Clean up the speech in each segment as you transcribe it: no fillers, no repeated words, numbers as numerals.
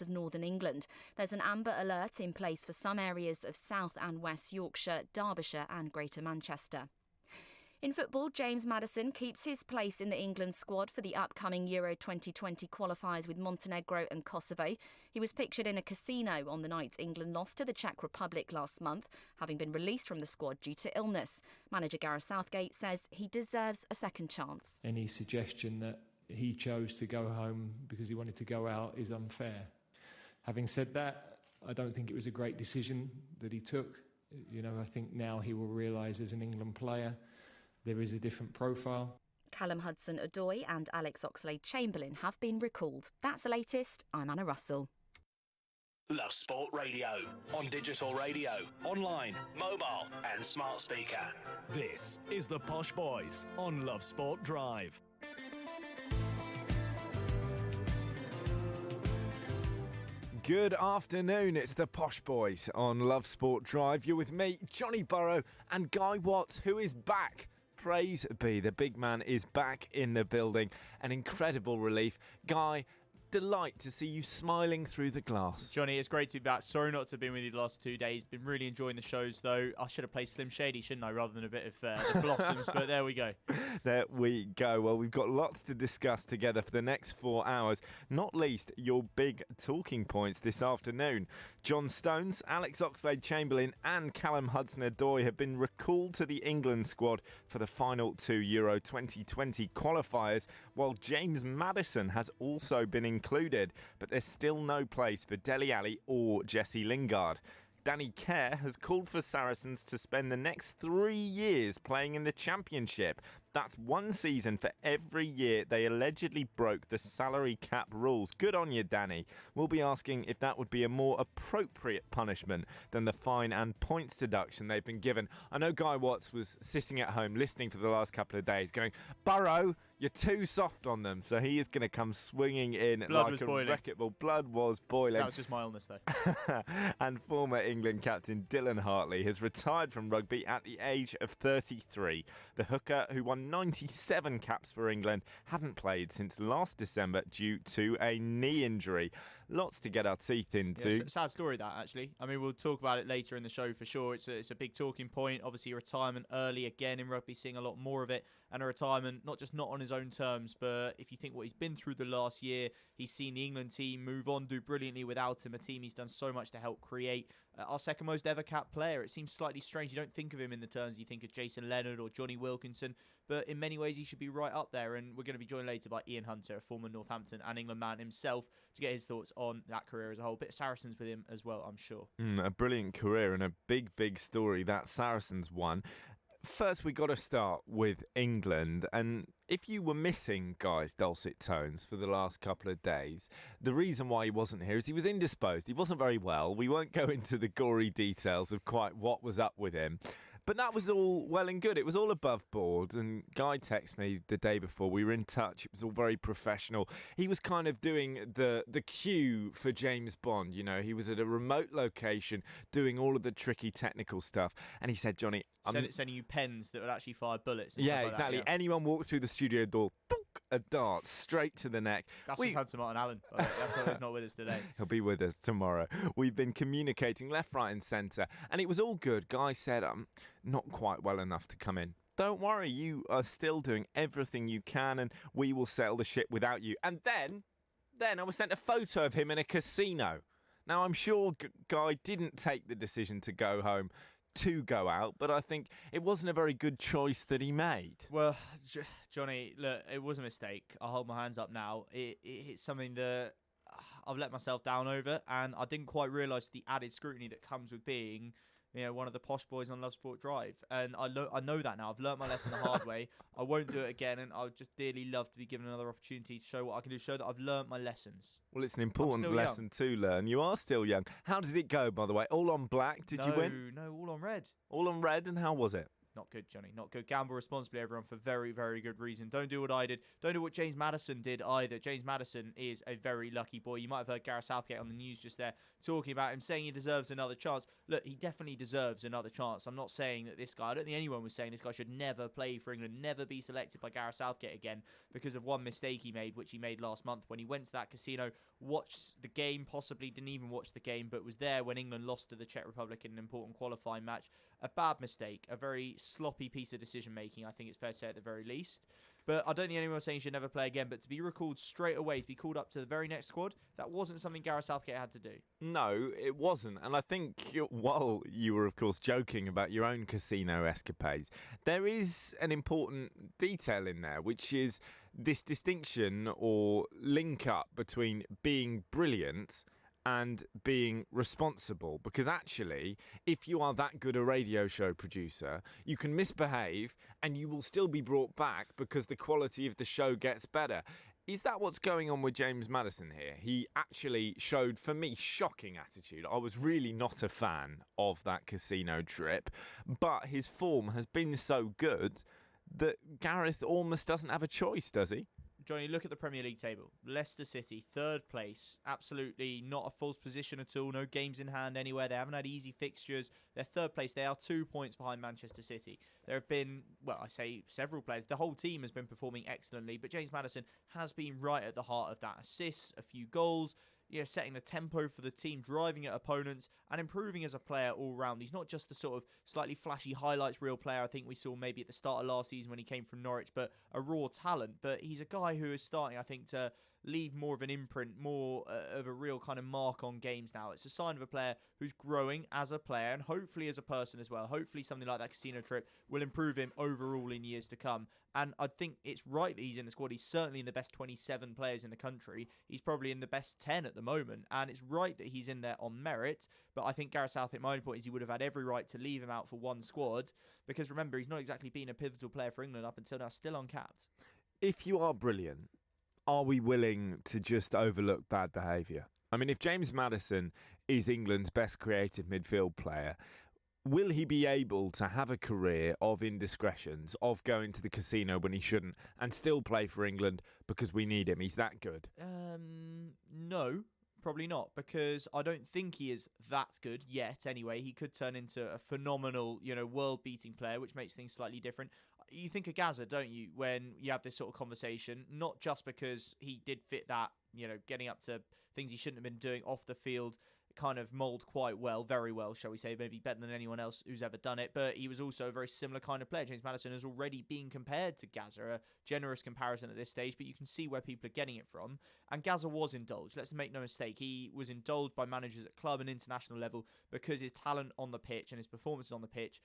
of northern England. There's an amber alert in place for some areas of South and West Yorkshire, Derbyshire and Greater Manchester. In football, James Maddison keeps his place in the England squad for the upcoming Euro 2020 qualifiers with Montenegro and Kosovo. He was pictured in a casino on the night England lost to the Czech Republic last month, having been released from the squad due to illness. Manager Gareth Southgate says he deserves a second chance. Any suggestion that he chose to go home because he wanted to go out is unfair. Having said that, I don't think it was a great decision that he took. I think now he will realise as an England player there is a different profile. Callum Hudson-Odoi and Alex Oxlade-Chamberlain have been recalled. That's the latest. I'm Anna Russell. Love Sport Radio. On digital radio, online, mobile and smart speaker. This is the Posh Boys on Love Sport Drive. Good afternoon, it's the Posh Boys on Love Sport Drive. You're with me, Johnny Burrow, and Guy Watts, who is back. Praise be, the big man is back in the building. An incredible relief. Guy, delight to see you smiling through the glass. Johnny, it's great to be back. Sorry not to have been with you the last 2 days. Been really enjoying the shows, though. I should have played Slim Shady, shouldn't I, rather than a bit of the Blossoms, but there we go. There we go. Well, we've got lots to discuss together for the next 4 hours, not least your big talking points this afternoon. John Stones, Alex Oxlade-Chamberlain and Callum Hudson-Odoi have been recalled to the England squad for the final 2 Euro 2020 qualifiers, while James Maddison has also been included, but there's still no place for Dele Alli or Jesse Lingard. Danny Kerr has called for Saracens to spend the next 3 years playing in the Championship. That's one season for every year they allegedly broke the salary cap rules. Good on you, Danny. We'll be asking if that would be a more appropriate punishment than the fine and points deduction they've been given. I know Guy Watts was sitting at home listening for the last couple of days going, Burrow, you're too soft on them. So he is going to come swinging in like a wrecking ball. Blood was boiling. That was just my illness, though. And former England captain Dylan Hartley has retired from rugby at the age of 33. The hooker, who won 97 caps for England, hadn't played since last December due to a knee injury. Lots to get our teeth into. Yeah, sad story, that, actually. I mean, we'll talk about it later in the show for sure. It's a big talking point. Obviously, retirement early again in rugby, seeing a lot more of it. And a retirement, not on his own terms, but if you think what he's been through the last year, he's seen the England team move on, do brilliantly without him, a team he's done so much to help create. Our second most ever cap player. It seems slightly strange. You don't think of him in the terms you think of Jason Leonard or Johnny Wilkinson, but in many ways he should be right up there. And we're going to be joined later by Ian Hunter, a former Northampton and England man himself, to get his thoughts on that career as a whole. A bit of Saracens with him as well, I'm sure. A brilliant career and a big story that Saracens won. First, we got to start with England, and if you were missing Guy's dulcet tones for the last couple of days, the reason why he wasn't here is he was indisposed. He wasn't very well. We won't go into the gory details of quite what was up with him. But that was all well and good. It was all above board. And Guy texted me the day before. We were in touch. It was all very professional. He was kind of doing the cue for James Bond. You know, he was at a remote location doing all of the tricky technical stuff. And he said, Johnny, sending you pens that would actually fire bullets. Yeah, exactly. That, yeah. Anyone walks through the studio door, a dart straight to the neck. That's what's had to Martin Allen. That's why he's not with us today. He'll be with us tomorrow. We've been communicating left, right and centre, and it was all good. Guy said, not quite well enough to come in. Don't worry, you are still doing everything you can and we will settle the shit without you. And then I was sent a photo of him in a casino. Now, I'm sure Guy didn't take the decision to go home to go out, but I think it wasn't a very good choice that he made. Well, Johnny, look, it was a mistake. I'll hold my hands up now. It's something that I've let myself down over, and I didn't quite realise the added scrutiny that comes with being, you know, one of the posh boys on Love Sport Drive. And I know that now. I've learnt my lesson the hard way. I won't do it again, and I would just dearly love to be given another opportunity to show what I can do, show that I've learnt my lessons. Well, it's an important lesson to learn. You are still young. How did it go, by the way? All on black? Did you win? No, all on red. All on red, and how was it? Not good, Johnny. Not good. Gamble responsibly, everyone, for very, very good reason. Don't do what I did. Don't do what James Maddison did either. James Maddison is a very lucky boy. You might have heard Gareth Southgate on the news just there talking about him, saying he deserves another chance. Look, he definitely deserves another chance. I'm not saying that this guy, I don't think anyone was saying this guy should never play for England, never be selected by Gareth Southgate again because of one mistake he made, which he made last month when he went to that casino watched the game, possibly didn't even watch the game, but was there when England lost to the Czech Republic in an important qualifying match. A bad mistake, a very sloppy piece of decision-making, I think it's fair to say at the very least. But I don't think anyone was saying he should never play again. But to be recalled straight away, to be called up to the very next squad, that wasn't something Gareth Southgate had to do. No, it wasn't. And I think while you were, of course, joking about your own casino escapades, there is an important detail in there, which is this distinction or link up between being brilliant and being responsible. Because actually, if you are that good a radio show producer, you can misbehave and you will still be brought back because the quality of the show gets better. Is that what's going on with James Maddison here? He actually showed, for me, shocking attitude. I was really not a fan of that casino trip, but his form has been so good that Gareth almost doesn't have a choice, does he? Johnny, look at the Premier League table. Leicester City, third place. Absolutely not a false position at all. No games in hand anywhere. They haven't had easy fixtures. They're third place. They are 2 points behind Manchester City. There have been, well, I say several players. The whole team has been performing excellently, but James Maddison has been right at the heart of that. Assists, a few goals, setting the tempo for the team, driving at opponents, and improving as a player all round. He's not just the sort of slightly flashy highlights reel player I think we saw maybe at the start of last season when he came from Norwich, but a raw talent. But he's a guy who is starting, I think, to leave more of an imprint, more of a real kind of mark on games now. It's a sign of a player who's growing as a player and hopefully as a person as well. Hopefully something like that casino trip will improve him overall in years to come. And I think it's right that he's in the squad. He's certainly in the best 27 players in the country. He's probably in the best 10 at the moment. And it's right that he's in there on merit. But I think Gareth Southgate, my own point is he would have had every right to leave him out for one squad. Because remember, he's not exactly been a pivotal player for England up until now, still uncapped. If you are brilliant, are we willing to just overlook bad behaviour? I mean, if James Maddison is England's best creative midfield player, will he be able to have a career of indiscretions, of going to the casino when he shouldn't, and still play for England because we need him? He's that good. No, probably not, because I don't think he is that good yet anyway. He could turn into a phenomenal, world-beating player, which makes things slightly different. You think of Gaza, don't you, when you have this sort of conversation, not just because he did fit that, getting up to things he shouldn't have been doing off the field kind of mould quite well, very well, shall we say, maybe better than anyone else who's ever done it, but he was also a very similar kind of player. James Maddison has already been compared to Gaza, a generous comparison at this stage, but you can see where people are getting it from, and Gaza was indulged. Let's make no mistake, he was indulged by managers at club and international level because his talent on the pitch and his performances on the pitch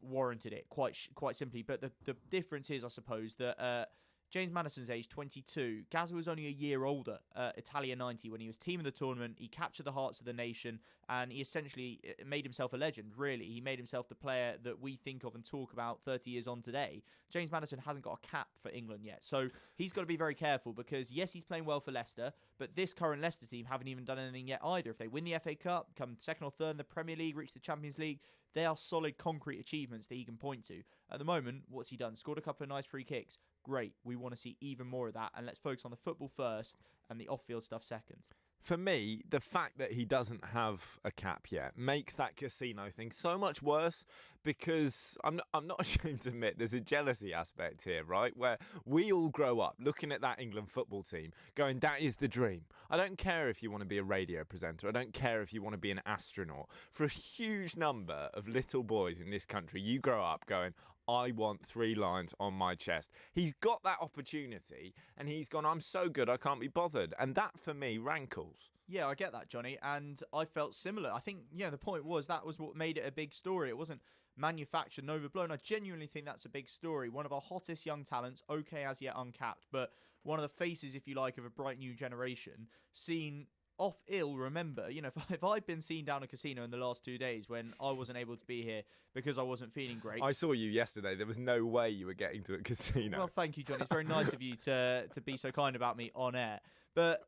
warranted it, quite simply. But the difference is, I suppose, that James Maddison's age 22. Gaza was only a year older, Italia 90, when he was team of the tournament. He captured the hearts of the nation, and he essentially made himself a legend, really. He made himself the player that we think of and talk about 30 years on today. James Maddison hasn't got a cap for England yet, so he's got to be very careful because, yes, he's playing well for Leicester, but this current Leicester team haven't even done anything yet either. If they win the FA Cup, come second or third in the Premier League, reach the Champions League, they are solid, concrete achievements that he can point to. At the moment, what's he done? Scored a couple of nice free kicks. Great. We want to see even more of that. And let's focus on the football first and the off-field stuff second. For me, the fact that he doesn't have a cap yet makes that casino thing so much worse because I'm not ashamed to admit there's a jealousy aspect here, right? Where we all grow up looking at that England football team going, that is the dream. I don't care if you want to be a radio presenter. I don't care if you want to be an astronaut. For a huge number of little boys in this country, you grow up going, I want 3 lines on my chest. He's got that opportunity and he's gone, I'm so good, I can't be bothered. And that, for me, rankles. Yeah, I get that, Johnny. And I felt similar. I think, the point was that was what made it a big story. It wasn't manufactured and overblown. I genuinely think that's a big story. One of our hottest young talents, okay, as yet uncapped, but one of the faces, if you like, of a bright new generation, seen off ill, remember, if I'd been seen down a casino in the last 2 days when I wasn't able to be here because I wasn't feeling great. I saw you yesterday. There was no way you were getting to a casino. Well, thank you, Johnny. It's very nice of you to be so kind about me on air. But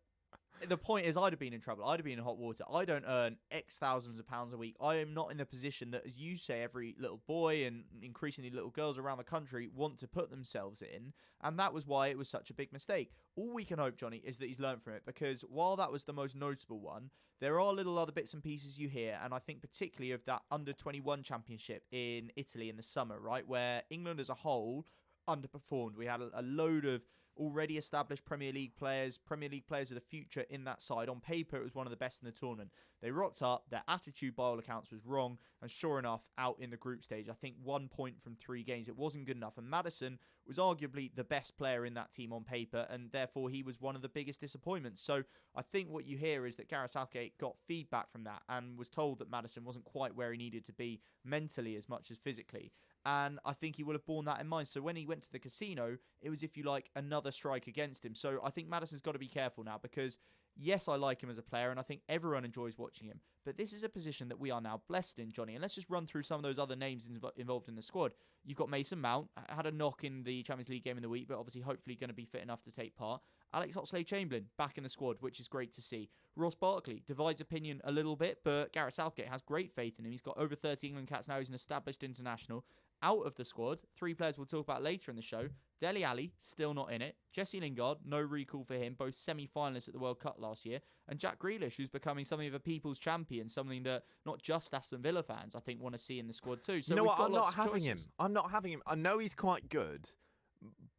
the point is, I'd have been in trouble. I'd have been in hot water. I don't earn X thousands of pounds a week. I am not in the position that, as you say, every little boy and increasingly little girls around the country want to put themselves in. And that was why it was such a big mistake. All we can hope, Johnny, is that he's learned from it. Because while that was the most noticeable one, there are little other bits and pieces you hear. And I think particularly of that under-21 championship in Italy in the summer, right? Where England as a whole underperformed. We had a load of already established Premier League players of the future in that side. On paper, it was one of the best in the tournament. They rocked up, their attitude by all accounts was wrong, and sure enough, out in the group stage, I think 1 point from 3 games, it wasn't good enough, and Maddison was arguably the best player in that team on paper, and therefore he was one of the biggest disappointments. So I think what you hear is that Gareth Southgate got feedback from that and was told that Maddison wasn't quite where he needed to be mentally as much as physically. And I think he will have borne that in mind. So when he went to the casino, it was, if you like, another strike against him. So I think Maddison's got to be careful now because, yes, I like him as a player and I think everyone enjoys watching him. But this is a position that we are now blessed in, Johnny. And let's just run through some of those other names involved in the squad. You've got Mason Mount, had a knock in the Champions League game in the week, but obviously hopefully going to be fit enough to take part. Alex Oxlade-Chamberlain back in the squad, which is great to see. Ross Barkley divides opinion a little bit, but Gareth Southgate has great faith in him. He's got over 30 England caps now. He's an established international. Out of the squad, 3 players we'll talk about later in the show. Dele Alli, still not in it. Jesse Lingard, no recall for him, both semi-finalists at the World Cup last year. And Jack Grealish, who's becoming something of a people's champion, something that not just Aston Villa fans, I think, want to see in the squad too. So you know we've what? got I'm not lots of having choices. him. I'm not having him. I know he's quite good,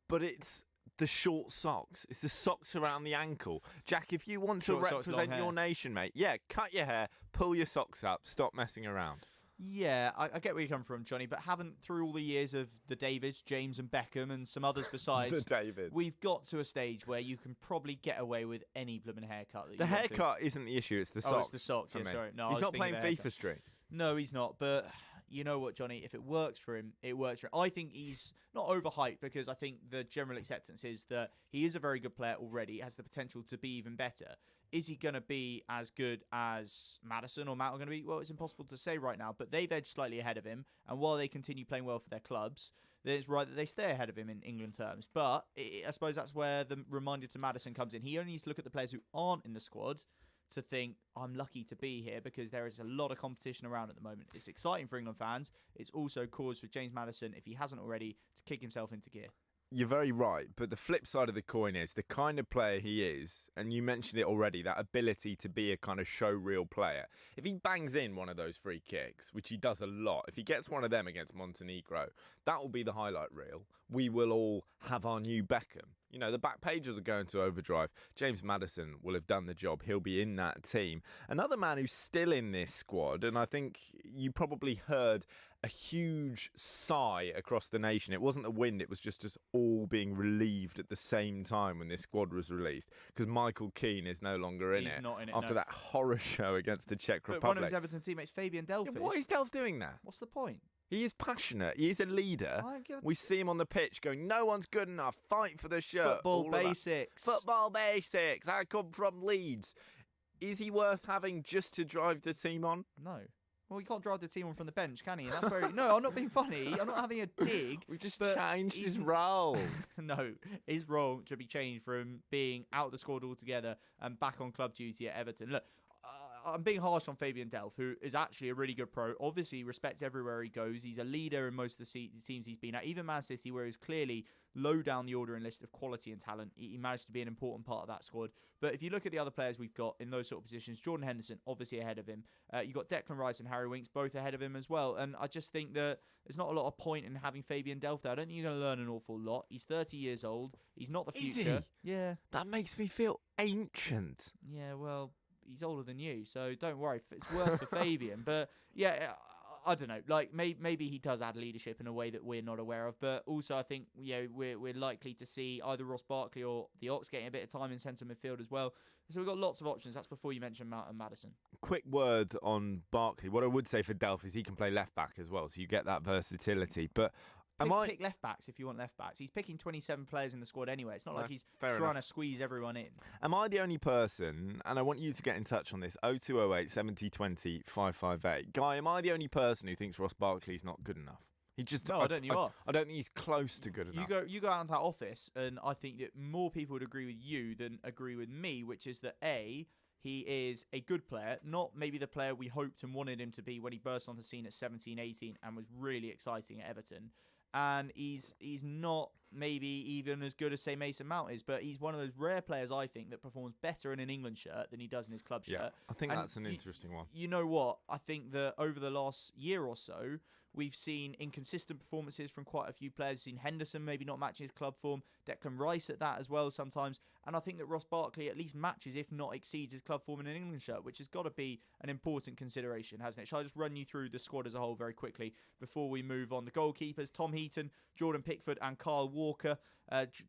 but it's the short socks. It's the socks around the ankle. Jack, if you want to Short socks, represent long your hair. nation, mate, cut your hair, pull your socks up, stop messing around. Yeah, I get where you come from, Johnny, but haven't, through all the years of the Davids, James and Beckham and some others besides, The Davids. we've got to a stage where you can probably get away with any blooming haircut. That The you want to. haircut isn't the issue, it's the socks. Oh, it's the socks, for yeah, me. sorry. No, I he's was not thinking playing of the haircut. FIFA Street. No, he's not, but you know what, Johnny? If it works for him, it works for him. I think he's not overhyped because I think the general acceptance is that he is a very good player already, has the potential to be even better. Is he going to be as good as Maddison or Mount are going to be? Well, it's impossible to say right now, but they've edged slightly ahead of him. And while they continue playing well for their clubs, then it's right that they stay ahead of him in England terms. But I suppose that's where the reminder to Maddison comes in. He only needs to look at the players who aren't in the squad to think, I'm lucky to be here because there is a lot of competition around at the moment. It's exciting for England fans. It's also cause for James Maddison, if he hasn't already, to kick himself into gear. You're very right, but the flip side of the coin is the kind of player he is, and you mentioned it already, that ability to be a kind of show-reel player. If he bangs in one of those free kicks, which he does a lot, if he gets one of them against Montenegro, that will be the highlight reel. We will all have our new Beckham. You know, the back pages are going to overdrive. James Maddison will have done the job. He'll be in that team. Another man who's still in this squad, and I think you probably heard a huge sigh across the nation. It wasn't the wind, it was just us all being relieved at the same time when this squad was released, because Michael Keane is no longer in He's it. not in it, after no. that horror show against the Czech But Republic. one of his Everton teammates, Fabian Delph, Yeah, what is Delph doing there? What's the point? He is passionate. He is a leader. I don't give a- We see him on the pitch going, no one's good enough. Fight for the shirt. Football All of that. basics. Football basics. I come from Leeds. Is he worth having just to drive the team on? No. Well, he can't drive the team on from the bench, can he? And that's where no, I'm not being funny. I'm not having a dig. We've just but changed his he's- role. No, his role should be changed from being out of the squad altogether and back on club duty at Everton. Look, I'm being harsh on Fabian Delph, who is actually a really good pro. Obviously, respects everywhere he goes. He's a leader in most of the teams he's been at. Even Man City, where he's clearly low down the ordering list of quality and talent, he managed to be an important part of that squad. But if you look at the other players we've got in those sort of positions, Jordan Henderson, obviously ahead of him. You've got Declan Rice and Harry Winks, both ahead of him as well. And I just think that there's not a lot of point in having Fabian Delph there. I don't think you're going to learn an awful lot. He's 30 years old. He's not the Is future. Yeah. That makes me feel ancient. Yeah, well, he's older than you, so don't worry. It's worth for Fabian. But yeah, I don't know. Like maybe he does add leadership in a way that we're not aware of. But also, I think we're likely to see either Ross Barkley or the Ox getting a bit of time in centre midfield as well. So we've got lots of options. That's before you mention Mount and Maddison. Quick word on Barkley. What I would say for Delph is he can play left back as well, so you get that versatility. But Pick left backs if you want left backs. He's picking 27 players in the squad anyway. It's not No, like he's fair trying enough. to squeeze everyone in. Am I the only person, and I want you to get in touch on this, 0208 70 20 558. Guy, am I the only person who thinks Ross Barkley's not good enough? He just, No, I don't think you are. I don't think he's close to good enough. You go out into that office, and I think that more people would agree with you than agree with me, which is that A, he is a good player, not maybe the player we hoped and wanted him to be when he burst onto the scene at 17, 18 and was really exciting at Everton. And he's not maybe even as good as, say, Mason Mount is, but he's one of those rare players, I think, that performs better in an England shirt than he does in his club shirt. I think And that's an interesting one. You know what? I think that over the last year or so, we've seen inconsistent performances from quite a few players. We've seen Henderson maybe not matching his club form, Declan Rice at that as well sometimes, and I think that Ross Barkley at least matches, if not exceeds, his club form in an England shirt, which has got to be an important consideration, hasn't it? Shall I just run you through the squad as a whole very quickly before we move on? The goalkeepers, Tom Heaton, Jordan Pickford and Kyle Walker.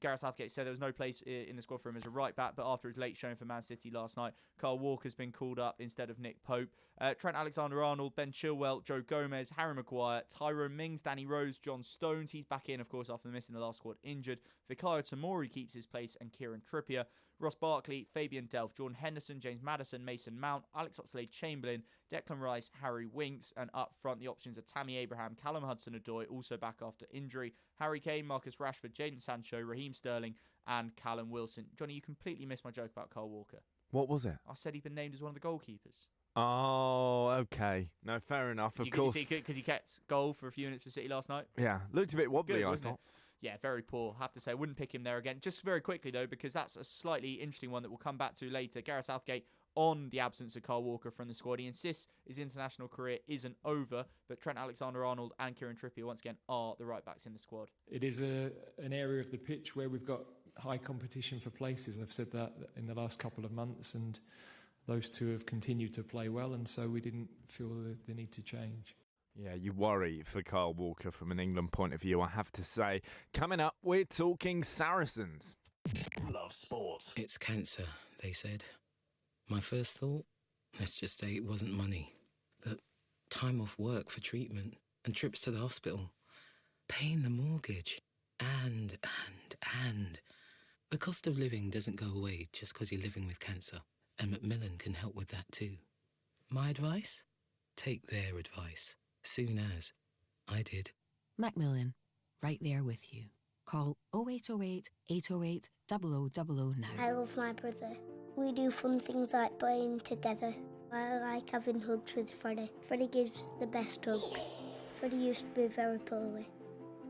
Gareth Southgate said there was no place in the squad for him as a right back, but after his late showing for Man City last night, Kyle Walker's been called up instead of Nick Pope. Trent Alexander-Arnold, Ben Chilwell, Joe Gomez, Harry Maguire, Tyrone Mings, Danny Rose, John Stones. He's back in, of course, after missing the last squad injured. Fikayo Tomori keeps his place, and Kieran Trippier. Ross Barkley, Fabian Delph, Jordan Henderson, James Maddison, Mason Mount, Alex Oxlade-Chamberlain, Declan Rice, Harry Winks, and up front the options are Tammy Abraham, Callum Hudson-Odoi, also back after injury, Harry Kane, Marcus Rashford, Jadon Sancho, Raheem Sterling, and Callum Wilson. Johnny, you completely missed my joke about Kyle Walker. What was it? I said he'd been named as one of the goalkeepers. Oh, okay. No, fair enough. Of course. Because he kept goal for a few minutes for City last night. Yeah, looked a bit wobbly, Good, I wasn't thought. it? Yeah, very poor, I have to say. I wouldn't pick him there again. Just very quickly, though, because that's a slightly interesting one that we'll come back to later. Gareth Southgate on the absence of Kyle Walker from the squad. He insists his international career isn't over, but Trent Alexander-Arnold and Kieran Trippier, once again, are the right-backs in the squad. It is an area of the pitch where we've got high competition for places. I've said that in the last couple of months, and those two have continued to play well, and so we didn't feel the need to change. Yeah, you worry for Kyle Walker from an England point of view, I have to say. Coming up, we're talking Saracens. Love sport. It's cancer, they said. My first thought, let's just say it wasn't money, but time off work for treatment and trips to the hospital, paying the mortgage, and the cost of living doesn't go away just because you're living with cancer, and Macmillan can help with that too. My advice? Take their advice. Soon as. I did. Macmillan, right there with you. Call 0808 808 0000 now. I love my brother. We do fun things like playing together. I like having hugs with Freddie. Freddie gives the best hugs. Freddie used to be very poorly,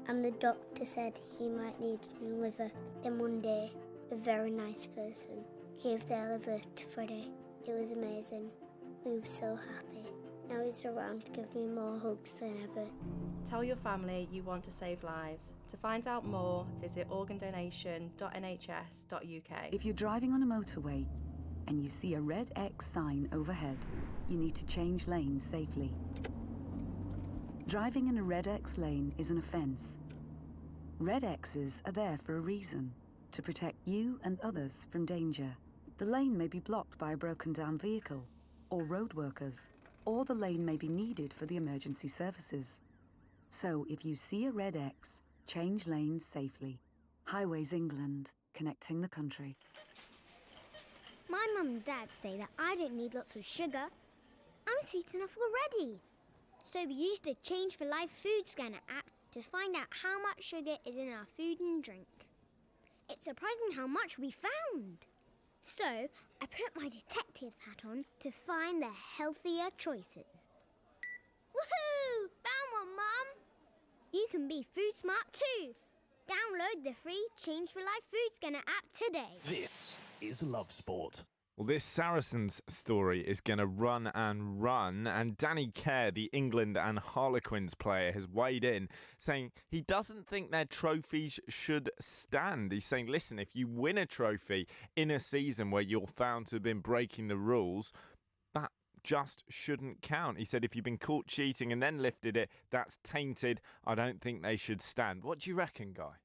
and the doctor said he might need a new liver. Then one day, a very nice person gave their liver to Freddie. It was amazing. We were so happy. Now he's around to give me more hugs than ever. Tell your family you want to save lives. To find out more, visit organdonation.nhs.uk. If you're driving on a motorway and you see a red X sign overhead, you need to change lanes safely. Driving in a red X lane is an offence. Red X's are there for a reason, to protect you and others from danger. The lane may be blocked by a broken down vehicle or road workers, or the lane may be needed for the emergency services. So if you see a red X, change lanes safely. Highways England, connecting the country. My mum and dad say that I don't need lots of sugar. I'm sweet enough already. So we used the Change for Life food scanner app to find out how much sugar is in our food and drink. It's surprising how much we found. So I put my detective hat on to find the healthier choices. Woohoo! Found one, Mum! You can be food smart too. Download the free Change for Life food scanner app today. This is Love Sport. Well, this Saracens story is going to run, and Danny Kerr, the England and Harlequins player, has weighed in, saying he doesn't think their trophies should stand. He's saying, listen, if you win a trophy in a season where you're found to have been breaking the rules, that just shouldn't count. He said if you've been caught cheating and then lifted it, that's tainted. I don't think they should stand. What do you reckon, Guy?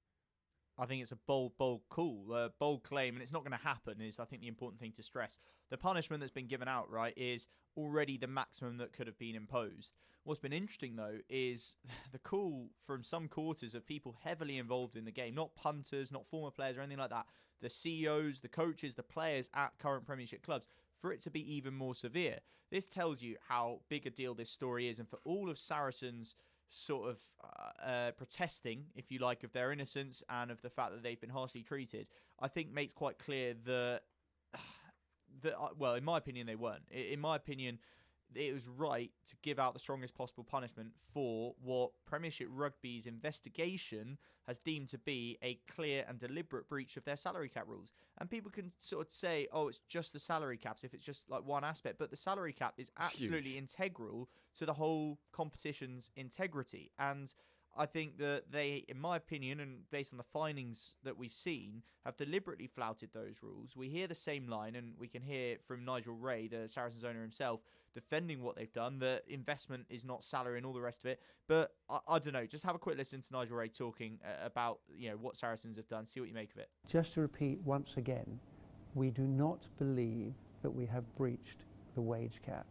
I think it's a bold call, bold claim, and it's not going to happen is, I think, the important thing to stress. The punishment that's been given out, right, is already the maximum that could have been imposed. What's been interesting, though, is the call from some quarters of people heavily involved in the game, not punters, not former players or anything like that, the CEOs, the coaches, the players at current Premiership clubs, for it to be even more severe. This tells you how big a deal this story is, and for all of Saracens' sort of protesting, if you like, of their innocence and of the fact that they've been harshly treated, I think makes quite clear that well, in my opinion, they weren't. In my opinion, it was right to give out the strongest possible punishment for what Premiership Rugby's investigation has deemed to be a clear and deliberate breach of their salary cap rules. And people can sort of say, oh, it's just the salary caps if it's just like one aspect, but the salary cap is absolutely integral to the whole competition's integrity. And I think that they, in my opinion, and based on the findings that we've seen, have deliberately flouted those rules. We hear the same line, and we can hear from Nigel Ray, the Saracens owner himself, defending what they've done, that investment is not salary and all the rest of it. But I don't know, just have a quick listen to Nigel Ray talking about what Saracens have done, see what you make of it. Just to repeat once again, we do not believe that we have breached the wage cap.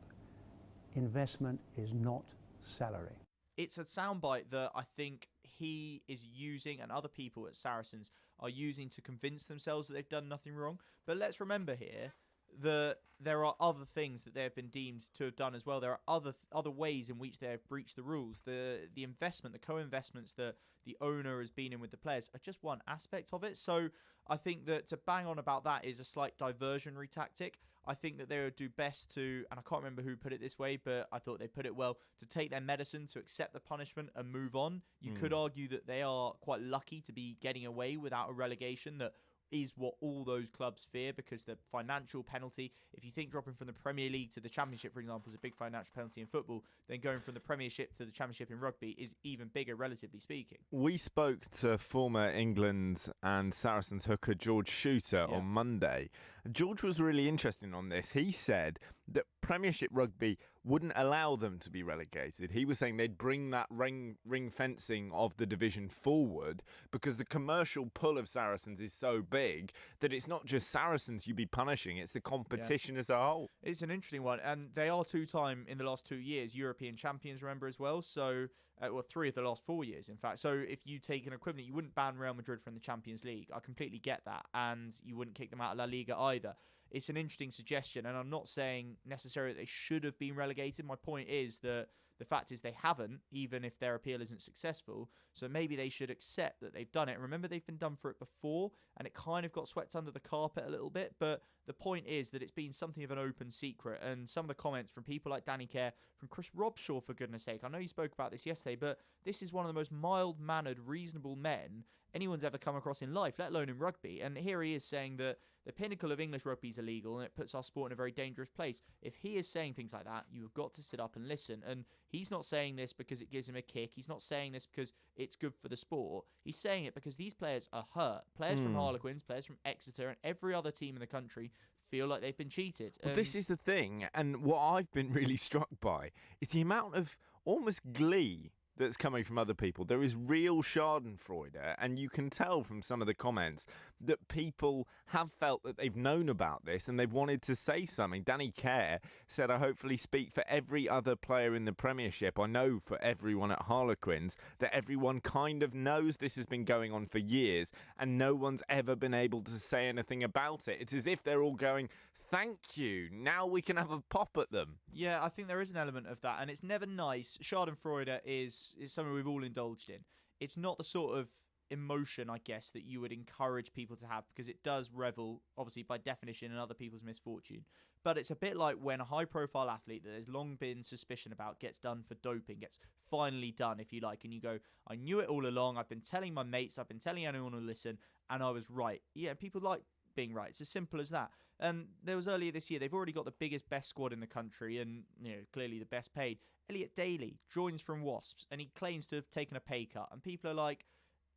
Investment is not salary. It's a soundbite that I think he is using and other people at Saracens are using to convince themselves that they've done nothing wrong. But let's remember here that there are other things that they have been deemed to have done as well. There are other ways in which they have breached the rules. The investment, the co-investments that the owner has been in with the players are just one aspect of it. So I think that to bang on about that is a slight diversionary tactic. I think that they would do best to, and I can't remember who put it this way, but I thought they put it well, to take their medicine, to accept the punishment and move on. You could argue that they are quite lucky to be getting away without a relegation that is what all those clubs fear, because the financial penalty, if you think dropping from the Premier League to the Championship, for example, is a big financial penalty in football, then going from the Premiership to the Championship in rugby is even bigger, relatively speaking. We spoke to former England and Saracens hooker George Shooter on Monday. George was really interesting on this. He said that Premiership rugby wouldn't allow them to be relegated. He was saying they'd bring that ring fencing of the division forward because the commercial pull of Saracens is so big that it's not just Saracens you'd be punishing, it's the competition as a whole. It's an interesting one, and they are two-time in the last 2 years European champions, remember, as well. So, 3 of the last 4 years, in fact. So if you take an equivalent, you wouldn't ban Real Madrid from the Champions League. I completely get that. And you wouldn't kick them out of La Liga either. It's an interesting suggestion, and I'm not saying necessarily that they should have been relegated. My point is that the fact is they haven't, even if their appeal isn't successful. So maybe they should accept that they've done it. Remember, they've been done for it before, and it kind of got swept under the carpet a little bit. But the point is that it's been something of an open secret. And some of the comments from people like Danny Kerr, from Chris Robshaw, for goodness sake. I know you spoke about this yesterday, but this is one of the most mild-mannered, reasonable men anyone's ever come across in life, let alone in rugby. And here he is saying that the pinnacle of English rugby is illegal and it puts our sport in a very dangerous place. If he is saying things like that, you've got to sit up and listen. And he's not saying this because it gives him a kick. He's not saying this because it's good for the sport. He's saying it because these players are hurt. Players from Harlequins, players from Exeter, and every other team in the country feel like they've been cheated. Well, this is the thing, and what I've been really struck by is the amount of almost glee that's coming from other people. There is real schadenfreude, and you can tell from some of the comments that people have felt that they've known about this and they've wanted to say something. Danny Kerr said, I hopefully speak for every other player in the Premiership. I know for everyone at Harlequins that everyone kind of knows this has been going on for years and no one's ever been able to say anything about it. It's as if they're all going, thank you, now we can have a pop at them. Yeah, I think there is an element of that, and it's never nice. Schadenfreude is something we've all indulged in. It's not the sort of emotion, I guess, that you would encourage people to have, because it does revel, obviously, by definition, in other people's misfortune. But it's a bit like when a high-profile athlete that there's long been suspicion about gets done for doping, gets finally done, if you like, and you go, I knew it all along, I've been telling my mates, I've been telling anyone who'll listen, and I was right. Yeah, people like being right. It's as simple as that. And there was earlier this year, they've already got the biggest, best squad in the country and, clearly the best paid. Elliot Daly joins from Wasps and he claims to have taken a pay cut. And people are like,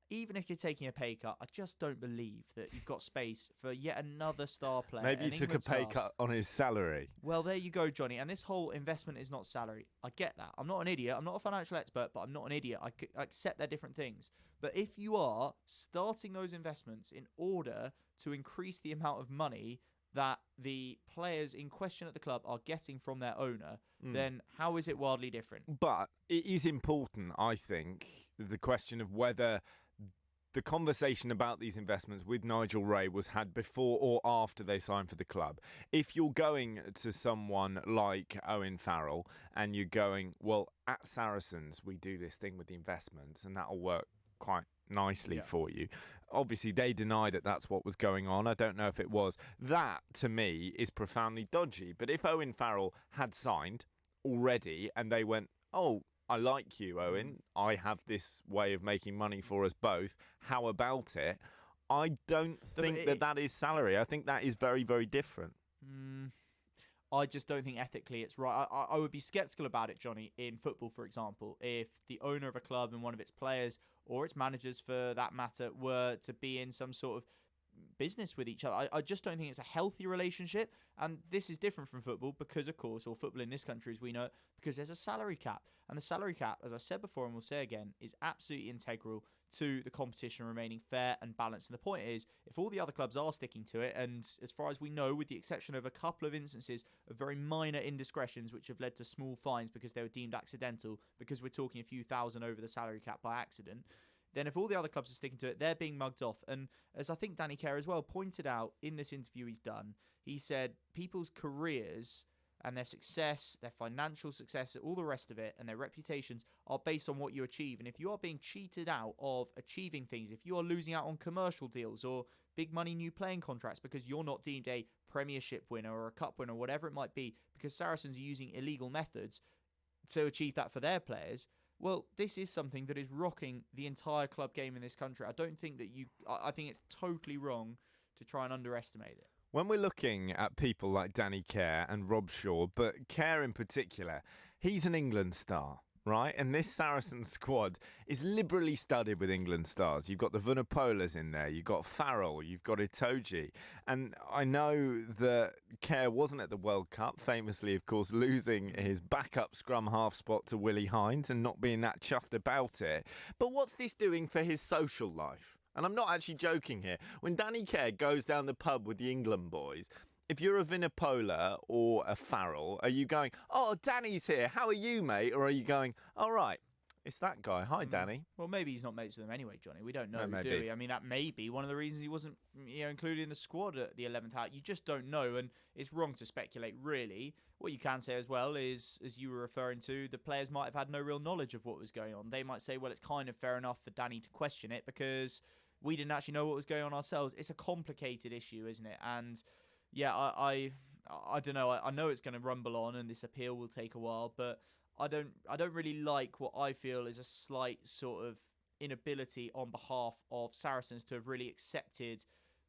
even if you're taking a pay cut, I just don't believe that you've got space for yet another star player. Maybe he took a pay cut on his salary. Well, there you go, Johnny. And this whole investment is not salary. I get that. I'm not an idiot. I'm not a financial expert, but I'm not an idiot. I accept they're different things. But if you are starting those investments in order to increase the amount of money that the players in question at the club are getting from their owner, then how is it wildly different? But it is important, I think, the question of whether the conversation about these investments with Nigel Ray was had before or after they signed for the club. If you're going to someone like Owen Farrell and you're going, well, at Saracens, we do this thing with the investments and that'll work quite nicely for you. Obviously, they deny that that's what was going on. I don't know if it was. That, to me, is profoundly dodgy. But if Owen Farrell had signed, already and they went, oh, I like you, Owen. I have this way of making money for us both. How about it? I don't think that is salary. I think that is very, very different. I just don't think ethically it's right. I would be sceptical about it, Johnny, in football, for example, if the owner of a club and one of its players, or its managers for that matter, were to be in some sort of business with each other. I just don't think it's a healthy relationship, and this is different from football because, of course, or football in this country as we know it, because there's a salary cap, and the salary cap, as I said before and will say again, is absolutely integral to the competition remaining fair and balanced. And the point is, if all the other clubs are sticking to it, and as far as we know, with the exception of a couple of instances of very minor indiscretions which have led to small fines because they were deemed accidental, because we're talking a few thousand over the salary cap by accident, then if all the other clubs are sticking to it, they're being mugged off. And as I think Danny Care as well pointed out in this interview he's done, he said people's careers and their success, their financial success, all the rest of it, and their reputations are based on what you achieve. And if you are being cheated out of achieving things, if you are losing out on commercial deals or big money new playing contracts because you're not deemed a Premiership winner or a Cup winner, whatever it might be, because Saracens are using illegal methods to achieve that for their players, well, this is something that is rocking the entire club game in this country. I don't think that I think it's totally wrong to try and underestimate it. When we're looking at people like Danny Care and Rob Shaw, but Care in particular, he's an England star, right? And this Saracen squad is liberally studded with England stars. You've got the Vunipolas in there, you've got Farrell, you've got Itoje. And I know that Care wasn't at the World Cup, famously, of course, losing his backup scrum half spot to Willie Hines and not being that chuffed about it. But what's this doing for his social life? And I'm not actually joking here. When Danny Care goes down the pub with the England boys, if you're a Vunipola or a Farrell, are you going, oh, Danny's here, how are you, mate? Or are you going, all right, it's that guy. Hi, Danny. Well, maybe he's not mates with them anyway, Johnny. We don't know, No, do we? I mean, that may be one of the reasons he wasn't included in the squad at the 11th hour. You just don't know, and it's wrong to speculate, really. What you can say as well is, as you were referring to, the players might have had no real knowledge of what was going on. They might say, well, it's kind of fair enough for Danny to question it because we didn't actually know what was going on ourselves. It's a complicated issue, isn't it? And yeah, I don't know. I know it's going to rumble on, and this appeal will take a while. But I don't really like what I feel is a slight sort of inability on behalf of Saracens to have really accepted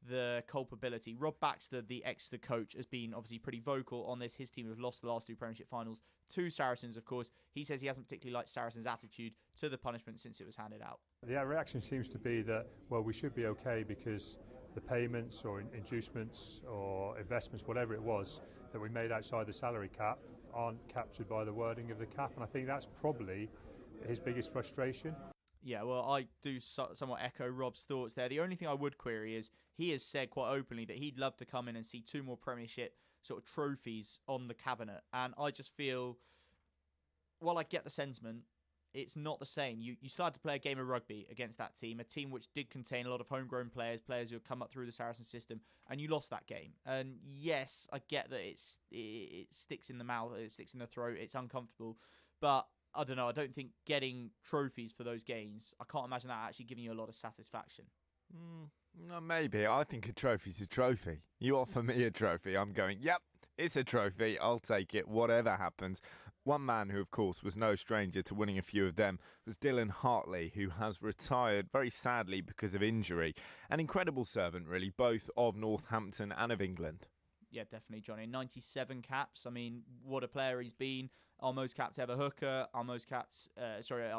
the culpability. Rob Baxter, the Exeter coach, has been obviously pretty vocal on this. His team have lost the last two Premiership finals to Saracens, of course. He says he hasn't particularly liked Saracens' attitude to the punishment since it was handed out. The reaction seems to be that, well, we should be okay because the payments or inducements or investments, whatever it was, that we made outside the salary cap aren't captured by the wording of the cap. And I think that's probably his biggest frustration. Yeah, well, I do somewhat echo Rob's thoughts there. The only thing I would query is he has said quite openly that he'd love to come in and see 2 more Premiership sort of trophies on the cabinet. And I just feel, while I get the sentiment, it's not the same. You started to play a game of rugby against that team, a team which did contain a lot of homegrown players who had come up through the Saracen system, and you lost that game. And yes, I get that it sticks in the mouth, it sticks in the throat, it's uncomfortable, but I don't know, I don't think getting trophies for those games, I can't imagine that actually giving you a lot of satisfaction. No, maybe. I think a trophy's a trophy. You offer me a trophy, I'm going, yep, it's a trophy, I'll take it, whatever happens. One man who, of course, was no stranger to winning a few of them was Dylan Hartley, who has retired very sadly because of injury. An incredible servant, really, both of Northampton and of England. Yeah, definitely, Johnny. 97 caps. I mean, what a player he's been. Our most capped ever hooker, our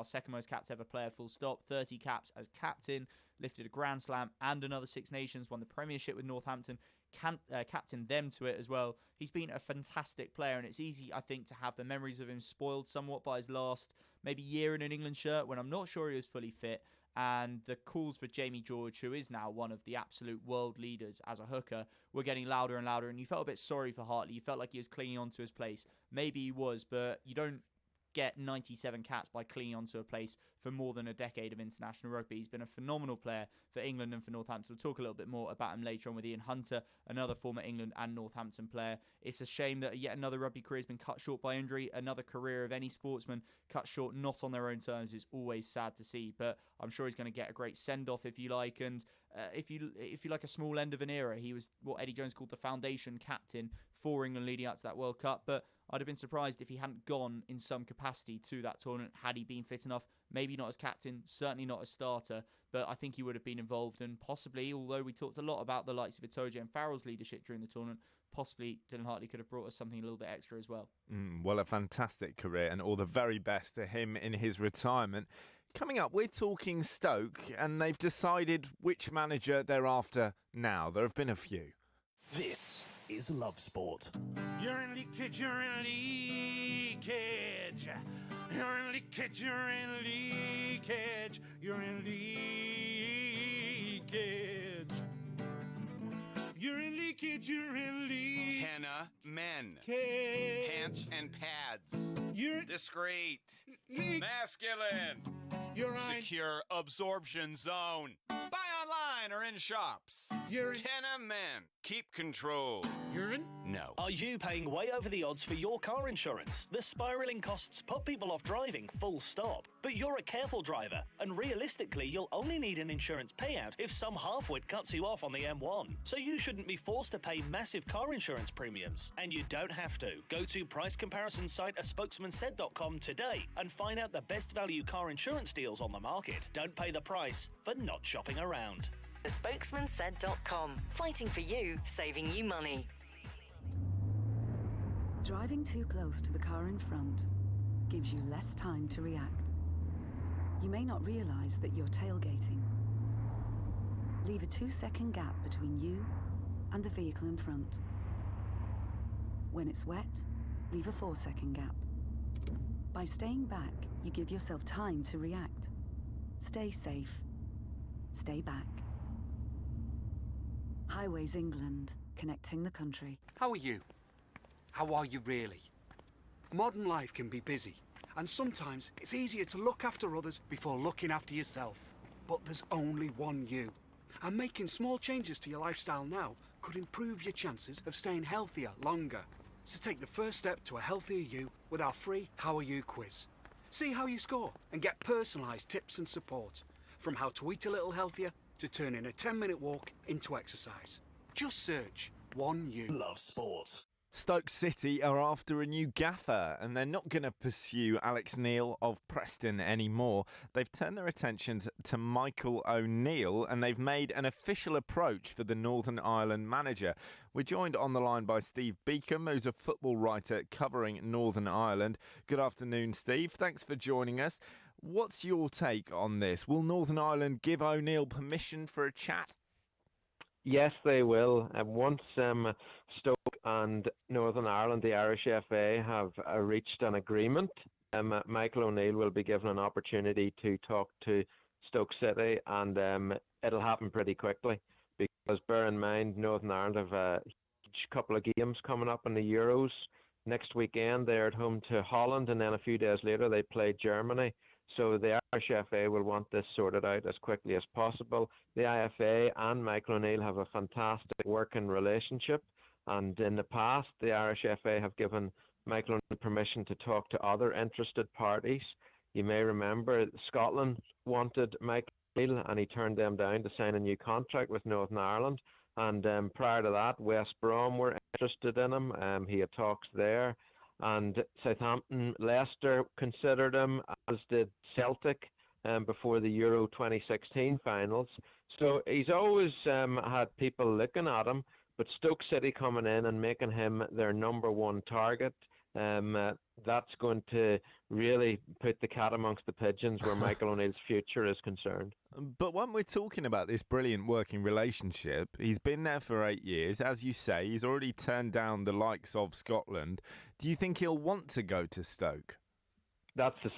second most capped ever player, full stop. 30 caps as captain, lifted a Grand Slam and another Six Nations, won the Premiership with Northampton, captained them to it as well. He's been a fantastic player, and it's easy, I think, to have the memories of him spoiled somewhat by his last maybe year in an England shirt when I'm not sure he was fully fit. And the calls for Jamie George, who is now one of the absolute world leaders as a hooker, were getting louder and louder. And you felt a bit sorry for Hartley. You felt like he was clinging on to his place. Maybe he was, but you don't get 97 caps by clinging onto a place for more than a decade of international rugby. He's been a phenomenal player for England and for Northampton. We'll talk a little bit more about him later on with Ian Hunter, another former England and Northampton player. It's a shame that yet another rugby career has been cut short by injury. Another career of any sportsman cut short not on their own terms is always sad to see, but I'm sure he's going to get a great send-off if you like. And if you like a small end of an era, he was what Eddie Jones called the foundation captain for England leading up to that World Cup. But I'd have been surprised if he hadn't gone in some capacity to that tournament had he been fit enough. Maybe not as captain, certainly not as starter, but I think he would have been involved, and possibly, although we talked a lot about the likes of Itoje and Farrell's leadership during the tournament, possibly Dylan Hartley could have brought us something a little bit extra as well. Well, a fantastic career, and all the very best to him in his retirement. Coming up, we're talking Stoke, and they've decided which manager they're after now. There have been a few. This is Love Sport. You're in leakage, you're in leakage. You're in leakage, you're in leakage. You're in leakage. You're in leakage, you're in leakage. Kenna, men. Pants and pads. You're discreet. Masculine. You're secure absorption zone. Buy online or in shops. You're in Tenna men. Keep control. Urine? No. Are you paying way over the odds for your car insurance? The spiralling costs put people off driving, full stop. But you're a careful driver, and realistically, you'll only need an insurance payout if some halfwit cuts you off on the M1. So you shouldn't be forced to pay massive car insurance premiums. And you don't have to. Go to price comparison site aspokesmansaid.com today and find out the best value car insurance deals on the market. Don't pay the price for not shopping around. Spokesmansaid.com. Fighting for you, saving you money. Driving too close to the car in front gives you less time to react. You may not realise that you're tailgating. Leave a 2-second gap between you and the vehicle in front. When it's wet, leave a 4-second gap. By staying back, you give yourself time to react. Stay safe. Stay back. Highways England, connecting the country. How are you? How are you really? Modern life can be busy, and sometimes it's easier to look after others before looking after yourself. But there's only one you. And making small changes to your lifestyle now could improve your chances of staying healthier longer. So take the first step to a healthier you with our free How Are You quiz. See how you score and get personalised tips and support. From how to eat a little healthier to turning a 10-minute walk into exercise. Just search One You. Love Sport. Stoke City are after a new gaffer, and they're not going to pursue Alex Neil of Preston anymore. They've turned their attentions to Michael O'Neill, and they've made an official approach for the Northern Ireland manager. We're joined on the line by Steve Beacom, who's a football writer covering Northern Ireland. Good afternoon, Steve. Thanks for joining us. What's your take on this? Will Northern Ireland give O'Neill permission for a chat? Yes, they will. Once Stoke and Northern Ireland, the Irish FA, have reached an agreement, Michael O'Neill will be given an opportunity to talk to Stoke City, and it'll happen pretty quickly, because bear in mind, Northern Ireland have a huge couple of games coming up in the Euros. Next weekend, they're at home to Holland, and then a few days later, they play Germany. So the Irish FA will want this sorted out as quickly as possible. The IFA and Michael O'Neill have a fantastic working relationship, and in the past the Irish FA have given Michael O'Neill permission to talk to other interested parties. You may remember Scotland wanted Michael O'Neill and he turned them down to sign a new contract with Northern Ireland, and prior to that West Brom were interested in him. He had talks there. And Southampton, Leicester considered him, as did Celtic before the Euro 2016 finals. So he's always had people looking at him, but Stoke City coming in and making him their number one target, that's going to really put the cat amongst the pigeons where Michael O'Neill's future is concerned. But when we're talking about this brilliant working relationship, he's been there for 8 years. As you say, he's already turned down the likes of Scotland. Do you think he'll want to go to Stoke? That's the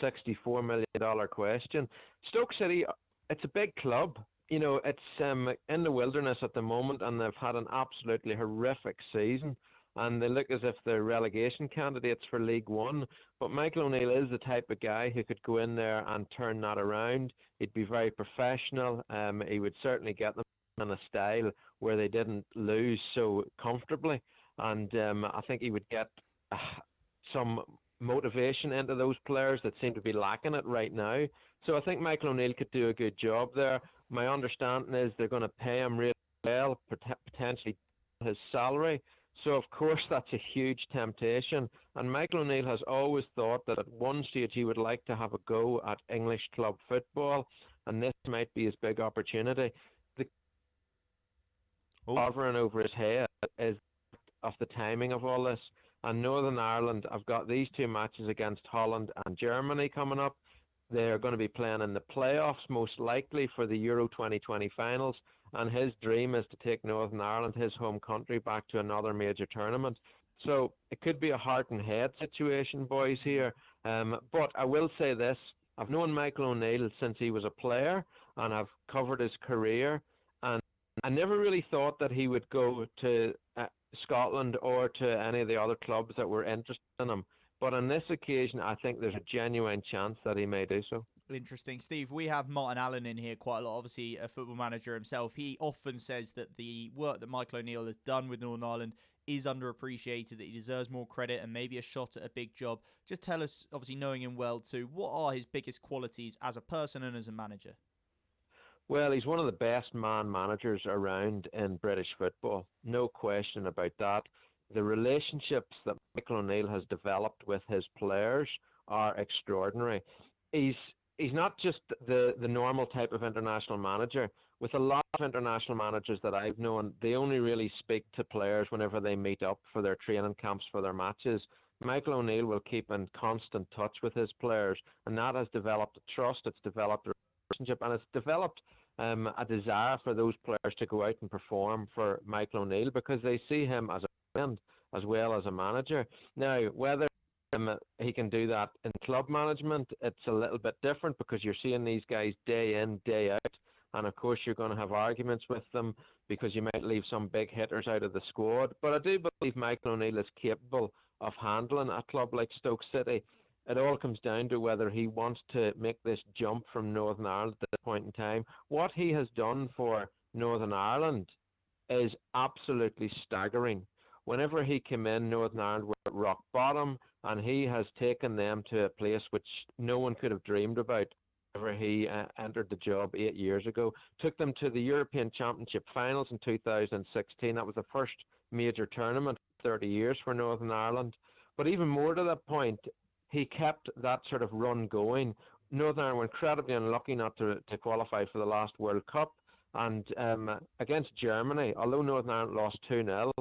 $64 million question. Stoke City, it's a big club. You know, it's in the wilderness at the moment, and they've had an absolutely horrific season. And they look as if they're relegation candidates for League One. But Michael O'Neill is the type of guy who could go in there and turn that around. He'd be very professional. He would certainly get them in a style where they didn't lose so comfortably. And I think he would get some motivation into those players that seem to be lacking it right now. So I think Michael O'Neill could do a good job there. My understanding is they're going to pay him really well, potentially his salary. So, of course, that's a huge temptation. And Michael O'Neill has always thought that at one stage he would like to have a go at English club football, and this might be his big opportunity. The hovering over his head is of the timing of all this. And Northern Ireland have got these two matches against Holland and Germany coming up. They're going to be playing in the playoffs, most likely for the Euro 2020 finals. And his dream is to take Northern Ireland, his home country, back to another major tournament. So it could be a heart and head situation, boys, here. But I will say this. I've known Michael O'Neill since he was a player, and I've covered his career. And I never really thought that he would go to Scotland or to any of the other clubs that were interested in him. But on this occasion, I think there's a genuine chance that he may do so. Interesting. Steve, we have Martin Allen in here quite a lot, obviously a football manager himself. He often says that the work that Michael O'Neill has done with Northern Ireland is underappreciated, that he deserves more credit and maybe a shot at a big job. Just tell us, obviously knowing him well too, what are his biggest qualities as a person and as a manager? Well, he's one of the best man managers around in British football. No question about that. The relationships that Michael O'Neill has developed with his players are extraordinary. He's not just the normal type of international manager. With a lot of international managers that I've known, they only really speak to players whenever they meet up for their training camps, for their matches. Michael O'Neill will keep in constant touch with his players, and that has developed a trust, it's developed a relationship, and it's developed a desire for those players to go out and perform for Michael O'Neill because they see him as a friend as well as a manager. Now, whether he can do that in club management, it's a little bit different because you're seeing these guys day in, day out, and of course you're going to have arguments with them because you might leave some big hitters out of the squad. But I do believe Michael O'Neill is capable of handling a club like Stoke City. It all comes down to whether he wants to make this jump from Northern Ireland at this point in time. What he has done for Northern Ireland is absolutely staggering. Whenever he came in, Northern Ireland were at rock bottom, and he has taken them to a place which no one could have dreamed about whenever he entered the job 8 years ago. Took them to the European Championship finals in 2016. That was the first major tournament in 30 years for Northern Ireland. But even more to that point, he kept that sort of run going. Northern Ireland were incredibly unlucky not to qualify for the last World Cup. And against Germany, although Northern Ireland lost 2-0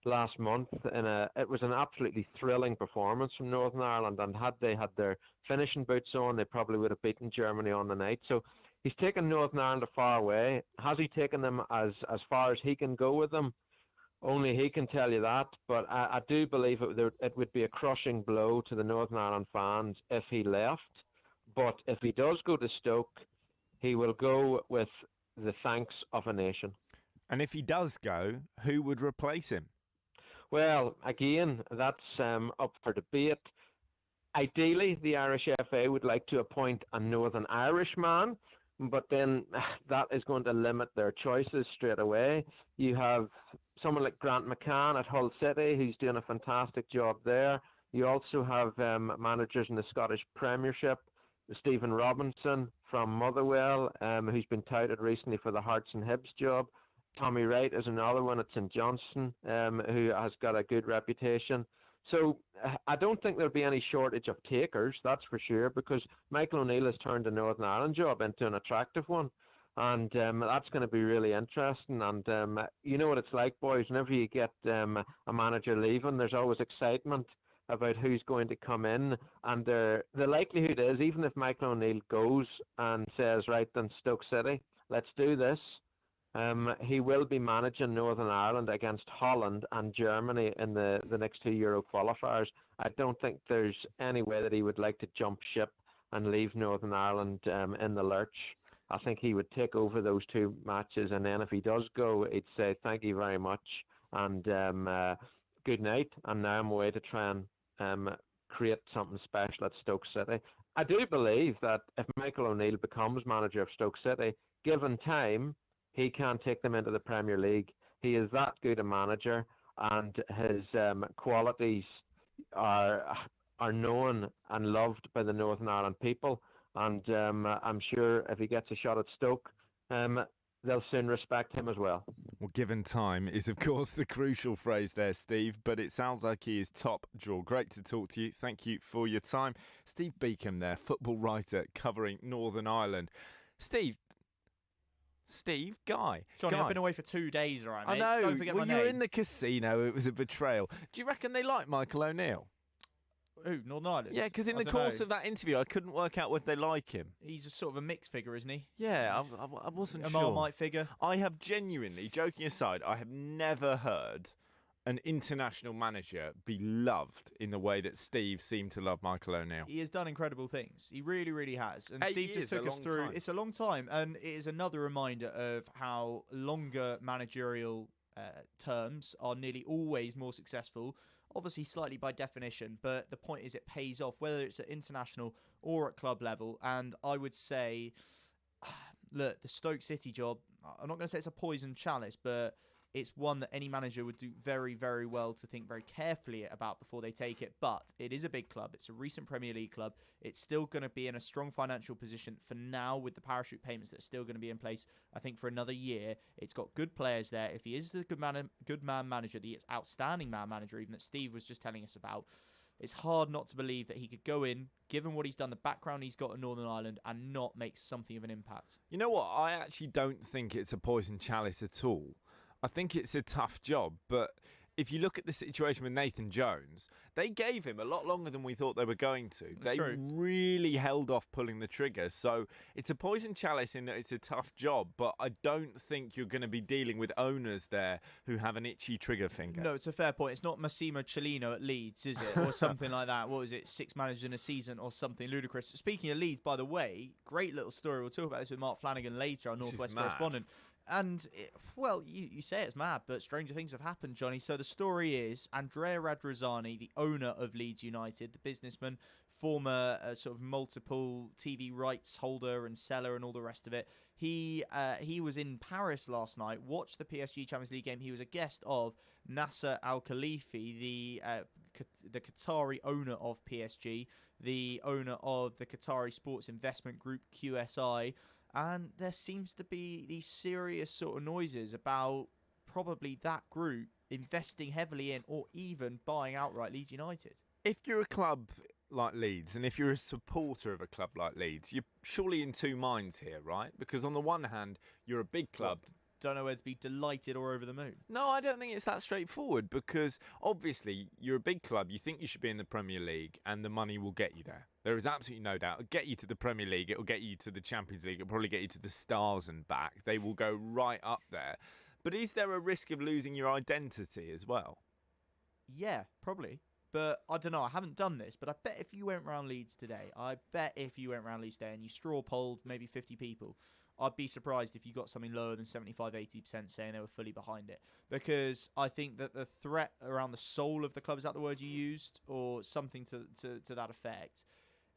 last month, it was an absolutely thrilling performance from Northern Ireland. And had they had their finishing boots on, they probably would have beaten Germany on the night. So he's taken Northern Ireland a far way. Has he taken them as far as he can go with them? Only he can tell you that, but I do believe it would be a crushing blow to the Northern Ireland fans if he left. But if he does go to Stoke, he will go with the thanks of a nation. And if he does go, who would replace him? Well, again, that's up for debate. Ideally, the Irish FA would like to appoint a Northern Irish man, but then that is going to limit their choices straight away. You have someone like Grant McCann at Hull City, who's doing a fantastic job there. You also have managers in the Scottish Premiership, Stephen Robinson from Motherwell, who's been touted recently for the Hearts and Hibs job. Tommy Wright is another one at St Johnstone, who has got a good reputation. So I don't think there'll be any shortage of takers, that's for sure, because Michael O'Neill has turned the Northern Ireland job into an attractive one. And that's going to be really interesting. And you know what it's like, boys, whenever you get a manager leaving, there's always excitement about who's going to come in. And the likelihood is, even if Michael O'Neill goes and says, right then, Stoke City, let's do this, he will be managing Northern Ireland against Holland and Germany in the next 2 Euro qualifiers. I don't think there's any way that he would like to jump ship and leave Northern Ireland in the lurch. I think he would take over those two matches, and then if he does go, he'd say thank you very much and good night, and now I'm away to try and create something special at Stoke City. I do believe that if Michael O'Neill becomes manager of Stoke City, given time, he can take them into the Premier League. He is that good a manager, and his qualities are known and loved by the Northern Ireland people. And I'm sure if he gets a shot at Stoke, they'll soon respect him as well. Well, given time is, of course, the crucial phrase there, Steve, but it sounds like he is top draw. Great to talk to you. Thank you for your time. Steve Beacom there, football writer covering Northern Ireland. Steve, Guy. Johnny, I've been away for 2 days, all right, mate? I know. Don't forget well, my you were name. in the casino. It was a betrayal. Do you reckon they like Michael O'Neill? Who, Northern Ireland? Yeah, because in the course of that interview, I couldn't work out whether they like him. He's a sort of a mixed figure, isn't he? Yeah, I wasn't a sure. Marmite figure. I have genuinely, joking aside, I have never heard an international manager be loved in the way that Steve seemed to love Michael O'Neill. He has done incredible things. He really, really has. And 8 Steve years, just took a us long through. time. It's a long time, and it is another reminder of how longer managerial terms are nearly always more successful. Obviously, slightly by definition, but the point is it pays off, whether it's at international or at club level. And I would say, look, the Stoke City job, I'm not going to say it's a poison chalice, but it's one that any manager would do very, very well to think very carefully about before they take it. But it is a big club. It's a recent Premier League club. It's still going to be in a strong financial position for now with the parachute payments that are still going to be in place, I think, for another year. It's got good players there. If he is the good man manager, the outstanding man manager even that Steve was just telling us about, it's hard not to believe that he could go in, given what he's done, the background he's got in Northern Ireland, and not make something of an impact. You know what? I actually don't think it's a poison chalice at all. I think it's a tough job, but if you look at the situation with Nathan Jones, they gave him a lot longer than we thought they were going to. That's true. Really held off pulling the trigger. So it's a poison chalice in that it's a tough job, but I don't think you're going to be dealing with owners there who have an itchy trigger finger. No, it's a fair point. It's not Massimo Cellino at Leeds, is it? Or something like that. What was it? 6 managers in a season or something ludicrous. Speaking of Leeds, by the way, great little story. We'll talk about this with Mark Flanagan later, our Northwest correspondent. And, you say it's mad, but stranger things have happened, Johnny. So the story is Andrea Radrizzani, the owner of Leeds United, the businessman, former sort of multiple TV rights holder and seller and all the rest of it. He was in Paris last night, watched the PSG Champions League game. He was a guest of Nasser Al-Khelaifi, the Qatari owner of PSG, the owner of the Qatari Sports Investment Group, QSI. And there seems to be these serious sort of noises about probably that group investing heavily in or even buying outright Leeds United. If you're a club like Leeds and if you're a supporter of a club like Leeds, you're surely in two minds here, right? Because on the one hand, you're a big club. Don't know whether to be delighted or over the moon. No, I don't think it's that straightforward because obviously you're a big club. You think you should be in the Premier League and the money will get you there. There is absolutely no doubt. It'll get you to the Premier League. It'll get you to the Champions League. It'll probably get you to the Stars and back. They will go right up there. But is there a risk of losing your identity as well? Yeah, probably. But I don't know. I haven't done this. But I bet if you went round Leeds today, and you straw polled maybe 50 people, I'd be surprised if you got something lower than 75-80% saying they were fully behind it. Because I think that the threat around the soul of the club, is that the word you used? Or something to that effect.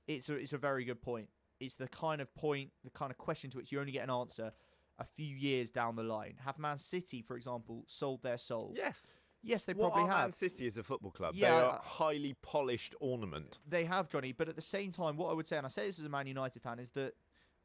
It's a very good point. It's the kind of point, the kind of question to which you only get an answer a few years down the line. Have Man City, for example, sold their soul? Yes. Yes, they probably have. Man City is a football club. Yeah, they are a highly polished ornament. They have, Johnny. But at the same time, what I would say, and I say this as a Man United fan, is that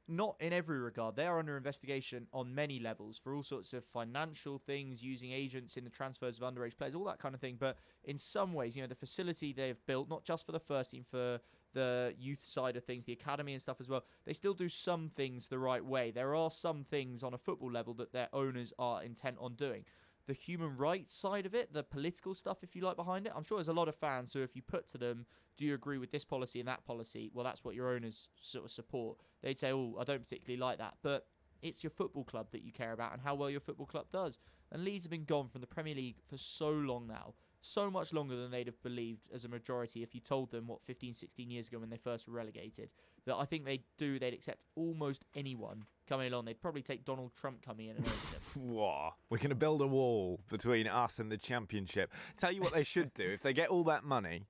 not in every regard. They are under investigation on many levels for all sorts of financial things, using agents in the transfers of underage players, all that kind of thing. But in some ways, the facility they have built, not just for the first team, for the youth side of things, the academy and stuff as well, they still do some things the right way. There are some things on a football level that their owners are intent on doing. The human rights side of it, the political stuff, if you like, behind it, I'm sure there's a lot of fans who, if you put to them, do you agree with this policy and that policy? Well, that's what your owners sort of support. They'd say, oh, I don't particularly like that. But it's your football club that you care about and how well your football club does. And Leeds have been gone from the Premier League for so long now. So much longer than they'd have believed as a majority if you told them, 15, 16 years ago when they first were relegated, that I think they'd accept almost anyone coming along. They'd probably take Donald Trump coming in and over them. Whoa. We're going to build a wall between us and the Championship. Tell you what they should do. If they get all that money,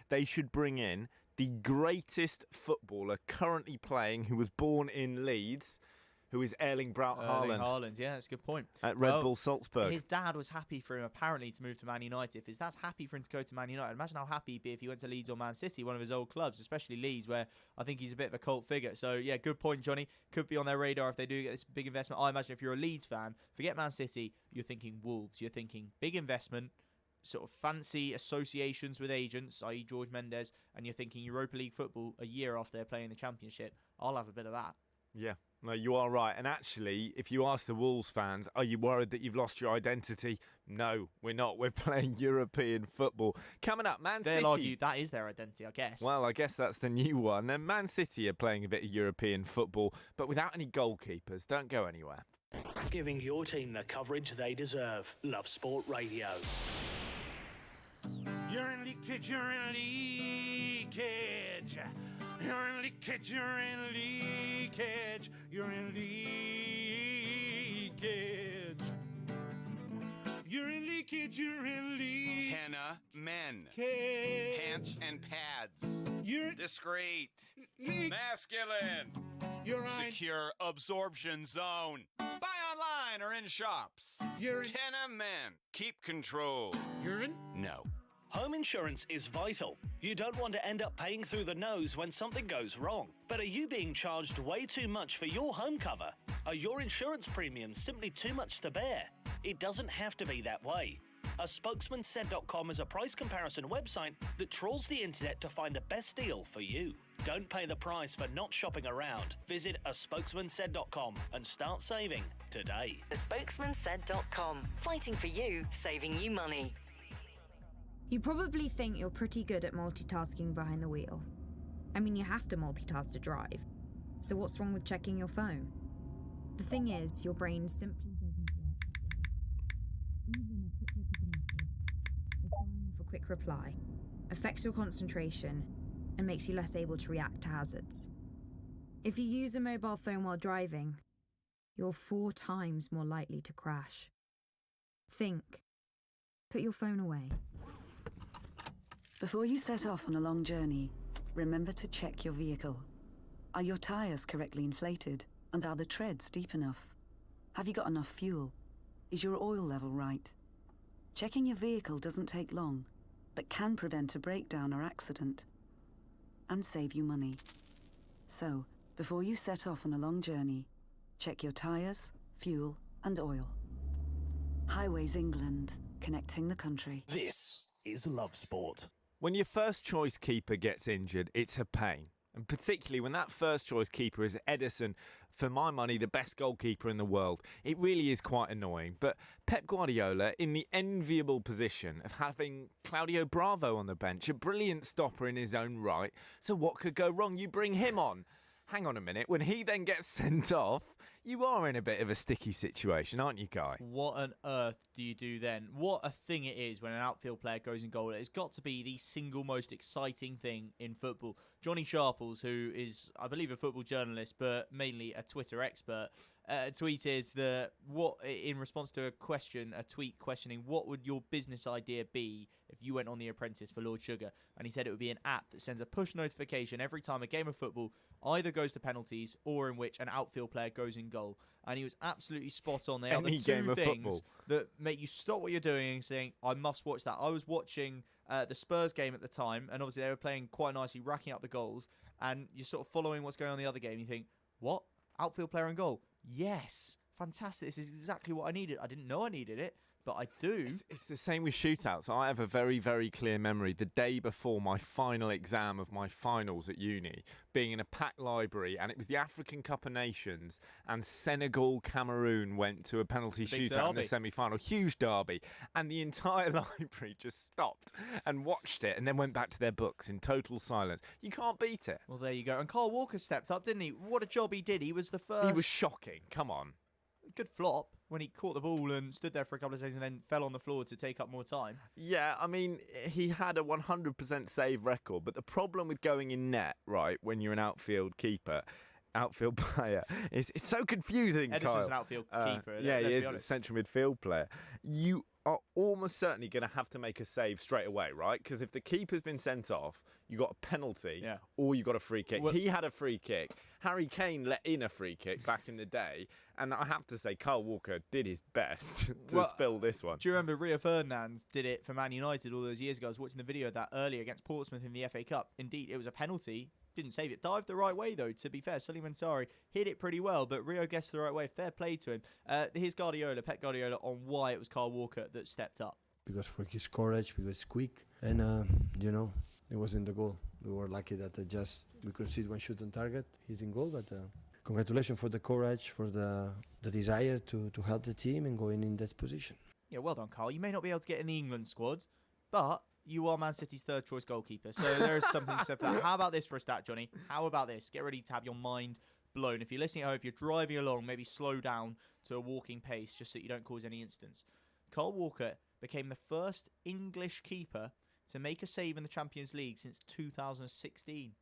they should bring in the greatest footballer currently playing who was born in Leeds, who is Erling Braut Haaland. Haaland, yeah, that's a good point. At Red Bull Salzburg. His dad was happy for him, apparently, to move to Man United. If his dad's happy for him to go to Man United, imagine how happy he'd be if he went to Leeds or Man City, one of his old clubs, especially Leeds, where I think he's a bit of a cult figure. So, yeah, good point, Johnny. Could be on their radar if they do get this big investment. I imagine if you're a Leeds fan, forget Man City, you're thinking Wolves. You're thinking big investment, sort of fancy associations with agents, i.e. George Mendes, and you're thinking Europa League football a year after they're playing the Championship. I'll have a bit of that. Yeah, no, you are right. And actually, if you ask the Wolves fans, are you worried that you've lost your identity? No, we're not. We're playing European football. Coming up, Man City. They'll argue that is their identity, I guess. Well, I guess that's the new one. And Man City are playing a bit of European football, but without any goalkeepers. Don't go anywhere. Giving your team the coverage they deserve. Love Sport Radio. You're in leakage, you're in leakage. You're in leakage, you're in leakage. You're in leakage. You're in leakage, you're in leakage. Henna men. Pants and pads. You're discreet. Masculine. You're secure absorption zone. Buy online or in shops. You're in Tenna men. Keep control. You're in? No. Home insurance is vital. You don't want to end up paying through the nose when something goes wrong. But are you being charged way too much for your home cover? Are your insurance premiums simply too much to bear? It doesn't have to be that way. A spokesmansaid.com is a price comparison website that trawls the internet to find the best deal for you. Don't pay the price for not shopping around. Visit a spokesmansaid.com and start saving today. A spokesmansaid.com. Fighting for you, saving you money. You probably think you're pretty good at multitasking behind the wheel. I mean, you have to multitask to drive. So what's wrong with checking your phone? The thing is, your brain simply doesn't work. Even a quick look at a message, or firing off a quick reply, affects your concentration and makes you less able to react to hazards. If you use a mobile phone while driving, you're 4 times more likely to crash. Think. Put your phone away. Before you set off on a long journey, remember to check your vehicle. Are your tyres correctly inflated? And are the treads deep enough? Have you got enough fuel? Is your oil level right? Checking your vehicle doesn't take long, but can prevent a breakdown or accident. And save you money. So, before you set off on a long journey, check your tyres, fuel, and oil. Highways England, connecting the country. This is Love Sport. When your first choice keeper gets injured, it's a pain. And particularly when that first choice keeper is Ederson, for my money, the best goalkeeper in the world. It really is quite annoying. But Pep Guardiola, in the enviable position of having Claudio Bravo on the bench, a brilliant stopper in his own right. So what could go wrong? You bring him on. Hang on a minute. When he then gets sent off, you are in a bit of a sticky situation, aren't you, Guy? What on earth do you do then? What a thing it is when an outfield player goes in goal. It's got to be the single most exciting thing in football. Johnny Sharples, who is, I believe, a football journalist, but mainly a Twitter expert, tweeted that in response to a tweet questioning what would your business idea be if you went on The Apprentice for Lord Sugar, and he said it would be an app that sends a push notification every time a game of football either goes to penalties or in which an outfield player goes in goal. And he was absolutely spot on. They are the two things that make you stop what you're doing and saying, I must watch that. I was watching the Spurs game at the time, and obviously they were playing quite nicely, racking up the goals, and you're sort of following what's going on in the other game. You think, what? Outfield player in goal? Yes. Fantastic. This is exactly what I needed. I didn't know I needed it, but I do. It's the same with shootouts. I have a very, very clear memory. The day before my final exam of my finals at uni, being in a packed library, and it was the African Cup of Nations, and Senegal-Cameroon went to a penalty shootout in the semi-final. Huge derby. And the entire library just stopped and watched it and then went back to their books in total silence. You can't beat it. Well, there you go. And Carl Walker stepped up, didn't he? What a job he did. He was the first. He was shocking. Come on. Good flop when he caught the ball and stood there for a couple of seconds and then fell on the floor to take up more time. Yeah, I mean, he had a 100% save record, but the problem with going in net, right, when you're an outfield player, it's so confusing, Ederson's Kyle. an outfield keeper. Yeah, he is a central midfield player. You are almost certainly going to have to make a save straight away, right? Because if the keeper's been sent off, you got a penalty or you got a free kick. Well, he had a free kick. Harry Kane let in a free kick back in the day. And I have to say, Kyle Walker did his best to spill this one. Do you remember Rio Ferdinand did it for Man United all those years ago? I was watching the video of that earlier against Portsmouth in the FA Cup. Indeed, it was a penalty. Didn't save it. Dived the right way, though, to be fair. Sully Mansari hit it pretty well, but Rio guessed the right way. Fair play to him. Here's Pep Guardiola, on why it was Kyle Walker that stepped up. Because for his courage, because it's quick, and, it was in the goal. We were lucky that we could see one shot on target. He's in goal, but congratulations for the courage, for the desire to help the team and going in that position. Yeah, well done, Kyle. You may not be able to get in the England squad, but you are Man City's third choice goalkeeper. So there is something to say for that. How about this for a stat, Johnny? How about this? Get ready to have your mind blown. If you're listening at home, if you're driving along, maybe slow down to a walking pace just so you don't cause any incidents. Kyle Walker became the first English keeper to make a save in the Champions League since 2016.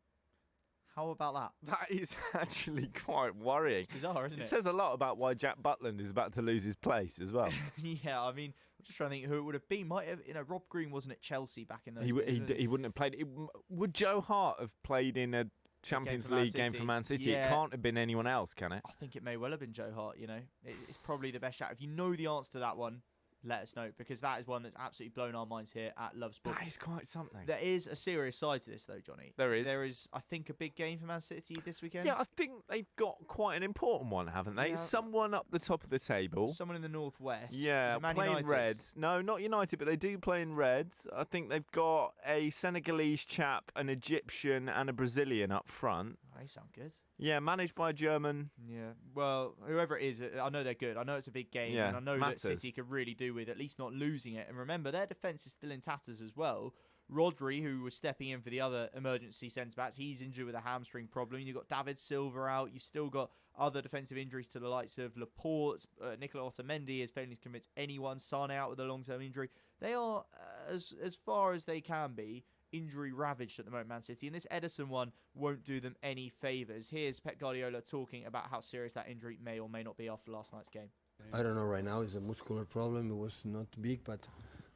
How about that? That is actually quite worrying. It's bizarre, isn't it? It says a lot about why Jack Butland is about to lose his place as well. Yeah, I mean, I'm just trying to think who it would have been. Might have, Rob Green wasn't at Chelsea back in those days. He wouldn't have played. Would Joe Hart have played in a Champions League game for Man City? Yeah. It can't have been anyone else, can it? I think it may well have been Joe Hart, It's probably the best shout. If you know the answer to that one, let us know, because that is one that's absolutely blown our minds here at Love Sport. That is quite something. There is a serious side to this, though, Johnny. There is. There is, I think, a big game for Man City this weekend. Yeah, I think they've got quite an important one, haven't they? Yeah. Someone up the top of the table. Someone in the northwest. Yeah, Man playing United? Reds. No, not United, but they do play in Reds. I think they've got a Senegalese chap, an Egyptian, and a Brazilian up front. They sound good. Yeah, managed by a German. Yeah, well, whoever it is, I know they're good. I know it's a big game, Yeah, and I know matters. that City could really do with at least not losing it. And remember, their defence is still in tatters as well. Rodri, who was stepping in for the other emergency centre-backs, he's injured with a hamstring problem. You've got David Silva out. You've still got other defensive injuries to the likes of Laporte. Nicola Otamendi is failing to convince anyone. Sane out with a long-term injury. They are, as far as they can be, injury ravaged at the moment, Man City, and this Ederson one won't do them any favours. Here's Pep Guardiola talking about how serious that injury may or may not be after last night's game. I don't know right now. It's a muscular problem. It was not big, but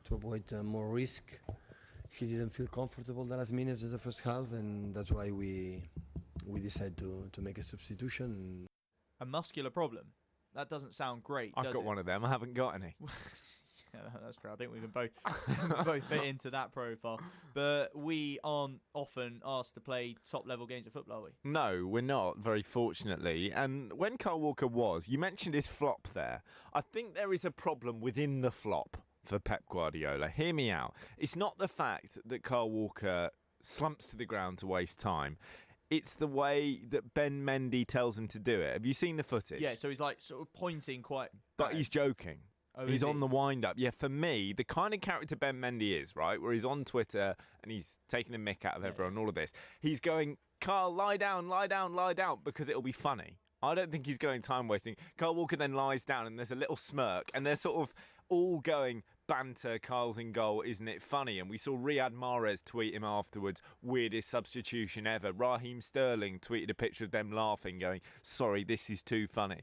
to avoid more risk, he didn't feel comfortable the last minutes of the first half, and that's why we decided to make a substitution. A muscular problem? That doesn't sound great, I've got one of them. I haven't got any. Yeah, that's true. I think we can both fit into that profile. But we aren't often asked to play top-level games of football, are we? No, we're not, very fortunately. And when Kyle Walker you mentioned his flop there. I think there is a problem within the flop for Pep Guardiola. Hear me out. It's not the fact that Kyle Walker slumps to the ground to waste time. It's the way that Ben Mendy tells him to do it. Have you seen the footage? Yeah, so he's like sort of pointing quite... But he's joking. Oh, he's on the wind-up. Yeah, for me, the kind of character Ben Mendy is, right, where he's on Twitter and he's taking the mick out of everyone, all of this. He's going, Kyle, lie down, lie down, lie down, because it'll be funny. I don't think he's going time-wasting. Kyle Walker then lies down and there's a little smirk and they're sort of all going, banter, Kyle's in goal, isn't it funny? And we saw Riyad Mahrez tweet him afterwards, weirdest substitution ever. Raheem Sterling tweeted a picture of them laughing, going, sorry, this is too funny.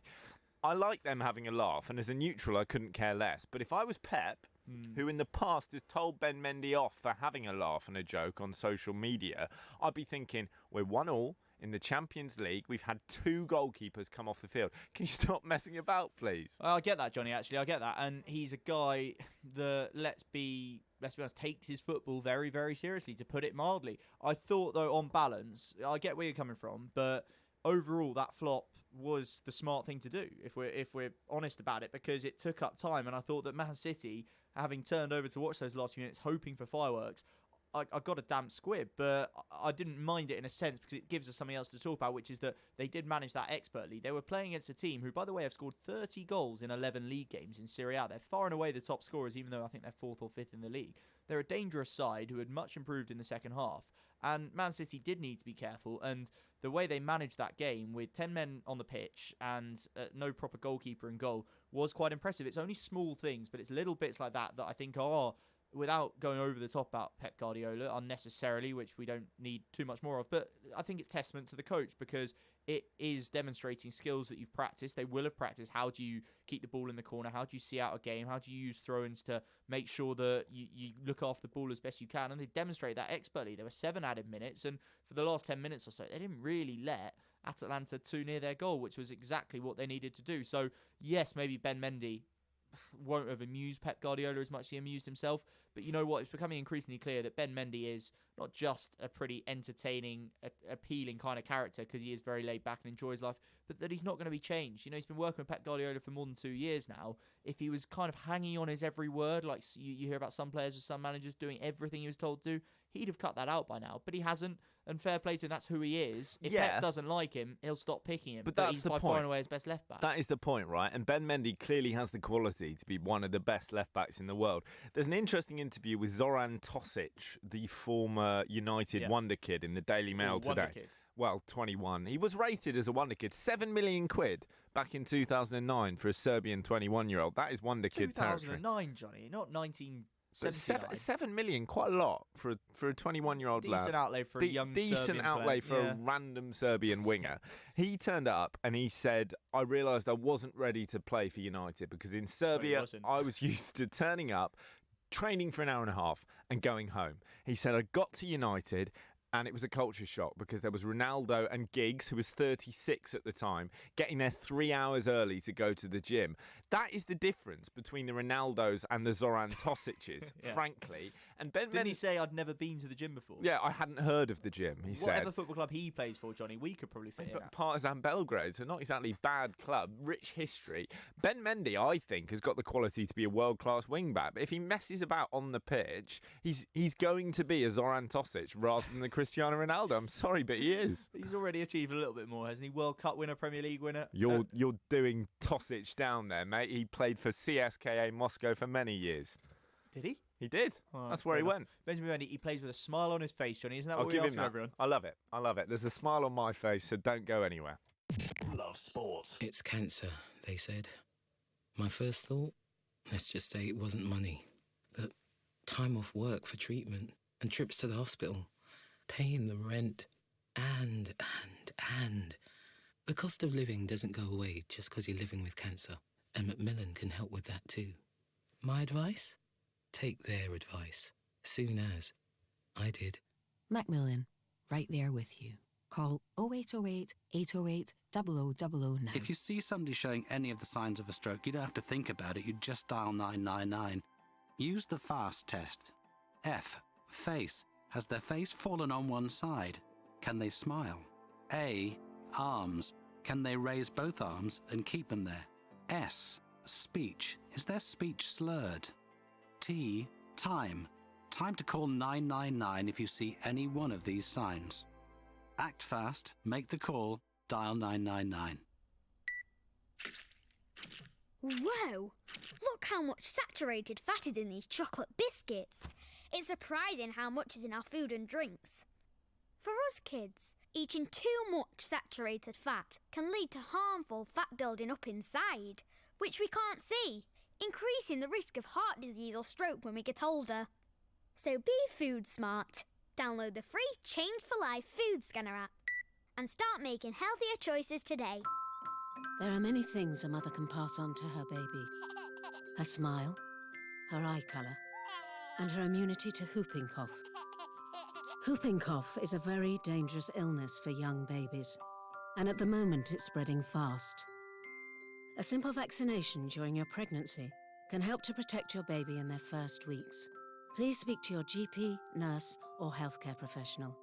I like them having a laugh, and as a neutral, I couldn't care less. But if I was Pep, who in the past has told Ben Mendy off for having a laugh and a joke on social media, I'd be thinking, we're 1-1 in the Champions League. We've had 2 goalkeepers come off the field. Can you stop messing about, please? I get that, Johnny, actually. I get that. And he's a guy that, let's be honest, takes his football very, very seriously, to put it mildly. I thought, though, on balance, I get where you're coming from, but overall, that flop was the smart thing to do, if we're honest about it, because it took up time. And I thought that Man City, having turned over to watch those last few minutes, hoping for fireworks, I got a damp squib, but I didn't mind it in a sense because it gives us something else to talk about, which is that they did manage that expertly. They were playing against a team who, by the way, have scored 30 goals in 11 league games in Serie A. They're far and away the top scorers, even though I think they're 4th or 5th in the league. They're a dangerous side who had much improved in the second half. And Man City did need to be careful, and the way they managed that game with 10 men on the pitch and no proper goalkeeper in goal was quite impressive. It's only small things, but it's little bits like that that I think are without going over the top about Pep Guardiola unnecessarily, which we don't need too much more of, but I think it's testament to the coach because it is demonstrating skills that you've practiced. They will have practiced. How do you keep the ball in the corner? How do you see out a game? How do you use throw-ins to make sure that you look after the ball as best you can? And they demonstrate that expertly. There were 7 added minutes, and for the last 10 minutes or so, they didn't really let Atalanta too near their goal, which was exactly what they needed to do. So, yes, maybe Ben Mendy won't have amused Pep Guardiola as much as he amused himself. But you know what? It's becoming increasingly clear that Ben Mendy is not just a pretty entertaining, appealing kind of character because he is very laid back and enjoys life, but that he's not going to be changed. You know, he's been working with Pep Guardiola for more than 2 years now. If he was kind of hanging on his every word, like you hear about some players or some managers doing everything he was told to, he'd have cut that out by now. But he hasn't, and fair play to him, that's who he is. If Pep doesn't like him, he'll stop picking him. But that's he's the by point. far and away his best left back. That is the point, right? And Ben Mendy clearly has the quality to be one of the best left backs in the world. There's an interesting interview with Zoran Tosic, the former United wonder kid, in the Daily Mail today. Kid. Well, 21. He was rated as a wonder kid, 7 million quid back in 2009 for a Serbian 21-year-old. That is wonder kid territory. 2009, Johnny, not 1979. But 7 million, quite a lot for a 21-year-old lad. Decent outlay for a young Decent Serbian outlay player. for a random Serbian winger. He turned up and he said, I realised I wasn't ready to play for United because in Serbia I was used to turning up, training for an hour and a half and going home. He said, I got to United and it was a culture shock because there was Ronaldo and Giggs, who was 36 at the time, getting there 3 hours early to go to the gym. That is the difference between the Ronaldos and the Zoran Tosic's, frankly. And Ben Didn't he say I'd never been to the gym before? Yeah, I hadn't heard of the gym, he said. Whatever football club he plays for, Johnny, we could probably fit in. But Partizan Belgrade, so not exactly bad club, rich history. Ben Mendy, I think, has got the quality to be a world-class wing-back. But if he messes about on the pitch, he's going to be a Zoran Tosic rather than the Cristiano Ronaldo. I'm sorry, but he is. He's already achieved a little bit more, hasn't he? World Cup winner, Premier League winner. You're doing Tosic down there, mate. He played for CSKA Moscow for many years. Did he? He did. Oh, that's where he went. Benjamin Mendy, he plays with a smile on his face, Johnny. Isn't that I'll what we give ask him that. everyone? I love it. I love it. There's a smile on my face, so don't go anywhere. Love sport. It's cancer, they said. My first thought, let's just say it wasn't money, but time off work for treatment and trips to the hospital, paying the rent, and the cost of living doesn't go away just because you're living with cancer, and Macmillan can help with that too. My advice? Take their advice, soon as I did. Macmillan, right there with you. Call 0808 808 0000 now. If you see somebody showing any of the signs of a stroke, you don't have to think about it, you just dial 999. Use the FAST test. F. Face. Has their face fallen on one side? Can they smile? A. Arms. Can they raise both arms and keep them there? S. Speech. Is their speech slurred? T. Time. Time to call 999 if you see any one of these signs. Act fast, make the call, dial 999. Whoa! Look how much saturated fat is in these chocolate biscuits. It's surprising how much is in our food and drinks. For us kids, eating too much saturated fat can lead to harmful fat building up inside, which we can't see, increasing the risk of heart disease or stroke when we get older. So be food smart. Download the free Change for Life food scanner app and start making healthier choices today. There are many things a mother can pass on to her baby. Her smile, her eye colour, and her immunity to whooping cough. Whooping cough is a very dangerous illness for young babies, and at the moment it's spreading fast. A simple vaccination during your pregnancy can help to protect your baby in their first weeks. Please speak to your GP, nurse, or healthcare professional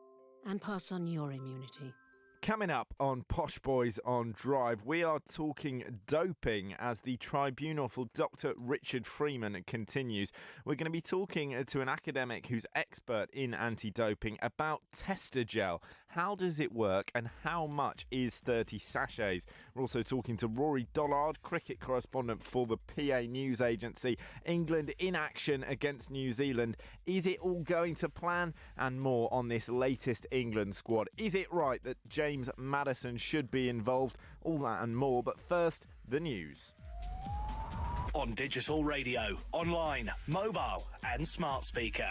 and pass on your immunity. Coming up on Posh Boys on Drive, we are talking doping as the tribunal for Dr. Richard Freeman continues. We're going to be talking to an academic who's expert in anti-doping about Testo Gel. How does it work and how much is 30 sachets? We're also talking to Rory Dollard, cricket correspondent for the PA News Agency. England in action against New Zealand. Is it all going to plan? And more on this latest England squad. Is it right that James Maddison should be involved? All that and more, but first, the news. on digital radio, online, mobile and smart speaker.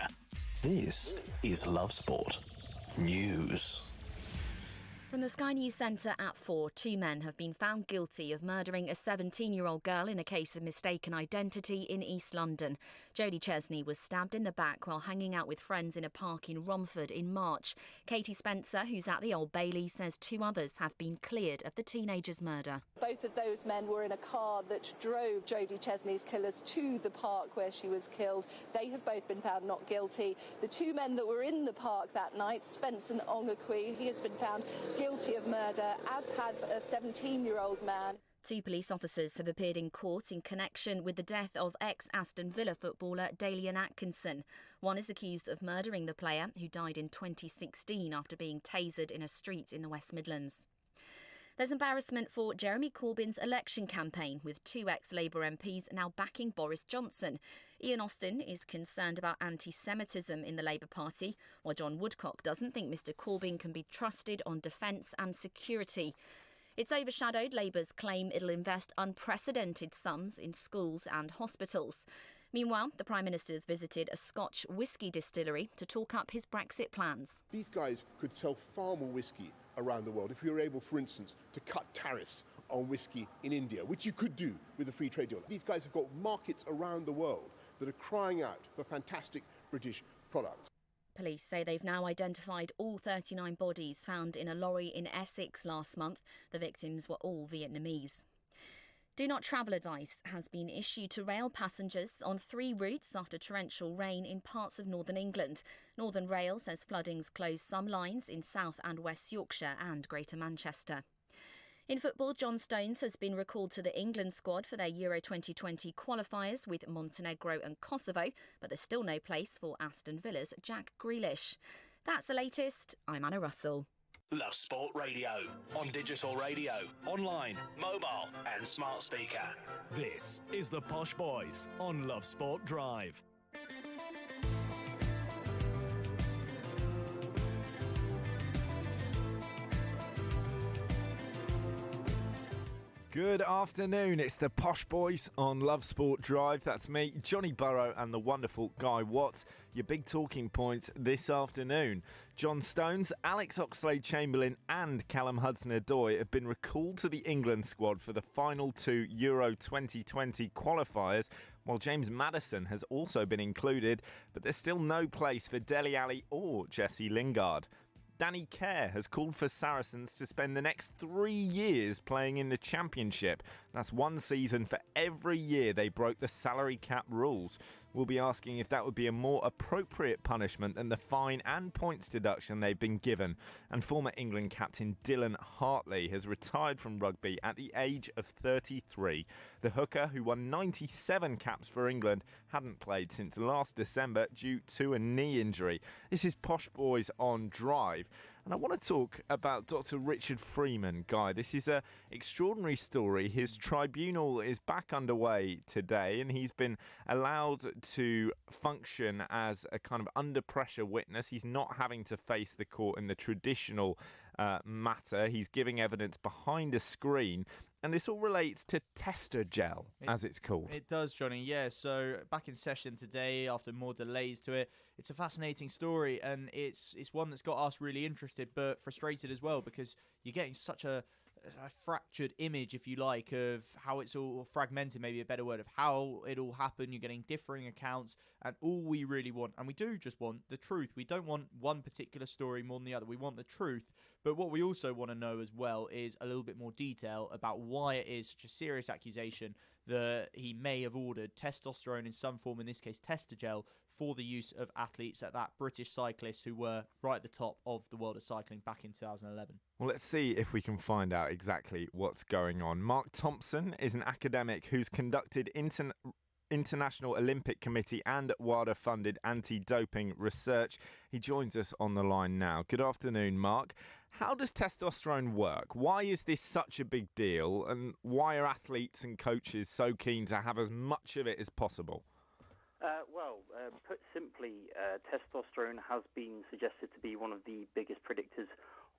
This is Love Sport News. From the Sky News Centre at 4, 2 men have been found guilty of murdering a 17-year-old girl in a case of mistaken identity in East London. Jodie Chesney was stabbed in the back while hanging out with friends in a park in Romford in March. Katie Spencer, who's at the Old Bailey, says 2 others have been cleared of the teenager's murder. Both of those men were in a car that drove Jodie Chesney's killers to the park where she was killed. They have both been found not guilty. The 2 men that were in the park that night, Svensson Ongakwe, he has been found guilty of murder, as has a 17-year-old man. 2 police officers have appeared in court in connection with the death of ex-Aston Villa footballer Dalian Atkinson. One is accused of murdering the player, who died in 2016 after being tasered in a street in the West Midlands. There's embarrassment for Jeremy Corbyn's election campaign, with 2 ex-Labour MPs now backing Boris Johnson. Ian Austin is concerned about anti-Semitism in the Labour Party, while John Woodcock doesn't think Mr Corbyn can be trusted on defence and security. It's overshadowed Labour's claim it'll invest unprecedented sums in schools and hospitals. Meanwhile, the Prime Minister's visited a Scotch whisky distillery to talk up his Brexit plans. These guys could sell far more whisky around the world if we were able, for instance, to cut tariffs on whisky in India, which you could do with a free trade deal. These guys have got markets around the world that are crying out for fantastic British products. Police say they've now identified all 39 bodies found in a lorry in Essex last month. The victims were all Vietnamese. Do not travel advice has been issued to rail passengers on 3 routes after torrential rain in parts of northern England. Northern Rail says floodings closed some lines in South and West Yorkshire and Greater Manchester. In football, John Stones has been recalled to the England squad for their Euro 2020 qualifiers with Montenegro and Kosovo, but there's still no place for Aston Villa's Jack Grealish. That's the latest. I'm Anna Russell. Love Sport Radio, on digital radio, online, mobile and smart speaker. This is the Posh Boys on Love Sport Drive. Good afternoon, it's the Posh Boys on Love Sport Drive. That's me, Johnny Burrow, and the wonderful Guy Watts. Your big talking points this afternoon. John Stones, Alex Oxlade-Chamberlain and Callum Hudson-Odoi have been recalled to the England squad for the final 2 Euro 2020 qualifiers, while James Maddison has also been included, but there's still no place for Dele Alli or Jesse Lingard. Danny Kerr has called for Saracens to spend the next 3 years playing in the Championship. That's 1 season for every year they broke the salary cap rules. We'll be asking if that would be a more appropriate punishment than the fine and points deduction they've been given. And former England captain Dylan Hartley has retired from rugby at the age of 33. The hooker, who won 97 caps for England, hadn't played since last December due to a knee injury. This is Posh Boys on Drive. And I want to talk about Dr. Richard Freeman, Guy. This is an extraordinary story. His tribunal is back underway today, and he's been allowed to function as a kind of under-pressure witness. He's not having to face the court in the traditional matter. He's giving evidence behind a screen. And this all relates to Testo Gel, as it's called. It does, Johnny, yeah. So back in session today, after more delays to it, it's a fascinating story, and it's one that's got us really interested, but frustrated as well, because you're getting such a fractured image, if you like, of how it's all fragmented, maybe a better word, of how it all happened. You're getting differing accounts, and all we really want, and we do just want the truth. We don't want one particular story more than the other. We want the truth. But what we also want to know as well is a little bit more detail about why it is such a serious accusation that he may have ordered testosterone in some form, in this case Testo Gel, for the use of athletes at that British cyclists who were right at the top of the world of cycling back in 2011. Well, let's see if we can find out exactly what's going on. Mark Thompson is an academic who's conducted International Olympic Committee and WADA-funded anti-doping research. He joins us on the line now. Good afternoon, Mark. How does testosterone work? Why is this such a big deal? And why are athletes and coaches so keen to have as much of it as possible? Put simply, testosterone has been suggested to be one of the biggest predictors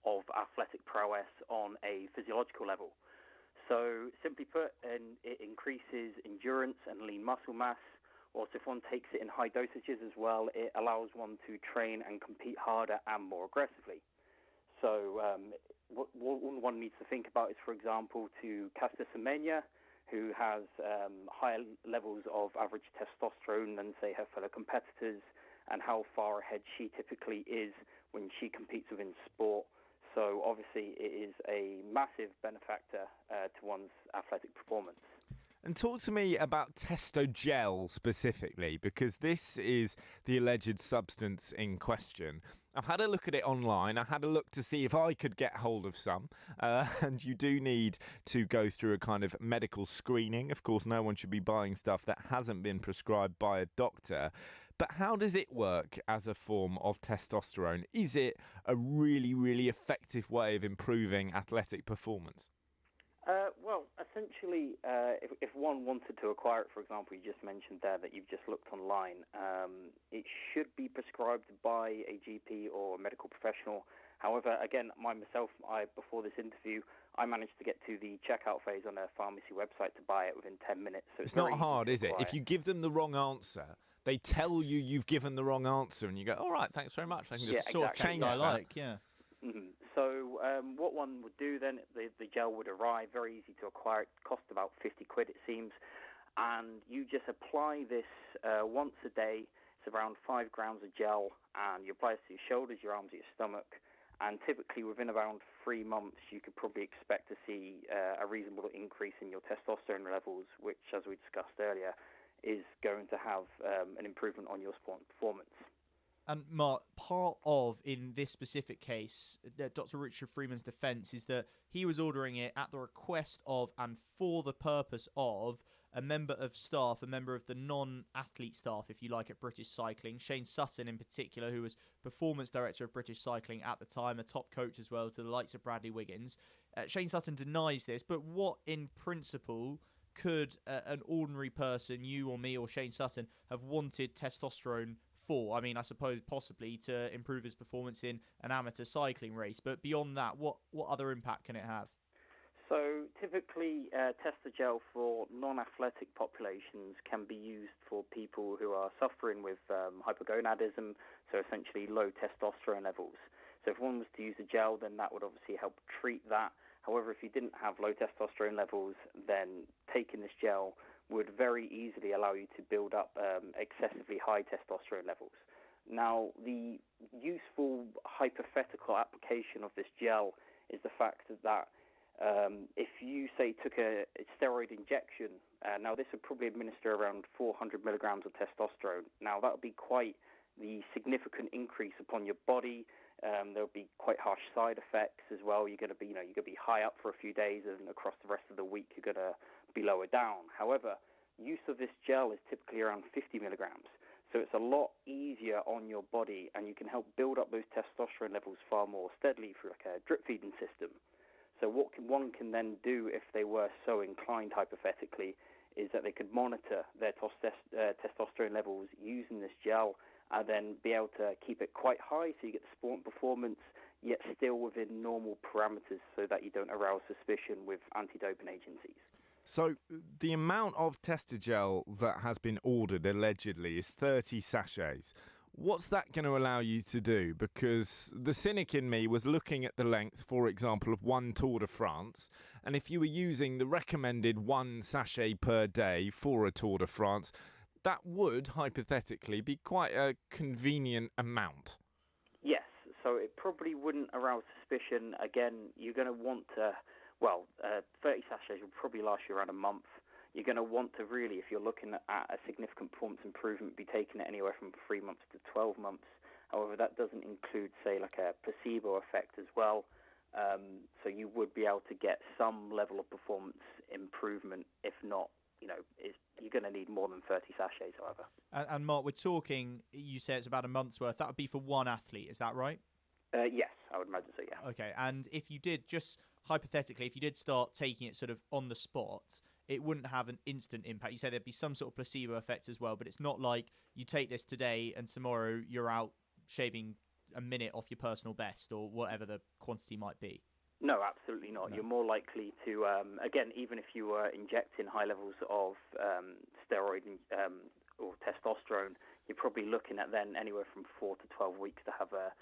of athletic prowess on a physiological level. So simply put, it increases endurance and lean muscle mass. Also, if one takes it in high dosages as well, it allows one to train and compete harder and more aggressively. So what one needs to think about is, for example, to Caster Semenya, who has higher levels of average testosterone than, say, her fellow competitors, and how far ahead she typically is when she competes within sport. So obviously it is a massive benefactor to one's athletic performance. And talk to me about Testo Gel specifically, because this is the alleged substance in question. I've had a look at it online. I had a look to see if I could get hold of some. And you do need to go through a kind of medical screening. Of course, no one should be buying stuff that hasn't been prescribed by a doctor. But how does it work as a form of testosterone? Is it a really, really effective way of improving athletic performance? Well, essentially, if one wanted to acquire it, for example, you just mentioned there that you've just looked online, it should be prescribed by a GP or a medical professional. However, again, before this interview, I managed to get to the checkout phase on a pharmacy website to buy it within 10 minutes. So it's not hard, is it? If you give them the wrong answer, they tell you you've given the wrong answer, and you go, all right, thanks very much. I can just sort of change that. Mm-hmm. So what one would do then, the gel would arrive, very easy to acquire. It cost about 50 quid, it seems. And you just apply this once a day. It's around 5 grams of gel, and you apply it to your shoulders, your arms, your stomach. And typically within around 3 months, you could probably expect to see a reasonable increase in your testosterone levels, which, as we discussed earlier, is going to have an improvement on your sport performance. And Mark, part of, in this specific case, Dr. Richard Freeman's defence is that he was ordering it at the request of and for the purpose of a member of staff, a member of the non-athlete staff, if you like, at British Cycling, Shane Sutton in particular, who was performance director of British Cycling at the time, a top coach as well, to the likes of Bradley Wiggins. Shane Sutton denies this, but what in principle could an ordinary person, you or me or Shane Sutton, have wanted testosterone for? I mean, I suppose possibly to improve his performance in an amateur cycling race, but beyond that, what other impact can it have? So typically, Testo Gel for non-athletic populations can be used for people who are suffering with hypogonadism, so essentially low testosterone levels. So if one was to use a gel, then that would obviously help treat that. However, if you didn't have low testosterone levels, then taking this gel would very easily allow you to build up excessively high testosterone levels. Now, the useful hypothetical application of this gel is the fact that if you, say, took a steroid injection, now this would probably administer around 400 milligrams of testosterone. Now, that would be quite the significant increase upon your body. There will be quite harsh side effects as well. You're going to be, you're going to be high up for a few days, and across the rest of the week, you're going to be lower down. However, use of this gel is typically around 50 milligrams. So it's a lot easier on your body, and you can help build up those testosterone levels far more steadily through like a drip feeding system. So what one can then do if they were so inclined, hypothetically, is that they could monitor their testosterone levels using this gel, and then be able to keep it quite high so you get the sport performance, yet still within normal parameters so that you don't arouse suspicion with anti-doping agencies. So the amount of Testo Gel that has been ordered allegedly is 30 sachets. What's that going to allow you to do? Because the cynic in me was looking at the length, for example, of one Tour de France, and if you were using the recommended 1 sachet per day for a Tour de France, that would, hypothetically, be quite a convenient amount. Yes, so it probably wouldn't arouse suspicion. Again, you're going to want to, 30 sachets will probably last you around a month. You're going to want to really, if you're looking at a significant performance improvement, be taking it anywhere from 3 months to 12 months. However, that doesn't include, say, like a placebo effect as well. So you would be able to get some level of performance improvement, if not, you're going to need more than 30 sachets, however. And Mark, we're talking, you say it's about a month's worth. That would be for one athlete, is that right? Yes, I would imagine so, yeah. Okay, and if you did, just hypothetically, if you did start taking it sort of on the spot, it wouldn't have an instant impact. You say there'd be some sort of placebo effect as well, but it's not like you take this today and tomorrow you're out shaving a minute off your personal best or whatever the quantity might be. No, absolutely not. No. You're more likely to, again, even if you were injecting high levels of steroid or testosterone, you're probably looking at then anywhere from 4 to 12 weeks to have a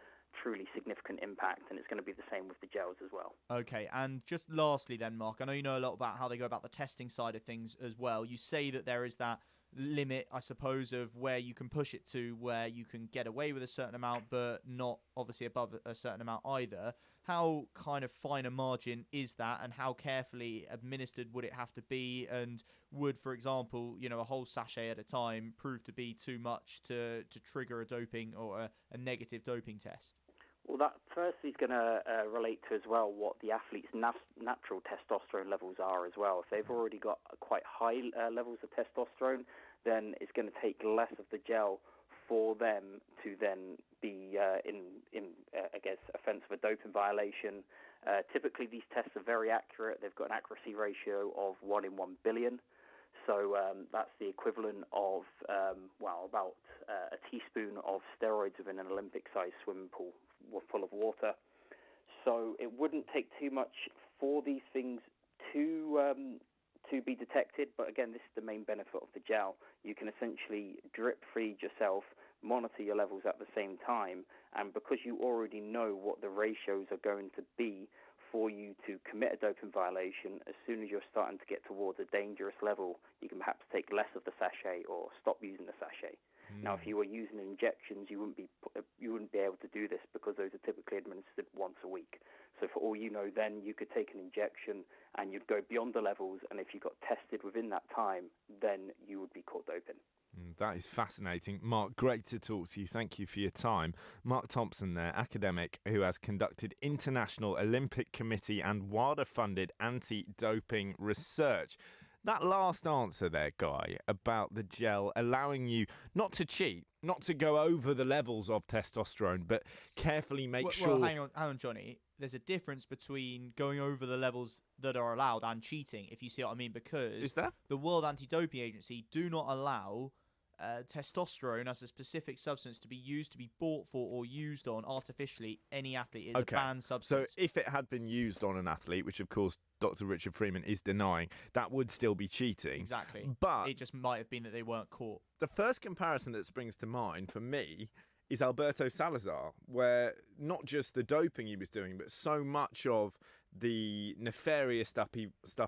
truly significant impact, and it's going to be the same with the gels as well. Okay, and just lastly then, Mark, I know you know a lot about how they go about the testing side of things as well. You say that there is that limit, I suppose, of where you can push it to, where you can get away with a certain amount, but not obviously above a certain amount either. How kind of fine a margin is that, and how carefully administered would it have to be? And would, for example, a whole sachet at a time prove to be too much to trigger a doping or a negative doping test? Well, that firstly is going to relate to as well what the athlete's natural testosterone levels are as well. If they've already got quite high levels of testosterone, then it's going to take less of the gel for them to then be I guess, offence of a doping violation. Typically, these tests are very accurate. They've got an accuracy ratio of 1 in 1 billion. So that's the equivalent of, about a teaspoon of steroids within an Olympic-sized swimming pool full of water. So it wouldn't take too much for these things to be detected. But again, this is the main benefit of the gel. You can essentially drip feed yourself, monitor your levels at the same time, and because you already know what the ratios are going to be for you to commit a doping violation, as soon as you're starting to get towards a dangerous level, you can perhaps take less of the sachet or stop using the sachet. Now, if you were using injections, you wouldn't be able to do this because those are typically administered once a week. So for all you know, then you could take an injection and you'd go beyond the levels, and if you got tested within that time, then you would be caught doping. That is fascinating. Mark, great to talk to you. Thank you for your time. Mark Thompson there, academic who has conducted International Olympic Committee and WADA-funded anti-doping research. That last answer there, Guy, about the gel allowing you not to cheat, not to go over the levels of testosterone, but carefully make sure... Well, hang on, Johnny. There's a difference between going over the levels that are allowed and cheating, if you see what I mean, because Is there? The World Anti-Doping Agency do not allow testosterone as a specific substance to be used, to be bought for or used on artificially any athlete. Is a banned substance. So if it had been used on an athlete, which of course Dr. Richard Freeman is denying, that would still be cheating. Exactly. But it just might have been that they weren't caught. The first comparison that springs to mind for me is Alberto Salazar, where not just the doping he was doing, but so much of the nefarious stuff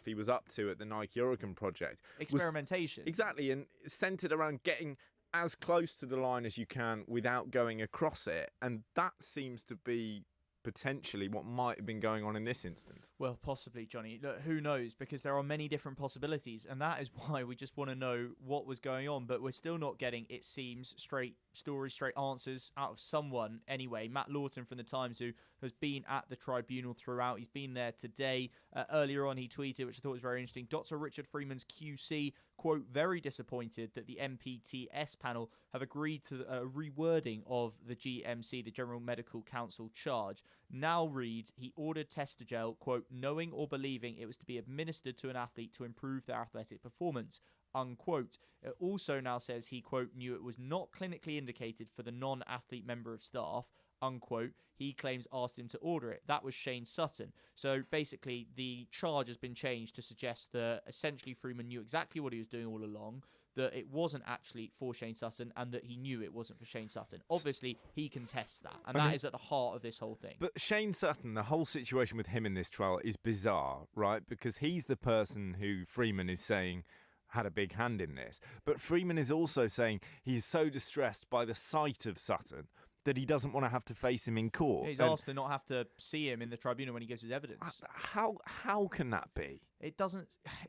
he was up to at the Nike Oregon project. Experimentation. Exactly, and centred around getting as close to the line as you can without going across it. And that seems to be potentially what might have been going on in this instance. Well, possibly, Johnny. Look, who knows? Because there are many different possibilities, and that is why we just want to know what was going on. But we're still not getting, it seems, straight stories, straight answers out of someone anyway. Matt Lawton from The Times, who has been at the tribunal throughout. He's been there today. Earlier on, he tweeted, which I thought was very interesting, Dr. Richard Freeman's QC, quote, very disappointed that the MPTS panel have agreed to a rewording of the GMC, the General Medical Council charge. Now reads, he ordered Testo Gel, quote, knowing or believing it was to be administered to an athlete to improve their athletic performance, unquote. It also now says he, quote, knew it was not clinically indicated for the non-athlete member of staff, unquote. He claims asked him to order it. That was Shane Sutton. So basically, the charge has been changed to suggest that essentially Freeman knew exactly what he was doing all along, that it wasn't actually for Shane Sutton, and that he knew it wasn't for Shane Sutton. Obviously, he contests that, and that is at the heart of this whole thing. But Shane Sutton, the whole situation with him in this trial is bizarre, right? Because he's the person who Freeman is saying had a big hand in this. But Freeman is also saying he's so distressed by the sight of Sutton that he doesn't want to have to face him in court. He's asked to not have to see him in the tribunal when he gives his evidence. How can that be? It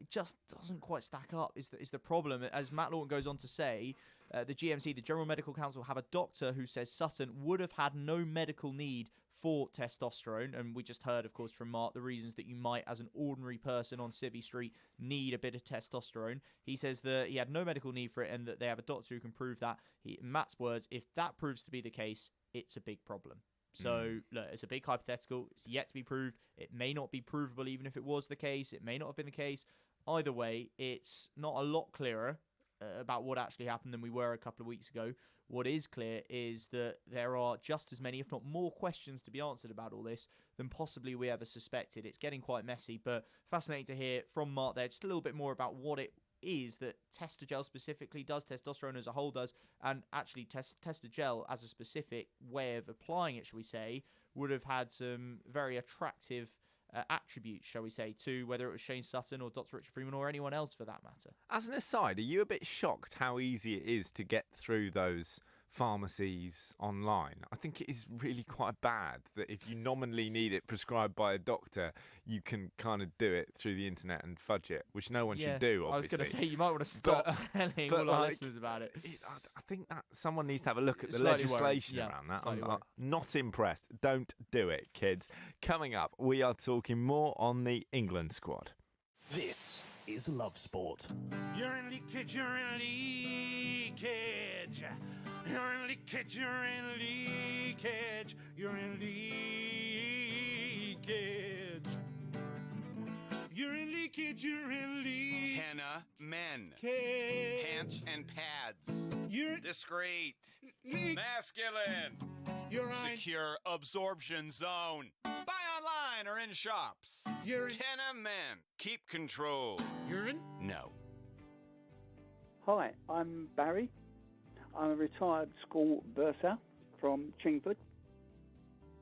just doesn't quite stack up is the problem. As Matt Lawton goes on to say, the GMC, the General Medical Council, have a doctor who says Sutton would have had no medical need for testosterone, and we just heard, of course, from Mark the reasons that you might, as an ordinary person on Civvy Street, need a bit of testosterone. He says that he had no medical need for it, and that they have a doctor who can prove that. In Matt's words, if that proves to be the case, it's a big problem. So, look, it's a big hypothetical. It's yet to be proved. It may not be provable, even if it was the case. It may not have been the case. Either way, it's not a lot clearer about what actually happened than we were a couple of weeks ago what is clear is that there are just as many, if not more, questions to be answered about all this than possibly we ever suspected. It's getting quite messy, but fascinating to hear from Mark there just a little bit more about what it is that Testo Gel specifically does, testosterone as a whole does, and actually Testo Gel as a specific way of applying it, shall we say, would have had some very attractive attributes, shall we say, to whether it was Shane Sutton or Dr. Richard Freeman or anyone else for that matter. As an aside, are you a bit shocked how easy it is to get through those pharmacies online? I think it is really quite bad that if you nominally need it prescribed by a doctor, you can kind of do it through the internet and fudge it, which no one should do, obviously. I was going to say, you might want to stop telling all our listeners about it. I think that someone needs to have a look at the Slightly legislation worried. around that. Slightly I'm worried. not impressed. Don't do it, kids. Coming up, we are talking more on the England squad. This is Love Sport. You're in leakage, you're in leakage. You're in leakage, you're in leakage. You're in leakage. You're in leakage, you're in leakage. Henna men. Cage. Pants and pads. You're discreet. Masculine. You're right. Secure absorption zone. Buy online or in shops. You're in. Henna men. Keep control. Urine? No. Hi, I'm Barry. I'm a retired school bursar from Chingford.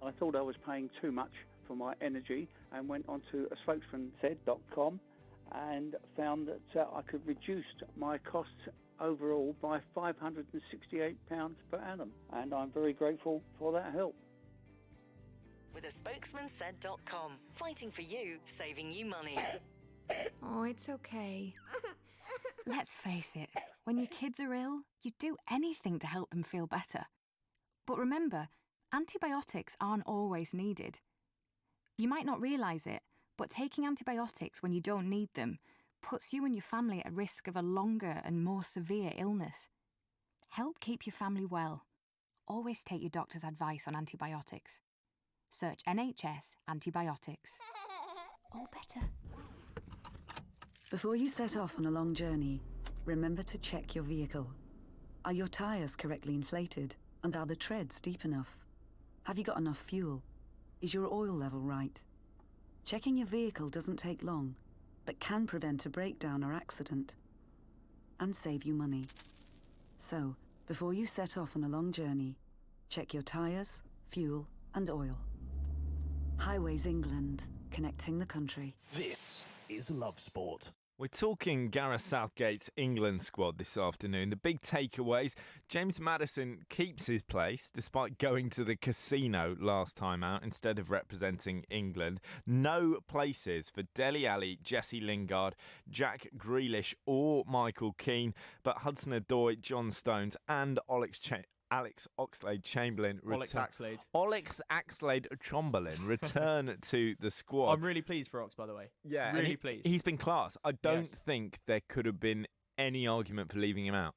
I thought I was paying too much for my energy and went onto a spokesmansaid.com and found that I could reduce my costs overall by £568 per annum, and I'm very grateful for that help. With a spokesmansaid.com. Fighting for you, saving you money. Oh, it's okay. Let's face it, when your kids are ill, you'd do anything to help them feel better. But remember, antibiotics aren't always needed. You might not realise it, but taking antibiotics when you don't need them puts you and your family at risk of a longer and more severe illness. Help keep your family well. Always take your doctor's advice on antibiotics. Search NHS antibiotics. All better. Before you set off on a long journey, remember to check your vehicle. Are your tyres correctly inflated? And are the treads deep enough? Have you got enough fuel? Is your oil level right? Checking your vehicle doesn't take long, but can prevent a breakdown or accident, and save you money. So, before you set off on a long journey, check your tyres, fuel, and oil. Highways England, connecting the country. This is Love Sport. We're talking Gareth Southgate's England squad this afternoon. The big takeaways: James Maddison keeps his place despite going to the casino last time out instead of representing England. No places for Dele Alli, Jesse Lingard, Jack Grealish or Michael Keane, but Hudson-Odoi, John Stones and Alex Oxlade-Chamberlain Alex Oxlade-Chamberlain return to the squad. I'm really pleased for Ox, by the way. Yeah, really pleased. He's been class. I don't think there could have been any argument for leaving him out.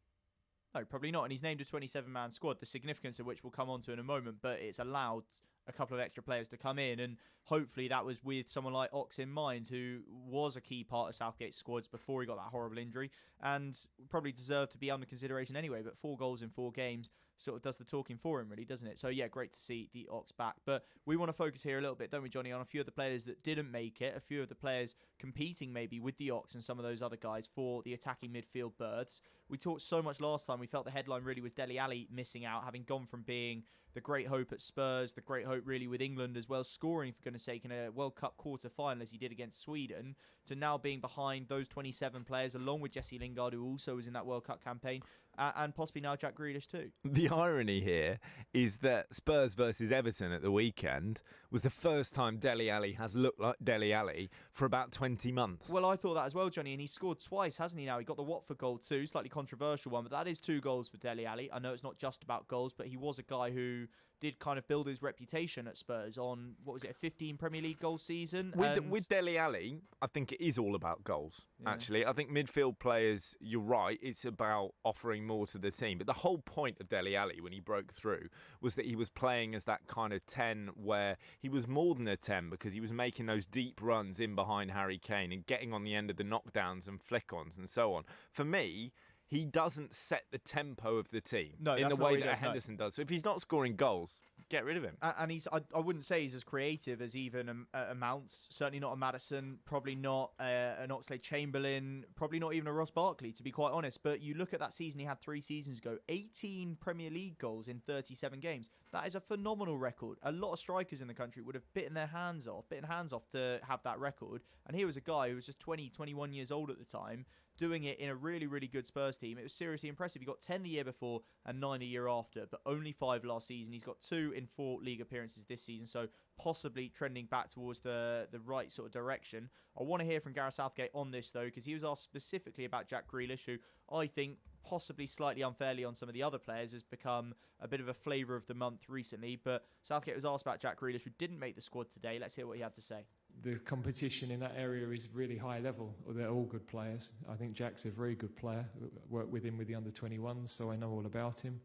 No, probably not. And he's named a 27-man squad, the significance of which we'll come on to in a moment, but it's allowed a couple of extra players to come in, and hopefully that was with someone like Ox in mind, who was a key part of Southgate's squads before he got that horrible injury, and probably deserved to be under consideration anyway. But 4 goals in 4 games sort of does the talking for him, really, doesn't it? So yeah, great to see the Ox back. But we want to focus here a little bit, don't we, Johnny, on a few of the players that didn't make it, a few of the players competing maybe with the Ox and some of those other guys for the attacking midfield berths. We talked so much last time, we felt the headline really was Dele Alli missing out, having gone from being the great hope at Spurs, the great hope really with England as well, scoring for goodness sake in a World Cup quarter-final as he did against Sweden, to now being behind those 27 players along with Jesse Lingard, who also was in that World Cup campaign, and possibly now Jack Grealish too. The irony here is that Spurs versus Everton at the weekend was the first time Dele Alli has looked like Dele Alli for about 20 months. Well, I thought that as well, Johnny, and he scored twice, hasn't he now? He got the Watford goal too, slightly controversial one, but that is 2 goals for Dele Alli. I know it's not just about goals, but he was a guy who did kind of build his reputation at Spurs on, what was it, a 15 Premier League goal season? With Dele Alli, I think it is all about goals, actually. I think midfield players, you're right, it's about offering more to the team. But the whole point of Dele Alli when he broke through was that he was playing as that kind of 10 where he was more than a 10 because he was making those deep runs in behind Harry Kane and getting on the end of the knockdowns and flick-ons and so on. For me, he doesn't set the tempo of the team No, in that's the not what way he that does, no. Henderson does. So if he's not scoring goals, get rid of him. And I wouldn't say he's as creative as even a Mounts, certainly not a Maddison, probably not an Oxlade-Chamberlain, probably not even a Ross Barkley, to be quite honest. But you look at that season he had 3 seasons ago, 18 Premier League goals in 37 games. That is a phenomenal record. A lot of strikers in the country would have bitten hands off to have that record. And here was a guy who was just 20, 21 years old at the time, doing it in a really, really good Spurs team. It was seriously impressive. He got 10 the year before and 9 the year after, but only 5 last season. He's got 2 in 4 league appearances this season, so possibly trending back towards the right sort of direction. I want to hear from Gareth Southgate on this, though, because he was asked specifically about Jack Grealish, who I think possibly slightly unfairly on some of the other players has become a bit of a flavour of the month recently. But Southgate was asked about Jack Grealish, who didn't make the squad today. Let's hear what he had to say. The competition in that area is really high level. They're all good players. I think Jack's a very good player. Worked with him with the under-21s, so I know all about him.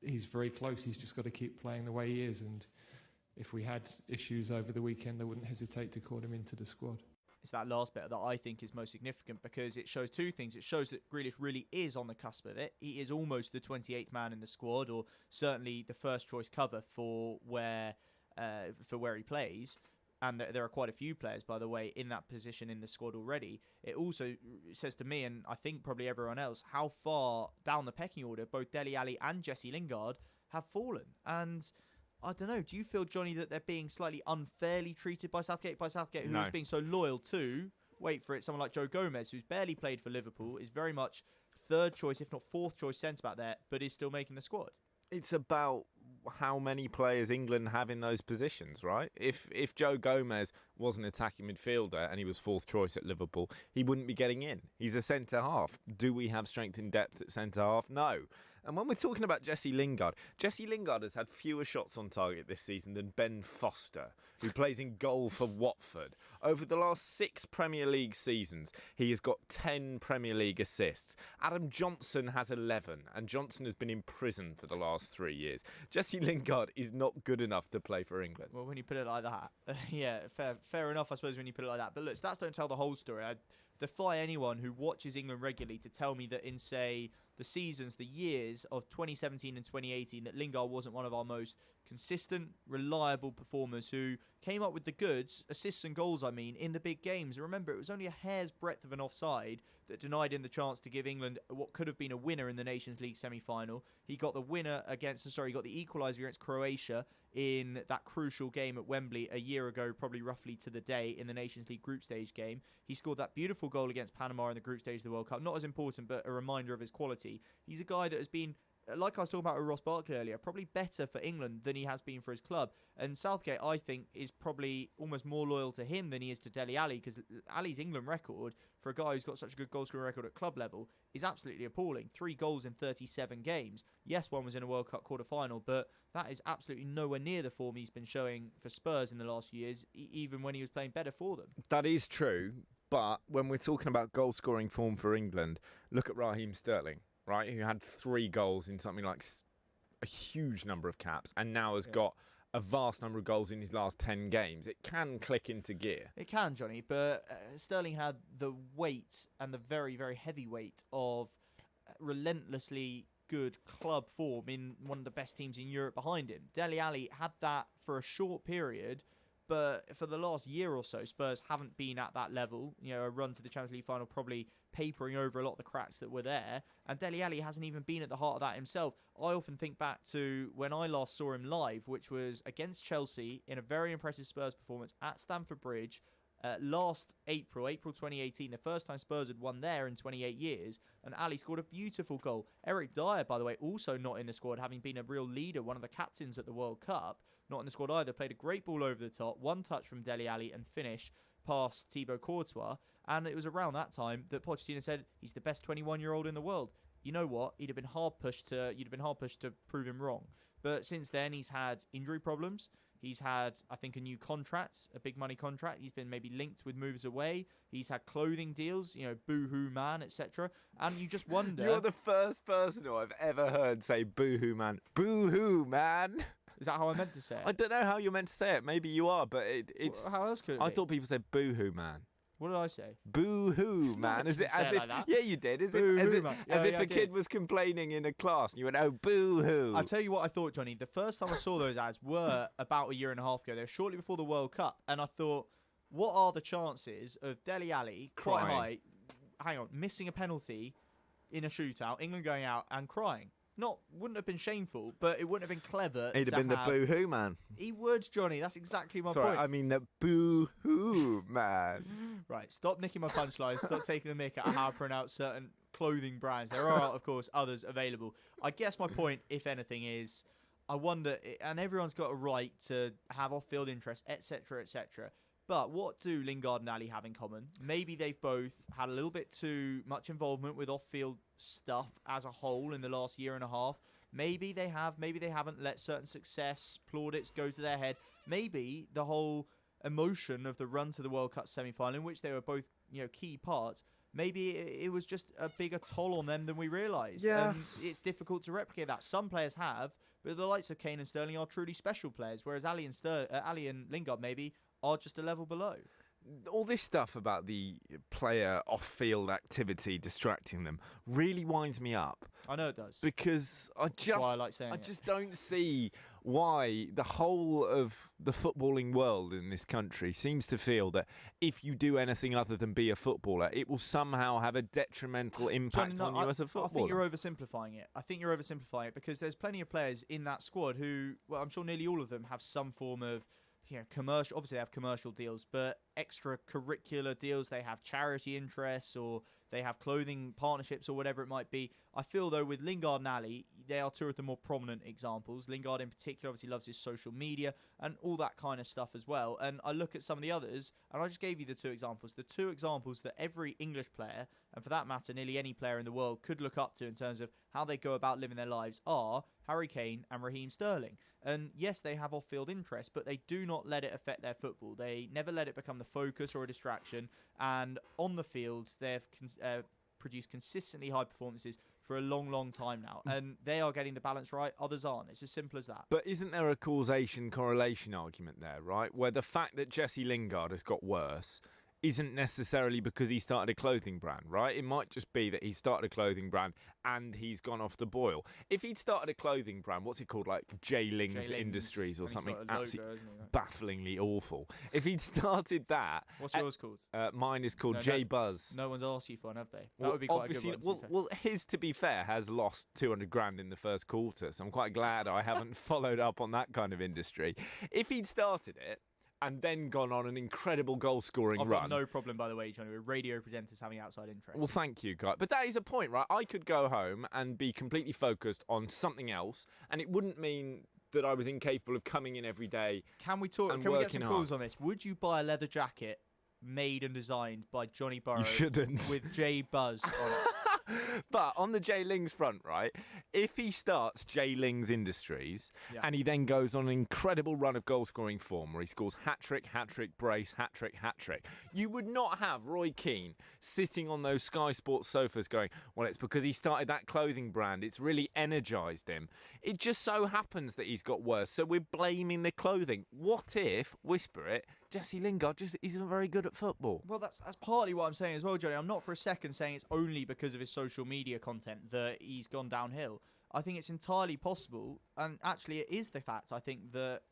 He's very close. He's just got to keep playing the way he is. And if we had issues over the weekend, I wouldn't hesitate to call him into the squad. It's that last bit that I think is most significant, because it shows 2 things. It shows that Grealish really is on the cusp of it. He is almost the 28th man in the squad, or certainly the first choice cover for where he plays. And there are quite a few players, by the way, in that position in the squad already. It also says to me, and I think probably everyone else, how far down the pecking order both Dele Alli and Jesse Lingard have fallen. And I don't know, do you feel, Johnny, that they're being slightly unfairly treated by Southgate? Who's No. being so loyal to, wait for it, someone like Joe Gomez, who's barely played for Liverpool, is very much 3rd choice, if not 4th choice centre-back there, but is still making the squad. It's about how many players England have in those positions, right? If Joe Gomez was an attacking midfielder and he was 4th choice at Liverpool, he wouldn't be getting in. He's a centre-half. Do we have strength in depth at centre-half? No. And when we're talking about Jesse Lingard has had fewer shots on target this season than Ben Foster, who plays in goal for Watford. Over the last 6 Premier League seasons, he has got 10 Premier League assists. Adam Johnson has 11, and Johnson has been in prison for the last 3 years. Jesse Lingard is not good enough to play for England. Well, when you put it like that, yeah, fair enough, I suppose, when you put it like that. But look, stats don't tell the whole story. I defy anyone who watches England regularly to tell me that in, say, the years of 2017 and 2018, that Lingard wasn't one of our most consistent, reliable performers who came up with the goods, assists and goals, in the big games. And remember, it was only a hair's breadth of an offside that denied him the chance to give England what could have been a winner in the Nations League semi-final. He got the equaliser against Croatia in that crucial game at Wembley a year ago, probably roughly to the day, in the Nations League group stage game. He scored that beautiful goal against Panama in the group stage of the World Cup. Not as important, but a reminder of his quality. He's a guy that has been, like I was talking about with Ross Barkley earlier, probably better for England than he has been for his club. And Southgate, I think, is probably almost more loyal to him than he is to Dele Alli, because Ali's England record, for a guy who's got such a good goal-scoring record at club level, is absolutely appalling. 3 goals in 37 games. Yes, one was in a World Cup quarter-final, but that is absolutely nowhere near the form he's been showing for Spurs in the last few years, even when he was playing better for them. That is true, but when we're talking about goal-scoring form for England, look at Raheem Sterling, right, who had 3 goals in something like a huge number of caps, and now has got a vast number of goals in his last 10 games. It can click into gear. It can, Johnny, but Sterling had the weight, and the very, very heavy weight, of relentlessly good club form in one of the best teams in Europe behind him. Dele Alli had that for a short period, but for the last year or so, Spurs haven't been at that level. A run to the Champions League final probably papering over a lot of the cracks that were there. And Dele Alli hasn't even been at the heart of that himself. I often think back to when I last saw him live, which was against Chelsea in a very impressive Spurs performance at Stamford Bridge last April 2018, the first time Spurs had won there in 28 years, and Ali scored a beautiful goal. Eric Dyer, by the way, also not in the squad, having been a real leader, one of the captains at the World Cup, not in the squad either, played a great ball over the top, one touch from Dele Alli and finish past Thibaut Courtois, and it was around that time that Pochettino said he's the best 21-year-old in the world. You know what? You'd have been hard pushed to prove him wrong. But since then, he's had injury problems. He's had, I think, a new contract, a big money contract. He's been maybe linked with moves away. He's had clothing deals, boohoo man, etc. And you just wonder... You're the first person who I've ever heard say boohoo man. Boohoo man. Is that how I meant to say it? I don't know how you're meant to say it. Maybe you are, but it's... How else could it be? I thought people said boohoo man. What did I say? Boo-hoo, man. Is it say as it if? like that. Yeah, you did. Boo-hoo, man. As if I a did. kid was complaining in a class, and you went, "Oh, boo-hoo." I'll tell you what I thought, Johnny. The first time I saw those ads were about a year and a half ago. They were shortly before the World Cup, and I thought, what are the chances of Dele Alli, quite high, missing a penalty in a shootout, England going out and crying? Wouldn't have been shameful, but it wouldn't have been clever. He'd have been the boo-hoo man. He would, Johnny. That's exactly my Sorry, point. I mean the boo-hoo man. Right, stop nicking my punchlines. Stop taking the mick out of how I pronounce certain clothing brands. There are, of course, others available. I guess my point, if anything, is I wonder, and everyone's got a right to have off-field interest, etc., etc. But what do Lingard and Ali have in common? Maybe they've both had a little bit too much involvement with off-field stuff as a whole in the last year and a half. Maybe they have, maybe they haven't let certain success, plaudits go to their head. Maybe the whole emotion of the run to the World Cup semi-final, in which they were both, key parts, maybe it was just a bigger toll on them than we realised. Yeah. And it's difficult to replicate that. Some players have, but the likes of Kane and Sterling are truly special players, whereas Ali and Lingard maybe are just a level below. All this stuff about the player off-field activity distracting them really winds me up. I know it does. Because I just don't see why the whole of the footballing world in this country seems to feel that if you do anything other than be a footballer, it will somehow have a detrimental impact on you as a footballer. I think you're oversimplifying it. Because there's plenty of players in that squad who, well, I'm sure nearly all of them have some form of commercial. Obviously, they have commercial deals, but extracurricular deals. They have charity interests, or they have clothing partnerships, or whatever it might be. I feel, though, with Lingard and Ali, they are two of the more prominent examples. Lingard, in particular, obviously loves his social media and all that kind of stuff as well. And I look at some of the others, and I just gave you the two examples. The two examples that every English player, and for that matter, nearly any player in the world, could look up to in terms of how they go about living their lives are Harry Kane and Raheem Sterling. And yes, they have off-field interests, but they do not let it affect their football. They never let it become the focus or a distraction. And on the field, they've produced consistently high performances for a long, long time now. And they are getting the balance right. Others aren't. It's as simple as that. But isn't there a causation-correlation argument there, right? Where the fact that Jesse Lingard has got worse isn't necessarily because he started a clothing brand, right? It might just be that he started a clothing brand and he's gone off the boil. If he'd started a clothing brand, what's it called? Like J Ling's Industries or something absolutely bafflingly awful. If he'd started that... What's yours called? Mine is called J Buzz. No one's asked you for one, have they? That would be quite a good one. Well, his, to be fair, has lost 200 grand in the first quarter, so I'm quite glad I haven't followed up on that kind of industry. If he'd started it, and then gone on an incredible goal-scoring run. I've got no problem, by the way, Johnny, with radio presenters having outside interest. Well, thank you, guys. But that is a point, right? I could go home and be completely focused on something else, and it wouldn't mean that I was incapable of coming in every day. Can we talk? Can we get some calls on this? Would you buy a leather jacket made and designed by Johnny Burrow? You shouldn't. With J Buzz on it. But on the J Ling's front, right, if he starts J Ling's Industries and he then goes on an incredible run of goal-scoring form where he scores hat-trick, brace, hat-trick, you would not have Roy Keane sitting on those Sky Sports sofas going, well, it's because he started that clothing brand. It's really energised him. It just so happens that he's got worse, so we're blaming the clothing. What if, whisper it, Jesse Lingard just isn't very good at football? Well, that's partly what I'm saying as well, Johnny. I'm not for a second saying it's only because of his social media content that he's gone downhill. I think it's entirely possible, and actually it is the fact, I think, that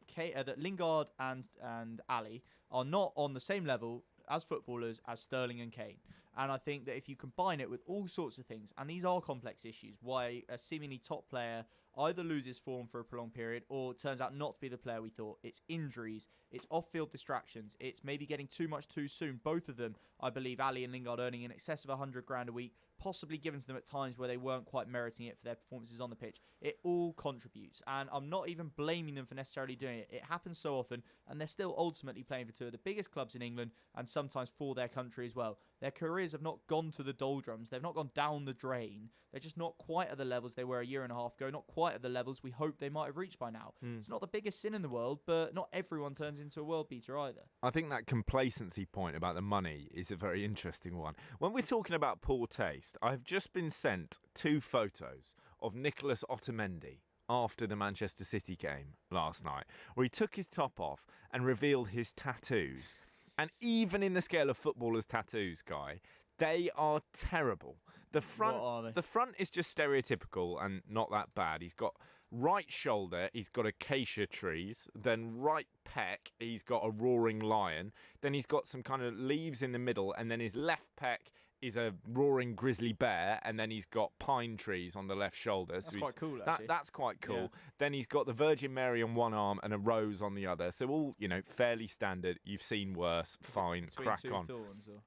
Lingard and Ali are not on the same level as footballers as Sterling and Kane. And I think that if you combine it with all sorts of things, and these are complex issues, why a seemingly top player either loses form for a prolonged period or turns out not to be the player we thought. It's injuries, it's off-field distractions, it's maybe getting too much too soon. Both of them, I believe, Ali and Lingard earning in excess of 100 grand a week, possibly given to them at times where they weren't quite meriting it for their performances on the pitch. It all contributes, and I'm not even blaming them for necessarily doing it. It happens so often, and they're still ultimately playing for two of the biggest clubs in England, and sometimes for their country as well. Their careers have not gone to the doldrums. They've not gone down the drain. They're just not quite at the levels they were a year and a half ago, not quite at the levels we hoped they might have reached by now. It's not the biggest sin in the world, but not everyone turns into a world beater either. I think that complacency point about the money is a very interesting one. When we're talking about poor taste, I've just been sent 2 photos of Nicolas Otamendi after the Manchester City game last night, where he took his top off and revealed his tattoos. And even in the scale of footballers' tattoos, Guy, they are terrible. The front is just stereotypical and not that bad. He's got right shoulder, he's got acacia trees, then right pec, he's got a roaring lion, then he's got some kind of leaves in the middle, and then his left pec is a roaring grizzly bear, and then he's got pine trees on the left shoulder. That's quite cool, actually. That's quite cool. Yeah. Then he's got the Virgin Mary on one arm and a rose on the other. So all, fairly standard. You've seen worse. Fine, crack on.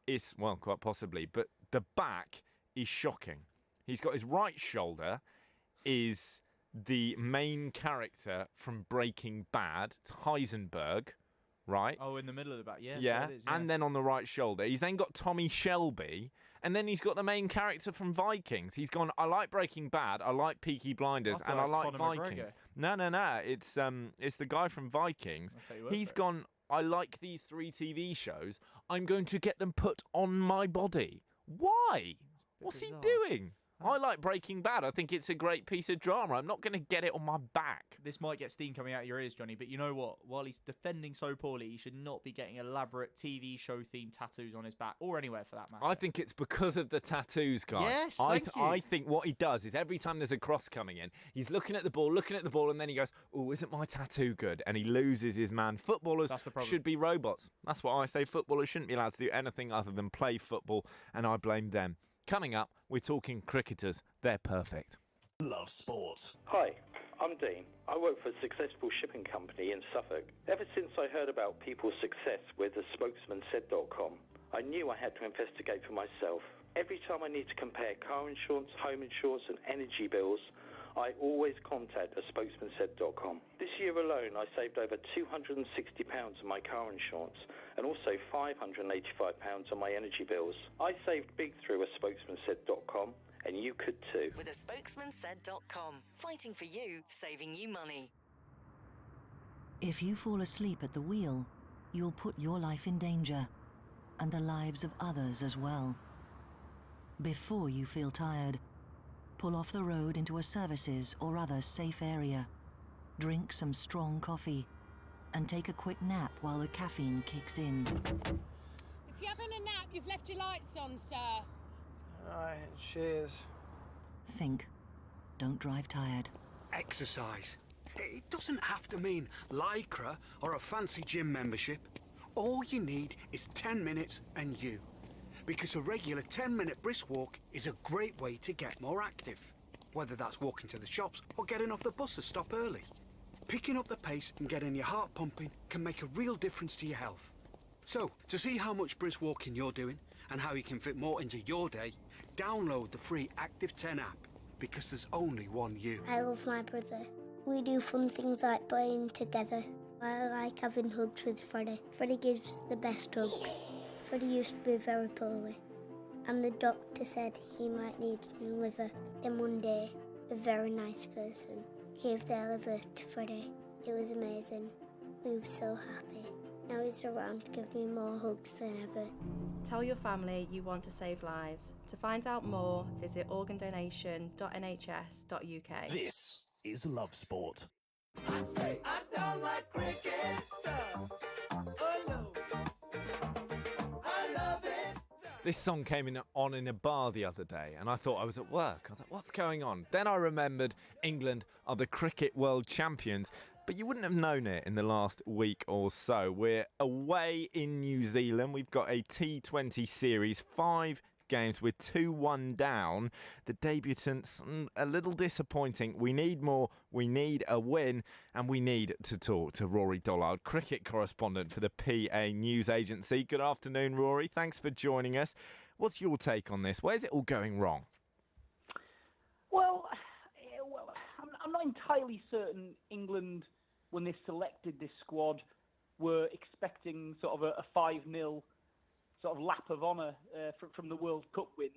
It's, well, quite possibly. But the back is shocking. He's got his right shoulder is the main character from Breaking Bad. It's Heisenberg. Right. Oh, in the middle of the back, yeah. Yeah, So it is, yeah. And then on the right shoulder, he's then got Tommy Shelby, and then he's got the main character from Vikings. He's gone, I like Breaking Bad, I like Peaky Blinders, and I like Conor Vikings. McGregor. No, it's the guy from Vikings. He's gone, I like these 3 TV shows, I'm going to get them put on my body. Why? What's he doing? I like Breaking Bad. I think it's a great piece of drama. I'm not going to get it on my back. This might get steam coming out of your ears, Johnny, but you know what? While he's defending so poorly, he should not be getting elaborate TV show-themed tattoos on his back, or anywhere for that matter. I think it's because of the tattoos, guy. Yes, I think what he does is every time there's a cross coming in, he's looking at the ball, and then he goes, oh, isn't my tattoo good? And he loses his man. Footballers should be robots. That's what I say. Footballers shouldn't be allowed to do anything other than play football, and I blame them. Coming up, we're talking cricketers. They're perfect. Love sport. Hi, I'm Dean. I work for a successful shipping company in Suffolk. Ever since I heard about people's success with the spokesmansaid.com, I knew I had to investigate for myself. Every time I need to compare car insurance, home insurance and energy bills, I always contact a spokesmansaid.com. This year alone, I saved over £260 on my car insurance and also £585 on my energy bills. I saved big through a spokesmansaid.com, and you could too. With a spokesmansaid.com, fighting for you, saving you money. If you fall asleep at the wheel, you'll put your life in danger, and the lives of others as well. Before you feel tired, pull off the road into a services or other safe area. Drink some strong coffee, and take a quick nap while the caffeine kicks in. If you're having a nap, you've left your lights on, sir. Right, cheers. Think. Don't drive tired. Exercise. It doesn't have to mean Lycra or a fancy gym membership. All you need is 10 minutes and you. Because a regular 10-minute brisk walk is a great way to get more active. Whether that's walking to the shops or getting off the bus to stop early. Picking up the pace and getting your heart pumping can make a real difference to your health. So, to see how much brisk walking you're doing and how you can fit more into your day, download the free Active 10 app, because there's only one you. I love my brother. We do fun things like playing together. I like having hugs with Freddie. Freddie gives the best hugs. Freddie used to be very poorly, and the doctor said he might need a new liver. Then one day, a very nice person gave their liver to Freddie. It was amazing. We were so happy. Now he's around to give me more hugs than ever. Tell your family you want to save lives. To find out more, visit organdonation.nhs.uk. This is Love Sport. I say I don't like cricket. Oh no. I love it. This song came on in a bar the other day, and I thought I was at work. I was like, what's going on? Then I remembered England are the cricket world champions, but you wouldn't have known it in the last week or so. We're away in New Zealand. We've got a T20 series, 5 games with 2-1 down. The debutants, a little disappointing. We need more. We need a win. And we need to talk to Rory Dollard, cricket correspondent for the PA News Agency. Good afternoon, Rory. Thanks for joining us. What's your take on this? Where's it all going wrong? Well, I'm not entirely certain England, when they selected this squad, were expecting sort of a 5-0 sort of lap of honour from the World Cup win.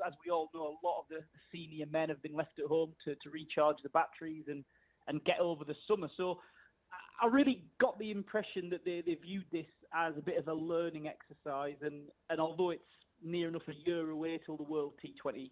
As we all know, a lot of the senior men have been left at home to recharge the batteries and get over the summer. So I really got the impression that they viewed this as a bit of a learning exercise. And although it's near enough a year away till the World T20,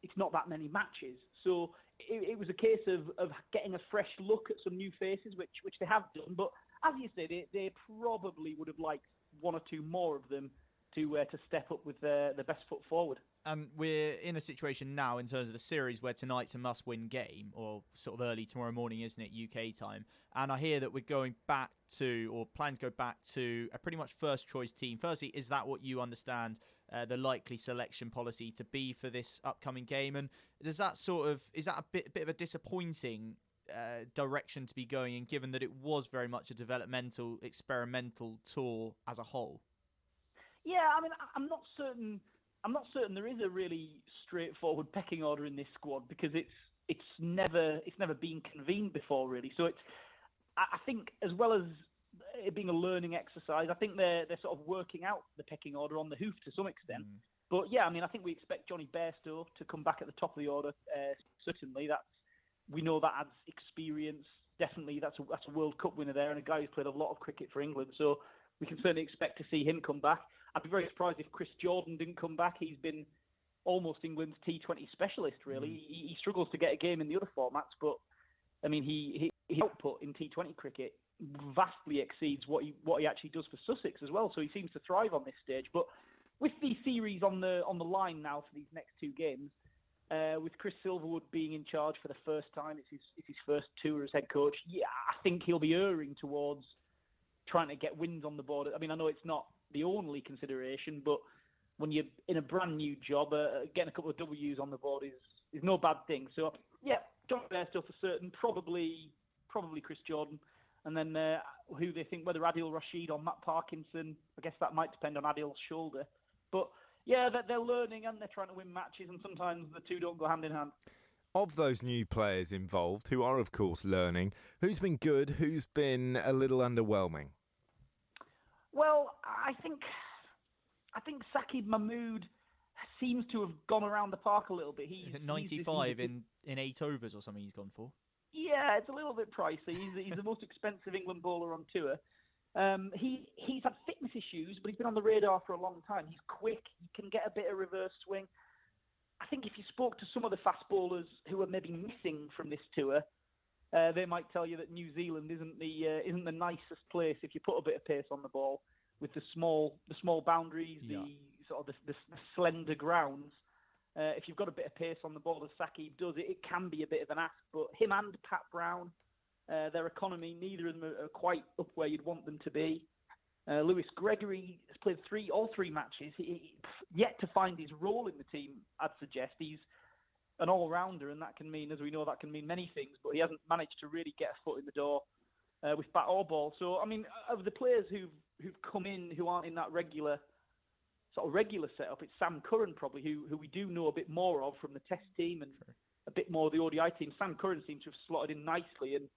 it's not that many matches. So it was a case of getting a fresh look at some new faces, which they have done. But as you say, they probably would have liked one or two more of them to step up with their best foot forward. And we're in a situation now in terms of the series where tonight's a must-win game, or sort of early tomorrow morning, isn't it, UK time? And I hear that we're going back to, or plans go back to, a pretty much first-choice team. Firstly, is that what you understand the likely selection policy to be for this upcoming game? And is that a bit of a disappointing direction to be going in, given that it was very much a developmental, experimental tour as a whole? Yeah, I mean, I'm not certain there is a really straightforward pecking order in this squad, because it's never been convened before, really. So I think, as well as it being a learning exercise, I think they're sort of working out the pecking order on the hoof to some extent. But yeah, I mean, I think we expect Johnny Bairstow to come back at the top of the order. Certainly, we know that adds experience. Definitely, that's a World Cup winner there, and a guy who's played a lot of cricket for England. So we can certainly expect to see him come back. I'd be very surprised if Chris Jordan didn't come back. He's been almost England's T20 specialist, really. He struggles to get a game in the other formats, but I mean, his output in T20 cricket vastly exceeds what he actually does for Sussex as well. So he seems to thrive on this stage. But with the series on the line now for these next two games, with Chris Silverwood being in charge for the first time, it's his first tour as head coach. Yeah, I think he'll be erring towards trying to get wins on the board. I mean, I know it's not the only consideration, but when you're in a brand new job, getting a couple of W's on the board is no bad thing. So yeah, John Bairstow for certain, probably Chris Jordan, and then who they think, whether Adil Rashid or Matt Parkinson. I guess that might depend on Adil's shoulder, but yeah, they're learning and they're trying to win matches, and sometimes the two don't go hand in hand. Of those new players involved, who are of course learning, who's been good, who's been a little underwhelming? Well, I think Saqib Mahmood seems to have gone around the park a little bit. Is it 95 in 8 overs or something he's gone for? Yeah, it's a little bit pricey. He's the most expensive England bowler on tour. He's had fitness issues, but he's been on the radar for a long time. He's quick. He can get a bit of reverse swing. I think if you spoke to some of the fast bowlers who are maybe missing from this tour, they might tell you that New Zealand isn't the nicest place if you put a bit of pace on the ball, with the small boundaries, the slender grounds. If you've got a bit of pace on the ball, as Saqib does, it can be a bit of an ask. But him and Pat Brown, their economy, neither of them are quite up where you'd want them to be. Lewis Gregory has played all three matches. He yet to find his role in the team, I'd suggest. He's an all-rounder, and that can mean, as we know, that can mean many things, but he hasn't managed to really get a foot in the door with bat or ball. So, I mean, of the players who've come in who aren't in that regular setup, it's Sam Curran probably, who we do know a bit more of from the Test team and a bit more of the ODI team. Sam Curran seems to have slotted in nicely, and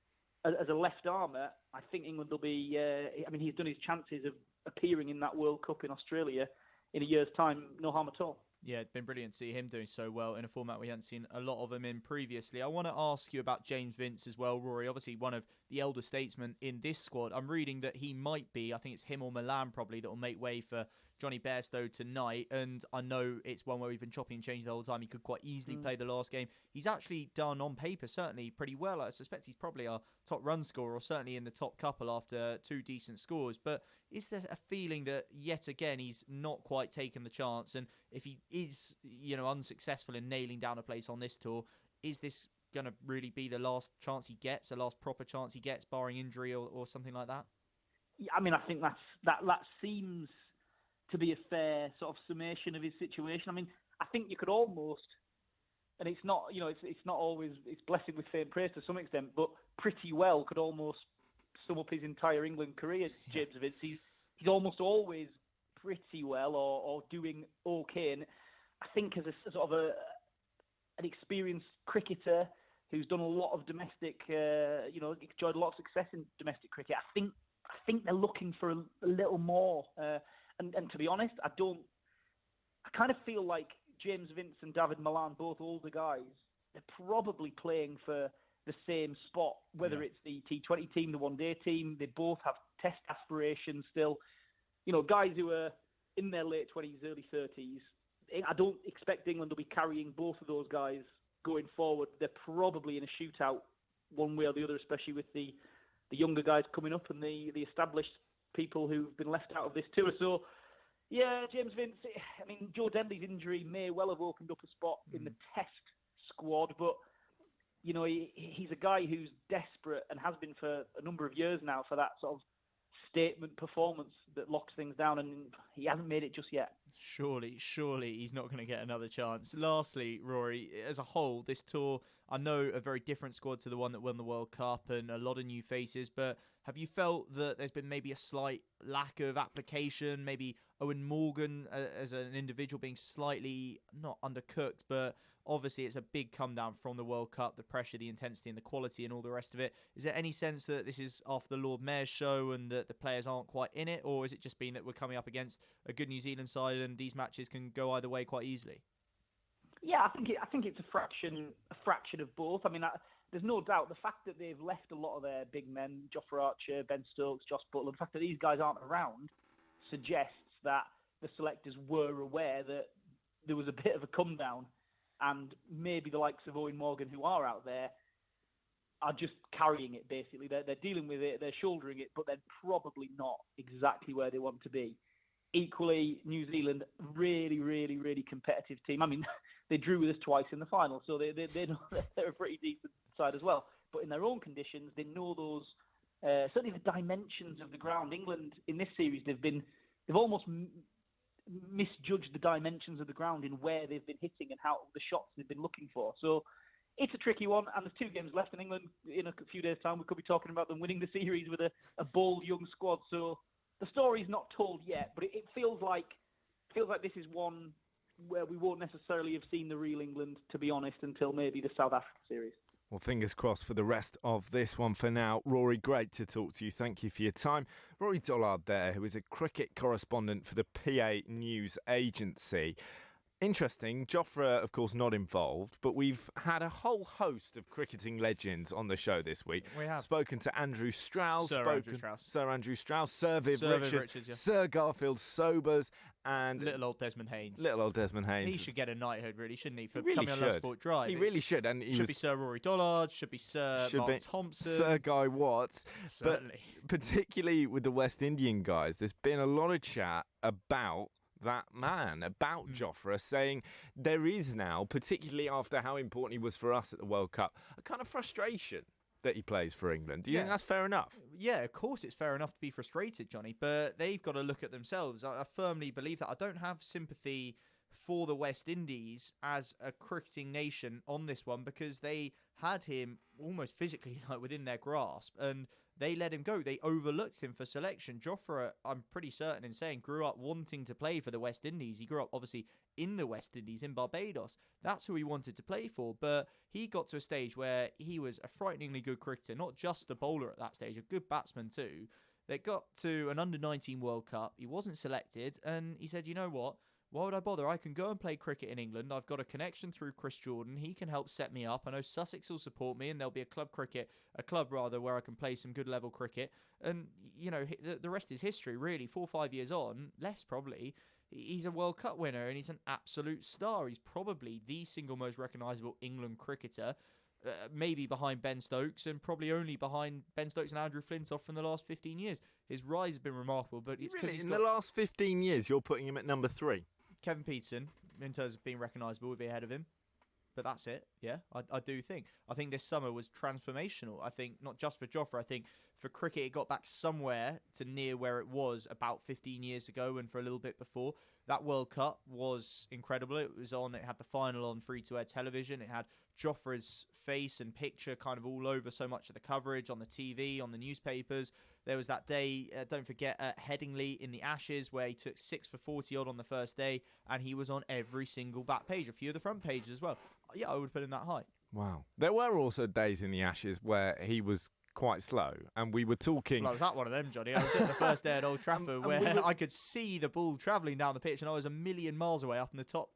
as a left armer, I think England will be. I mean, he's done his chances of appearing in that World Cup in Australia in a year's time, no harm at all. Yeah, it's been brilliant to see him doing so well in a format we hadn't seen a lot of him in previously. I want to ask you about James Vince as well, Rory. Obviously, one of the elder statesmen in this squad. I'm reading that he might be, I think it's him or Milan probably, that will make way for Johnny Bairstow tonight. And I know it's one where we've been chopping and changing the whole time. He could quite easily play the last game. He's actually done, on paper, certainly pretty well. I suspect he's probably our top run scorer, or certainly in the top couple after 2 decent scores. But is there a feeling that, yet again, he's not quite taken the chance? And if he is, unsuccessful in nailing down a place on this tour, is this going to really be the last chance he gets, the last proper chance he gets, barring injury or something like that? Yeah, I mean, I think that seems to be a fair sort of summation of his situation. I mean, I think you could almost, and it's not, it's not always, it's blessing with faint praise to some extent, but pretty well could almost sum up his entire England career, James Vince. He's almost always pretty well or doing okay. And I think as a sort of an experienced cricketer who's done a lot of domestic, enjoyed a lot of success in domestic cricket, I think they're looking for a little more. And to be honest, I kind of feel like James Vince and David Milan, both older guys, they're probably playing for the same spot, whether it's the T20 team, the one-day team. They both have Test aspirations still. Guys who are in their late 20s, early 30s. I don't expect England to be carrying both of those guys going forward. They're probably in a shootout one way or the other, especially with the the younger guys coming up and the established people who've been left out of this tour. So, yeah, James Vince, I mean, Joe Denley's injury may well have opened up a spot in the Test squad, but, you know, he's a guy who's desperate and has been for a number of years now for that sort of statement performance that locks things down, and he hasn't made it just yet. Surely he's not going to get another chance. Lastly, Rory, as a whole, this tour, I know a very different squad to the one that won the World Cup and a lot of new faces, but have you felt that there's been maybe a slight lack of application, maybe Owen Morgan as an individual being slightly, not undercooked, but obviously it's a big come down from the World Cup, the pressure, the intensity and the quality and all the rest of it. Is there any sense that this is after the Lord Mayor's show and that the players aren't quite in it, or is it just been that we're coming up against a good New Zealand side and these matches can go either way quite easily? Yeah, I think it's a fraction of both. I mean, there's no doubt the fact that they've left a lot of their big men, Jofra Archer, Ben Stokes, Josh Butler, the fact that these guys aren't around suggests that the selectors were aware that there was a bit of a come down, and maybe the likes of Owen Morgan, who are out there, are just carrying it, basically. They're dealing with it, they're shouldering it, but they're probably not exactly where they want to be. Equally, New Zealand, really, really, really competitive team. I mean, they drew with us twice in the final, so they're a pretty decent side as well. But in their own conditions, they know those, certainly the dimensions of the ground. England, in this series, they've almost misjudged the dimensions of the ground in where they've been hitting and how the shots they've been looking for. So it's a tricky one, and there's 2 games left in England. In a few days' time, we could be talking about them winning the series with a bold young squad. So the story's not told yet, but it feels like this is one where we won't necessarily have seen the real England, to be honest, until maybe the South Africa series. Well, fingers crossed for the rest of this one for now. Rory, great to talk to you. Thank you for your time. Rory Dollard there, who is a cricket correspondent for the PA News Agency. Interesting, Jofra, of course, not involved, but we've had a whole host of cricketing legends on the show this week. We have. Spoken to Andrew Strauss, Sir Andrew Strauss, Sir Viv Richards, yeah. Sir Garfield Sobers, and little old Desmond Haynes. He should get a knighthood, really, shouldn't he, for really coming on Love Sport Drive? He really should. And should be Sir Rory Dollard, should be Sir Mark Thompson, Sir Guy Watts. Certainly. But particularly with the West Indian guys, there's been a lot of chat about that man, about Jofra, saying there is now, particularly after how important he was for us at the World Cup, a kind of frustration that he plays for England. Do you think that's fair enough? Yeah, of course it's fair enough to be frustrated, Johnny, but they've got to look at themselves. I firmly believe that. I don't have sympathy for the West Indies as a cricketing nation on this one, because they had him almost physically within their grasp, and they let him go. They overlooked him for selection. Jofra, I'm pretty certain in saying, grew up wanting to play for the West Indies. He grew up, obviously, in the West Indies, in Barbados. That's who he wanted to play for. But he got to a stage where he was a frighteningly good cricketer, not just a bowler at that stage, a good batsman too. They got to an under-19 World Cup. He wasn't selected, and he said, you know what? Why would I bother? I can go and play cricket in England. I've got a connection through Chris Jordan. He can help set me up. I know Sussex will support me, and there'll be a club where I can play some good level cricket. And, you know, the rest is history, really. 4 or 5 years on, less probably, he's a World Cup winner, and he's an absolute star. He's probably the single most recognisable England cricketer, maybe behind Ben Stokes, and probably only behind Ben Stokes and Andrew Flintoff from the last 15 years. His rise has been remarkable, but it's because in the last 15 years, you're putting him at number 3. Kevin Peterson, in terms of being recognisable, would be ahead of him. But that's it, yeah, I do think. I think this summer was transformational. I think not just for Jofra, I think for cricket it got back somewhere to near where it was about 15 years ago and for a little bit before. That World Cup was incredible. It had the final on free-to-air television. It had Jofra's face and picture kind of all over so much of the coverage, on the TV, on the newspapers. There was that day, don't forget, at Headingley in the Ashes, where he took 6 for 40 odd on the first day, and he was on every single back page, a few of the front pages as well. Yeah, I would put him that high. Wow. There were also days in the Ashes where he was quite slow, and we were talking... Well, I was at one of them, Johnny. I was at the first day at Old Trafford where I could see the ball travelling down the pitch, and I was a million miles away up in the top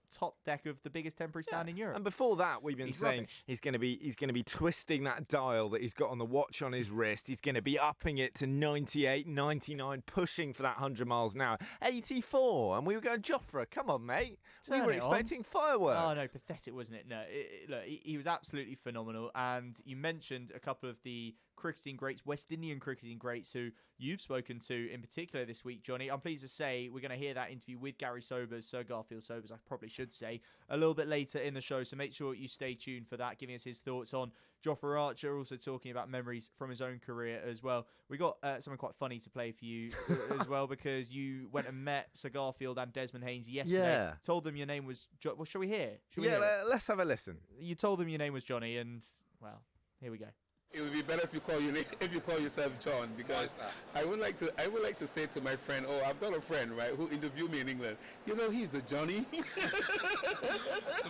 deck of the biggest temporary stand in Europe. And before that, we've been saying he's going to be twisting that dial that he's got on the watch on his wrist. He's going to be upping it to 98, 99, pushing for that 100 miles an hour. 84, and we were going, Jofra, come on, mate. We were expecting fireworks. Oh, no, pathetic, wasn't it? No, look, he was absolutely phenomenal, and you mentioned a couple of the cricketing greats, West Indian cricketing greats, who you've spoken to in particular this week, Johnny. I'm pleased to say we're going to hear that interview with Gary Sobers, Sir Garfield Sobers, I probably should say, a little bit later in the show. So make sure you stay tuned for that, giving us his thoughts on Jofra Archer, also talking about memories from his own career as well. We got something quite funny to play for you as well, because you went and met Sir Garfield and Desmond Haynes yesterday. Yeah. Told them your name was Well, shall we hear? Let's have a listen. You told them your name was Johnny, and, well, here we go. It would be better if you call yourself John, because I would like to say to my friend, oh, I've got a friend, right, who interviewed me in England. You know, he's the Johnny. So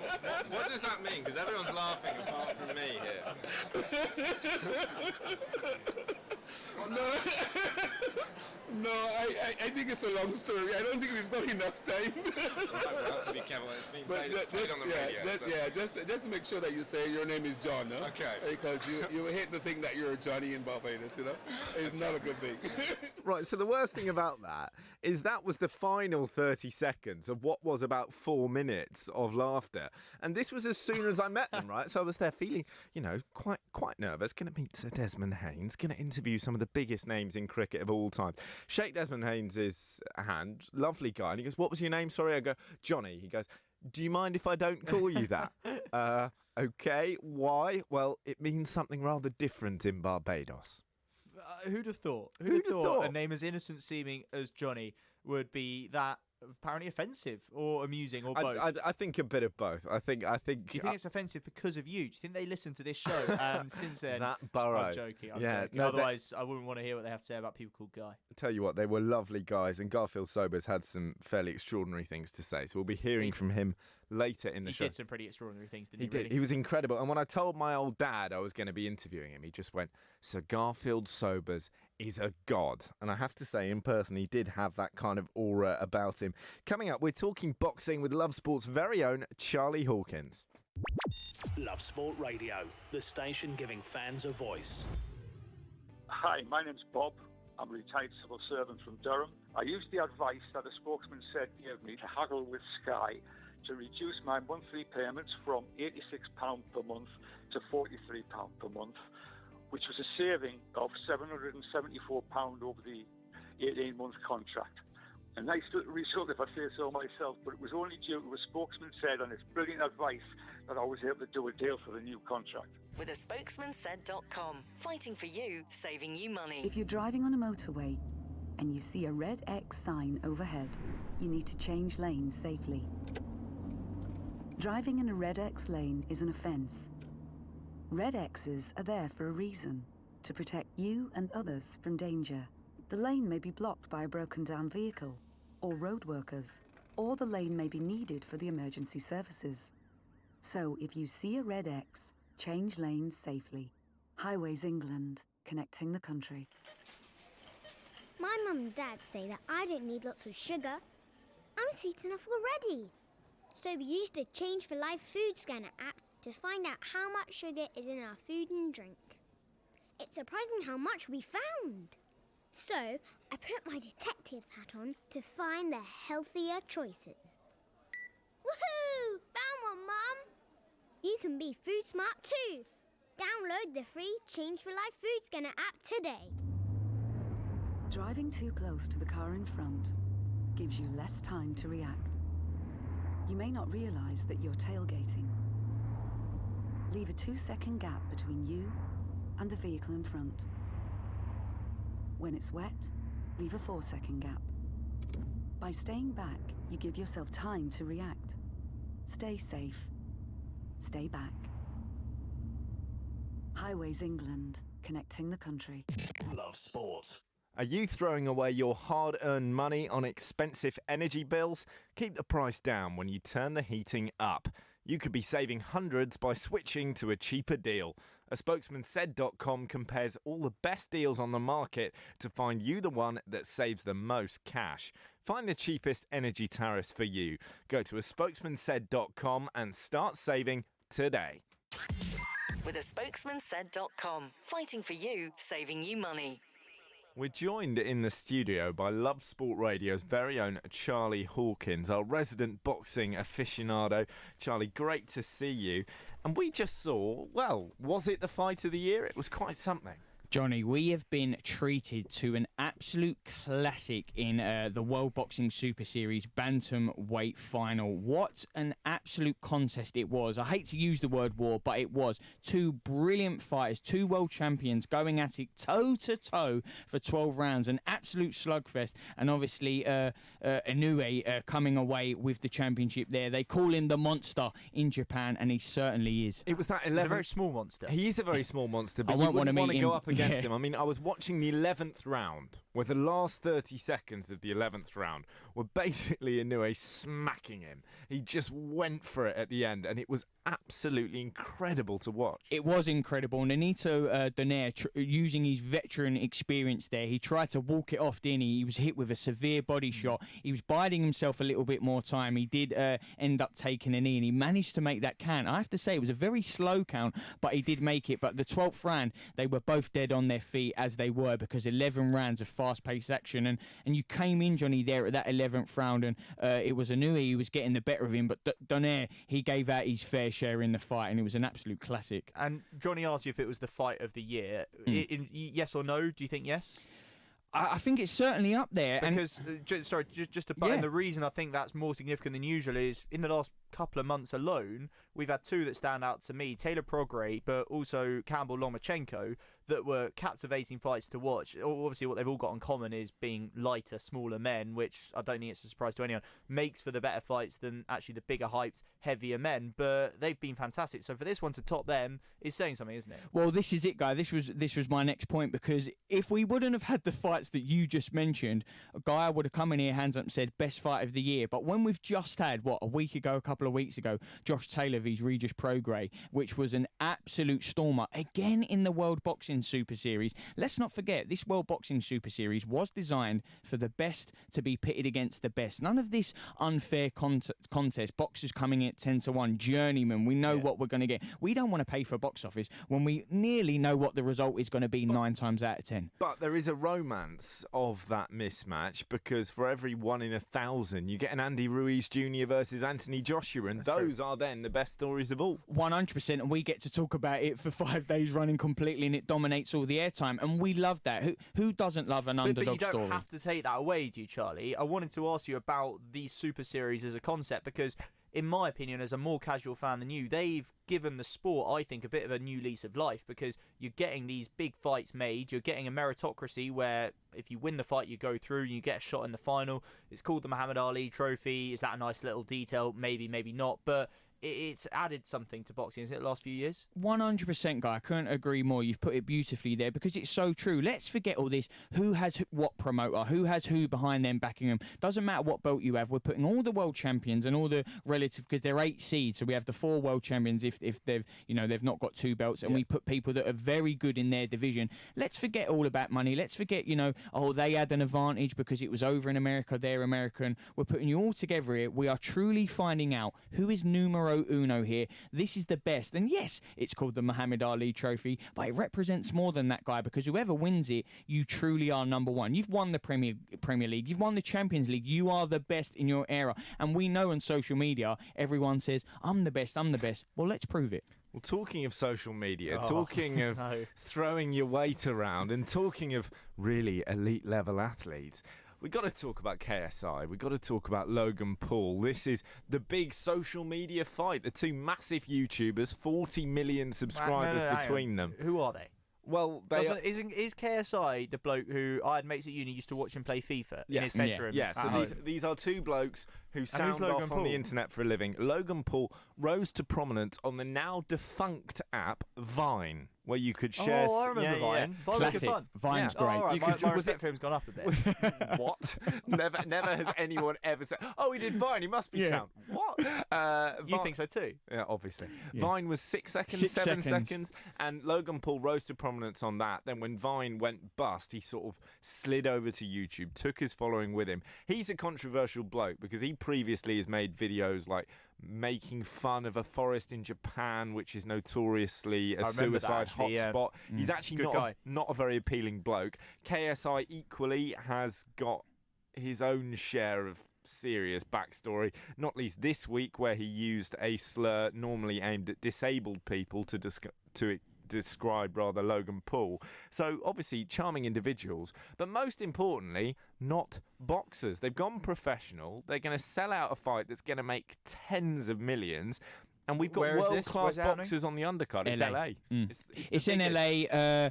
what does that mean? Because everyone's laughing apart from me here. No, I think it's a long story. I don't think we've got enough time. Right, we'll have to be careful. It's being played on the radio. Just to make sure that you say your name is John, no? Okay. Because you hate to think that you're a Johnny in Barbados, you know? It's not a good thing. Right, so the worst thing about that is that was the final 30 seconds of what was about 4 minutes of laughter. And this was as soon as I met them, right? So I was there feeling, quite nervous. Going to meet Sir Desmond Haynes, going to interview some of the biggest names in cricket of all time. Shake Desmond Haynes' hand, lovely guy. And he goes, what was your name? Sorry, I go, Johnny. He goes, do you mind if I don't call you that? Okay, why? Well, it means something rather different in Barbados. Who'd have thought? Who'd have thought a name as innocent seeming as Johnny would be that apparently offensive or amusing or both? I think a bit of both. I think. Do you think it's offensive because of you? Do you think they listen to this show and since then? That Burrow. I'm joking. Yeah, joking. no, Otherwise, I wouldn't want to hear what they have to say about people called Guy. Tell you what, they were lovely guys, and Garfield Sobers had some fairly extraordinary things to say. So we'll be hearing from him later in the show. He did some pretty extraordinary things, didn't he? He did. Really? He was incredible. And when I told my old dad I was going to be interviewing him, he just went, Sir Garfield Sobers is a god. And I have to say, in person, he did have that kind of aura about him. Coming up, we're talking boxing with Love Sport's very own Charlie Hawkins. Love Sport Radio, the station giving fans a voice. Hi, my name's Bob. I'm a retired civil servant from Durham. I used the advice that a spokesman said gave me to haggle with Sky to reduce my monthly payments from £86 per month to £43 per month, which was a saving of £774 over the 18-month contract. A nice little result, if I say so myself, but it was only due to a spokesman said on his brilliant advice that I was able to do a deal for the new contract. With a spokesmansaid.com, fighting for you, saving you money. If you're driving on a motorway and you see a red X sign overhead, you need to change lanes safely. Driving in a red X lane is an offence. Red X's are there for a reason, to protect you and others from danger. The lane may be blocked by a broken down vehicle or road workers, or the lane may be needed for the emergency services. So if you see a red X, change lanes safely. Highways England, connecting the country. My mum and dad say that I don't need lots of sugar. I'm sweet enough already. So we used the Change for Life food scanner app to find out how much sugar is in our food and drink. It's surprising how much we found. So I put my detective hat on to find the healthier choices. Woohoo! Found one, Mum! You can be food smart too. Download the free Change for Life food scanner app today. Driving too close to the car in front gives you less time to react. You may not realise that you're tailgating. Leave a 2-second gap between you and the vehicle in front. When it's wet, leave a 4-second gap. By staying back, you give yourself time to react. Stay safe. Stay back. Highways England, connecting the country. Love Sport. Are you throwing away your hard-earned money on expensive energy bills? Keep the price down when you turn the heating up. You could be saving hundreds by switching to a cheaper deal. A spokesmansaid.com compares all the best deals on the market to find you the one that saves the most cash. Find the cheapest energy tariffs for you. Go to a spokesmansaid.com and start saving today. With a spokesmansaid.com, fighting for you, saving you money. We're joined in the studio by Love Sport Radio's very own Charlie Hawkins, our resident boxing aficionado. Charlie, great to see you. And we just saw, well, was it the fight of the year? It was quite something. Johnny, we have been treated to an absolute classic in the World Boxing Super Series bantamweight final. What an absolute contest it was. I hate to use the word war, but it was. Two brilliant fighters, two world champions going at it toe-to-toe for 12 rounds. An absolute slugfest. And obviously, Inoue coming away with the championship there. They call him the monster in Japan, and he certainly is. It was that 11th... He's a very small monster. He is a very small monster, but I you won't wouldn't want to go up against Yeah. him. I mean, I was watching the 11th round, where the last 30 seconds of the 11th round were basically Inoue smacking him. He just went for it at the end, and it was absolutely incredible to watch. It was incredible. Nenito Donaire, using his veteran experience there, he tried to walk it off, didn't he? He was hit with a severe body shot. He was biding himself a little bit more time. He did end up taking a knee, and he managed to make that count. I have to say, it was a very slow count, but he did make it. But the 12th round, they were both dead on their feet, as they were, because 11 rounds of fast-paced action. And you came in, Johnny, there at that 11th round, and it was Inoue who was getting the better of him, but Donaire, he gave out his fair share in the fight, and it was an absolute classic. And Johnny asked you if it was the fight of the year. Yes or no? Do you think yes? I think it's certainly up there. Because, just to butt in, the reason I think that's more significant than usual is in the last couple of months alone, we've had two that stand out to me, Taylor Prograis, but also Campbell Lomachenko, that were captivating fights to watch. Obviously, what they've all got in common is being lighter, smaller men, which I don't think it's a surprise to anyone, makes for the better fights than actually the bigger, hyped, heavier men. But they've been fantastic. So for this one to top them is saying something, isn't it? Well, this is it, guy. This was my next point, because if we wouldn't have had the fights that you just mentioned, a guy would have come in here, hands up, and said best fight of the year. But when we've just had, a couple of weeks ago, Josh Taylor vs Regis Prograis, which was an absolute stormer, again in the World Boxing Super Series. Let's not forget, this World Boxing Super Series was designed for the best to be pitted against the best. None of this unfair contest, boxers coming at 10-1, journeyman, we know what we're going to get. We don't want to pay for box office when we nearly know what the result is going to be 9 times out of 10. But there is a romance of that mismatch, because for every 1 in 1,000, you get an Andy Ruiz Jr. versus Anthony Joshua, and those are then the best stories of all. 100%, and we get to talk about it for 5 days running completely, and it dominates all the airtime, and we love that. Who doesn't love an underdog story? But you don't have to take that away, do you, Charlie? I wanted to ask you about these Super Series as a concept, because in my opinion, as a more casual fan than you, they've given the sport, I think, a bit of a new lease of life, because you're getting these big fights made, you're getting a meritocracy where if you win the fight, you go through and you get a shot in the final. It's called the Muhammad Ali Trophy. Is that a nice little detail? Maybe, maybe not, but it's added something to boxing, isn't it, the last few years? 100%, guy. I couldn't agree more. You've put it beautifully there, because it's so true. Let's forget all this. Who has what promoter? Who has who behind them backing them? Doesn't matter what belt you have. We're putting all the world champions and all the relative, because they're 8 seeds. So we have the 4 world champions if they've not got 2 belts, and we put people that are very good in their division. Let's forget all about money. Let's forget, they had an advantage because it was over in America. They're American. We're putting you all together here. We are truly finding out who is numero uno here. This is the best. And yes, it's called the Muhammad Ali Trophy, but it represents more than that, guy, because whoever wins it, you truly are number one. You've won the Premier League. You've won the Champions League. You are the best in your era. And we know on social media, everyone says, I'm the best, I'm the best. Well, let's prove it. Well, talking of social media, talking of throwing your weight around, and talking of really elite level athletes, we've got to talk about KSI. We've got to talk about Logan Paul. This is the big social media fight. The two massive YouTubers, 40 million subscribers between them. Who are they? Well, is KSI the bloke who I had mates at uni used to watch him play FIFA in his bedroom? Yeah, so these are two blokes who sound off on the internet for a living. Logan Paul rose to prominence on the now defunct app Vine, where you could share... Oh, I remember Vine. Vine was good fun. Vine's great. Oh, right. My respect for him's gone up a bit. What? Never has anyone ever said, oh, he did Vine, he must be sound. What? You think so too? Yeah, obviously. Yeah. Vine was 6 seconds, 7 seconds, and Logan Paul rose to prominence on that. Then when Vine went bust, he sort of slid over to YouTube, took his following with him. He's a controversial bloke because he previously has made videos like making fun of a forest in Japan, which is notoriously a suicide hotspot. He's actually not a very appealing bloke. KSI equally has got his own share of serious backstory, not least this week, where he used a slur normally aimed at disabled people to describe rather Logan Paul. So obviously charming individuals, but most importantly, not boxers. They've gone professional. They're going to sell out a fight that's going to make tens of millions. And we've got world-class boxers on the undercard. It's LA. It's in LA.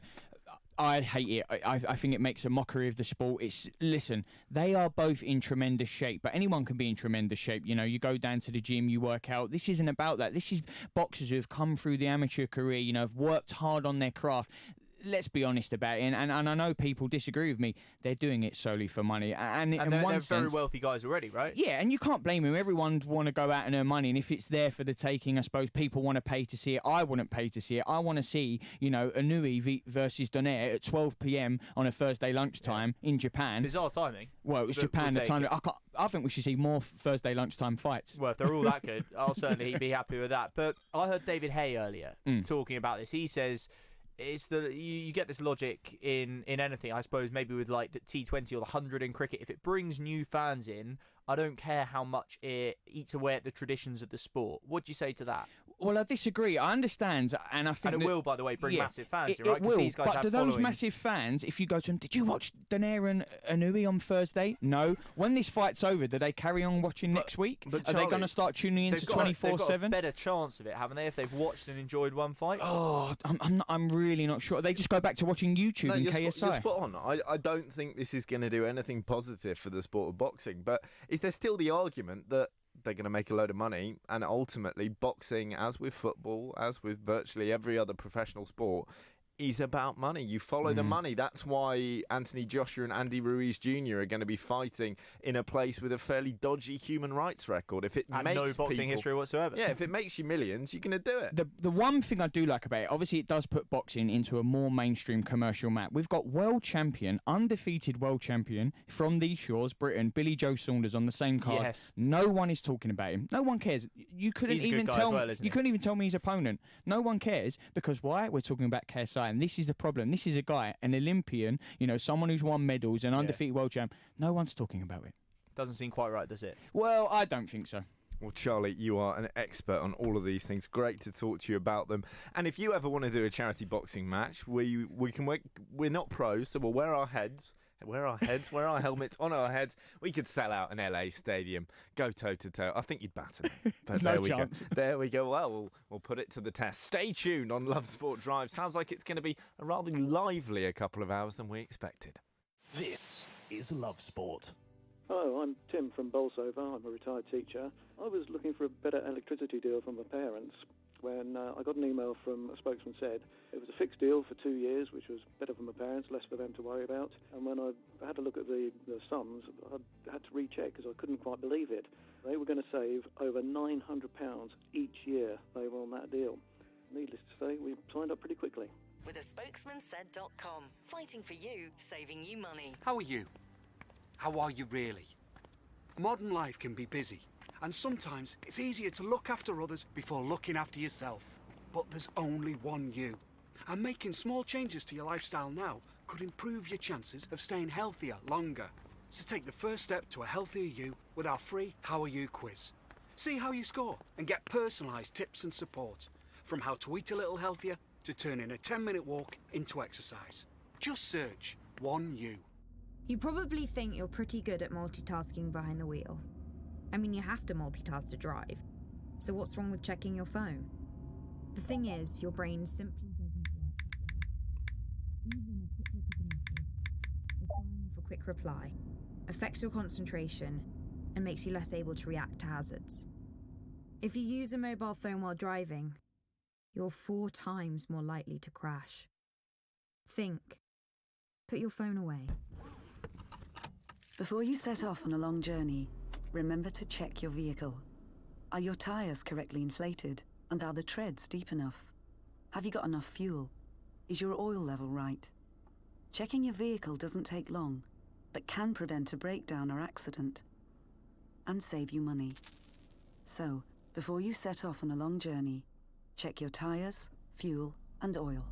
I hate it. I think it makes a mockery of the sport. Listen, they are both in tremendous shape, but anyone can be in tremendous shape. You know, you go down to the gym, you work out. This isn't about that. This is boxers who have come through the amateur career, you know, have worked hard on their craft. Let's be honest about it, and I know people disagree with me. They're doing it solely for money, and they're very wealthy guys already, right? Yeah, and you can't blame them. Everyone want to go out and earn money, and if it's there for the taking, I suppose people want to pay to see it. I wouldn't pay to see it. I want to see, you know, Inui versus Donaire at 12 p.m. on a Thursday lunchtime in Japan. Bizarre timing. Well, it was Japan at the time. I think we should see more Thursday lunchtime fights. Well, if they're all that good, I'll certainly be happy with that. But I heard David Hay earlier talking about this. He says it's you get this logic in anything, I suppose, maybe with like the T20 or the 100 in cricket. If it brings new fans in, I don't care how much it eats away at the traditions of the sport. What do you say to that? Well, I disagree. I understand, and I think it will, by the way, bring massive fans in, right? It will, these guys but have do those followings. massive fans, if you go to them, did you watch Donaire and Inui on Thursday? No. When this fight's over, do they carry on watching next week? Are they going to start tuning into 24/7? They've got a better chance of it, haven't they, if they've watched and enjoyed one fight? Oh, I'm really not sure. They just go back to watching YouTube and KSI. You're spot on. I don't think this is going to do anything positive for the sport of boxing, but is there still the argument that they're going to make a load of money, and ultimately boxing, as with football, as with virtually every other professional sport, is about money. You follow the money. That's why Anthony Joshua and Andy Ruiz Jr. are going to be fighting in a place with a fairly dodgy human rights record. If it makes no boxing history whatsoever. Yeah, if it makes you millions, you're going to do it. The one thing I do like about it, obviously it does put boxing into a more mainstream commercial map. We've got undefeated world champion from these shores, Britain, Billy Joe Saunders on the same card. Yes. No one is talking about him. No one cares. You couldn't even tell me. You couldn't even tell me his opponent. No one cares because why? We're talking about KSI. And this is the problem. This is a guy, an Olympian, you know, someone who's won medals, an undefeated world champ. No one's talking about it. Doesn't seem quite right, does it? Well, I don't think so. Well, Charlie, you are an expert on all of these things. Great to talk to you about them. And if you ever want to do a charity boxing match, we can work. We're not pros, so we'll wear our helmets on our heads. We could sell out an LA stadium, go toe to toe. I think you'd batter me. But no there we chance. go. There we go. Well, we'll put it to the test. Stay tuned on Love Sport Drive. Sounds like it's going to be a rather livelier couple of hours than we expected. This is Love Sport. Hello, I'm Tim from Bolsover. I'm a retired teacher. I was looking for a better electricity deal from my parents when I got an email from a spokesman said it was a fixed deal for 2 years, which was better for my parents, less for them to worry about. And when I had a look at the sums, I had to recheck because I couldn't quite believe it. They were going to save over £900 each year they were on that deal. Needless to say, we signed up pretty quickly. With a spokesmansaid.com, fighting for you, saving you money. How are you? How are you really? Modern life can be busy, and sometimes it's easier to look after others before looking after yourself. But there's only one you. And making small changes to your lifestyle now could improve your chances of staying healthier longer. So take the first step to a healthier you with our free How Are You quiz. See how you score and get personalised tips and support. From how to eat a little healthier to turning a 10-minute walk into exercise. Just search One You. You probably think you're pretty good at multitasking behind the wheel. I mean, you have to multitask to drive. So what's wrong with checking your phone? The thing is, your brain simply doesn't work. Even a quick look at a message, or firing off a quick reply, affects your concentration and makes you less able to react to hazards. If you use a mobile phone while driving, you're 4 times more likely to crash. Think. Put your phone away. Before you set off on a long journey, remember to check your vehicle. Are your tyres correctly inflated? And are the treads deep enough? Have you got enough fuel? Is your oil level right? Checking your vehicle doesn't take long, but can prevent a breakdown or accident. And save you money. So, before you set off on a long journey, check your tyres, fuel, and oil.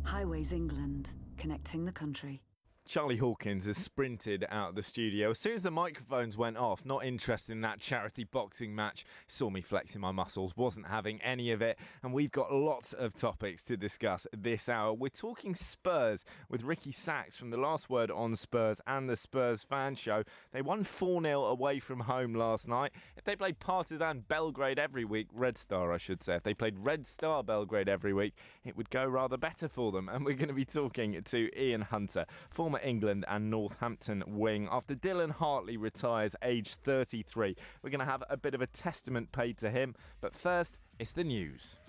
Highways England, connecting the country. Charlie Hawkins has sprinted out of the studio. As soon as the microphones went off, not interested in that charity boxing match, saw me flexing my muscles, wasn't having any of it. And we've got lots of topics to discuss this hour. We're talking Spurs with Ricky Sachs from The Last Word on Spurs and the Spurs Fan Show. They won 4-0 away from home last night. If they played Partizan Belgrade every week, Red Star I should say, if they played Red Star Belgrade every week, it would go rather better for them. And we're going to be talking to Ian Hunter, former England and Northampton wing. After Dylan Hartley retires aged 33, we're going to have a bit of a testament paid to him. But first, it's the news.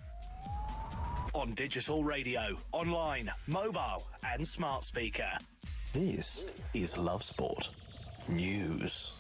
On digital radio, online, mobile and smart speaker. This is Love Sport News.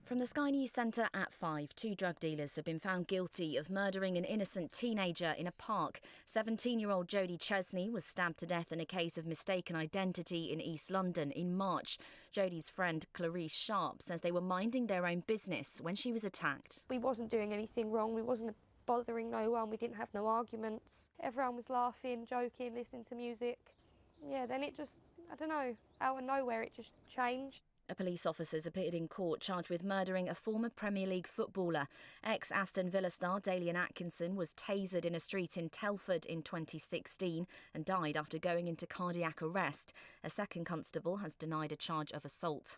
From the Sky News Centre at 5, 2 drug dealers have been found guilty of murdering an innocent teenager in a park. 17-year-old Jodie Chesney was stabbed to death in a case of mistaken identity in East London in March. Jodie's friend Clarice Sharp says they were minding their own business when she was attacked. We wasn't doing anything wrong, we wasn't bothering no one, we didn't have no arguments. Everyone was laughing, joking, listening to music. Yeah, then it just, I don't know, out of nowhere it just changed. A police officer has appeared in court charged with murdering a former Premier League footballer. Ex-Aston Villa star Dalian Atkinson was tasered in a street in Telford in 2016 and died after going into cardiac arrest. A second constable has denied a charge of assault.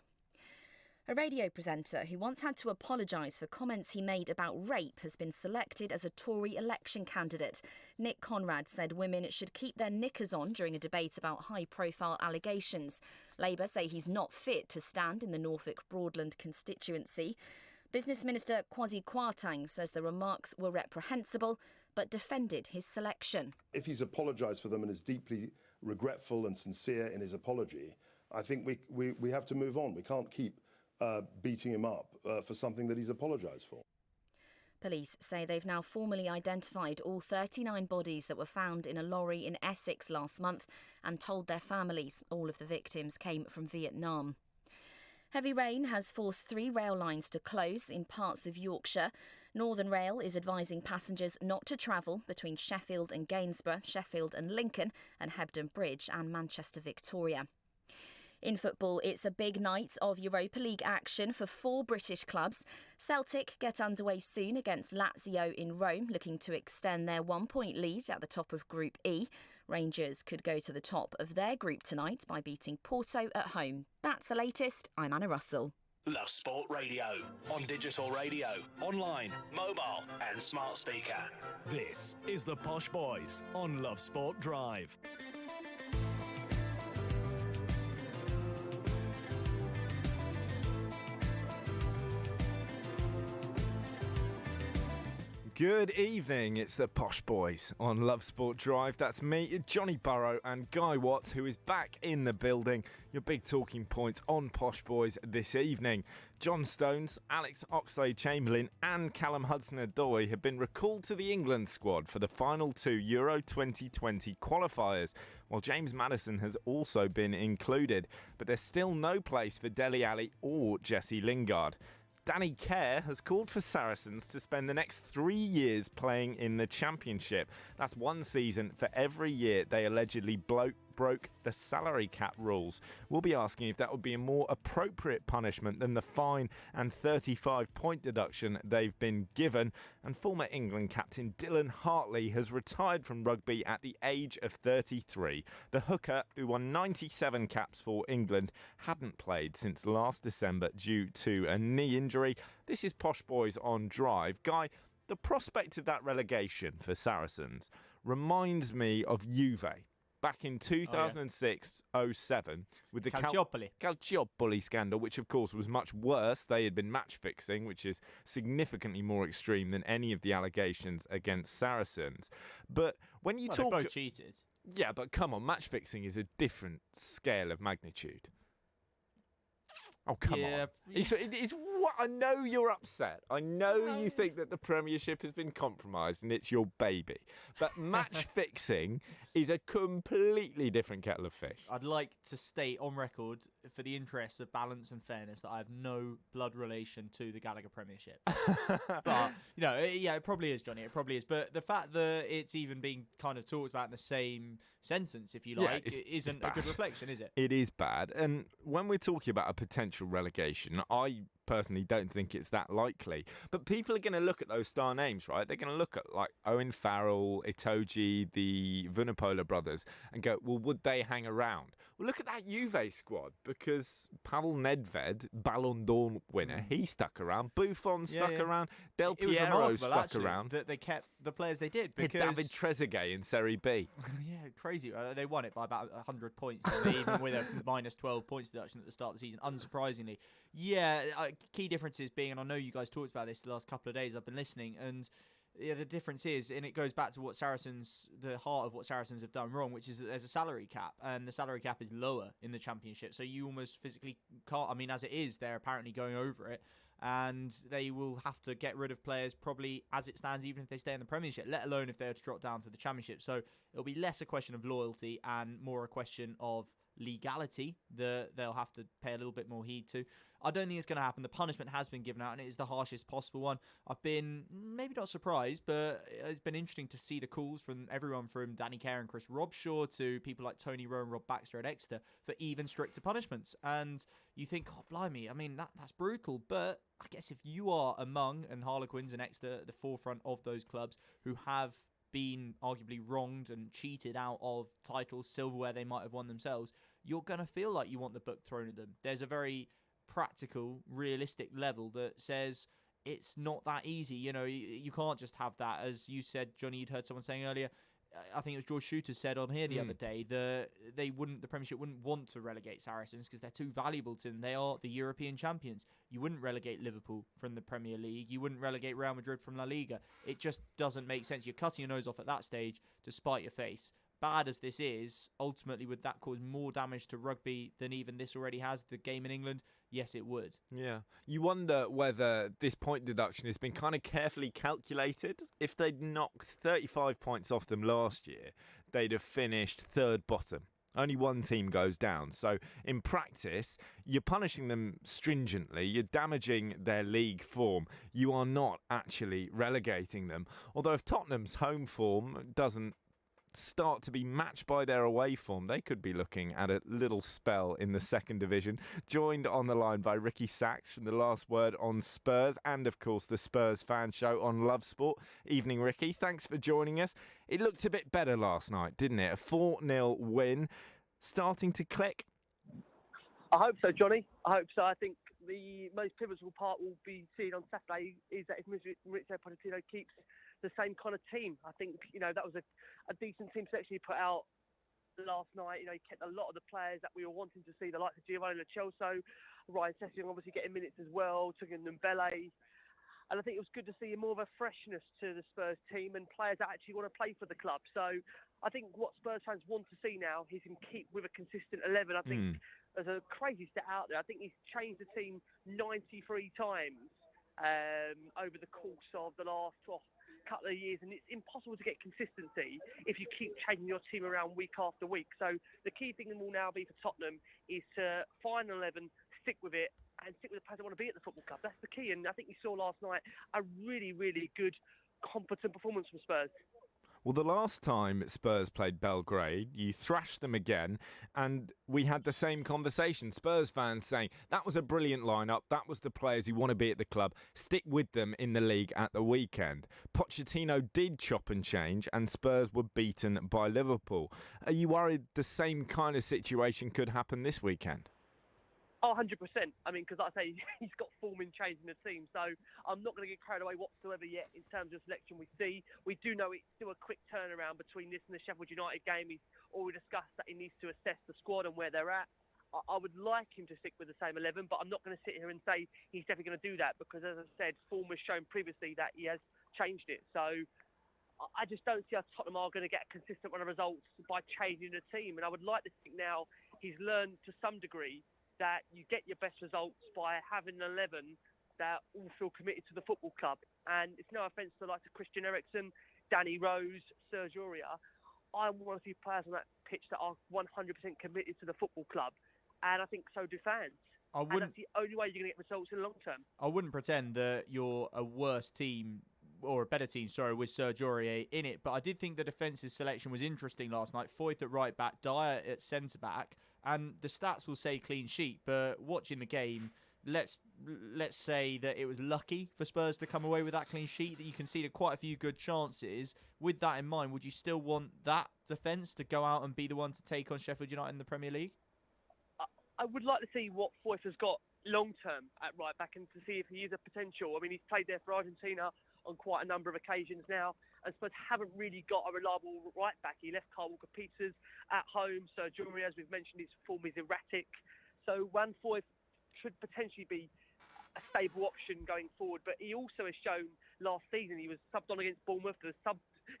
A radio presenter who once had to apologise for comments he made about rape has been selected as a Tory election candidate. Nick Conrad said women should keep their knickers on during a debate about high-profile allegations. Labour say he's not fit to stand in the Norfolk Broadland constituency. Business Minister Kwasi Kwarteng says the remarks were reprehensible but defended his selection. If he's apologised for them and is deeply regretful and sincere in his apology, I think we have to move on. We can't keep beating him up for something that he's apologised for. Police say they've now formally identified all 39 bodies that were found in a lorry in Essex last month and told their families all of the victims came from Vietnam. Heavy rain has forced 3 rail lines to close in parts of Yorkshire. Northern Rail is advising passengers not to travel between Sheffield and Gainsborough, Sheffield and Lincoln, and Hebden Bridge and Manchester Victoria. In football, it's a big night of Europa League action for 4 British clubs. Celtic get underway soon against Lazio in Rome, looking to extend their 1-point lead at the top of Group E. Rangers could go to the top of their group tonight by beating Porto at home. That's the latest. I'm Anna Russell. Love Sport Radio. On digital radio, online, mobile and smart speaker. This is the Posh Boys on Love Sport Drive. Good evening, it's the Posh Boys on Love Sport Drive. That's me, Johnny Burrow and Guy Watts, who is back in the building. Your big talking points on Posh Boys this evening. John Stones, Alex Oxlade-Chamberlain and Callum Hudson-Odoi have been recalled to the England squad for the final 2 Euro 2020 qualifiers, while James Maddison has also been included. But there's still no place for Dele Alli or Jesse Lingard. Danny Kerr has called for Saracens to spend the next 3 years playing in the Championship. That's 1 season for every year they allegedly broke the salary cap rules. We'll be asking if that would be a more appropriate punishment than the fine and 35-point deduction they've been given. And former England captain Dylan Hartley has retired from rugby at the age of 33. The hooker, who won 97 caps for England, hadn't played since last December due to a knee injury. This is Posh Boys on Drive. Guy, the prospect of that relegation for Saracens reminds me of Juve back in 2006-07 with the Calciopoli scandal, which of course was much worse. They had been match fixing, which is significantly more extreme than any of the allegations against Saracens. But when you talk, they both cheated. Yeah, but come on, match fixing is a different scale of magnitude. Oh, come on. It's what? I know you're upset. I know you think that the Premiership has been compromised and it's your baby. But match fixing is a completely different kettle of fish. I'd like to state on record, for the interests of balance and fairness, that I have no blood relation to the Gallagher Premiership. But, it probably is, Johnny. It probably is. But the fact that it's even being kind of talked about in the same sentence, if you like, isn't a good reflection, is it? It is bad. And when we're talking about a potential relegation, I personally don't think it's that likely. But people are going to look at those star names, right? They're going to look at like Owen Farrell, Itoje, the Vunipola brothers, and go, well, would they hang around? Well, look at that Juve squad, because Pavel Nedved, Ballon d'Or winner, he stuck around. Buffon stuck around. Del Piero stuck around. That they kept the players they did. Because David Trezeguet in Serie B. Yeah, crazy. They won it by about 100 points, even with a minus 12 points deduction at the start of the season, unsurprisingly. Yeah, key differences being, and I know you guys talked about this the last couple of days, I've been listening, and the difference is, and it goes back to what the heart of what Saracens have done wrong, which is that there's a salary cap, and the salary cap is lower in the Championship, so you almost physically can't, as it is, they're apparently going over it, and they will have to get rid of players probably as it stands, even if they stay in the Premiership, let alone if they were to drop down to the Championship. So it'll be less a question of loyalty and more a question of legality that they'll have to pay a little bit more heed to. I don't think it's going to happen. The punishment has been given out, and it is the harshest possible one. I've been maybe not surprised, but it's been interesting to see the calls from everyone from Danny Kerr and Chris Robshaw to people like Tony Rowe and Rob Baxter at Exeter for even stricter punishments. And you think, oh, blimey, that's brutal. But I guess if you are among, and Harlequins and Exeter at the forefront of those clubs who have been arguably wronged and cheated out of titles, silverware they might have won themselves, you're going to feel like you want the book thrown at them. There's a very practical, realistic level that says it's not that easy. You can't just have that. As you said, Johnny, you'd heard someone saying earlier, I think it was George Shooter said on here the other day that the Premiership wouldn't want to relegate Saracens because they're too valuable to them. They are the European champions. You wouldn't relegate Liverpool from the Premier League. You wouldn't relegate Real Madrid from La Liga. It just doesn't make sense. You're cutting your nose off at that stage to spite your face. Bad as this is, ultimately would that cause more damage to rugby than even this already has, the game in England? Yes, it would. Yeah. You wonder whether this point deduction has been kind of carefully calculated. If they'd knocked 35 points off them last year, they'd have finished third bottom. Only one team goes down. So in practice, you're punishing them stringently. You're damaging their league form. You are not actually relegating them. Although if Tottenham's home form doesn't start to be matched by their away form, they could be looking at a little spell in the second division. Joined on the line by Ricky Sachs from The Last Word on Spurs, and of course the Spurs fan show on Love Sport. Evening, Ricky. Thanks for joining us. It looked a bit better last night, didn't it? A 4-0 win. Starting to click? I hope so, Johnny. I hope so. I think the most pivotal part will be seen on Saturday is that if Maurizio Pochettino keeps the same kind of team. I think, that was a decent team selection he put out last night. He kept a lot of the players that we were wanting to see, the likes of Giovanni Lo Celso, Ryan Sessegnon obviously getting minutes as well, Tugan Mbele. And I think it was good to see more of a freshness to the Spurs team and players that actually want to play for the club. So I think what Spurs fans want to see now is him keep with a consistent 11. I think there's a crazy stat out there. I think he's changed the team 93 times over the course of the last couple of years, and it's impossible to get consistency if you keep changing your team around week after week. So the key thing will now be for Tottenham is to find an 11, stick with it, and stick with the players that want to be at the football club. That's the key, and I think we saw last night a really, really good, competent performance from Spurs. Well, the last time Spurs played Belgrade, you thrashed them again, and we had the same conversation. Spurs fans saying, that was a brilliant lineup, that was the players who want to be at the club, stick with them in the league at the weekend. Pochettino did chop and change, and Spurs were beaten by Liverpool. Are you worried the same kind of situation could happen this weekend? Oh, 100%. Because like I say, he's got form in changing the team. So I'm not going to get carried away whatsoever yet in terms of selection we see. We do know it's still a quick turnaround between this and the Sheffield United game. He's already discussed that he needs to assess the squad and where they're at. I would like him to stick with the same 11, but I'm not going to sit here and say he's definitely going to do that because, as I said, form has shown previously that he has changed it. So I just don't see how Tottenham are going to get a consistent run of results by changing the team. And I would like to think now he's learned to some degree that you get your best results by having an 11 that all feel committed to the football club. And it's no offence to the likes of Christian Eriksen, Danny Rose, Serge Aurier. I'm one of the few players on that pitch that are 100% committed to the football club. And I think so do fans. And that's the only way you're going to get results in the long term. I wouldn't pretend that you're a worse team or a better team, with Serge Aurier in it. But I did think the defensive selection was interesting last night. Foyth at right back, Dyer at centre back, and the stats will say clean sheet. But watching the game, let's say that it was lucky for Spurs to come away with that clean sheet, that you conceded quite a few good chances. With that in mind, would you still want that defence to go out and be the one to take on Sheffield United in the Premier League? I would like to see what Foyth has got long-term at right back and to see if he is a potential. I mean, he's played there for Argentina on quite a number of occasions now, and Spurs haven't really got a reliable right back. He left Kyle Walker-Peters at home. Serge Aurier, as we've mentioned, his form is erratic. So Juan Foyth should potentially be a stable option going forward, but he also has shown last season he was subbed on against Bournemouth.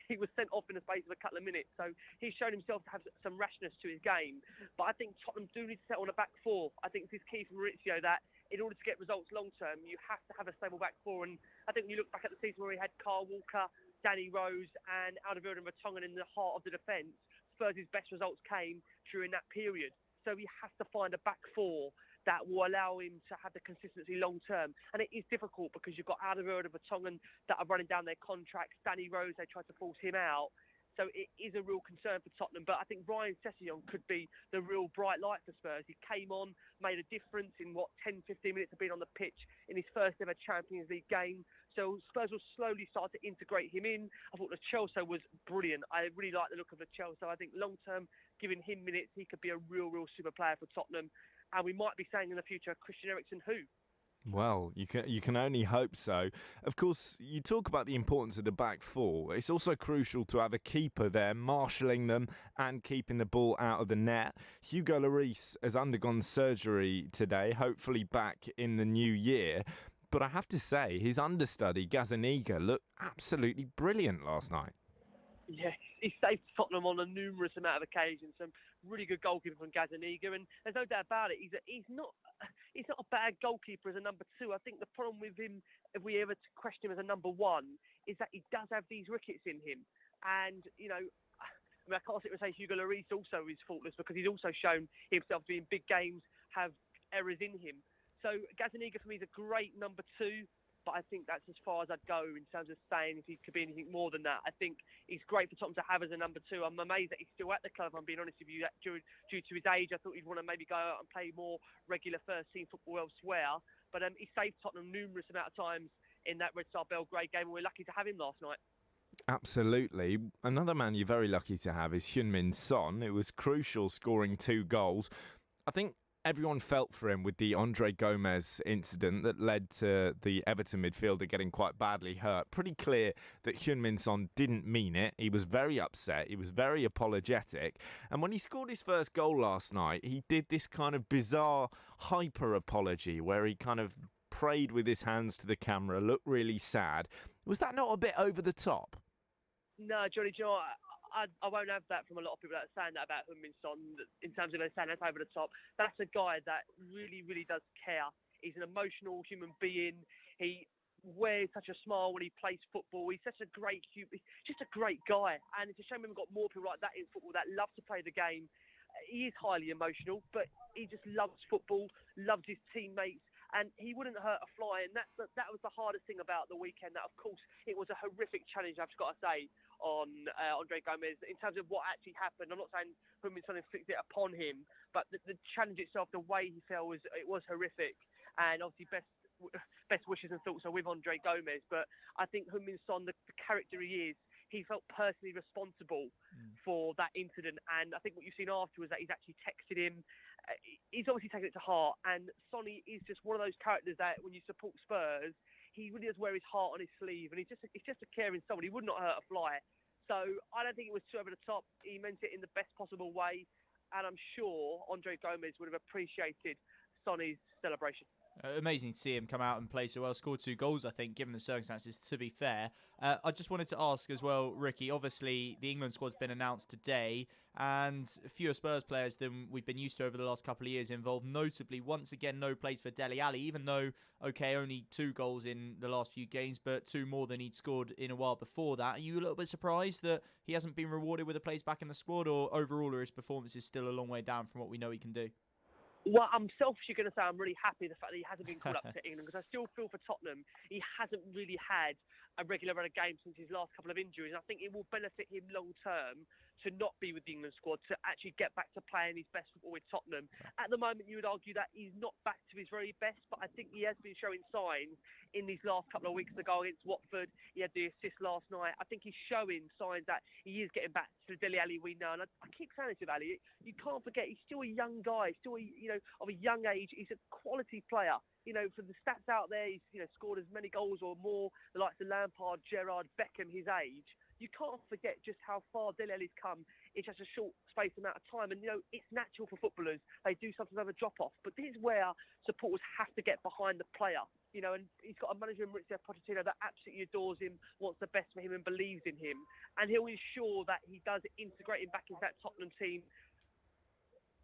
He was sent off in the space of a couple of minutes, so he's shown himself to have some rashness to his game. But I think Tottenham do need to settle on a back four. I think this is key for Maurizio, that in order to get results long term, you have to have a stable back four. And I think when you look back at the season where he had Kyle Walker, Danny Rose and Alderweireld and Vertonghen in the heart of the defence, Spurs' best results came during that period. So he has to find a back four that will allow him to have the consistency long term. And it is difficult because you've got Alderweireld and Vertonghen that are running down their contracts. Danny Rose, they tried to force him out. So it is a real concern for Tottenham. But I think Ryan Sessegnon could be the real bright light for Spurs. He came on, made a difference in 10, 15 minutes of being on the pitch in his first ever Champions League game. So Spurs will slowly start to integrate him in. I thought the Chelsea was brilliant. I really like the look of the Chelsea. I think long term, giving him minutes, he could be a real super player for Tottenham. And we might be saying in the future, Christian Eriksen who? Well, you can only hope so. Of course, you talk about the importance of the back four. It's also crucial to have a keeper there, marshalling them and keeping the ball out of the net. Hugo Lloris has undergone surgery today, hopefully back in the new year. But I have to say, his understudy, Gazzaniga, looked absolutely brilliant last night. Yeah, he saved Tottenham on a numerous amount of occasions. Some really good goalkeeper from Gazzaniga, and there's no doubt about it. He's not a bad goalkeeper as a number two. I think the problem with him, if we ever question him as a number one, is that he does have these rickets in him. And I can't sit and say Hugo Lloris also is faultless, because he's also shown himself to be in big games have errors in him. So Gazzaniga for me is a great number two. But I think that's as far as I'd go in terms of saying if he could be anything more than that. I think he's great for Tottenham to have as a number two. I'm amazed that he's still at the club, if I'm being honest with you, due to his age. I thought he'd want to maybe go out and play more regular first-team football elsewhere. But he saved Tottenham numerous amount of times in that Red Star Belgrade game, and we're lucky to have him last night. Absolutely. Another man you're very lucky to have is Heung-min Son. It was crucial scoring 2 goals. I think everyone felt for him with the Andre Gomez incident that led to the Everton midfielder getting quite badly hurt. Pretty clear that Heung-min Son didn't mean it. He was very upset. He was very apologetic. And when he scored his first goal last night, he did this kind of bizarre hyper apology where he kind of prayed with his hands to the camera, looked really sad. Was that not a bit over the top? No, Johnny, do you know what? I won't have that from a lot of people that are saying that about Heung-min Son, in terms of they're saying that's over the top. That's a guy that really does care. He's an emotional human being. He wears such a smile when he plays football. He's such a great just a great guy. And it's a shame we haven't got more people like that in football that love to play the game. He is highly emotional, but he just loves football, loves his teammates. And he wouldn't hurt a fly, and that was the hardest thing about the weekend. That, of course, it was a horrific challenge, I've just got to say, on Andre Gomez. In terms of what actually happened, I'm not saying Heung-min Son inflicted it upon him, but the challenge itself, the way he fell, was horrific. And obviously, best wishes and thoughts are with Andre Gomez. But I think Heung-min Son, the character he is, he felt personally responsible for that incident. And I think what you've seen afterwards, that he's actually texted him. He's obviously taken it to heart. And Sonny is just one of those characters that when you support Spurs, he really does wear his heart on his sleeve. And he's just a caring someone. He would not hurt a fly. So I don't think it was too over the top. He meant it in the best possible way. And I'm sure Andre Gomez would have appreciated Sonny's celebration. Amazing to see him come out and play so well. Scored 2 goals, I think, given the circumstances, to be fair. I just wanted to ask as well, Ricky, obviously the England squad's been announced today, and fewer Spurs players than we've been used to over the last couple of years involved. Notably, once again, no place for Dele Alli, even though, okay, only 2 goals in the last few games, but 2 more than he'd scored in a while before that. Are you a little bit surprised that he hasn't been rewarded with a place back in the squad, or overall are his performances still a long way down from what we know he can do? Well, I'm selfishly going to say I'm really happy the fact that he hasn't been called up to England, because I still feel for Tottenham he hasn't really had a regular run of games since his last couple of injuries. And I think it will benefit him long term to not be with the England squad, to actually get back to playing his best football with Tottenham. At the moment, you would argue that he's not back to his very best, but I think he has been showing signs in these last couple of weeks. The goal against Watford, he had the assist last night. I think he's showing signs that he is getting back to the Dele Alli we know. And I keep saying this with Ali, you can't forget he's still a young guy, still of a young age. He's a quality player. For the stats out there, he's scored as many goals or more, the likes of Lampard, Gerrard, Beckham, his age. You can't forget just how far Dele Alli's come in such a short space amount of time. And, it's natural for footballers. They do sometimes have a drop-off. But this is where supporters have to get behind the player. And he's got a manager in Mauricio Pochettino that absolutely adores him, wants the best for him and believes in him. And he'll ensure that he does integrate him back into that Tottenham team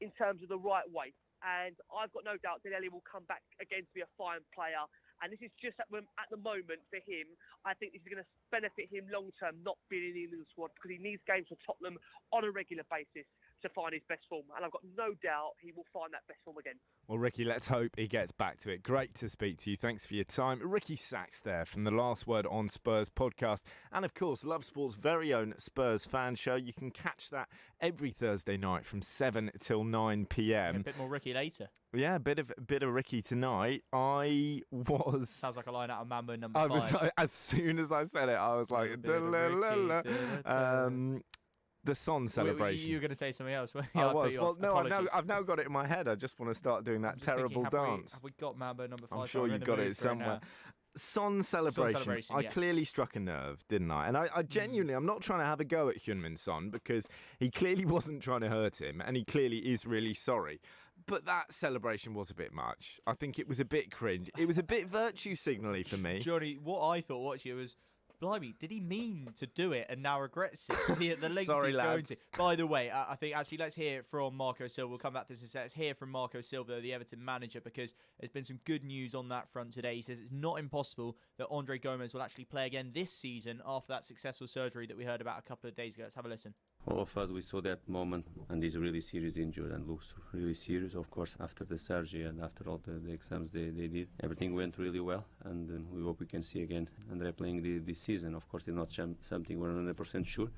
in terms of the right way. And I've got no doubt Dele Alli will come back again to be a fine player. And this is just at the moment for him. I think this is going to benefit him long term, not being in the England squad, because he needs games for Tottenham on a regular basis to find his best form. And I've got no doubt he will find that best form again. Well, Ricky, let's hope he gets back to it. Great to speak to you. Thanks for your time. Ricky Sachs there from the Last Word on Spurs podcast. And, of course, Love Sport's very own Spurs fan show. You can catch that every Thursday night from 7 till 9 p.m. A bit more Ricky later. Yeah, a bit of Ricky tonight. Sounds like a line out of Mambo number 5. As soon as I said it, I was like, the Son celebration. You were going to say something else. I was. Well, no, I've now got it in my head. I just want to start doing that terrible dance. Have we got Mambo number 5? I'm sure you've got it somewhere. Son celebration. I clearly struck a nerve, didn't I? And I genuinely, I'm not trying to have a go at Heung-min Son, because he clearly wasn't trying to hurt him, and he clearly is really sorry. But that celebration was a bit much. I think it was a bit cringe. It was a bit virtue signally for me. Johnny, what I thought watching it was, blimey, did he mean to do it and now regrets it? The lengths Sorry, he's lads. going to. By the way, I think actually let's hear from Marco Silva. We'll come back to this in a sec. Let's hear from Marco Silva, the Everton manager, because there's been some good news on that front today. He says it's not impossible that Andre Gomez will actually play again this season after that successful surgery that we heard about a couple of days ago. Let's have a listen. All of us, we saw that moment, and he's really serious injured and looks really serious. Of course, after the surgery and after all the exams they did, everything went really well, and we hope we can see again Andre playing this season. Of course, it's not something we're 100% sure,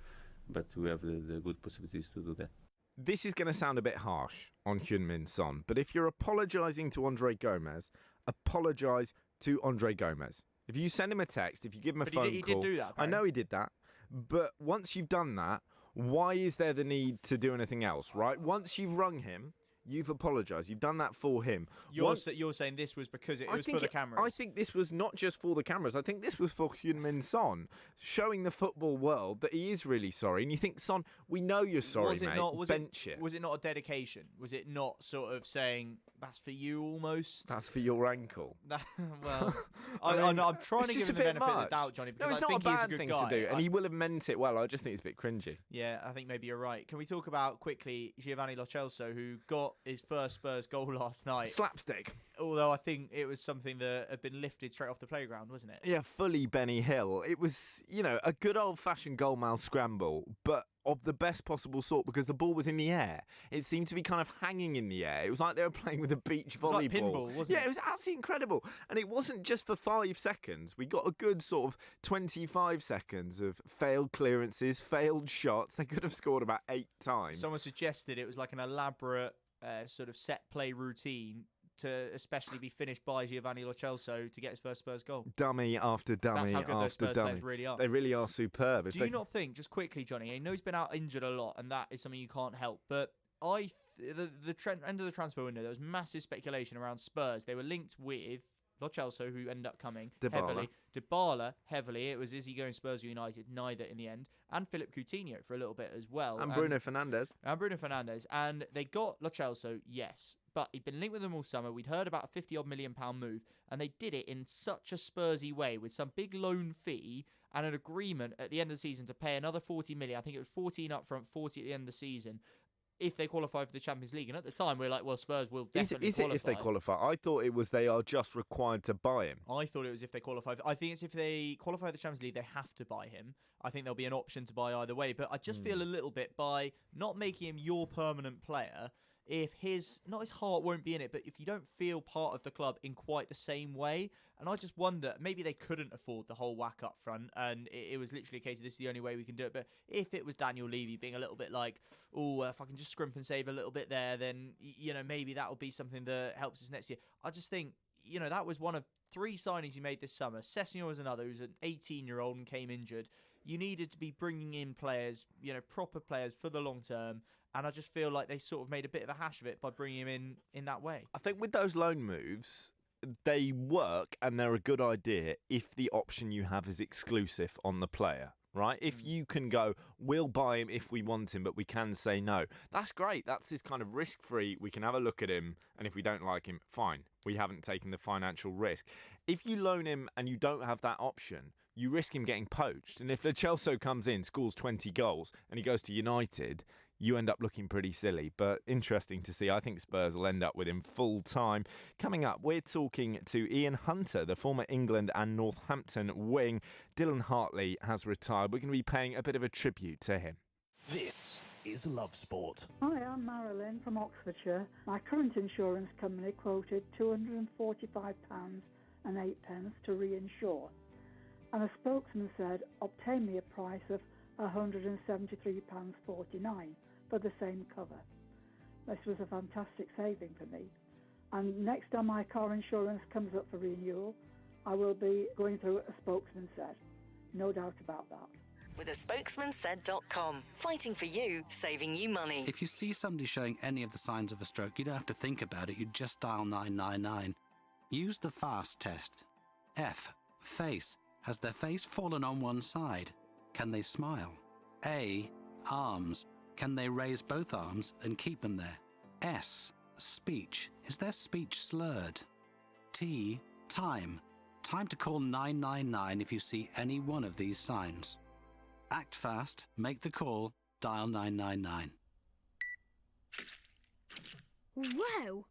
but we have the good possibilities to do that. This is going to sound a bit harsh on Heung-min Son, but if you're apologising to Andre Gomez, apologise to Andre Gomez. If you send him a text, if you give him a phone call... He did do that, apparently. I know he did that, but once you've done that, why is there the need to do anything else, right? Once you've rung him, you've apologised. You've done that for him. You're saying this was because it was for the cameras. I think this was not just for the cameras. I think this was for Heung-min Son, showing the football world that he is really sorry. And you think, Son, we know you're sorry, mate. Bench it. Was it not a dedication? Was it not sort of saying, that's for you almost? That's for your ankle. Well, I'm trying to give him the benefit of the doubt, Johnny, because I think he's a good guy. It's not a bad thing to do, and he will have meant it well. I just think it's a bit cringy. Yeah, I think maybe you're right. Can we talk about quickly Giovanni Lo Celso, who got his first Spurs goal last night? Slapstick. Although I think it was something that had been lifted straight off the playground, wasn't it? Yeah, fully Benny Hill. It was, a good old-fashioned goalmouth scramble, but of the best possible sort, because the ball was in the air. It seemed to be kind of hanging in the air. It was like they were playing with a beach volleyball. It was like pinball, wasn't it? Yeah, it was absolutely incredible. And it wasn't just for 5 seconds. We got a good sort of 25 seconds of failed clearances, failed shots. They could have scored about 8 times. Someone suggested it was like an elaborate sort of set play routine to especially be finished by Giovanni Lo Celso to get his first Spurs goal. Dummy after dummy That's how good those after Spurs dummy. players really are. They really are superb. Do you not think, just quickly, Johnny, I know he's been out injured a lot, and that is something you can't help, but the end of the transfer window, there was massive speculation around Spurs. They were linked with Lo Celso, who ended up coming heavily. Dybala, heavily. It was, is he going Spurs or United? Neither in the end. And Philip Coutinho for a little bit as well. And Bruno Fernandes. And they got Lo Celso, yes. But he'd been linked with them all summer. We'd heard about a £50-odd million move, and they did it in such a Spursy way with some big loan fee and an agreement at the end of the season to pay another 40 million. I think it was 14 up front, 40 at the end of the season, if they qualify for the Champions League. And at the time, we were like, well, Spurs will definitely Is qualify. it if they qualify? I thought it was they are just required to buy him. I thought it was if they qualify. I think it's if they qualify for the Champions League, they have to buy him. I think there'll be an option to buy either way. But I just feel a little bit by not making him your permanent player, if not his heart won't be in it, but if you don't feel part of the club in quite the same way. And I just wonder, maybe they couldn't afford the whole whack up front, and it was literally a case of this is the only way we can do it. But if it was Daniel Levy being a little bit like, if I can just scrimp and save a little bit there, then, maybe that will be something that helps us next year. I just think, that was one of 3 signings he made this summer. Sessegnon was another, who's an 18-year-old and came injured. You needed to be bringing in players, proper players for the long term. And I just feel like they sort of made a bit of a hash of it by bringing him in that way. I think with those loan moves, they work and they're a good idea if the option you have is exclusive on the player, right? If you can go, we'll buy him if we want him, but we can say no. That's great. That's his kind of risk-free. We can have a look at him, and if we don't like him, fine. We haven't taken the financial risk. If you loan him and you don't have that option, you risk him getting poached. And if Lo Celso comes in, scores 20 goals, and he goes to United, you end up looking pretty silly. But interesting to see. I think Spurs will end up with him full time. Coming up, we're talking to Ian Hunter, the former England and Northampton wing. Dylan Hartley has retired. We're going to be paying a bit of a tribute to him. This is Love Sport. Hi, I'm Marilyn from Oxfordshire. My current insurance company quoted £245 and 8 pence to reinsure. And a spokesman said, obtain me a price of £173.49 for the same cover. This was a fantastic saving for me. And next time my car insurance comes up for renewal, I will be going through what a spokesman said. No doubt about that. With a spokesmansaid.com. Fighting for you, saving you money. If you see somebody showing any of the signs of a stroke, you don't have to think about it. You just dial 999. Use the FAST test. F. Face. Has their face fallen on one side? Can they smile? A. Arms. Can they raise both arms and keep them there? S. Speech. Is their speech slurred? T. Time. Time to call 999 if you see any one of these signs. Act fast, make the call, dial 999. Whoa!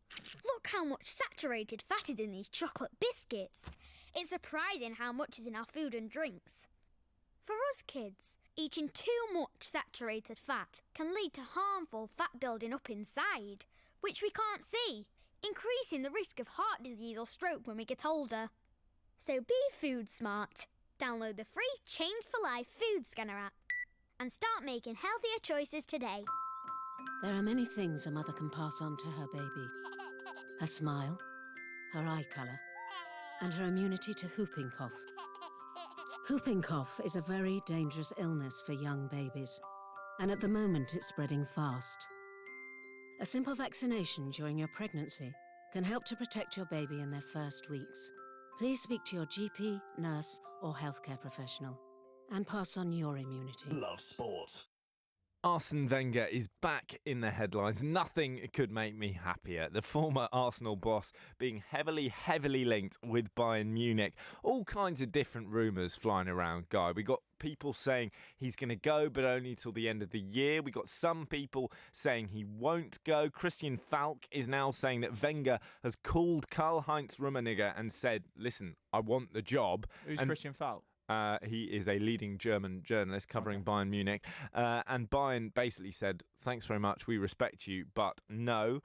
Look how much saturated fat is in these chocolate biscuits. It's surprising how much is in our food and drinks. For us kids, eating too much saturated fat can lead to harmful fat building up inside, which we can't see, increasing the risk of heart disease or stroke when we get older. So be food smart. Download the free Change for Life food scanner app and start making healthier choices today. There are many things a mother can pass on to her baby. Her smile, her eye colour, and her immunity to whooping cough. Whooping cough is a very dangerous illness for young babies, and at the moment it's spreading fast. A simple vaccination during your pregnancy can help to protect your baby in their first weeks. Please speak to your GP, nurse, or healthcare professional and pass on your immunity. Love Sport. Arsene Wenger is back in the headlines. Nothing could make me happier. The former Arsenal boss being heavily linked with Bayern Munich. All kinds of different rumours flying around, Guy. We got people saying he's going to go, but only till the end of the year. We got some people saying he won't go. Christian Falk is now saying that Wenger has called Karl-Heinz Rummenigge and said, listen, I want the job. Who's Christian Falk? He is a leading German journalist covering Bayern Munich. And Bayern basically said, thanks very much, we respect you, but no.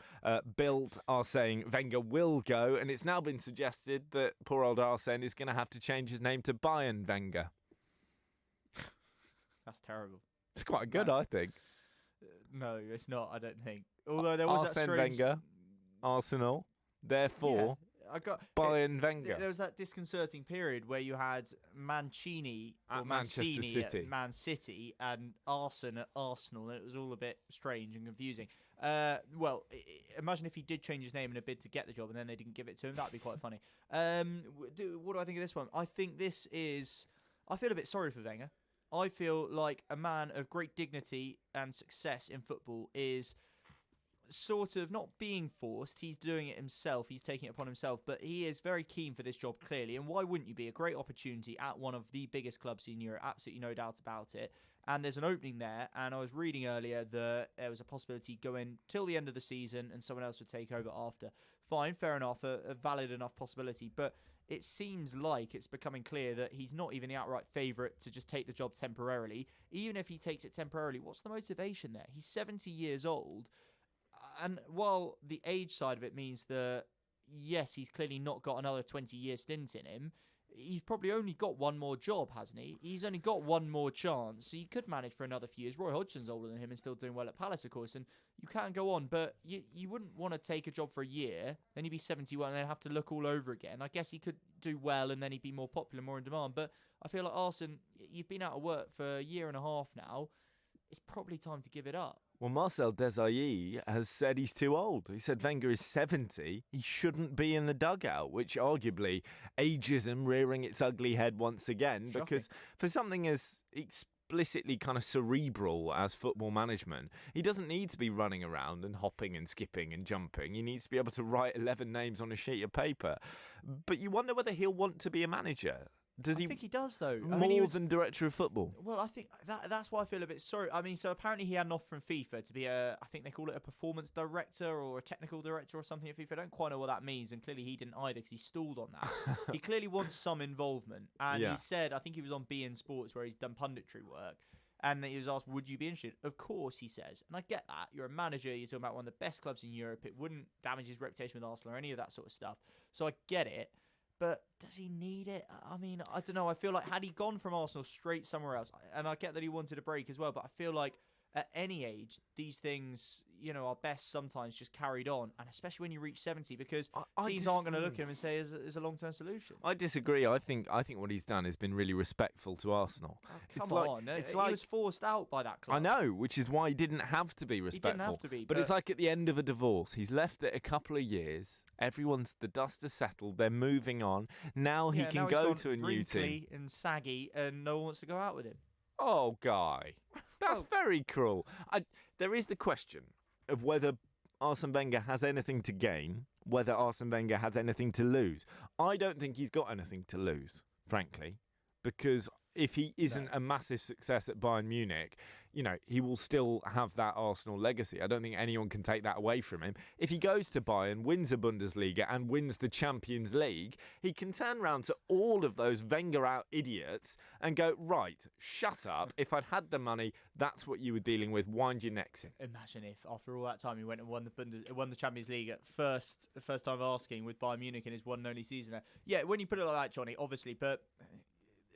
Bild are saying Wenger will go, and it's now been suggested that poor old Arsene is going to have to change his name to Bayern Wenger. That's terrible. It's quite good, I think. No, it's not, I don't think. Although there was Arsene that strange... Wenger, Arsenal, therefore... Yeah. Bayern Wenger. There was that disconcerting period where you had Mancini At or Manchester Mancini City. at Man City and Arsene at Arsenal, and it was all a bit strange and confusing. Imagine if he did change his name in a bid to get the job and then they didn't give it to him. That'd be quite funny. What do I think of this one? I think this is... I feel a bit sorry for Wenger. I feel like a man of great dignity and success in football is sort of not being forced. He's doing it himself. He's taking it upon himself. But he is very keen for this job, clearly. And why wouldn't you be? A great opportunity at one of the biggest clubs in Europe. Absolutely no doubt about it. And there's an opening there. And I was reading earlier that there was a possibility going till the end of the season and someone else would take over after. Fine, fair enough, a valid enough possibility. But it seems like it's becoming clear that he's not even the outright favourite to just take the job temporarily. Even if he takes it temporarily, what's the motivation there? He's 70 years old. And while the age side of it means that, yes, he's clearly not got another 20-year stint in him, he's probably only got one more job, hasn't he? He's only got one more chance. He could manage for another few years. Roy Hodgson's older than him and still doing well at Palace, of course, and you can go on, but you wouldn't want to take a job for a year, then he'd be 71 and then have to look all over again. I guess he could do well and then he'd be more popular, more in demand, but I feel like Arsene, you've been out of work for a year and a half now. It's probably time to give it up. Well, Marcel Desailly has said he's too old. He said Wenger is 70. He shouldn't be in the dugout, which arguably ageism rearing its ugly head once again. Shocking. Because for something as explicitly kind of cerebral as football management, he doesn't need to be running around and hopping and skipping and jumping. He needs to be able to write 11 names on a sheet of paper. But you wonder whether he'll want to be a manager. I think he does, though. More than director of football. Well, I think that's why I feel a bit sorry. I mean, so apparently he had an offer from FIFA to be I think they call it a performance director or a technical director or something at FIFA. I don't quite know what that means, and clearly he didn't either because he stalled on that. He clearly wants some involvement. And he said, I think he was on beIN Sports where he's done punditry work, and he was asked, would you be interested? Of course, he says. And I get that. You're a manager. You're talking about one of the best clubs in Europe. It wouldn't damage his reputation with Arsenal or any of that sort of stuff. So I get it. But does he need it? I mean, I don't know. I feel like had he gone from Arsenal straight somewhere else, and I get that he wanted a break as well, but I feel like at any age, these things, are best sometimes just carried on, and especially when you reach 70, because teams aren't going to look at him and say is a long-term solution. I disagree. I think what he's done has been really respectful to Arsenal. Come on. He was forced out by that club. I know, which is why he didn't have to be respectful. He didn't have to be. But it's like at the end of a divorce. He's left it a couple of years. The dust has settled. They're moving on. Now he can go to a new team. And saggy, and no one wants to go out with him. Oh, Guy. That's very cruel. There is the question of whether Arsene Wenger has anything to gain, whether Arsene Wenger has anything to lose. I don't think he's got anything to lose, frankly, because if he isn't a massive success at Bayern Munich, he will still have that Arsenal legacy. I don't think anyone can take that away from him. If he goes to Bayern, wins a Bundesliga and wins the Champions League, he can turn around to all of those Wenger-out idiots and go, right, shut up. If I'd had the money, that's what you were dealing with. Wind your necks in. Imagine if, after all that time, he went and won the Champions League at first time asking with Bayern Munich in his one and only season there. Yeah, when you put it like that, Johnny, obviously, but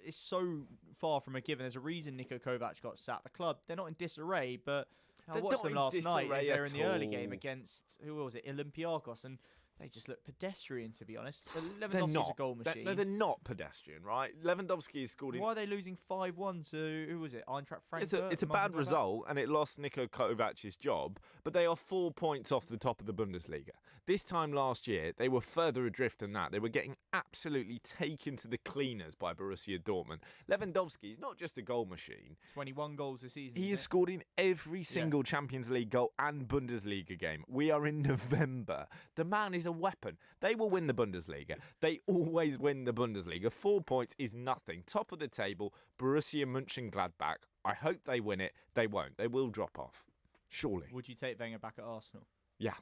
it's so far from a given. There's a reason Niko Kovac got sat at the club. They're not in disarray, but I watched them last night as they were in the early game against, who was it, Olympiacos, and they just look pedestrian, to be honest. Lewandowski's a goal machine. They're not pedestrian, right? Lewandowski is scored in... Why are they losing 5-1 to, who was it, Eintracht Frankfurt? It's a bad result, and it lost Niko Kovac's job, but they are 4 points off the top of the Bundesliga. This time last year, they were further adrift than that. They were getting absolutely taken to the cleaners by Borussia Dortmund. Lewandowski is not just a goal machine. 21 goals this season. He has scored in every single Champions League goal and Bundesliga game. We are in November. The man is a weapon. They will win the Bundesliga. They always win the Bundesliga. 4 points is nothing. Top of the table, Borussia Mönchengladbach. I hope they win it. They won't. They will drop off. Surely. Would you take Wenger back at Arsenal? Yeah.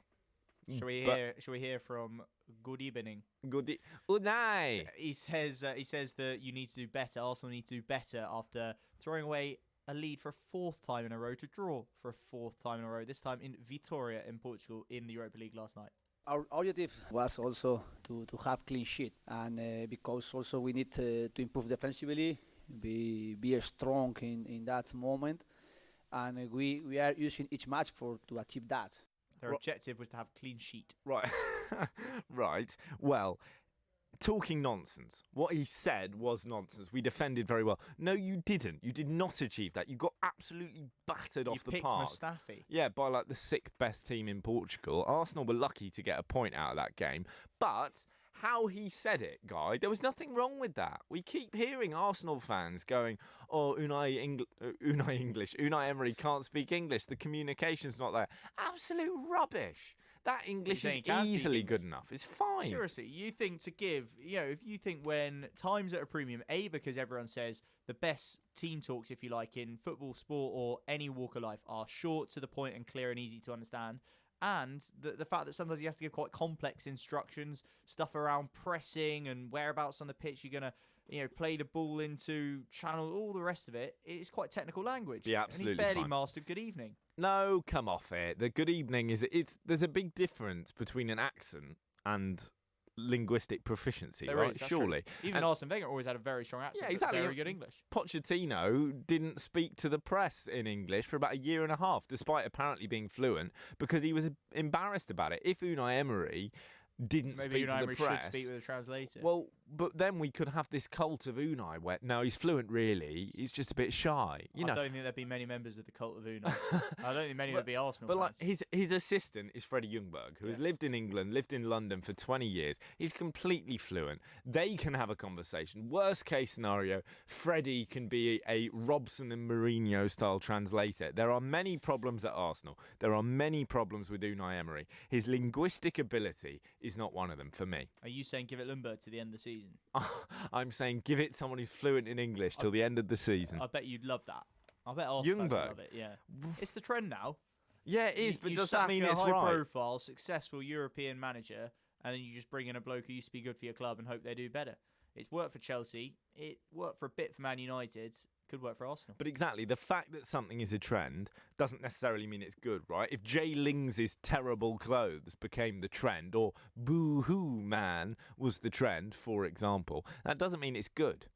Shall we hear from Good Evening? Unai. He says that you need to do better. Arsenal need to do better after throwing away a lead for a fourth time in a row to draw for a fourth time in a row. This time in Vitória in Portugal in the Europa League last night. Our objective was also to have clean sheet, and because also we need to improve defensively, be strong in that moment, and we are using each match to achieve that. Their objective was to have clean sheet. Right. Right. Well, talking nonsense. What he said was nonsense. We defended very well. No, you didn't. You did not achieve that. You got absolutely battered off the park. Mustafi. Yeah, by like the 6th best team in Portugal. Arsenal were lucky to get a point out of that game. But how he said it, Guy, there was nothing wrong with that. We keep hearing Arsenal fans going, oh, Unai Emery can't speak English. The communication's not there. Absolute rubbish. That English is easily good enough. It's fine. Seriously, you think to give, if you think when times at a premium, because everyone says the best team talks, if you like, in football, sport, or any walk of life are short, to the point, and clear and easy to understand. And the fact that sometimes he has to give quite complex instructions, stuff around pressing and whereabouts on the pitch you're going to, play the ball into channel, all the rest of it. It's quite technical language. Yeah, absolutely. And he's barely fine. mastered good evening. No, come off it. The good evening there's a big difference between an accent and linguistic proficiency, right? Surely. Even Arsene Wenger always had a very strong accent. Yeah, exactly. Very good English. Pochettino didn't speak to the press in English for about a year and a half, despite apparently being fluent, because he was embarrassed about it. If Unai Emery didn't speak to the press, should speak with a translator. Well, but then we could have this cult of Unai where, no, he's fluent really, he's just a bit shy. I don't think there'd be many members of the cult of Unai. I don't think many would be Arsenal fans. But like his assistant is Freddie Ljungberg, who has lived in England, lived in London for 20 years. He's completely fluent. They can have a conversation. Worst case scenario, Freddie can be a Robson and Mourinho style translator. There are many problems at Arsenal. There are many problems with Unai Emery. His linguistic ability is not one of them for me. Are you saying give it Lingard to the end of the season? I'm saying give it someone who's fluent in English till the end of the season. I bet you'd love that. I bet Arsenal would Ljungberg. love it, yeah. It's the trend now. Yeah, it is, but does that mean you it's sack a right? high-profile, successful European manager, and then you just bring in a bloke who used to be good for your club and hope they do better. It's worked for Chelsea. It worked for a bit for Man United. Could work for Arsenal. But exactly, the fact that something is a trend doesn't necessarily mean it's good, right? If Jay Lings' terrible clothes became the trend, or Boo-hoo Man was the trend, for example, that doesn't mean it's good.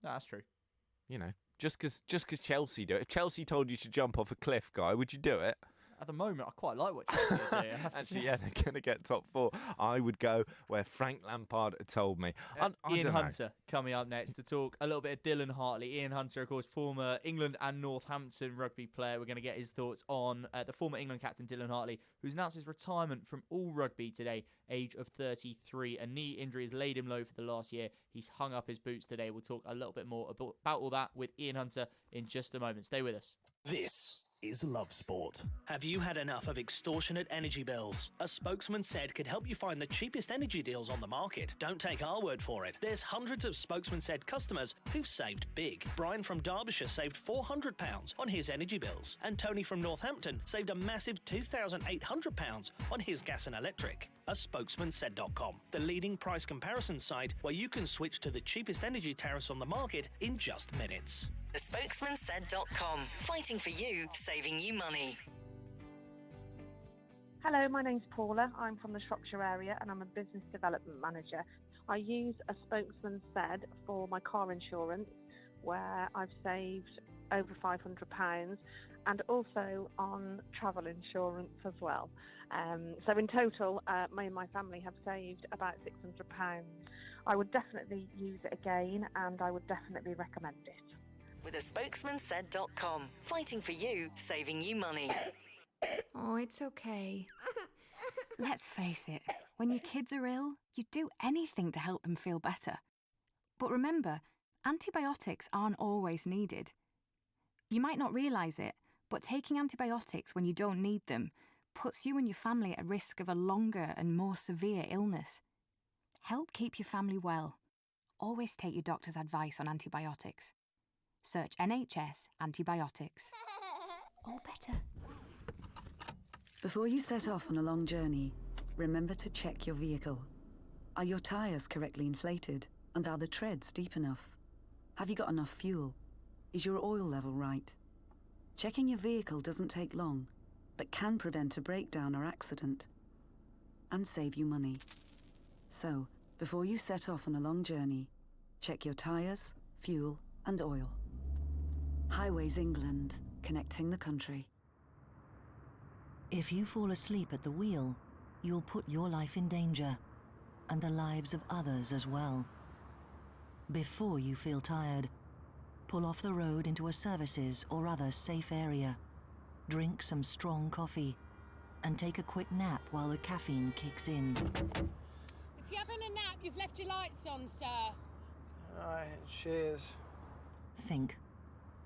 No, that's true. Just because Chelsea do it. If Chelsea told you to jump off a cliff, Guy, would you do it? At the moment, I quite like what Chelsea are doing. Actually, yeah, they're going to get top 4. I would go where Frank Lampard had told me. Ian Hunter coming up next to talk a little bit of Dylan Hartley. Ian Hunter, of course, former England and Northampton rugby player. We're going to get his thoughts on the former England captain Dylan Hartley, who's announced his retirement from all rugby today, age of 33. A knee injury has laid him low for the last year. He's hung up his boots today. We'll talk a little bit more about all that with Ian Hunter in just a moment. Stay with us. This is Love Sport. Have you had enough of extortionate energy bills? A spokesman said could help you find the cheapest energy deals on the market. Don't take our word for it. There's hundreds of spokesman said customers who've saved big. Brian from Derbyshire saved £400 on his energy bills, and Tony from Northampton saved a massive £2,800 on his gas and electric. A spokesmansaid.com, the leading price comparison site where you can switch to the cheapest energy tariffs on the market in just minutes. Thespokesmansaid.com. Fighting for you, saving you money. Hello, my name's Paula. I'm from the Shropshire area and I'm a business development manager. I use a spokesman said for my car insurance where I've saved over £500 and also on travel insurance as well. So in total, me and my family have saved about £600. I would definitely use it again and I would definitely recommend it. With thespokesmansaid.com. Fighting for you, saving you money. Oh, it's okay. Let's face it, when your kids are ill, you'd do anything to help them feel better. But remember, antibiotics aren't always needed. You might not realise it, but taking antibiotics when you don't need them puts you and your family at risk of a longer and more severe illness. Help keep your family well. Always take your doctor's advice on antibiotics. Search NHS antibiotics. All better. Before you set off on a long journey, remember to check your vehicle. Are your tyres correctly inflated? And are the treads deep enough? Have you got enough fuel? Is your oil level right? Checking your vehicle doesn't take long, but can prevent a breakdown or accident. And save you money. So, before you set off on a long journey, check your tyres, fuel, and oil. Highways England, connecting the country. If you fall asleep at the wheel, you'll put your life in danger, and the lives of others as well. Before you feel tired, pull off the road into a services or other safe area. Drink some strong coffee, and take a quick nap while the caffeine kicks in. If If you're having a nap, you've left your lights on, sir. Right, cheers. Think.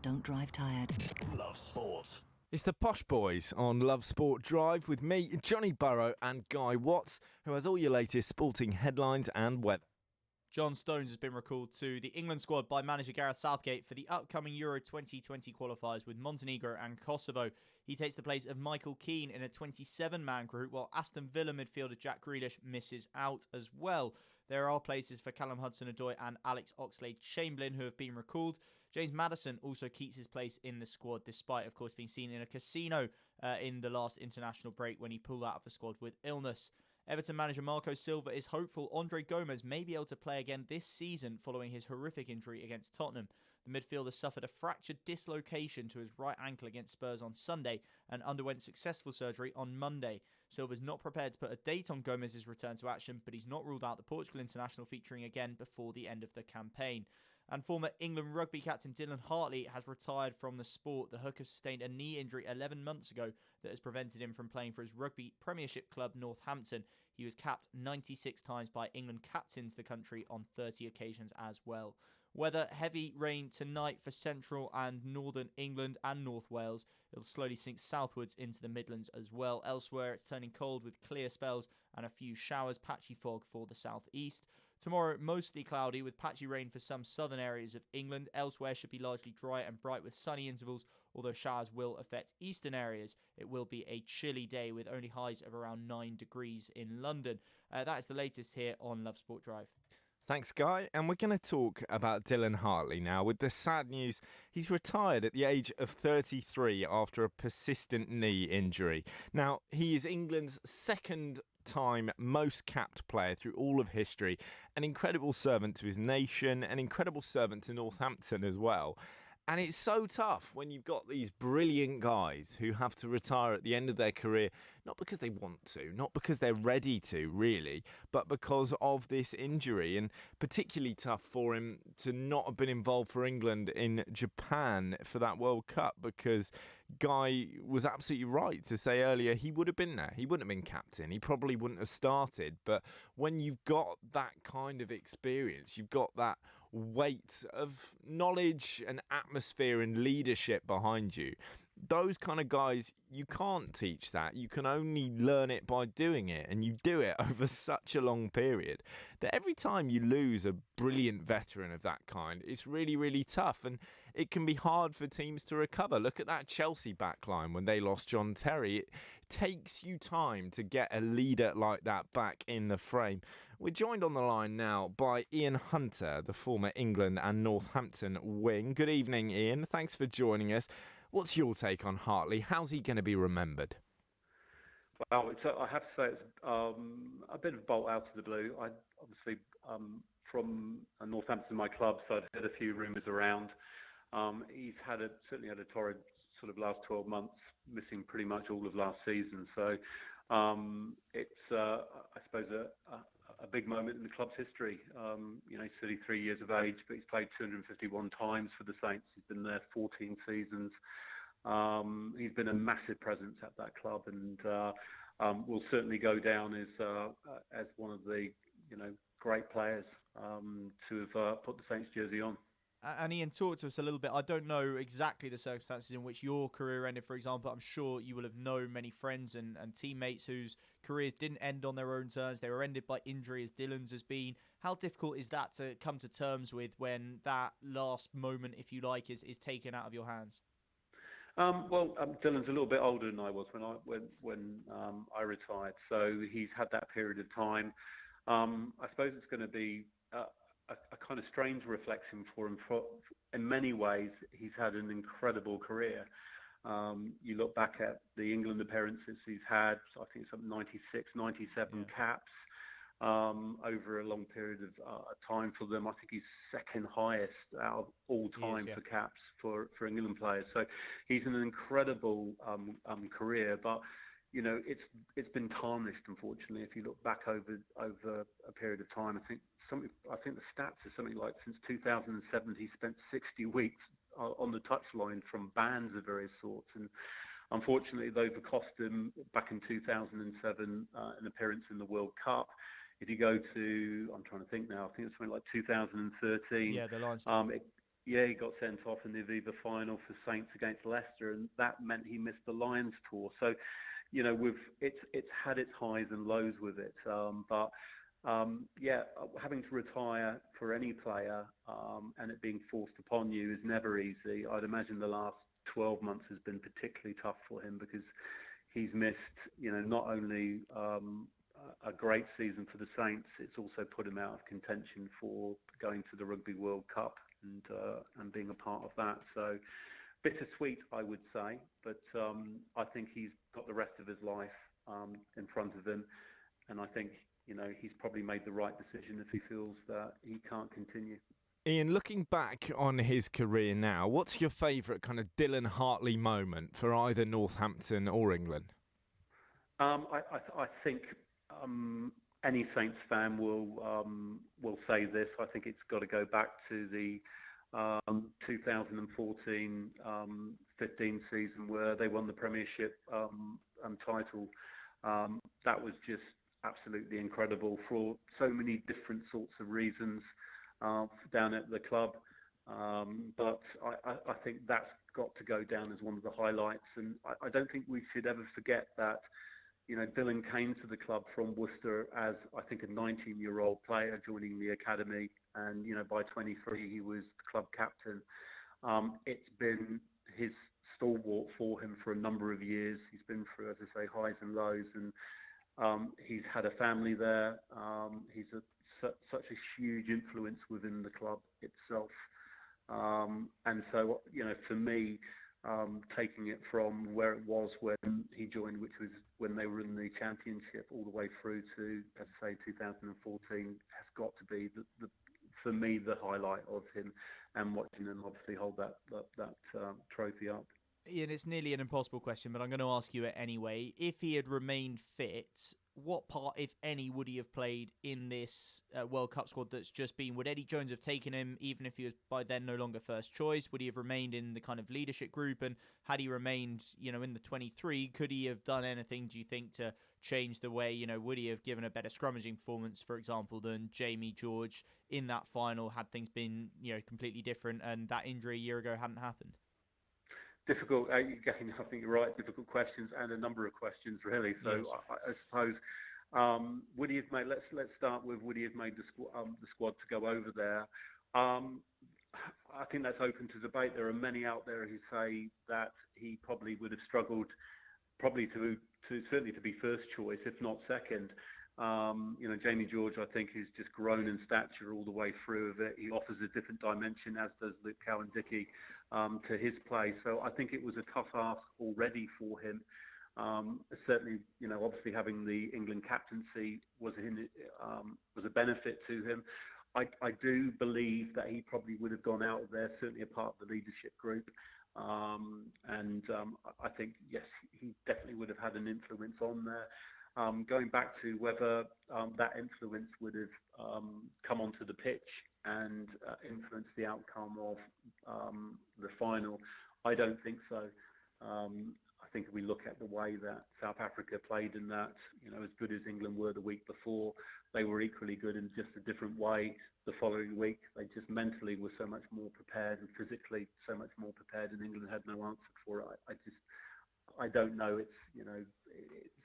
Don't drive tired. Love Sport. It's the Posh Boys on Love Sport Drive with me, Johnny Burrow, and Guy Watts, who has all your latest sporting headlines and weather. John Stones has been recalled to the England squad by manager Gareth Southgate for the upcoming Euro 2020 qualifiers with Montenegro and Kosovo. He takes the place of Michael Keane in a 27-man group, while Aston Villa midfielder Jack Grealish misses out as well. There are places for Callum Hudson-Odoi and Alex Oxlade-Chamberlain who have been recalled. James Maddison also keeps his place in the squad, despite, of course, being seen in a casino in the last international break when he pulled out of the squad with illness. Everton manager Marco Silva is hopeful Andre Gomes may be able to play again this season following his horrific injury against Tottenham. The midfielder suffered a fractured dislocation to his right ankle against Spurs on Sunday and underwent successful surgery on Monday. Silva's not prepared to put a date on Gomez's return to action, but he's not ruled out the Portugal international featuring again before the end of the campaign. And former England rugby captain Dylan Hartley has retired from the sport. The hooker sustained a knee injury 11 months ago that has prevented him from playing for his rugby premiership club Northampton. He was capped 96 times by England captains the country on 30 occasions as well. Weather, heavy rain tonight for central and northern England and North Wales. It'll slowly sink southwards into the Midlands as well. Elsewhere, it's turning cold with clear spells and a few showers, patchy fog for the southeast. Tomorrow, mostly cloudy with patchy rain for some southern areas of England. Elsewhere should be largely dry and bright with sunny intervals, although showers will affect eastern areas. It will be a chilly day with only highs of around 9 degrees in London. That is the latest here on Love Sport Drive. Thanks, Guy. And we're going to talk about Dylan Hartley now with the sad news. He's retired at the age of 33 after a persistent knee injury. Now, he is England's second-time most capped player through all of history, an incredible servant to his nation, an incredible servant to Northampton as well. And it's so tough when you've got these brilliant guys who have to retire at the end of their career, not because they want to, not because they're ready to, really, but because of this injury. And particularly tough for him to not have been involved for England in Japan for that World Cup, because Guy was absolutely right to say earlier he would have been there. He wouldn't have been captain. He probably wouldn't have started. But when you've got that kind of experience, you've got that weight of knowledge and atmosphere and leadership behind you, those kind of guys, you can't teach that. You can only learn it by doing it, and you do it over such a long period that every time you lose a brilliant veteran of that kind, it's really, really tough, and it can be hard for teams to recover. Look at that Chelsea backline when they lost John Terry. It takes you time to get a leader like that back in the frame. We're joined on the line now by Ian Hunter, the former England and Northampton wing. Good evening, Ian. Thanks for joining us. What's your take on Hartley? How's he going to be remembered? Well, I have to say it's a bit of a bolt out of the blue. I obviously from Northampton, my club, so I'd heard a few rumours around. He's certainly had a torrid sort of last 12 months, missing pretty much all of last season. So it's I suppose a big moment in the club's history. He's 33 years of age, but he's played 251 times for the Saints. He's been there 14 seasons. He's been a massive presence at that club, and will certainly go down as one of the great players to have put the Saints jersey on. And Ian, talk to us a little bit. I don't know exactly the circumstances in which your career ended, for example. I'm sure you will have known many friends and teammates whose careers didn't end on their own terms. They were ended by injury, as Dylan's has been. How difficult is that to come to terms with when that last moment, if you like, is taken out of your hands? Dylan's a little bit older than I was when I retired, so he's had that period of time. I suppose it's going to be a kind of strange reflection for him. In many ways, he's had an incredible career. You look back at the England appearances he's had, I think it's something 96, 97 caps over a long period of time for them. I think he's second highest out of all time for caps for England players. So he's an incredible career, but it's been tarnished, unfortunately. If you look back over a period of time, I think the stats are something like since 2007 he spent 60 weeks on the touchline from bans of various sorts, and unfortunately those have cost him back in 2007 an appearance in the World Cup. If you go to, I'm trying to think now, I think it's something like 2013. Yeah, the Lions. He got sent off in the Aviva final for Saints against Leicester, and that meant he missed the Lions tour. So, it's had its highs and lows with it. Having to retire for any player and it being forced upon you is never easy. I'd imagine the last 12 months has been particularly tough for him because he's missed, not only a great season for the Saints, it's also put him out of contention for going to the Rugby World Cup and being a part of that. So bittersweet, I would say, but I think he's got the rest of his life in front of him, and I think he's probably made the right decision if he feels that he can't continue. Ian, looking back on his career now, what's your favourite kind of Dylan Hartley moment for either Northampton or England? I think any Saints fan will say this. I think it's got to go back to the 2014-15 season where they won the Premiership title. That was just absolutely incredible for so many different sorts of reasons down at the club. But I think that's got to go down as one of the highlights. And I don't think we should ever forget that, Dylan came to the club from Worcester as, I think, a 19-year-old player joining the academy. And, by 23, he was the club captain. It's been his stalwart for him for a number of years. He's been through, as I say, highs and lows. And he's had a family there. He's such a huge influence within the club itself. And so, for me, taking it from where it was when he joined, which was when they were in the Championship, all the way through to, as I say, 2014, has got to be for me the highlight of him, and watching him obviously hold that trophy up. Ian, it's nearly an impossible question, but I'm going to ask you it anyway. If he had remained fit, what part, if any, would he have played in this World Cup squad that's just been? Would Eddie Jones have taken him, even if he was by then no longer first choice? Would he have remained in the kind of leadership group? And had he remained, in the 23, could he have done anything, do you think, to change the way, would he have given a better scrummaging performance, for example, than Jamie George in that final, had things been, completely different and that injury a year ago hadn't happened? Difficult. Again, I think you're right. Difficult questions, and a number of questions really. So yes. I suppose would he have made? Let's start with would he have made the squad to go over there? I think that's open to debate. There are many out there who say that he probably would have struggled, probably to certainly to be first choice, if not second. Jamie George, I think, has just grown in stature all the way through of it. He offers a different dimension, as does Luke Cowan-Dickey, to his play. So I think it was a tough ask already for him. Certainly, obviously having the England captaincy was a benefit to him. I do believe that he probably would have gone out of there, certainly a part of the leadership group. I think, yes, he definitely would have had an influence on there. Going back to whether that influence would have come onto the pitch and influenced the outcome of the final, I don't think so. I think if we look at the way that South Africa played in that, as good as England were the week before, they were equally good in just a different way the following week. They just mentally were so much more prepared and physically so much more prepared, and England had no answer for it. I don't know. It's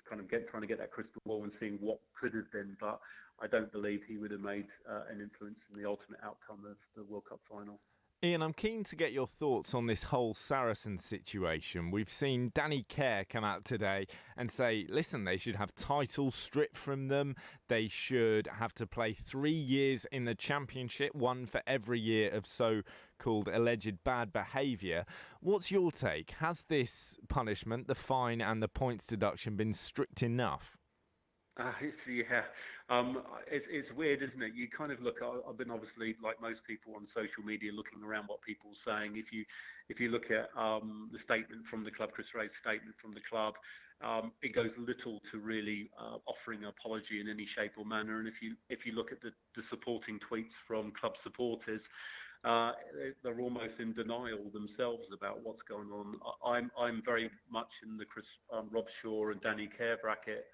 kind of trying to get that crystal ball and seeing what could have been, but I don't believe he would have made an influence in the ultimate outcome of the World Cup final. Ian, I'm keen to get your thoughts on this whole Saracen situation. We've seen Danny Kerr come out today and say, listen, they should have titles stripped from them. They should have to play 3 years in the Championship, one for every year of so-called alleged bad behaviour. What's your take? Has this punishment, the fine and the points deduction, been strict enough? It's weird, isn't it? You kind of look. I've been obviously, like most people, on social media, looking around what people are saying. If you look at the statement from the club, Chris Ray's statement from the club, it goes little to really offering an apology in any shape or manner. And if you look at the supporting tweets from club supporters, they're almost in denial themselves about what's going on. I'm very much in the Rob Shaw and Danny Kerr bracket.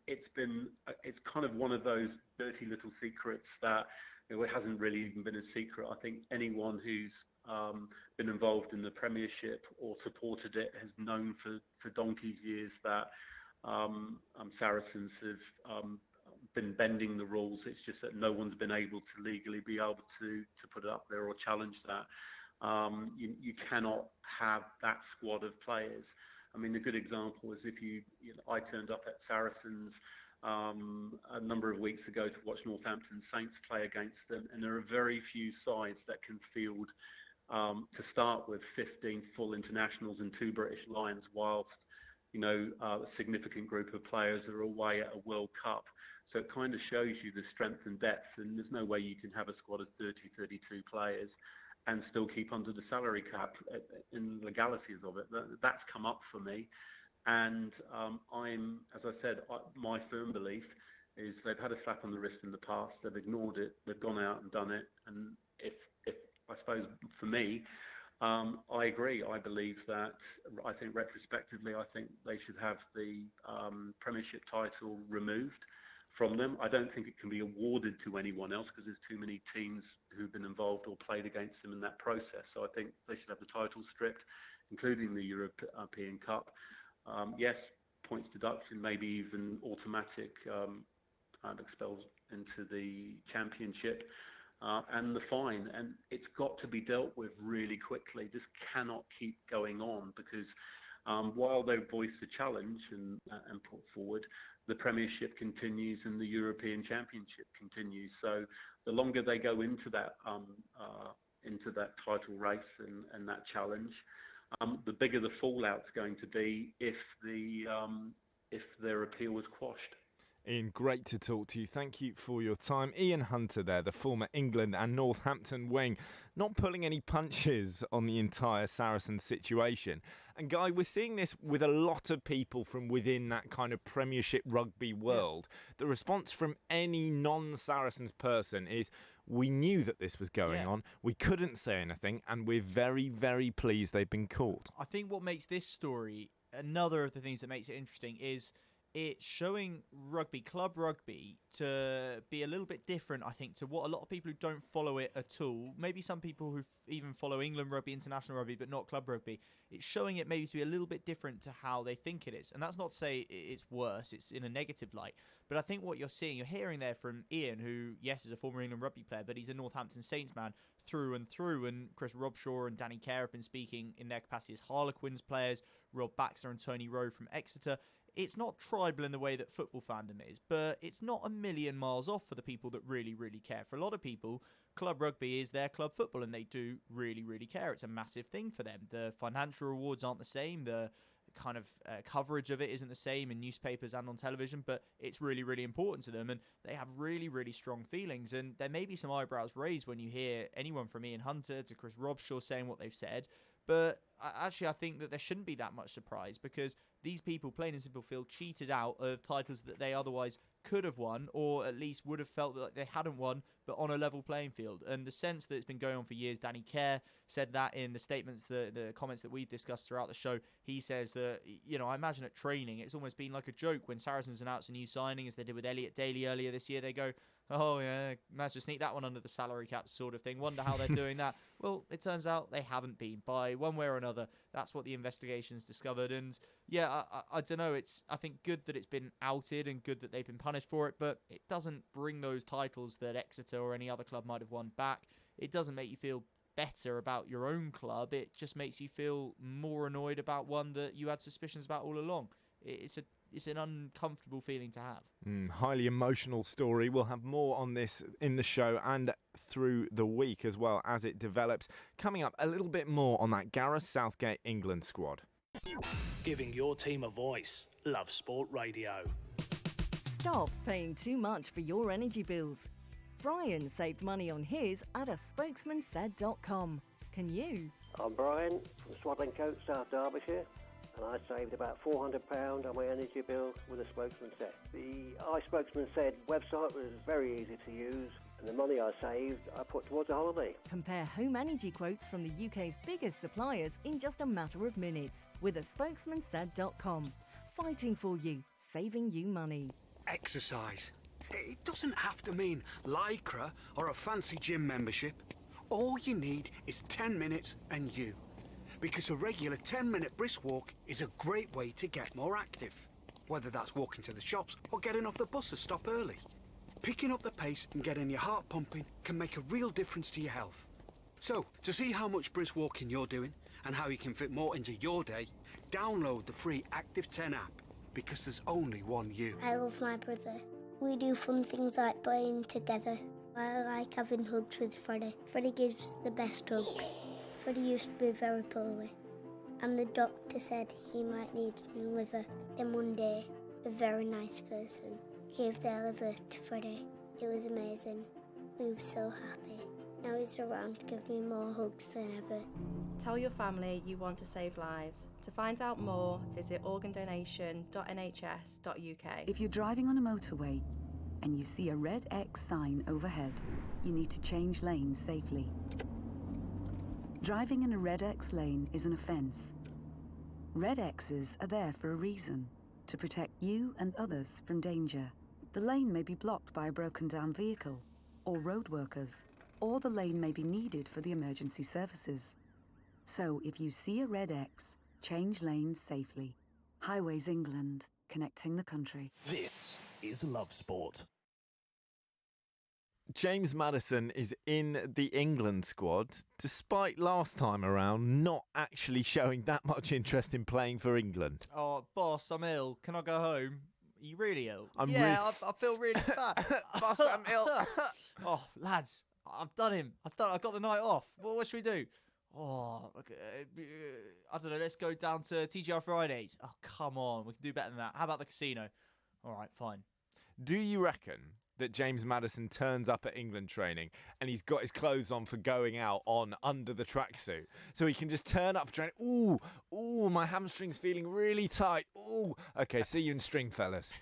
it's kind of one of those dirty little secrets that it hasn't really even been a secret. I think anyone who's been involved in the Premiership or supported it has known for donkey's years that Saracens have been bending the rules. It's just that no one's been able to legally be able to put it up there or challenge that. You cannot have that squad of players. I mean, a good example is I turned up at Saracens a number of weeks ago to watch Northampton Saints play against them, and there are very few sides that can field, to start with, 15 full internationals and 2 British Lions, whilst a significant group of players are away at a World Cup. So it kind of shows you the strength and depth, and there's no way you can have a squad of 30, 32 players and still keep under the salary cap in the legalities of it. That's come up for me. And as I said, my firm belief is they've had a slap on the wrist in the past, they've ignored it, they've gone out and done it. And if I suppose for me, I agree. I believe that, I think retrospectively, I think they should have the Premiership title removed from them. I don't think it can be awarded to anyone else because there's too many teams who've been involved or played against them in that process. So I think they should have the title stripped, including the European Cup. Yes, points deduction, maybe even automatic expels into the Championship, and the fine. And it's got to be dealt with really quickly. This cannot keep going on because while they've voiced a challenge and put forward, the Premiership continues and the European Championship continues. So the longer they go into that title race and that challenge, the bigger the fallout's going to be if their appeal was quashed. Ian, great to talk to you. Thank you for your time. Ian Hunter there, the former England and Northampton wing, not pulling any punches on the entire Saracens situation. And Guy, we're seeing this with a lot of people from within that kind of Premiership rugby world. Yeah. The response from any non-Saracens person is, we knew that this was going on, we couldn't say anything, and we're very, very pleased they've been caught. I think what makes this story, another of the things that makes it interesting, is it's showing club rugby, to be a little bit different, I think, to what a lot of people who don't follow it at all, maybe some people who even follow England rugby, international rugby, but not club rugby, it's showing it maybe to be a little bit different to how they think it is. And that's not to say it's worse, it's in a negative light. But I think what you're hearing there from Ian, who, yes, is a former England rugby player, but he's a Northampton Saints man through and through. And Chris Robshaw and Danny Kerr have been speaking in their capacity as Harlequins players, Rob Baxter and Tony Rowe from Exeter. It's not tribal in the way that football fandom is, but it's not a million miles off for the people that really, really care. For a lot of people, club rugby is their club football, and they do really, really care. It's a massive thing for them. The financial rewards aren't the same. The kind of coverage of it isn't the same in newspapers and on television, but it's really, really important to them, and they have really, really strong feelings. And there may be some eyebrows raised when you hear anyone from Ian Hunter to Chris Robshaw saying what they've said, but actually I think that there shouldn't be that much surprise, because these people, plain and simple, feel cheated out of titles that they otherwise could have won, or at least would have felt that they hadn't won, but on a level playing field. And the sense that it's been going on for years, Danny Kerr said that in the statements, the comments that we've discussed throughout the show. He says that, I imagine at training, it's almost been like a joke when Saracens announce a new signing, as they did with Elliot Daly earlier this year. They go, oh yeah, managed to sneak that one under the salary cap sort of thing. Wonder how they're doing that. Well, it turns out they haven't been, by one way or another. That's what the investigation's discovered. And yeah, I don't know. It's, I think, good that it's been outed and good that they've been punished for it, but it doesn't bring those titles that Exeter or any other club might have won back. It doesn't make you feel better about your own club. It just makes you feel more annoyed about one that you had suspicions about all along. It's an uncomfortable feeling to have. Highly emotional story. We'll have more on this in the show and through the week as well as it develops. Coming up, a little bit more on that Gareth Southgate England squad. Giving your team a voice. Love Sport Radio. Stop paying too much for your energy bills. Brian saved money on his at aspokesmansaid.com. Can you? I'm Brian from Swadlincote, South Derbyshire, and I saved about £400 on my energy bill with a Spokesman Said. The iSpokesman Said website was very easy to use, and the money I saved I put towards a holiday. Compare home energy quotes from the UK's biggest suppliers in just a matter of minutes with aspokesmansaid.com. fighting for you, saving you money. Exercise. It doesn't have to mean Lycra or a fancy gym membership. All you need is 10 minutes and you. Because a regular 10-minute brisk walk is a great way to get more active. Whether that's walking to the shops or getting off the bus to stop early. Picking up the pace and getting your heart pumping can make a real difference to your health. So, to see how much brisk walking you're doing and how you can fit more into your day, download the free Active 10 app, because there's only one you. I love my brother. We do fun things like playing together. I like having hugs with Freddie. Freddie gives the best hugs. Freddie used to be very poorly, and the doctor said he might need a new liver. Then one day, a very nice person gave their liver to Freddie. It was amazing. We were so happy. Now he's around to give me more hugs than ever. Tell your family you want to save lives. To find out more, visit organdonation.nhs.uk. If you're driving on a motorway and you see a red X sign overhead, you need to change lanes safely. Driving in a red X lane is an offence. Red X's are there for a reason, to protect you and others from danger. The lane may be blocked by a broken down vehicle or road workers, or the lane may be needed for the emergency services. So if you see a red X, change lanes safely. Highways England, connecting the country. This is Love Sport. James Maddison is in the England squad, despite last time around not actually showing that much interest in playing for England. Oh, boss, I'm ill. Can I go home? Are you really ill? I feel really bad. Boss, I'm ill. Oh, lads, I've done him. I got the night off. What should we do? Oh, I don't know. Let's go down to TGR Fridays. Oh, come on. We can do better than that. How about the casino? All right, fine. Do you reckon that James Maddison turns up at England training and he's got his clothes on for going out on under the tracksuit, so he can just turn up for training? Ooh, my hamstring's feeling really tight. Ooh, okay, see you in string, fellas.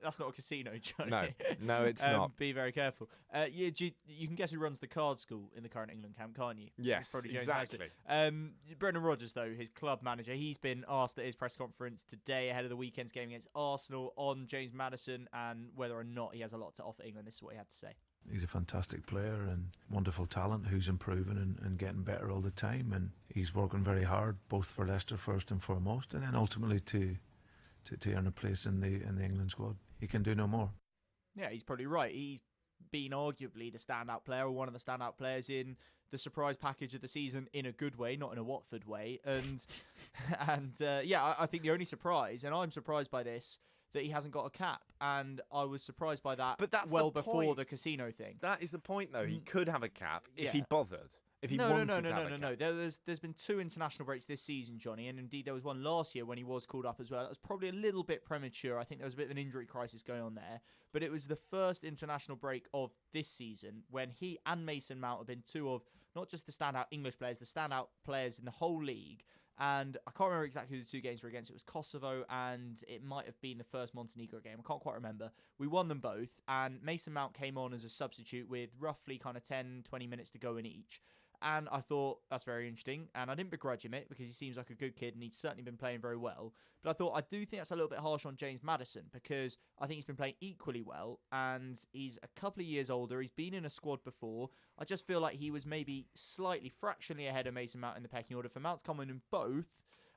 That's not a casino, Johnny. No, it's not. Be very careful. You can guess who runs the card school in the current England camp, can't you? Yes, exactly. Brendan Rodgers, though, his club manager, he's been asked at his press conference today ahead of the weekend's game against Arsenal on James Maddison and whether or not he has a lot to offer England. This is what he had to say. He's a fantastic player and wonderful talent who's improving and getting better all the time, and he's working very hard, both for Leicester first and foremost, and then ultimately to earn a place in the England squad. He can do no more. Yeah, he's probably right. He's been arguably the standout player, or one of the standout players in the surprise package of the season, in a good way, not in a Watford way. And I think the only surprise, and I'm surprised by this, that he hasn't got a cap, and I was surprised by that. But that's before the casino thing. That is the point, though. He could have a cap if he bothered. If he wanted to have a cap. There's been 2 international breaks this season, Johnny, and indeed there was one last year when he was called up as well. That was probably a little bit premature. I think there was a bit of an injury crisis going on there, but it was the first international break of this season when he and Mason Mount have been 2 of not just the standout English players, the standout players in the whole league. And I can't remember exactly who the 2 games were against. It was Kosovo and it might have been the first Montenegro game. I can't quite remember. We won them both, and Mason Mount came on as a substitute with roughly kind of 10, 20 minutes to go in each. And I thought, that's very interesting. And I didn't begrudge him it because he seems like a good kid and he's certainly been playing very well. But I thought, I do think that's a little bit harsh on James Maddison because I think he's been playing equally well and he's a couple of years older. He's been in a squad before. I just feel like he was maybe slightly fractionally ahead of Mason Mount in the pecking order. For Mount to come in both.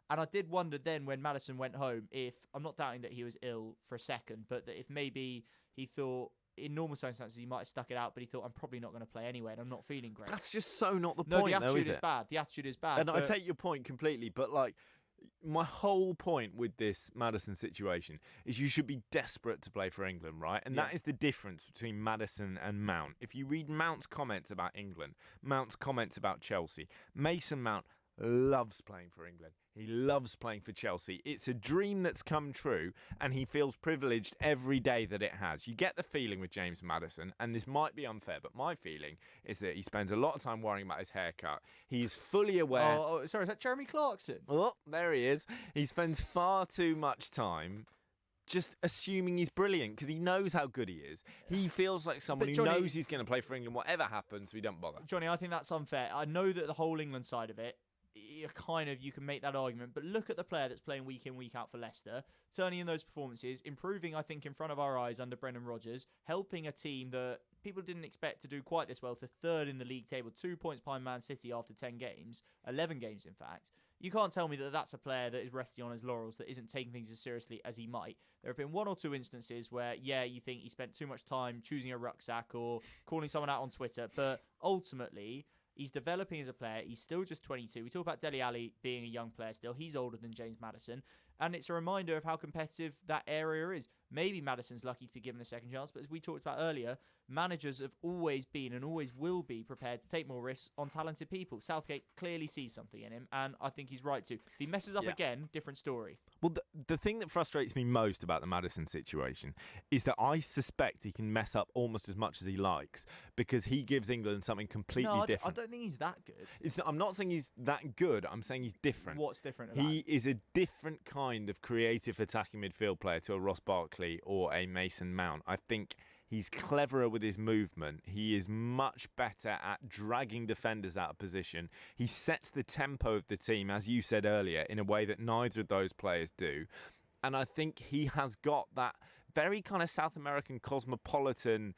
And I did wonder then when Maddison went home if, I'm not doubting that he was ill for a second, but that if maybe he thought, in normal circumstances, he might have stuck it out, but he thought, I'm probably not going to play anyway, and I'm not feeling great. That's just so not the No, point, the though, attitude is is it? bad. The attitude is bad. And I take your point completely, but like, my whole point with this Maddison situation is you should be desperate to play for England, right? And that is the difference between Maddison and Mount. If you read Mount's comments about England, Mount's comments about Chelsea, Mason Mount loves playing for England. He loves playing for Chelsea. It's a dream that's come true, and he feels privileged every day that it has. You get the feeling with James Maddison, and this might be unfair, but my feeling is that he spends a lot of time worrying about his haircut. He is fully aware... Oh, sorry, is that Jeremy Clarkson? Oh, there he is. He spends far too much time just assuming he's brilliant because he knows how good he is. He feels like someone who knows he's going to play for England, whatever happens, we don't bother. Johnny, I think that's unfair. I know that the whole England side of it you can make that argument. But look at the player that's playing week in, week out for Leicester, turning in those performances, improving, I think, in front of our eyes under Brendan Rodgers, helping a team that people didn't expect to do quite this well to third in the league table, 2 points behind Man City after 10 games, 11 games in fact. You can't tell me that that's a player that is resting on his laurels, that isn't taking things as seriously as he might. There have been 1 or 2 instances where, you think he spent too much time choosing a rucksack or calling someone out on Twitter, but ultimately, he's developing as a player. He's still just 22. We talk about Dele Alli being a young player still. He's older than James Maddison. And it's a reminder of how competitive that area is. Maybe Maddison's lucky to be given a second chance, but as we talked about earlier, managers have always been and always will be prepared to take more risks on talented people. Southgate clearly sees something in him, and I think he's right to. If he messes up again, different story. Well, the thing that frustrates me most about the Maddison situation is that I suspect he can mess up almost as much as he likes because he gives England something completely different. I don't think he's that good. I'm not saying he's that good. I'm saying he's different. What's different about He is a different kind of creative attacking midfield player to a Ross Barkley or a Mason Mount. I think he's cleverer with his movement. He is much better at dragging defenders out of position. He sets the tempo of the team, as you said earlier, in a way that neither of those players do. And I think he has got that very kind of South American cosmopolitan,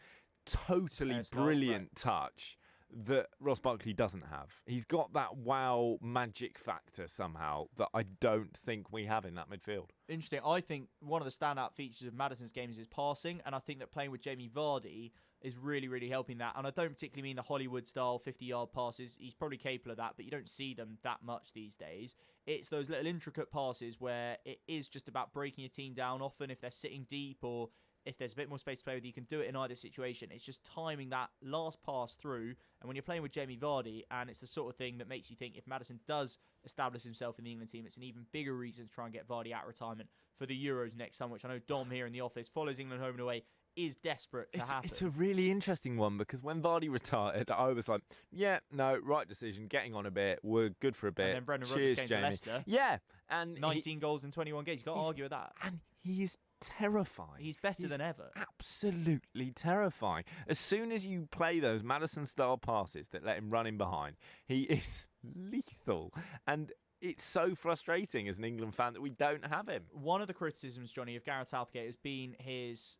totally brilliant touch that Ross Barkley doesn't have. He's got that wow magic factor somehow that I don't think we have in that midfield. Interesting. I think one of the standout features of Maddison's game is his passing, and I think that playing with Jamie Vardy is really, really helping that. And I don't particularly mean the Hollywood-style 50-yard passes. He's probably capable of that, but you don't see them that much these days. It's those little intricate passes where it is just about breaking a team down, often if they're sitting deep or if there's a bit more space to play with, you can do it in either situation. It's just timing that last pass through. And when you're playing with Jamie Vardy, and it's the sort of thing that makes you think if Maddison does establish himself in the England team, it's an even bigger reason to try and get Vardy out of retirement for the Euros next summer, which I know Dom here in the office follows England home and away, is desperate to happen. It's a really interesting one because when Vardy retired, I was like, right decision, getting on a bit, we're good for a bit. And then Brendan Cheers, Rodgers came Jamie. to Leicester. Yeah. And 19 goals in 21 games. You can't argue with that. And he is terrifying. He's better than ever. Absolutely terrifying. As soon as you play those Maddison-style passes that let him run in behind, he is lethal. And it's so frustrating as an England fan that we don't have him. One of the criticisms, Johnny, of Gareth Southgate has been his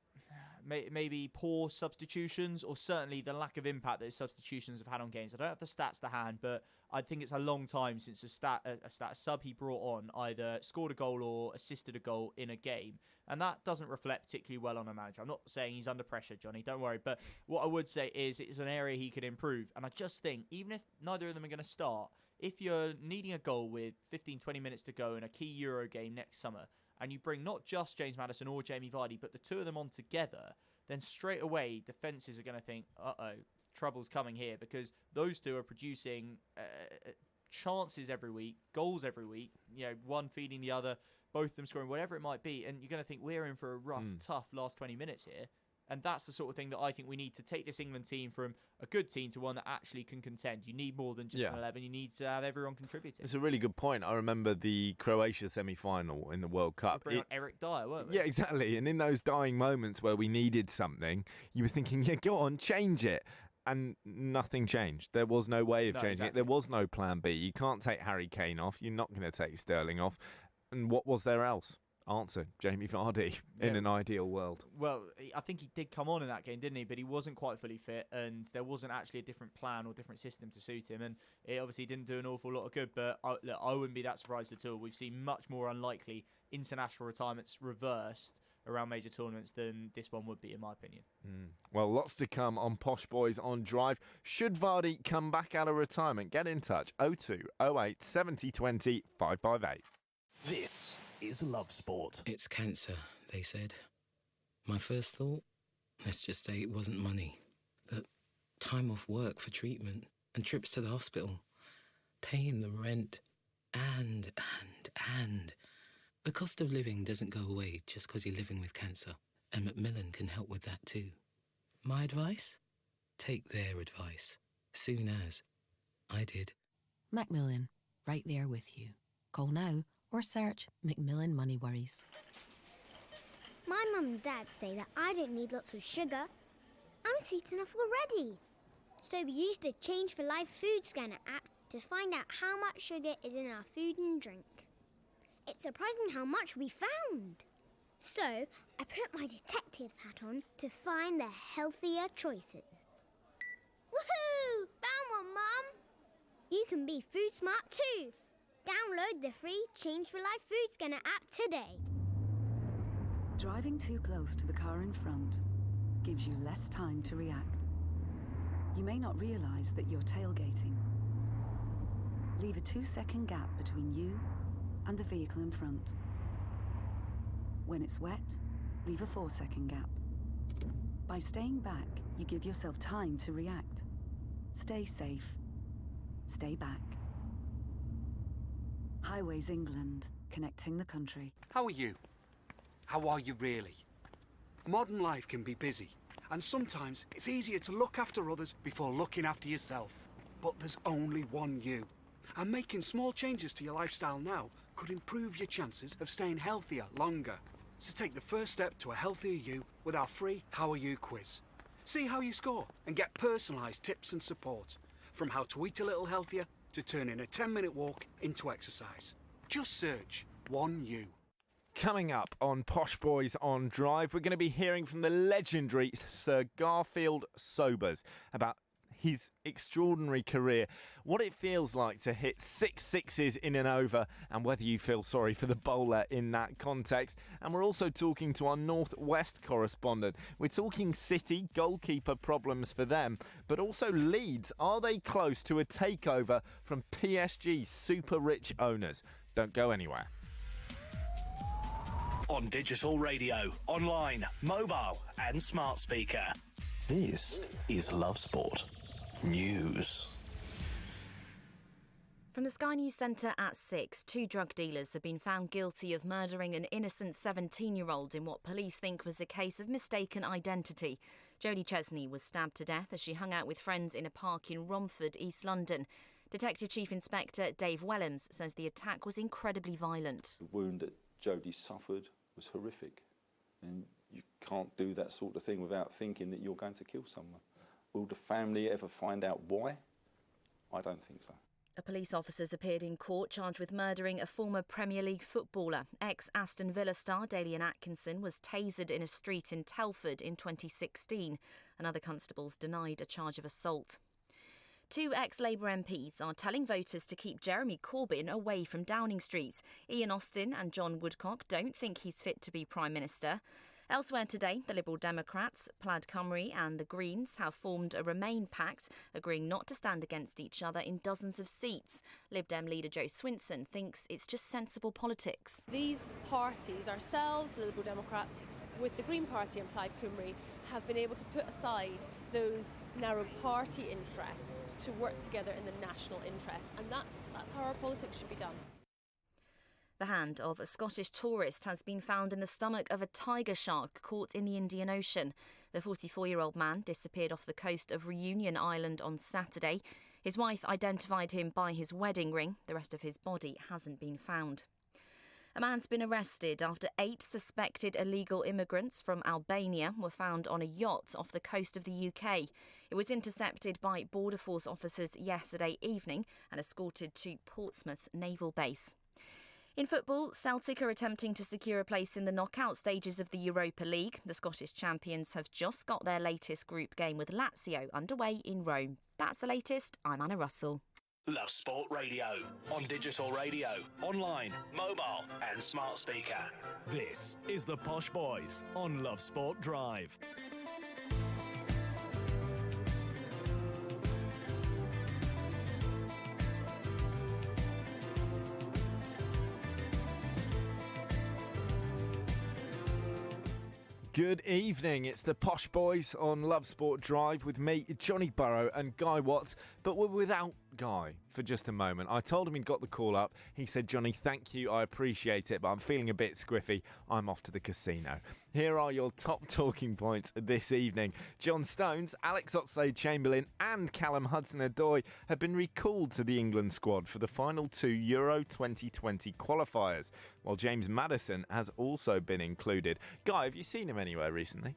maybe poor substitutions, or certainly the lack of impact that his substitutions have had on games. I don't have the stats to hand, but I think it's a long time since a sub he brought on either scored a goal or assisted a goal in a game. And that doesn't reflect particularly well on a manager. I'm not saying he's under pressure, Johnny, don't worry. But what I would say is it's an area he could improve. And I just think, even if neither of them are going to start, if you're needing a goal with 15, 20 minutes to go in a key Euro game next summer, and you bring not just James Maddison or Jamie Vardy, but the two of them on together, then straight away defences are going to think, trouble's coming here, because those two are producing chances every week, goals every week, one feeding the other, both of them scoring, whatever it might be, and you're going to think we're in for a rough, tough last 20 minutes here. And that's the sort of thing that I think we need to take this England team from a good team to one that actually can contend. You need more than just an 11. You need to have everyone contributing. It's a really good point. I remember the Croatia semi-final in the World Cup. We bring on Eric Dyer, weren't we? Yeah, exactly. And in those dying moments where we needed something, you were thinking, go on, change it. And nothing changed. There was no way of changing it. There was no plan B. You can't take Harry Kane off. You're not going to take Sterling off. And what was there else? Answer, Jamie Vardy in an ideal world. Well, I think he did come on in that game, didn't he? But he wasn't quite fully fit, and there wasn't actually a different plan or different system to suit him, and it obviously didn't do an awful lot of good. But I wouldn't be that surprised at all. We've seen much more unlikely international retirements reversed around major tournaments than this one would be, in my opinion. Well, lots to come on Posh Boys on Drive. Should Vardy come back out of retirement? Get in touch. 02 08 70 20 558. This is Love Sport. It's cancer, they said. My first thought, let's just say it wasn't money, but time off work for treatment and trips to the hospital, paying the rent, and the cost of living doesn't go away just because you're living with cancer, and Macmillan can help with that too. My advice? Take their advice, soon as. I did. Macmillan, right there with you. Call now or search Macmillan Money Worries. My mum and dad say that I don't need lots of sugar. I'm sweet enough already. So we used the Change for Life food scanner app to find out how much sugar is in our food and drink. It's surprising how much we found. So, I put my detective hat on to find the healthier choices. Woohoo! Found one, Mum! You can be food smart too. Download the free Change for Life food scanner app today. Driving too close to the car in front gives you less time to react. You may not realise that you're tailgating. Leave a 2-second gap between you and the vehicle in front. When it's wet, leave a 4-second gap. By staying back, you give yourself time to react. Stay safe. Stay back. Highways England, connecting the country. How are you? How are you really? Modern life can be busy, and sometimes it's easier to look after others before looking after yourself. But there's only one you. And making small changes to your lifestyle now could improve your chances of staying healthier longer. So take the first step to a healthier you with our free How Are You quiz. See how you score and get personalised tips and support. From how to eat a little healthier to turning a 10-minute walk into exercise. Just search One You. Coming up on Posh Boys on Drive, we're going to be hearing from the legendary Sir Garfield Sobers about his extraordinary career, what it feels like to hit 6 sixes in an over, and whether you feel sorry for the bowler in that context. And we're also talking to our Northwest correspondent. We're talking City, goalkeeper problems for them, but also Leeds. Are they close to a takeover from PSG's super rich owners? Don't go anywhere. On digital radio, online, mobile and smart speaker. This is Love Sport News. From the Sky News Centre at 6, 2 drug dealers have been found guilty of murdering an innocent 17-year-old in what police think was a case of mistaken identity. Jodie Chesney was stabbed to death as she hung out with friends in a park in Romford, East London. Detective Chief Inspector Dave Wellams says the attack was incredibly violent. The wound that Jodie suffered was horrific, and you can't do that sort of thing without thinking that you're going to kill someone. Will the family ever find out why? I don't think so. A police officer's appeared in court charged with murdering a former Premier League footballer. Ex-Aston Villa star Dalian Atkinson was tasered in a street in Telford in 2016. Another constable's denied a charge of assault. 2 ex-Labour MPs are telling voters to keep Jeremy Corbyn away from Downing Street. Ian Austin and John Woodcock don't think he's fit to be Prime Minister. Elsewhere today, the Liberal Democrats, Plaid Cymru and the Greens have formed a Remain pact, agreeing not to stand against each other in dozens of seats. Lib Dem leader Joe Swinson thinks it's just sensible politics. These parties, ourselves, the Liberal Democrats, with the Green Party and Plaid Cymru, have been able to put aside those narrow party interests to work together in the national interest, and that's how our politics should be done. The hand of a Scottish tourist has been found in the stomach of a tiger shark caught in the Indian Ocean. The 44-year-old man disappeared off the coast of Reunion Island on Saturday. His wife identified him by his wedding ring. The rest of his body hasn't been found. A man's been arrested after 8 suspected illegal immigrants from Albania were found on a yacht off the coast of the UK. It was intercepted by Border Force officers yesterday evening and escorted to Portsmouth Naval Base. In football, Celtic are attempting to secure a place in the knockout stages of the Europa League. The Scottish champions have just got their latest group game with Lazio underway in Rome. That's the latest. I'm Anna Russell. Love Sport Radio. On digital radio, online, mobile and smart speaker. This is the Posh Boys on Love Sport Drive. Good evening, it's the Posh Boys on Love Sport Drive with me, Johnny Burrow and Guy Watts, but we're without Guy for just a moment. I told him he'd got the call up. He said, Johnny, thank you, I appreciate it, but I'm feeling a bit squiffy. I'm off to the casino. Here are your top talking points this evening. John Stones, Alex Oxlade-Chamberlain and Callum Hudson-Odoi have been recalled to the England squad for the final 2 Euro 2020 qualifiers, while James Maddison has also been included. Guy, have you seen him anywhere recently?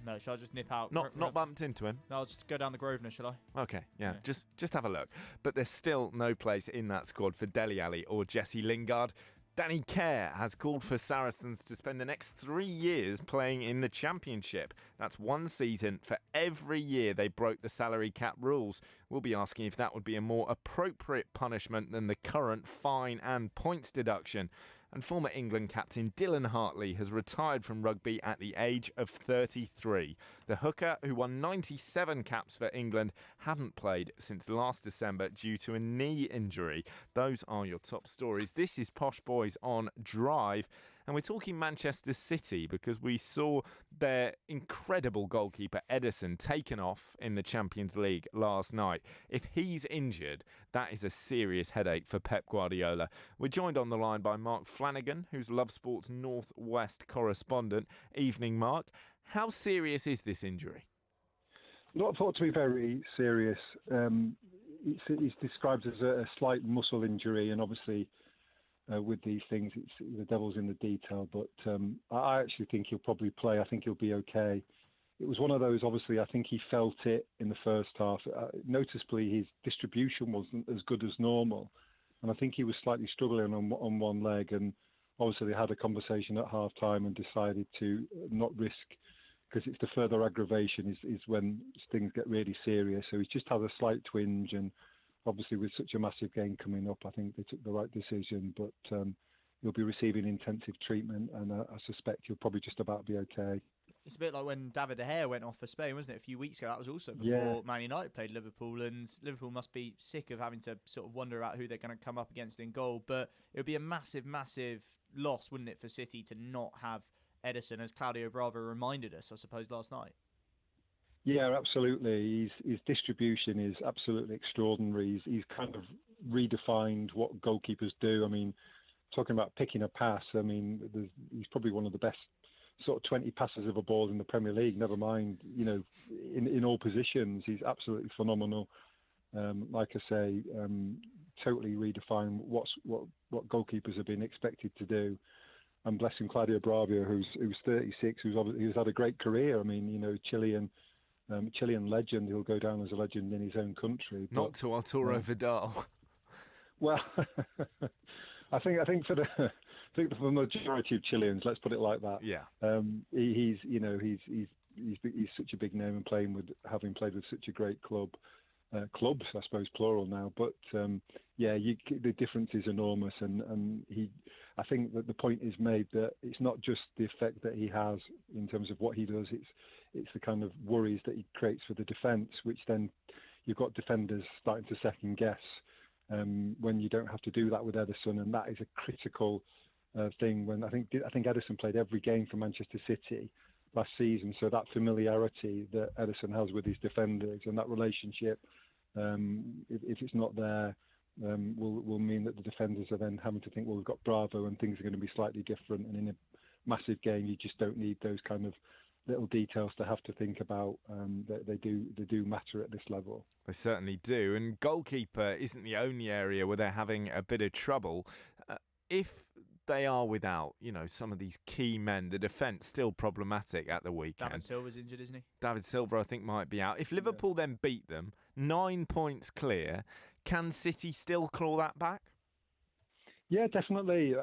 No, shall I just nip out? Not bumped into him. No, I'll just go down the Grosvenor, shall I? Okay, yeah. Just have a look. But there's still no place in that squad for Dele Alli or Jesse Lingard. Danny Kerr has called for Saracens to spend the next 3 years playing in the Championship. That's one season for every year they broke the salary cap rules. We'll be asking if that would be a more appropriate punishment than the current fine and points deduction. And former England captain Dylan Hartley has retired from rugby at the age of 33. The hooker, who won 97 caps for England, hadn't played since last December due to a knee injury. Those are your top stories. This is Posh Boys on Drive. And we're talking Manchester City because we saw their incredible goalkeeper Ederson taken off in the Champions League last night. If he's injured, that is a serious headache for Pep Guardiola. We're joined on the line by Mark Flanagan, who's Love Sport's North West correspondent. Evening, Mark. How serious is this injury? Not thought to be very serious. It's described as a slight muscle injury, and obviously with these things, it's the devil's in the detail. But I actually think he'll probably play. I think he'll be okay. It was one of those, obviously, I think he felt it in the first half. Noticeably, his distribution wasn't as good as normal. And I think he was slightly struggling on one leg. And obviously, they had a conversation at half-time and decided to not risk, because it's the further aggravation is when things get really serious. So he's just had a slight twinge, and obviously with such a massive game coming up, I think they took the right decision. But he'll be receiving intensive treatment, and I suspect he'll probably just about be okay. It's a bit like when David De Gea went off for Spain, wasn't it, a few weeks ago? That was also before Man United played Liverpool, and Liverpool must be sick of having to sort of wonder about who they're going to come up against in goal. But it would be a massive, massive loss, wouldn't it, for City to not have Ederson, as Claudio Bravo reminded us, I suppose, last night. Yeah, absolutely. His distribution is absolutely extraordinary. He's kind of redefined what goalkeepers do. I mean, talking about picking a pass, I mean, he's probably one of the best sort of 20 passes of a ball in the Premier League, never mind, in all positions. He's absolutely phenomenal. Like I say, totally redefine what goalkeepers have been expected to do. And bless him, Claudio Bravo, who's 36, who's had a great career. I mean, Chilean legend. He'll go down as a legend in his own country. Not to Arturo Vidal. Well, I think for the majority of Chileans, let's put it like that. Yeah. He's such a big name, and having played with such a great club. Clubs, I suppose, plural now. But the difference is enormous, and I think that the point is made that it's not just the effect that he has in terms of what he does. It's the kind of worries that he creates for the defence, which then you've got defenders starting to second guess when you don't have to do that with Ederson, and that is a critical thing. When I think Ederson played every game for Manchester City last season, so that familiarity that Ederson has with his defenders and that relationship, if it's not there, will mean that the defenders are then having to think, well, we've got Bravo and things are going to be slightly different, and in a massive game you just don't need those kind of little details to have to think about. They do matter at this level. They certainly do, and goalkeeper isn't the only area where they're having a bit of trouble. If they are without, some of these key men, the defence still problematic at the weekend. David Silva's injured, isn't he? David Silva, I think, might be out. If Liverpool then beat them, 9 points clear, can City still claw that back? Yeah, definitely.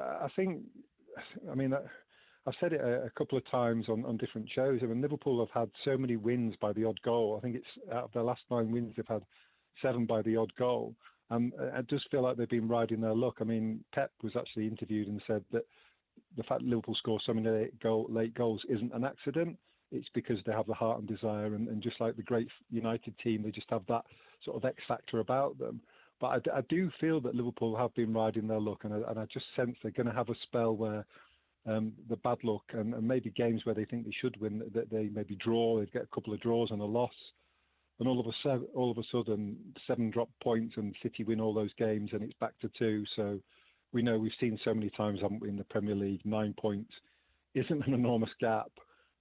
I've said it a couple of times on different shows. I mean, Liverpool have had so many wins by the odd goal. I think it's out of their last 9 wins, they've had 7 by the odd goal. I just feel like they've been riding their luck. I mean, Pep was actually interviewed and said that the fact that Liverpool score so many late goals isn't an accident. It's because they have the heart and desire, and just like the great United team, they just have that sort of X factor about them. But I do feel that Liverpool have been riding their luck, and I just sense they're going to have a spell where the bad luck and maybe games where they think they should win, that they maybe draw, they'd get a couple of draws and a loss. And all of a sudden, 7 drop points and City win all those games, and it's back to 2. So we've seen so many times, haven't we, in the Premier League, 9 points isn't an enormous gap.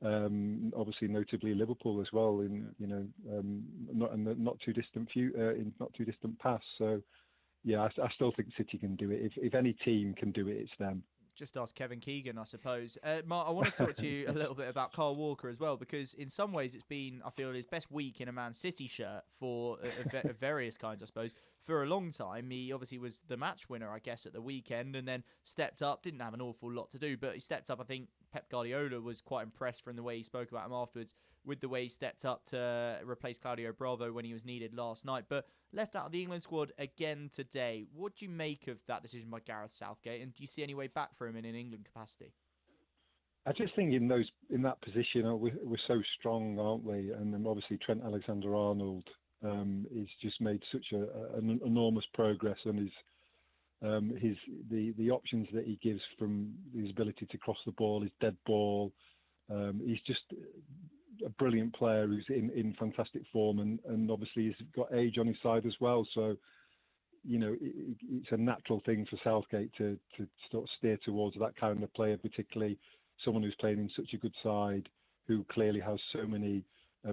Obviously, notably Liverpool as well in not too distant past. So yeah, I still think City can do it. If any team can do it, it's them. Just ask Kevin Keegan, I suppose. Mark, I want to talk to you a little bit about Kyle Walker as well, because in some ways it's been, I feel, his best week in a Man City shirt for various kinds, I suppose. For a long time, he obviously was the match winner, I guess, at the weekend, and then stepped up. Didn't have an awful lot to do, but he stepped up. I think Pep Guardiola was quite impressed from the way he spoke about him afterwards, with the way he stepped up to replace Claudio Bravo when he was needed last night, but left out of the England squad again today. What do you make of that decision by Gareth Southgate, and do you see any way back for him in an England capacity? I just think in that position, we're so strong, aren't we? And then obviously Trent Alexander-Arnold he's just made such an enormous progress, and the options that he gives, from his ability to cross the ball, his dead ball. He's just a brilliant player who's in fantastic form, and obviously he's got age on his side as well. So, it's a natural thing for Southgate to sort of steer towards that kind of player, particularly someone who's playing in such a good side, who clearly has so many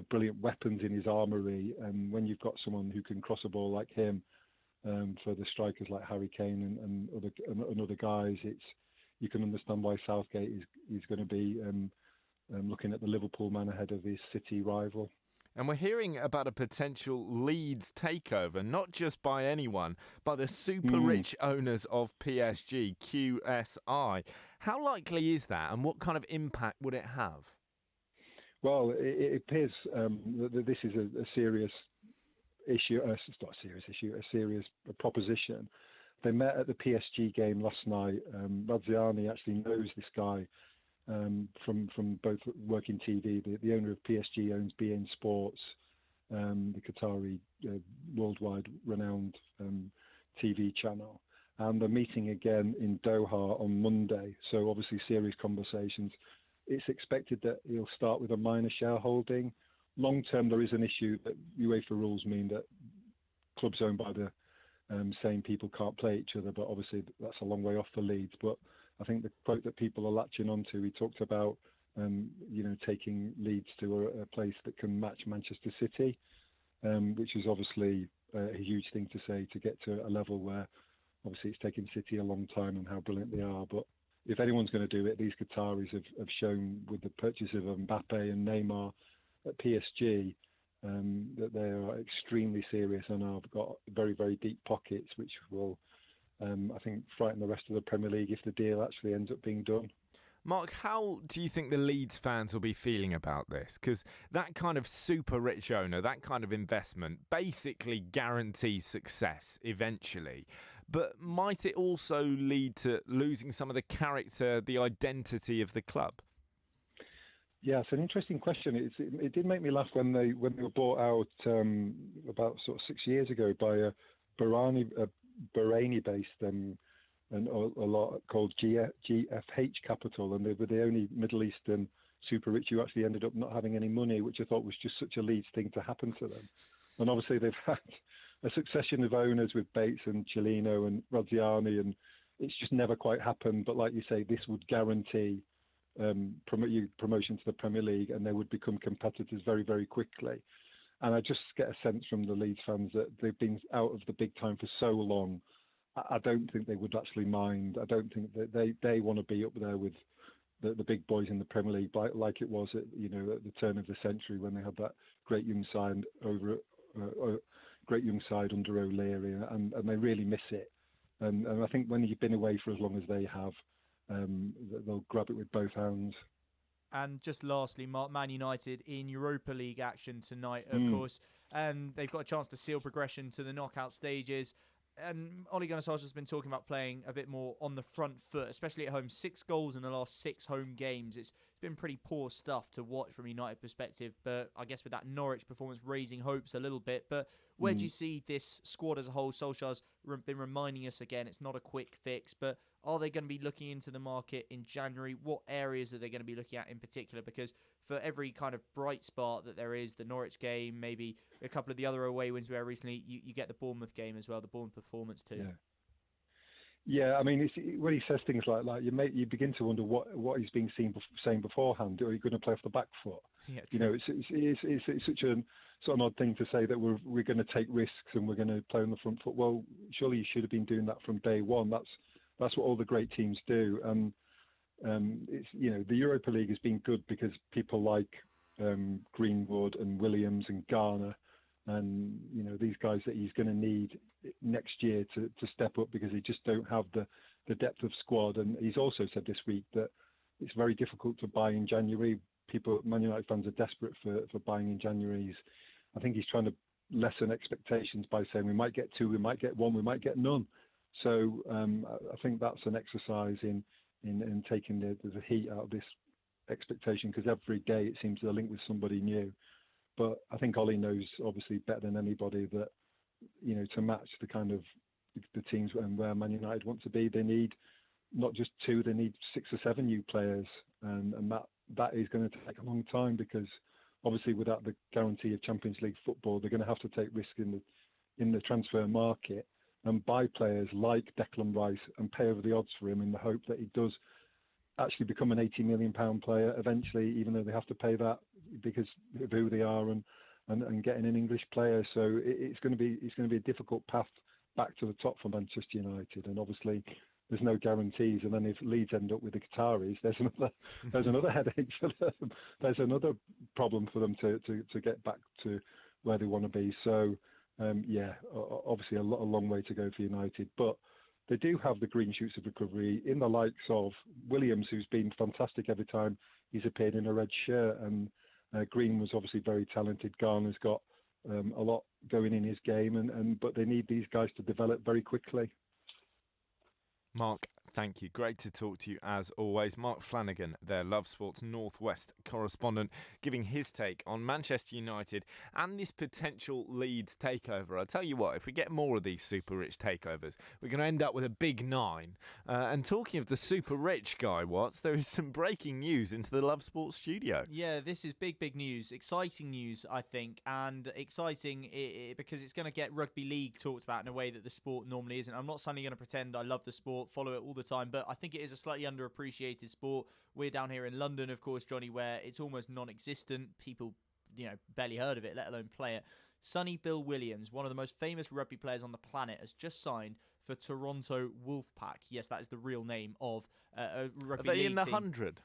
brilliant weapons in his armoury. And when you've got someone who can cross a ball like him, for the strikers like Harry Kane and other guys, you can understand why Southgate is going to be looking at the Liverpool man ahead of his City rival. And we're hearing about a potential Leeds takeover, not just by anyone, but the super rich owners of PSG, QSI. How likely is that, and what kind of impact would it have? Well, it appears that this is a serious issue. It's not a serious issue, a serious proposition. They met at the PSG game last night. Razziani actually knows this guy from both working TV. The owner of PSG owns beIN Sports, the Qatari worldwide renowned TV channel. And they're meeting again in Doha on Monday. So obviously serious conversations. It's expected that he'll start with a minor shareholding. Long term, there is an issue that UEFA rules mean that clubs owned by the same people can't play each other, but obviously that's a long way off for Leeds. But I think the quote that people are latching onto, he talked about, taking Leeds to a place that can match Manchester City, which is obviously a huge thing to say, to get to a level where obviously it's taken City a long time and how brilliant they are. But if anyone's going to do it, these Qataris have shown with the purchase of Mbappe and Neymar at PSG that they are extremely serious and have got very, very deep pockets, which will, I think, frighten the rest of the Premier League if the deal actually ends up being done. Mark, how do you think the Leeds fans will be feeling about this? Because that kind of super rich owner, that kind of investment basically guarantees success eventually. But might it also lead to losing some of the character, the identity of the club? Yeah, it's an interesting question. It did make me laugh when they were bought out about sort of 6 years ago by a Bahraini-based and a lot called GFH Capital, and they were the only Middle Eastern super rich who actually ended up not having any money, which I thought was just such a Leeds thing to happen to them. And obviously they've had a succession of owners with Bates and Cellino and Razziani, and it's just never quite happened. But like you say, this would guarantee promotion to the Premier League, and they would become competitors very, very quickly. And I just get a sense from the Leeds fans that they've been out of the big time for so long. I don't think they would actually mind. I don't think that they want to be up there with the big boys in the Premier League, like it was at the turn of the century when they had that great young side under O'Leary, and they really miss it. And I think when you've been away for as long as they have, they'll grab it with both hands. And just lastly, Mark, Man United in Europa League action tonight, of course, and they've got a chance to seal progression to the knockout stages. And Ole Gunnar Solskjaer's been talking about playing a bit more on the front foot, especially at home. 6 goals in the last 6 home games. It's been pretty poor stuff to watch from a United perspective, but I guess with that Norwich performance raising hopes a little bit. But where do you see this squad as a whole? Solskjaer's been reminding us again, it's not a quick fix, but are they going to be looking into the market in January? What areas are they going to be looking at in particular? Because for every kind of bright spot that there is, the Norwich game, maybe a couple of the other away wins we had recently, you get the Bournemouth game as well, the Bournemouth performance too. Yeah, I mean, when he says things like that, you begin to wonder what he's been saying beforehand. Are you going to play off the back foot? Yeah, it's such an odd thing to say that we're going to take risks and we're going to play on the front foot. Well, surely you should have been doing that from day one. that's what all the great teams do. And it's, the Europa League has been good because people like Greenwood and Williams and Garner, and these guys that he's going to need next year to step up, because he just don't have the depth of squad. And he's also said this week that it's very difficult to buy in January. Man United fans are desperate for buying in January. I think he's trying to lessen expectations by saying we might get 2, we might get 1, we might get none. So I think that's an exercise in taking the heat out of this expectation, because every day it seems they're linked with somebody new. But I think Ollie knows obviously better than anybody that to match the kind of the teams and where Man United want to be, they need not just 2, they need 6 or 7 new players, and that is going to take a long time, because obviously without the guarantee of Champions League football, they're going to have to take risk in the transfer market and buy players like Declan Rice and pay over the odds for him in the hope that he does actually become an £80 million player eventually, even though they have to pay that because of who they are and getting an English player. So it's going to be a difficult path back to the top for Manchester United, and obviously there's no guarantees. And then if Leeds end up with the Qataris, there's another headache for them. There's another problem for them to get back to where they want to be. So obviously a long way to go for United, but they do have the green shoots of recovery in the likes of Williams, who's been fantastic every time he's appeared in a red shirt, and Green was obviously very talented. Garner's got a lot going in his game, but they need these guys to develop very quickly. Mark, thank you. Great to talk to you as always. Mark Flanagan, their Love Sports Northwest correspondent, giving his take on Manchester United and this potential Leeds takeover. I'll tell you what, if we get more of these super rich takeovers, we're going to end up with a big 9. And talking of the super rich, Guy Watts, there is some breaking news into the Love Sports studio. Yeah, this is big news. Exciting news, I think, and exciting because it's going to get rugby league talked about in a way that the sport normally isn't. I'm not suddenly going to pretend I love the sport, follow it all the time, but I think it is a slightly underappreciated sport. We're down here in London, of course, Johnny, where it's almost non-existent. People, barely heard of it, let alone play it. Sonny Bill Williams, one of the most famous rugby players on the planet, has just signed for Toronto Wolfpack. Yes, that is the real name of a rugby league team. Are they in the 100?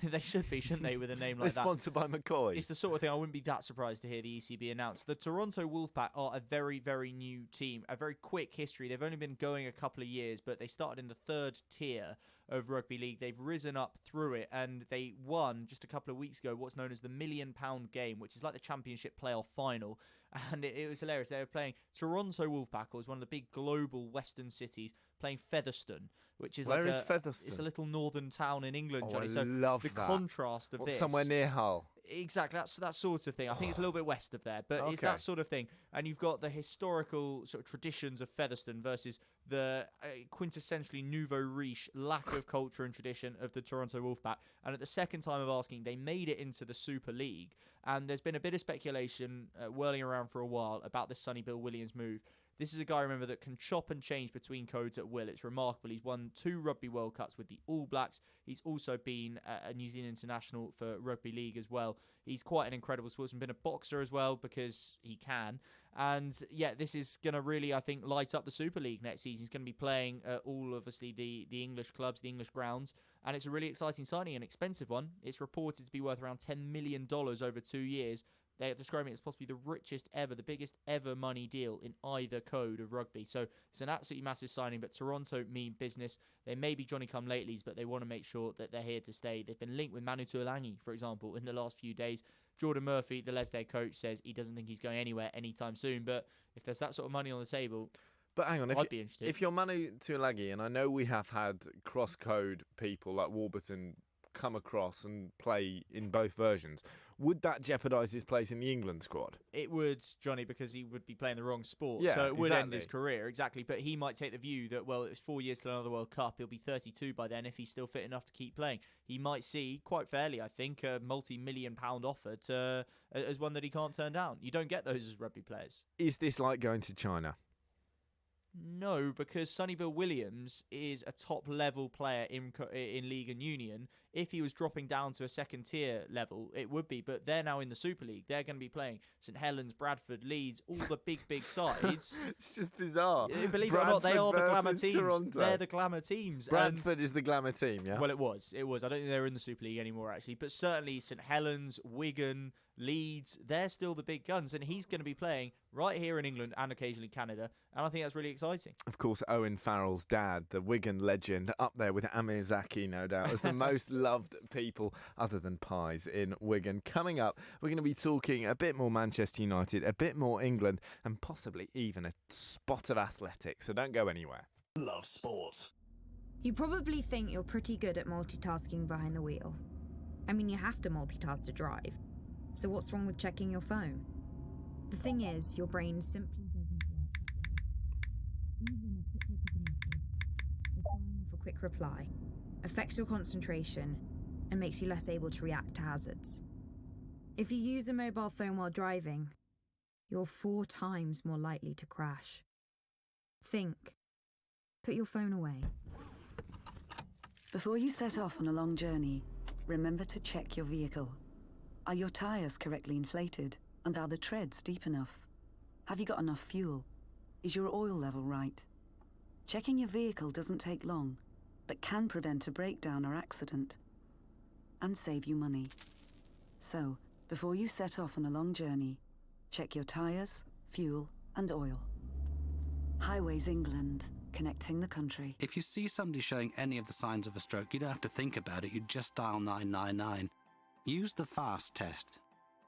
They should be, shouldn't they, with a name like that? They're sponsored by McCoy. It's the sort of thing I wouldn't be that surprised to hear the ECB announce. The Toronto Wolfpack are a very, very new team, a very quick history. They've only been going a couple of years, but they started in the 3rd tier of rugby league. They've risen up through it, and they won just a couple of weeks ago what's known as the £1 million game, which is like the championship playoff final. And it was hilarious. They were playing Toronto Wolfpackers, one of the big global western cities, playing Featherstone, which is Where is Featherstone? It's a little northern town in England, Johnny. I love the that. contrast of this. Somewhere near Hull. Exactly, that's that sort of thing. I think it's a little bit west of there, but it's that sort of thing. And you've got the historical sort of traditions of Featherstone versus the quintessentially nouveau riche lack of culture and tradition of the Toronto Wolfpack. And at the second time of asking, they made it into the Super League. And there's been a bit of speculation whirling around for a while about this Sonny Bill Williams move. This is a guy, remember, that can chop and change between codes at will. It's remarkable. He's won 2 Rugby World Cups with the All Blacks. He's also been a New Zealand international for Rugby League as well. He's quite an incredible sportsman. Been a boxer as well because he can. And yeah, this is going to really, I think, light up the Super League next season. He's going to be playing all, obviously, the English clubs, the English grounds. And it's a really exciting signing, an expensive one. It's reported to be worth around $10 million over 2 years. They're describing it as possibly the richest ever, the biggest ever money deal in either code of rugby. So it's an absolutely massive signing, but Toronto mean business. They may be Johnny-come-latelys, but they want to make sure that they're here to stay. They've been linked with Manu Tuilagi, for example, in the last few days. Jordan Murphy, the Lesdale coach, says he doesn't think he's going anywhere anytime soon. But if there's that sort of money on the table, but hang on, I'd be interested. If you're Manu Tuilagi, and I know we have had cross-code people like Warburton come across and play in both versions, would that jeopardise his place in the England squad? It would, Johnny, because he would be playing the wrong sport. Yeah, so it would end exactly. his career, exactly. But he might take the view that, well, it's 4 years till another World Cup. He'll be 32 by then if he's still fit enough to keep playing. He might see, quite fairly, I think, a multi-million-pound offer as one that he can't turn down. You don't get those as rugby players. Is this like going to China? No, because Sonny Bill Williams is a top-level player in League and Union if he was dropping down to a second tier level, it would be. But they're now in the Super League. They're going to be playing St Helens, Bradford, Leeds, all the big sides. It's just bizarre. Believe it or not, they are the glamour versus teams. Toronto. They're the glamour teams. Bradford is the glamour team, yeah? Well, it was. I don't think they're in the Super League anymore, actually. But certainly St Helens, Wigan, Leeds, they're still the big guns. And he's going to be playing right here in England and occasionally Canada. And I think that's really exciting. Of course, Owen Farrell's dad, the Wigan legend, up there with Amir Zaki, no doubt, as the most loved people other than pies in Wigan. Coming up, we're going to be talking a bit more Manchester United, a bit more England, and possibly even a spot of athletics. So don't go anywhere. Love sport. You probably think you're pretty good at multitasking behind the wheel. I mean, you have to multitask to drive. So what's wrong with checking your phone? The thing is, your brain simply doesn't work that way. Even a quick look at a message, or firing off a quick reply, affects your concentration and makes you less able to react to hazards. If you use a mobile phone while driving, you're 4 times more likely to crash. Think. Put your phone away. Before you set off on a long journey, remember to check your vehicle. Are your tyres correctly inflated? And are the treads deep enough? Have you got enough fuel? Is your oil level right? Checking your vehicle doesn't take long, but can prevent a breakdown or accident. And save you money. So, before you set off on a long journey, check your tyres, fuel, and oil. Highways England, connecting the country. If you see somebody showing any of the signs of a stroke, you don't have to think about it, you just dial 999. Use the FAST test.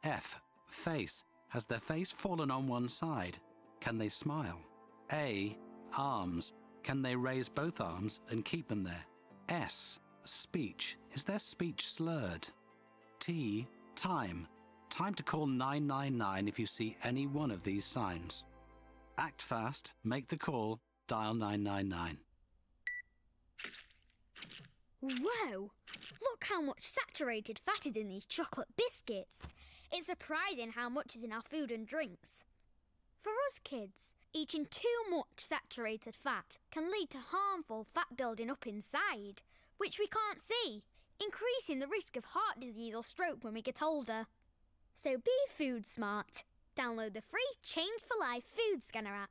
F. Face. Has their face fallen on one side? Can they smile? A. Arms. Can they raise both arms and keep them there? S. Speech. Is their speech slurred? T. Time. Time to call 999 if you see any one of these signs. Act fast, make the call, dial 999. Whoa! Look how much saturated fat is in these chocolate biscuits. It's surprising how much is in our food and drinks. For us kids, eating too much saturated fat can lead to harmful fat building up inside, which we can't see, increasing the risk of heart disease or stroke when we get older. So be food smart. Download the free Change for Life food scanner app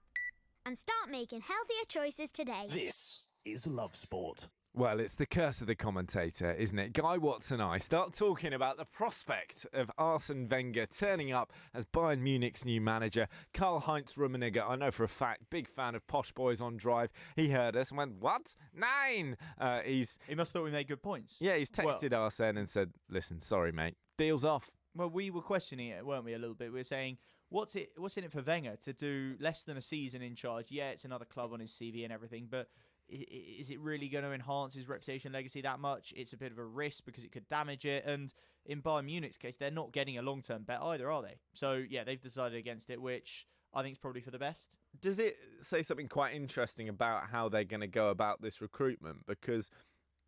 and start making healthier choices today. This is Love Sport. Well, it's the curse of the commentator, isn't it? Guy Watts and I start talking about the prospect of Arsene Wenger turning up as Bayern Munich's new manager. Karl-Heinz Rummenigge, I know for a fact, big fan of Posh Boys on Drive. He heard us and went, what? 9! He must have thought we made good points. Yeah, he's texted Arsene and said, listen, sorry, mate, deal's off. Well, we were questioning it, weren't we, a little bit? We were saying, what's in it for Wenger to do less than a season in charge? Yeah, it's another club on his CV and everything, but is it really going to enhance his reputation and legacy that much? It's a bit of a risk because it could damage it. And in Bayern Munich's case, they're not getting a long-term bet either, are they? So, yeah, they've decided against it, which I think is probably for the best. Does it say something quite interesting about how they're going to go about this recruitment? Because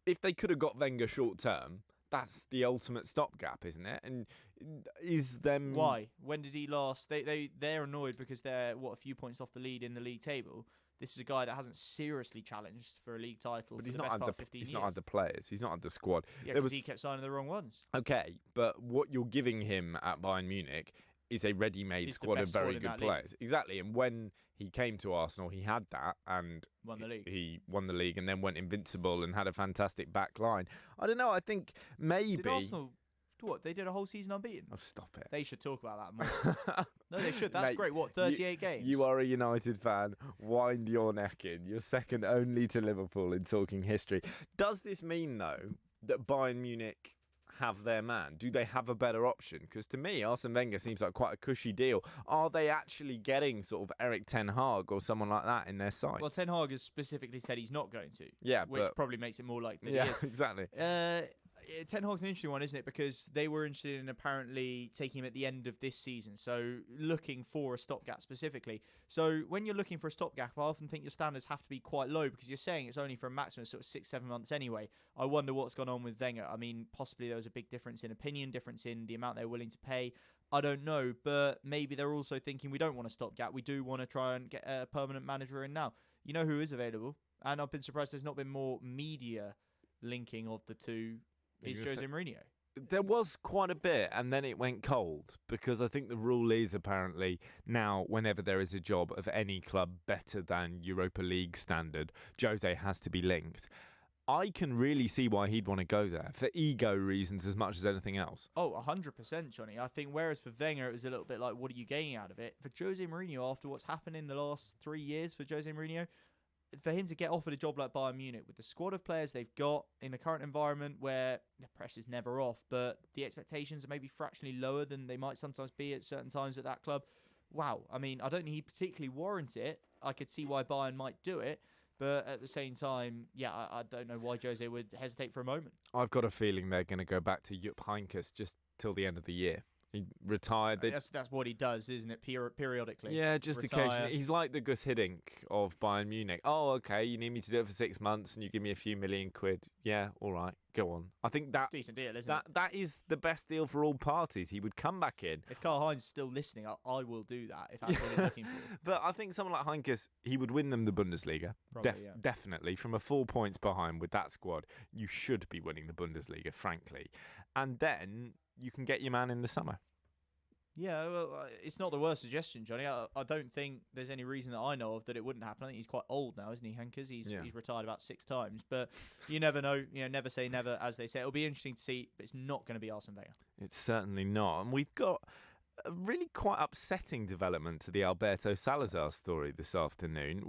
if they could have got Wenger short-term, that's the ultimate stopgap, isn't it? And is them... Why? When did he last... They're annoyed because they're, a few points off the lead in the league table. This is a guy that hasn't seriously challenged for a league title but for the best part of 15 years. He's not had the players. He's not had the squad. Yeah, because he kept signing the wrong ones. Okay, but what you're giving him at Bayern Munich is a ready-made squad of very good players. League. Exactly, and when he came to Arsenal, he had that, and won the league. He won the league and then went invincible and had a fantastic back line. I don't know, I think maybe... Did Arsenal... What, they did a whole season unbeaten? Oh, stop it. They should talk about that more. No, they should. That's great. What, 38 games? You are a United fan. Wind your neck in. You're second only to Liverpool in talking history. Does this mean, though, that Bayern Munich have their man? Do they have a better option? Because to me, Arsene Wenger seems like quite a cushy deal. Are they actually getting sort of Erik Ten Hag or someone like that in their side? Well, Ten Hag has specifically said he's not going to. Yeah, which probably makes it more likely. Yeah, exactly. Ten Hag's an interesting one, isn't it? Because they were interested in apparently taking him at the end of this season, so looking for a stopgap specifically. So when you're looking for a stopgap, I often think your standards have to be quite low because you're saying it's only for a maximum of sort of 6-7 months anyway. I wonder what's gone on with Wenger. I mean, possibly there was a big difference in opinion, difference in the amount they're willing to pay. I don't know, but maybe they're also thinking we don't want a stopgap. We do want to try and get a permanent manager in now. You know who is available, and I've been surprised there's not been more media linking of the two. is Jose Mourinho. There was quite a bit, and then it went cold, because I think the rule is apparently now whenever there is a job of any club better than Europa League standard, Jose has to be linked. I can really see why he'd want to go there, for ego reasons as much as anything else. Oh, 100%, Johnny. I think whereas for Wenger it was a little bit like, what are you getting out of it? For Jose Mourinho, after what's happened in the last 3 years for Jose Mourinho, for him to get offered a job like Bayern Munich with the squad of players they've got in the current environment where the pressure's never off, but the expectations are maybe fractionally lower than they might sometimes be at certain times at that club. Wow. I mean, I don't think he particularly warrants it. I could see why Bayern might do it. But at the same time, yeah, I don't know why Jose would hesitate for a moment. I've got a feeling they're going to go back to Jupp Heynckes just till the end of the year. He retired. That's what he does, isn't it? Periodically. Yeah, just occasionally. He's like the Gus Hiddink of Bayern Munich. Oh, okay, you need me to do it for 6 months and you give me a few million quid. Yeah, all right, go on. I think that's a decent deal, isn't it? That is the best deal for all parties. He would come back in. If Karl-Heinz is still listening, I will do that if that's what he's looking for. But I think someone like Heynckes, he would win them the Bundesliga. Probably, yeah. Definitely. From a 4 points behind with that squad, you should be winning the Bundesliga, frankly. And then you can get your man in the summer. Yeah, well, it's not the worst suggestion, Johnny. I don't think there's any reason that I know of that it wouldn't happen. I think he's quite old now, isn't he, Heynckes? He's retired about 6 times. But you never know. Never say never, as they say. It'll be interesting to see, but it's not going to be Arsene Wenger. It's certainly not. And we've got a really quite upsetting development to the Alberto Salazar story this afternoon.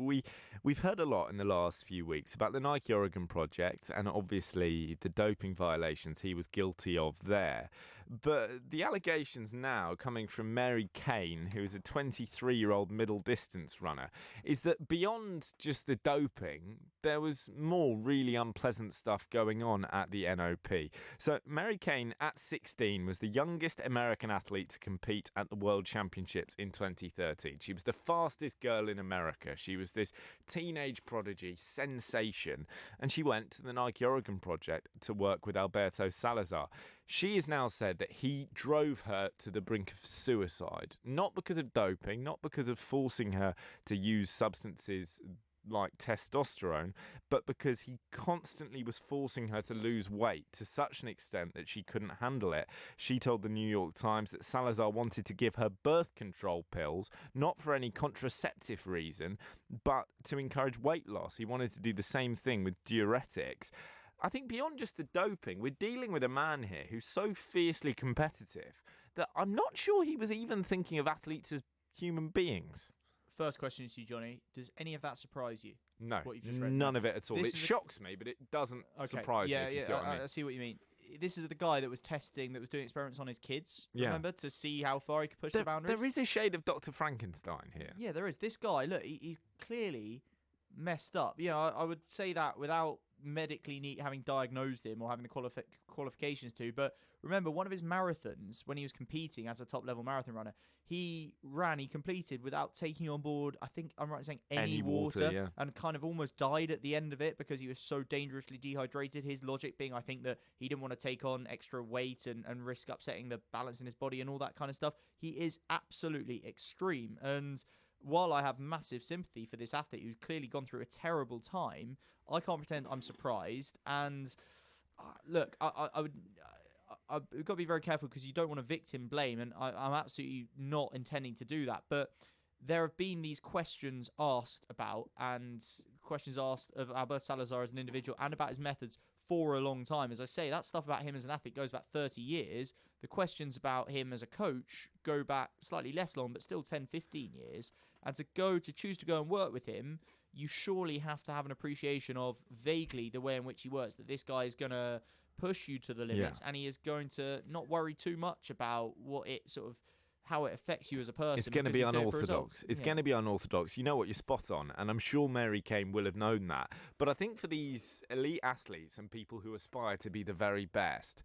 We've heard a lot in the last few weeks about the Nike Oregon project and obviously the doping violations he was guilty of there. But the allegations now coming from Mary Kane, who is a 23-year-old middle distance runner, is that beyond just the doping, there was more really unpleasant stuff going on at the NOP. So Mary Kane, at 16, was the youngest American athlete to compete at the World Championships in 2013. She was the fastest girl in America. She was this teenage prodigy, sensation, and she went to the Nike Oregon project to work with Alberto Salazar. She has now said that he drove her to the brink of suicide, not because of doping, not because of forcing her to use substances like testosterone, but because he constantly was forcing her to lose weight to such an extent that she couldn't handle it. She told the New York Times that Salazar wanted to give her birth control pills, not for any contraceptive reason, but to encourage weight loss. He wanted to do the same thing with diuretics. I think beyond just the doping, we're dealing with a man here who's so fiercely competitive that I'm not sure he was even thinking of athletes as human beings. First question to you, Johnny. Does any of that surprise you? No, what you've just read? None of it at all. It shocks me, but it doesn't surprise me, if you see what I mean. I see what you mean. This is the guy that was testing, that was doing experiments on his kids, Yeah. remember, to see how far he could push the boundaries? There is a shade of Dr. Frankenstein here. Yeah, there is. This guy, look, he's clearly messed up. You know, I would say that without medically having diagnosed him or having the qualifications to, but remember, one of his marathons, when he was competing as a top-level marathon runner, he completed without taking on board, I think I'm right in saying, any water, yeah. and kind of almost died at the end of it because he was so dangerously dehydrated. His logic being, I think, that he didn't want to take on extra weight and risk upsetting the balance in his body and all that kind of stuff. He is absolutely extreme, and while I have massive sympathy for this athlete who's clearly gone through a terrible time, I can't pretend I'm surprised. And look, I've got to be very careful because you don't want to victim blame, and I'm absolutely not intending to do that. But there have been these questions asked about, and questions asked of Alberto Salazar as an individual and about his methods for a long time. As I say, that stuff about him as an athlete goes back 30 years. The questions about him as a coach go back slightly less long, but still 10, 15 years. And to choose to go and work with him, you surely have to have an appreciation of vaguely the way in which he works, that this guy is going to push you to the limits, and he is going to not worry too much about how it affects you as a person. It's going to be unorthodox. It's going to be unorthodox. You know what? You're spot on. And I'm sure Mary Kane will have known that. But I think for these elite athletes and people who aspire to be the very best,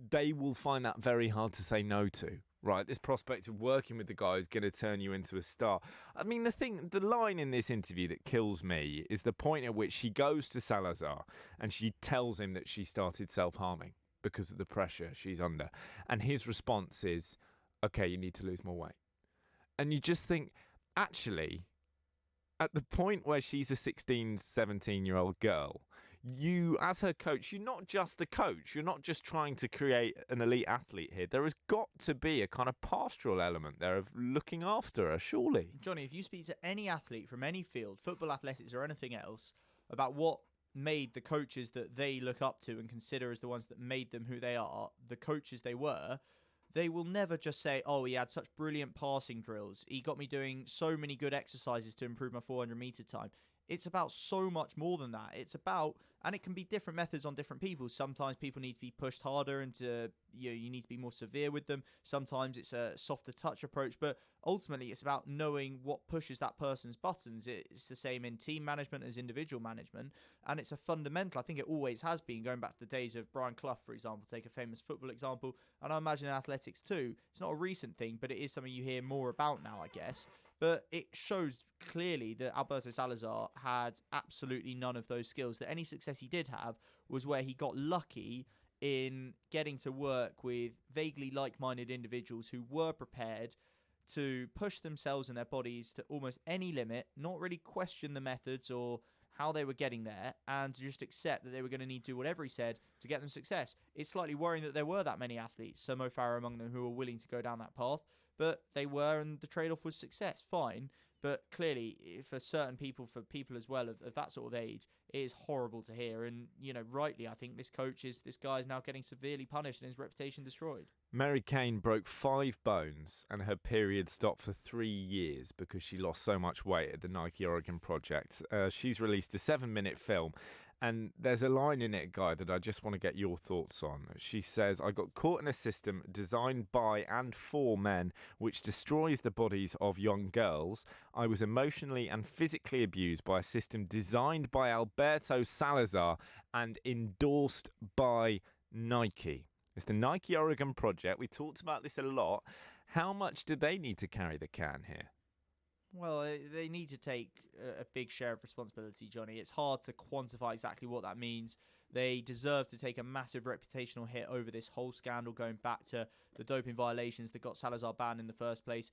they will find that very hard to say no to. Right, this prospect of working with the guy is going to turn you into a star. I mean, the line in this interview that kills me is the point at which she goes to Salazar and she tells him that she started self-harming because of the pressure she's under. And his response is, okay, you need to lose more weight. And you just think, actually, at the point where she's a 16, 17-year-old girl, you, as her coach, you're not just the coach. You're not just trying to create an elite athlete here. There has got to be a kind of pastoral element there of looking after her, surely. Johnny, if you speak to any athlete from any field, football, athletics or anything else, about what made the coaches that they look up to and consider as the ones that made them who they are, the coaches they were, they will never just say, oh, he had such brilliant passing drills. He got me doing so many good exercises to improve my 400-metre time. It's about so much more than that. It's about, and it can be different methods on different people. Sometimes people need to be pushed harder and you need to be more severe with them. Sometimes it's a softer touch approach, but ultimately it's about knowing what pushes that person's buttons. It's the same in team management as individual management, and it's a fundamental. I think it always has been, going back to the days of Brian Clough, for example, take a famous football example, and I imagine in athletics too. It's not a recent thing, but it is something you hear more about now, I guess. But it shows clearly that Alberto Salazar had absolutely none of those skills. That any success he did have was where he got lucky in getting to work with vaguely like-minded individuals who were prepared to push themselves and their bodies to almost any limit, not really question the methods or how they were getting there, and to just accept that they were going to need to do whatever he said to get them success. It's slightly worrying that there were that many athletes, so Mo Farah among them, who were willing to go down that path. But they were, and the trade-off was success. Fine. But clearly, for certain people, for people as well of that sort of age, it is horrible to hear. And, rightly, I think this guy is now getting severely punished and his reputation destroyed. Mary Kane broke 5 bones and her period stopped for 3 years because she lost so much weight at the Nike Oregon project. She's released a 7-minute film. And there's a line in it, Guy, that I just want to get your thoughts on. She says, I got caught in a system designed by and for men which destroys the bodies of young girls. I was emotionally and physically abused by a system designed by Alberto Salazar and endorsed by Nike. It's the Nike Oregon project. We talked about this a lot. How much do they need to carry the can here? Well, they need to take a big share of responsibility, Johnny. It's hard to quantify exactly what that means. They deserve to take a massive reputational hit over this whole scandal, going back to the doping violations that got Salazar banned in the first place.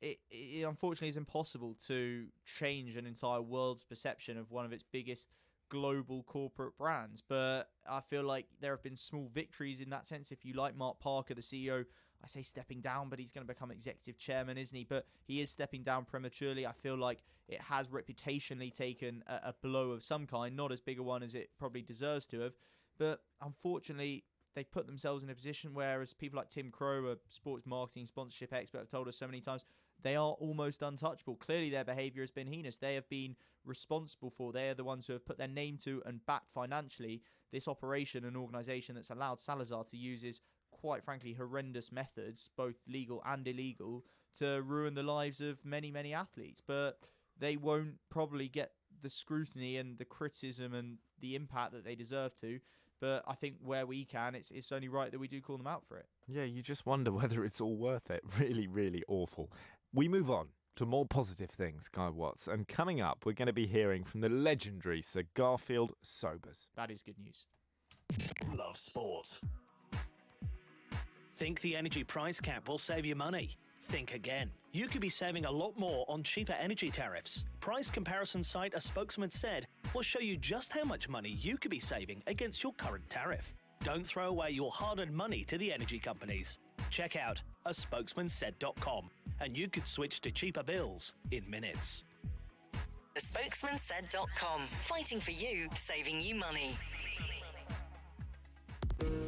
It unfortunately is impossible to change an entire world's perception of one of its biggest global corporate brands. But I feel like there have been small victories in that sense. If you like, Mark Parker, the CEO, I say stepping down, but he's going to become executive chairman, isn't he? But he is stepping down prematurely. I feel like it has reputationally taken a blow of some kind, not as big a one as it probably deserves to have. But unfortunately, they've put themselves in a position where, as people like Tim Crow, a sports marketing sponsorship expert, have told us so many times, they are almost untouchable. Clearly, their behaviour has been heinous. They have been responsible for, they are the ones who have put their name to and backed financially this operation and organisation that's allowed Salazar to use his, quite frankly, horrendous methods, both legal and illegal, to ruin the lives of many, many athletes. But they won't probably get the scrutiny and the criticism and the impact that they deserve to. But I think where we can, it's only right that we do call them out for it. Yeah, you just wonder whether it's all worth it. Really, really awful. We move on to more positive things, Guy Watts. And coming up, we're going to be hearing from the legendary Sir Garfield Sobers. That is good news. Love sport. Think the energy price cap will save you money? Think again. You could be saving a lot more on cheaper energy tariffs. Price comparison site A Spokesman Said will show you just how much money you could be saving against your current tariff. Don't throw away your hard-earned money to the energy companies. Check out aspokesmansaid.com and you could switch to cheaper bills in minutes. aspokesmansaid.com. Fighting for you, saving you money.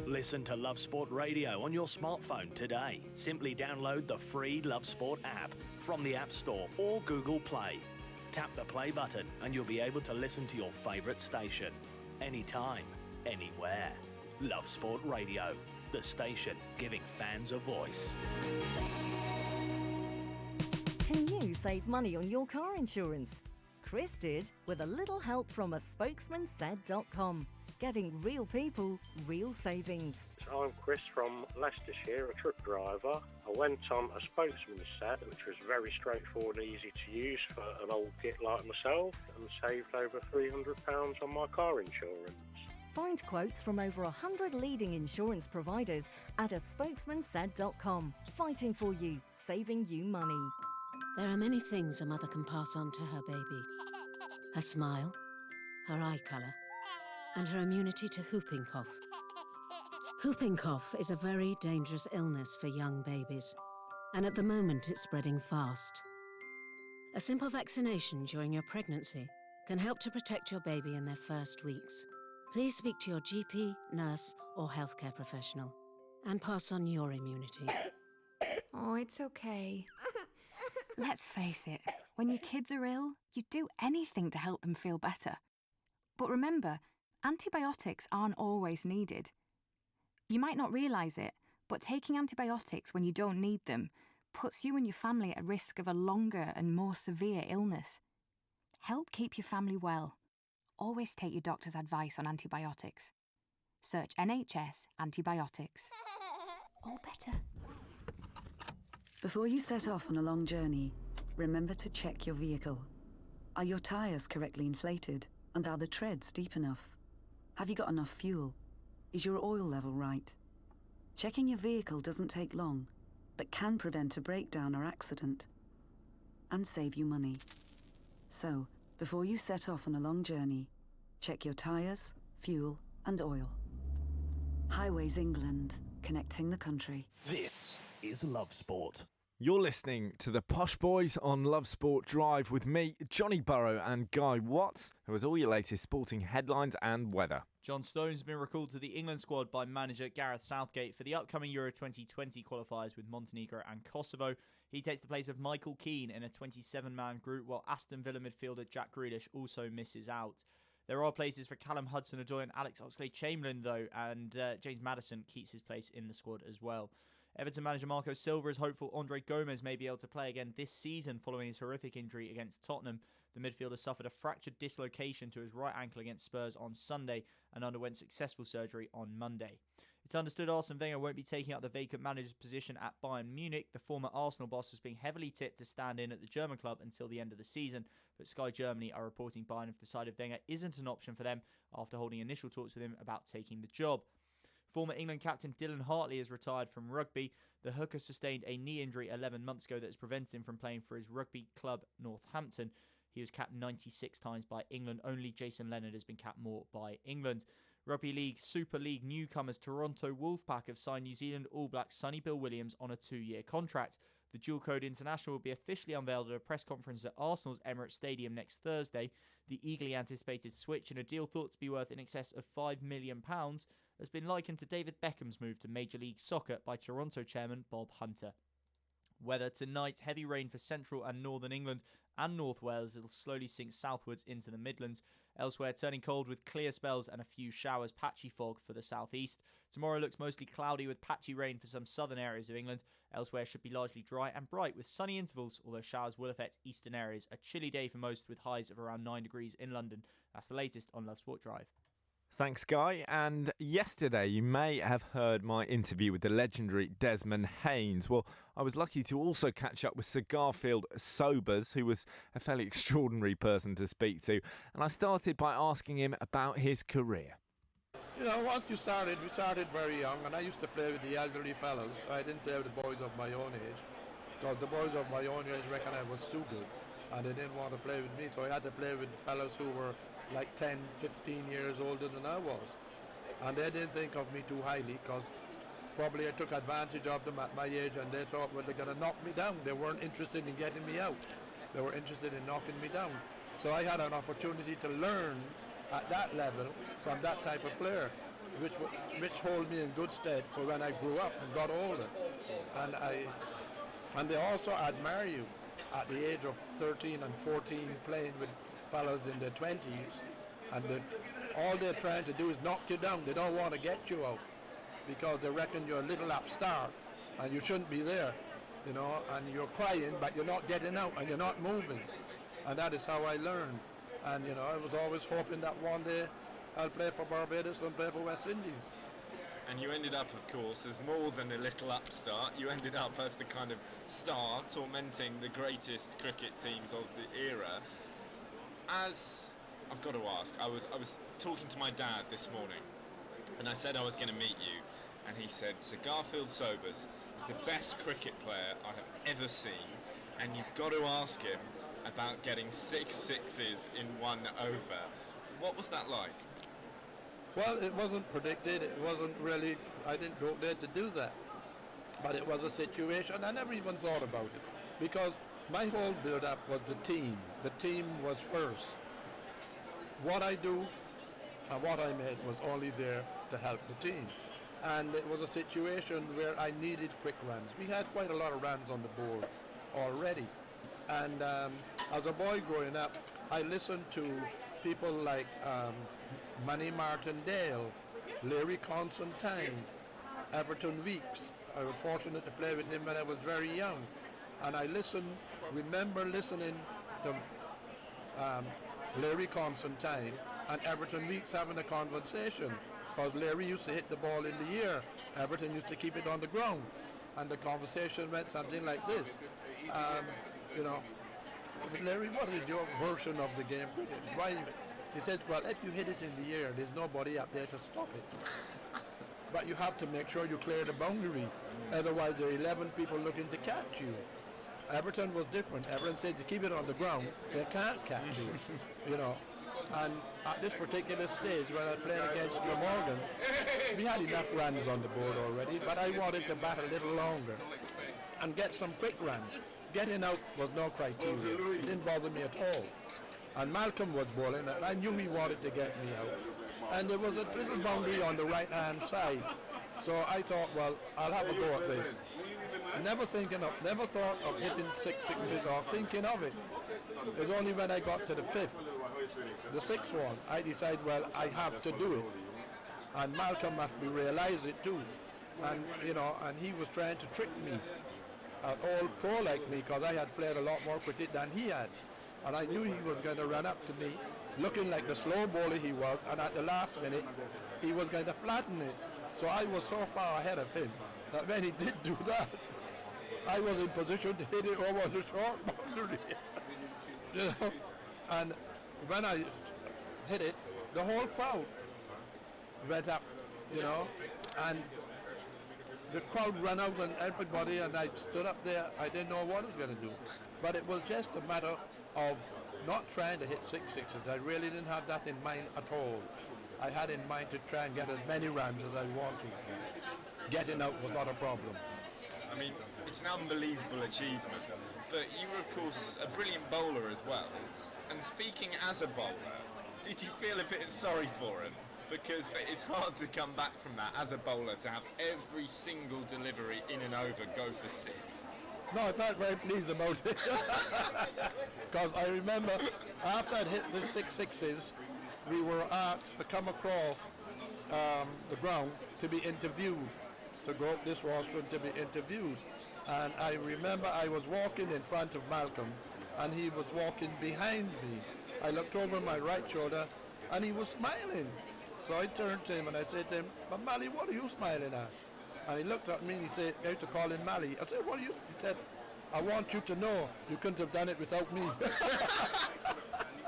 Listen to Love Sport Radio on your smartphone today. Simply download the free Love Sport app from the App Store or Google Play. Tap the play button and you'll be able to listen to your favourite station. Anytime, anywhere. Love Sport Radio, the station giving fans a voice. Can you save money on your car insurance? Chris did with a little help from aspokesmansaid.com. Getting real people, real savings. I'm Chris from Leicestershire, a truck driver. I went on a Spokesman Said, which was very straightforward and easy to use for an old git like myself, and saved over £300 on my car insurance. Find quotes from over 100 leading insurance providers at aspokesmansaid.com. Fighting for you, saving you money. There are many things a mother can pass on to her baby. Her smile, her eye colour, and her immunity to whooping cough. Whooping cough is a very dangerous illness for young babies, and at the moment it's spreading fast. A simple vaccination during your pregnancy can help to protect your baby in their first weeks. Please speak to your GP, nurse, or healthcare professional and pass on your immunity. Oh, it's okay. Let's face it, when your kids are ill, you do anything to help them feel better. But remember, antibiotics aren't always needed. You might not realise it, but taking antibiotics when you don't need them puts you and your family at risk of a longer and more severe illness. Help keep your family well. Always take your doctor's advice on antibiotics. Search NHS antibiotics. All better. Before you set off on a long journey, remember to check your vehicle. Are your tyres correctly inflated? And are the treads deep enough? Have you got enough fuel? Is your oil level right? Checking your vehicle doesn't take long, but can prevent a breakdown or accident, and save you money. So, before you set off on a long journey, check your tyres, fuel, and oil. Highways England, connecting the country. This is Love Sport. You're listening to the Posh Boys on Love Sport Drive with me, Johnny Burrow, and Guy Watts, who has all your latest sporting headlines and weather. John Stones has been recalled to the England squad by manager Gareth Southgate for the upcoming Euro 2020 qualifiers with Montenegro and Kosovo. He takes the place of Michael Keane in a 27-man group, while Aston Villa midfielder Jack Grealish also misses out. There are places for Callum Hudson-Odoi and Alex Oxlade-Chamberlain, though, and James Maddison keeps his place in the squad as well. Everton manager Marco Silva is hopeful Andre Gomes may be able to play again this season following his horrific injury against Tottenham. The midfielder suffered a fractured dislocation to his right ankle against Spurs on Sunday and underwent successful surgery on Monday. It's understood Arsene Wenger won't be taking up the vacant manager's position at Bayern Munich. The former Arsenal boss has been heavily tipped to stand in at the German club until the end of the season, but Sky Germany are reporting Bayern have decided Wenger isn't an option for them after holding initial talks with him about taking the job. Former England captain Dylan Hartley has retired from rugby. The hooker sustained a knee injury 11 months ago that has prevented him from playing for his rugby club Northampton. He was capped 96 times by England. Only Jason Leonard has been capped more by England. Rugby League Super League newcomers Toronto Wolfpack have signed New Zealand All Blacks Sonny Bill Williams on a 2-year contract. The dual code international will be officially unveiled at a press conference at Arsenal's Emirates Stadium next Thursday. The eagerly anticipated switch in a deal thought to be worth in excess of £5 million has been likened to David Beckham's move to Major League Soccer by Toronto chairman Bob Hunter. Weather tonight, heavy rain for central and northern England and North Wales. It'll slowly sink southwards into the Midlands. Elsewhere, turning cold with clear spells and a few showers, patchy fog for the southeast. Tomorrow looks mostly cloudy with patchy rain for some southern areas of England. Elsewhere should be largely dry and bright with sunny intervals, although showers will affect eastern areas. A chilly day for most with highs of around 9 degrees in London. That's the latest on Love Sport Drive. Thanks, Guy. And yesterday, you may have heard my interview with the legendary Desmond Haynes. Well, I was lucky to also catch up with Sir Garfield Sobers, who was a fairly extraordinary person to speak to. And I started by asking him about his career. You know, once we started very young, and I used to play with the elderly fellows. I didn't play with the boys of my own age, because the boys of my own age reckoned I was too good, and they didn't want to play with me, so I had to play with fellows who were like 10, 15 years older than I was. And they didn't think of me too highly, because probably I took advantage of them at my age, and they thought, well, they're going to knock me down. They weren't interested in getting me out. They were interested in knocking me down. So I had an opportunity to learn at that level from that type of player, which held me in good stead for when I grew up and got older. And they also admire you at the age of 13 and 14 playing with fellows in their 20s, and all they're trying to do is knock you down. They don't want to get you out because they reckon you're a little upstart and you shouldn't be there, you know, and you're crying but you're not getting out and you're not moving. And that is how I learned. And you know, I was always hoping that one day I'll play for Barbados and play for West Indies. And you ended up, of course, as more than a little upstart. You ended up as the kind of star tormenting the greatest cricket teams of the era. As I've got to ask, I was talking to my dad this morning, and I said I was going to meet you, and he said, Sir Garfield Sobers is the best cricket player I have ever seen, and you've got to ask him about getting 6 sixes in one over. What was that like? Well, it wasn't predicted. It wasn't really. I didn't go there to do that. But it was a situation. I never even thought about it because my whole build-up was the team. The team was first. What I do and what I made was only there to help the team. And it was a situation where I needed quick runs. We had quite a lot of runs on the board already. And as a boy growing up, I listened to people like Manny Martindale, Larry Constantine, Everton Weeks. I was fortunate to play with him when I was very young. And I remember listening to Larry Constantine and Everton Weeks having a conversation, because Larry used to hit the ball in the air, Everton used to keep it on the ground, and the conversation went something like this. Larry, what is your version of the game? Why? He said, well, if you hit it in the air, there's nobody up there to stop it. But you have to make sure you clear the boundary, otherwise there are 11 people looking to catch you. Everton was different. Everton said to keep it on the ground, they can't catch you, And at this particular stage, when I played against Glamorgan, we had enough runs on the board already, but I wanted to bat a little longer and get some quick runs. Getting out was no criteria. It didn't bother me at all. And Malcolm was bowling, and I knew he wanted to get me out. And there was a little boundary on the right-hand side. So I thought, well, I'll have a go at this. Never thought of hitting 6 sixes or thinking of it. It was only when I got to the 5th, the 6th one, I decided, well, I have to do it. And Malcolm must be realised it too. And, and he was trying to trick me, an old pro like me, because I had played a lot more cricket than he had. And I knew he was going to run up to me, looking like the slow bowler he was, and at the last minute, he was going to flatten it. So I was so far ahead of him that when he did do that, I was in position to hit it over the short boundary. And when I hit it, the whole crowd went up, and the crowd ran out and everybody, and I stood up there. I didn't know what I was going to do. But it was just a matter of not trying to hit 6 sixes. I really didn't have that in mind at all. I had in mind to try and get as many runs as I wanted. Getting out was not a problem. I mean, it's an unbelievable achievement. But you were, of course, a brilliant bowler as well. And speaking as a bowler, did you feel a bit sorry for him? Because it's hard to come back from that as a bowler, to have every single delivery in and over go for 6. No, I felt very pleased about it. Because I remember after I'd hit the 6 sixes, we were asked to come across the ground to be interviewed, to go up this rostrum to be interviewed. And I remember I was walking in front of Malcolm and he was walking behind me. I looked over my right shoulder and he was smiling. So I turned to him and I said to him, "But Mally, what are you smiling at?" And he looked at me and he said, "I have to call him Mally." I said, "What are you?" He said, "I want you to know you couldn't have done it without me."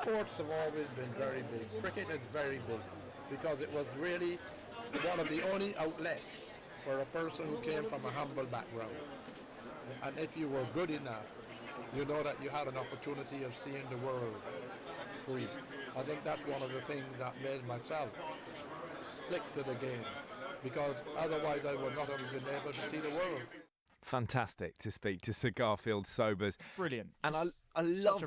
Sports have always been very big. Cricket is very big because it was really one of the only outlets for a person who came from a humble background. And if you were good enough, you know that you had an opportunity of seeing the world free. I think that's one of the things that made myself stick to the game, because otherwise I would not have been able to see the world. Fantastic to speak to Sir Garfield Sobers. Brilliant. And I love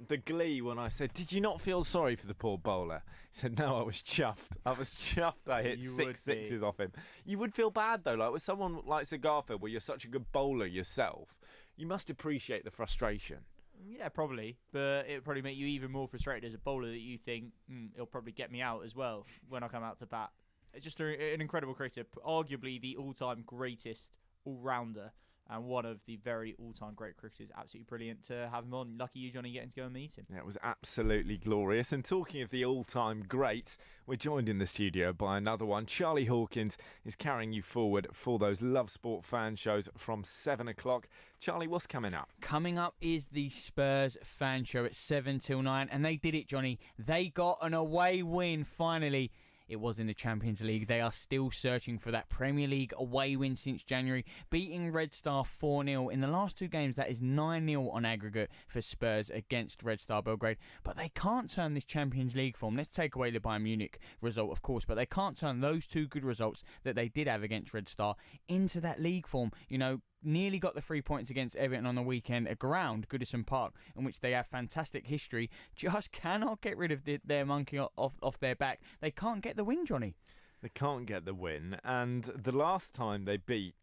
the glee when I said, "Did you not feel sorry for the poor bowler?" He said, "No, I was chuffed. I was chuffed I hit 6 sixes off him." You would feel bad though, like with someone like Sir Garfield, where you're such a good bowler yourself, you must appreciate the frustration. Yeah, probably. But it would probably make you even more frustrated as a bowler, that you think, it'll probably get me out as well when I come out to bat. It's just an incredible cricketer, arguably the all-time greatest all-rounder and one of the very all-time great cricketers. Absolutely brilliant to have him on. Lucky you, Johnny, getting to go and meet him. Yeah, it was absolutely glorious. And talking of the all-time greats, we're joined in the studio by another one. Charlie Hawkins is carrying you forward for those Love Sport fan shows from 7 o'clock. Charlie, what's coming up? Coming up is the Spurs fan show at 7 till 9. And they did it, Johnny. They got an away win, finally. it was in the Champions League. They are still searching for that Premier League away win since January, beating Red Star 4-0. In the last 2 games, that is 9-0 on aggregate for Spurs against Red Star Belgrade. But they can't turn this Champions League form. Let's take away the Bayern Munich result, of course, but they can't turn those 2 good results that they did have against Red Star into that league form. You know, nearly got the 3 points against Everton on the weekend, a ground, Goodison Park, in which they have fantastic history. Just cannot get rid of their monkey off their back. They can't get the win, Johnny. They can't get the win. And the last time they beat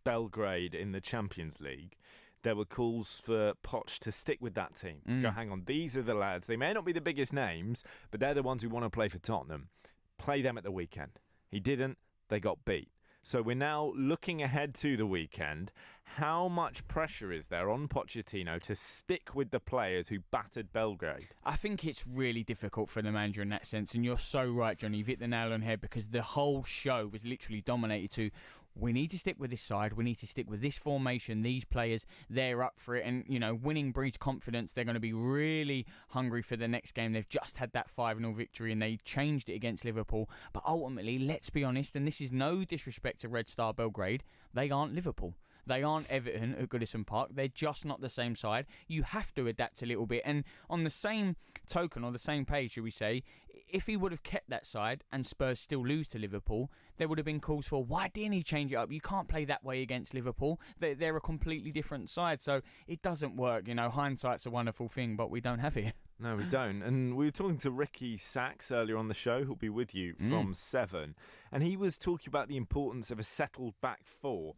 Belgrade in the Champions League, there were calls for Poch to stick with that team. Go, hang on, these are the lads. They may not be the biggest names, but they're the ones who want to play for Tottenham. Play them at the weekend. He didn't. They got beat. So we're now looking ahead to the weekend. How much pressure is there on Pochettino to stick with the players who battered Belgrade? I think it's really difficult for the manager in that sense. And you're so right, Johnny. You've hit the nail on the head, because the whole show was literally dominated to, we need to stick with this side. We need to stick with this formation. These players, they're up for it. And, you know, winning breeds confidence. They're going to be really hungry for the next game. They've just had that 5-0 victory and they changed it against Liverpool. But ultimately, let's be honest, and this is no disrespect to Red Star Belgrade, they aren't Liverpool. They aren't Everton at Goodison Park. They're just not the same side. You have to adapt a little bit. And on the same token, or the same page, should we say, if he would have kept that side and Spurs still lose to Liverpool, there would have been calls for, why didn't he change it up? You can't play that way against Liverpool. They're a completely different side. So it doesn't work. You know, hindsight's a wonderful thing, but we don't have it. No, we don't. And we were talking to Ricky Sachs earlier on the show, who'll be with you from 7. And he was talking about the importance of a settled back 4.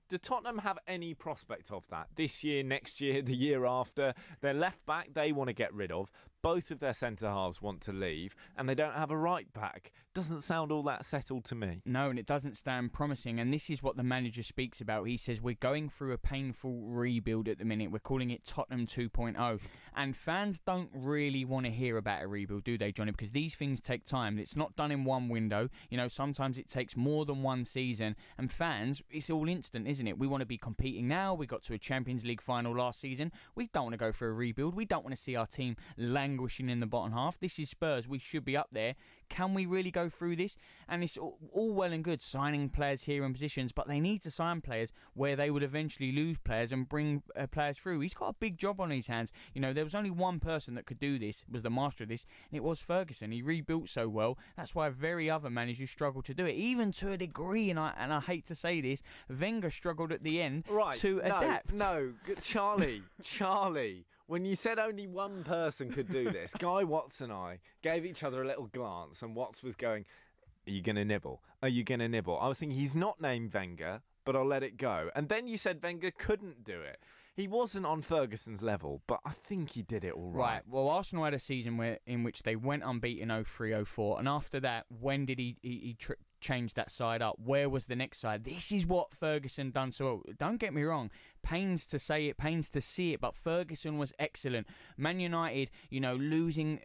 Do Tottenham have any prospect of that this year, next year, the year after? Their left back they want to get rid of. Both of their centre-halves want to leave, and they don't have a right back. Doesn't sound all that settled to me. No, and it doesn't stand promising. And this is what the manager speaks about. He says, we're going through a painful rebuild at the minute. We're calling it Tottenham 2.0. And fans don't really want to hear about a rebuild, do they, Johnny? Because these things take time. It's not done in one window. You know, sometimes it takes more than one season. And fans, it's all instant, isn't it? We want to be competing now. We got to a Champions League final last season. We don't want to go for a rebuild. We don't want to see our team languishing in the bottom half. This is Spurs. We should be up there. Can we really go through this? And it's all well and good signing players here in positions, but they need to sign players where they would eventually lose players and bring players through. He's got a big job on his hands. You know, there was only one person that could do this, was the master of this, and it was Ferguson. He rebuilt so well. That's why very other managers struggle to do it, even to a degree. And I hate to say this, Wenger struggled at the end to adapt. No, Charlie. When you said only one person could do this, Guy Watts and I gave each other a little glance, and Watts was going, are you going to nibble? Are you going to nibble? I was thinking, he's not named Wenger, but I'll let it go. And then you said Wenger couldn't do it. He wasn't on Ferguson's level, but I think he did it all right. Right. Well, Arsenal had a season in which they went unbeaten 0-3-0-4. And after that, when did he change that side up? Where was the next side? This is what Ferguson done so well. Don't get me wrong. Pains to say it, pains to see it, but Ferguson was excellent. Man United, you know, losing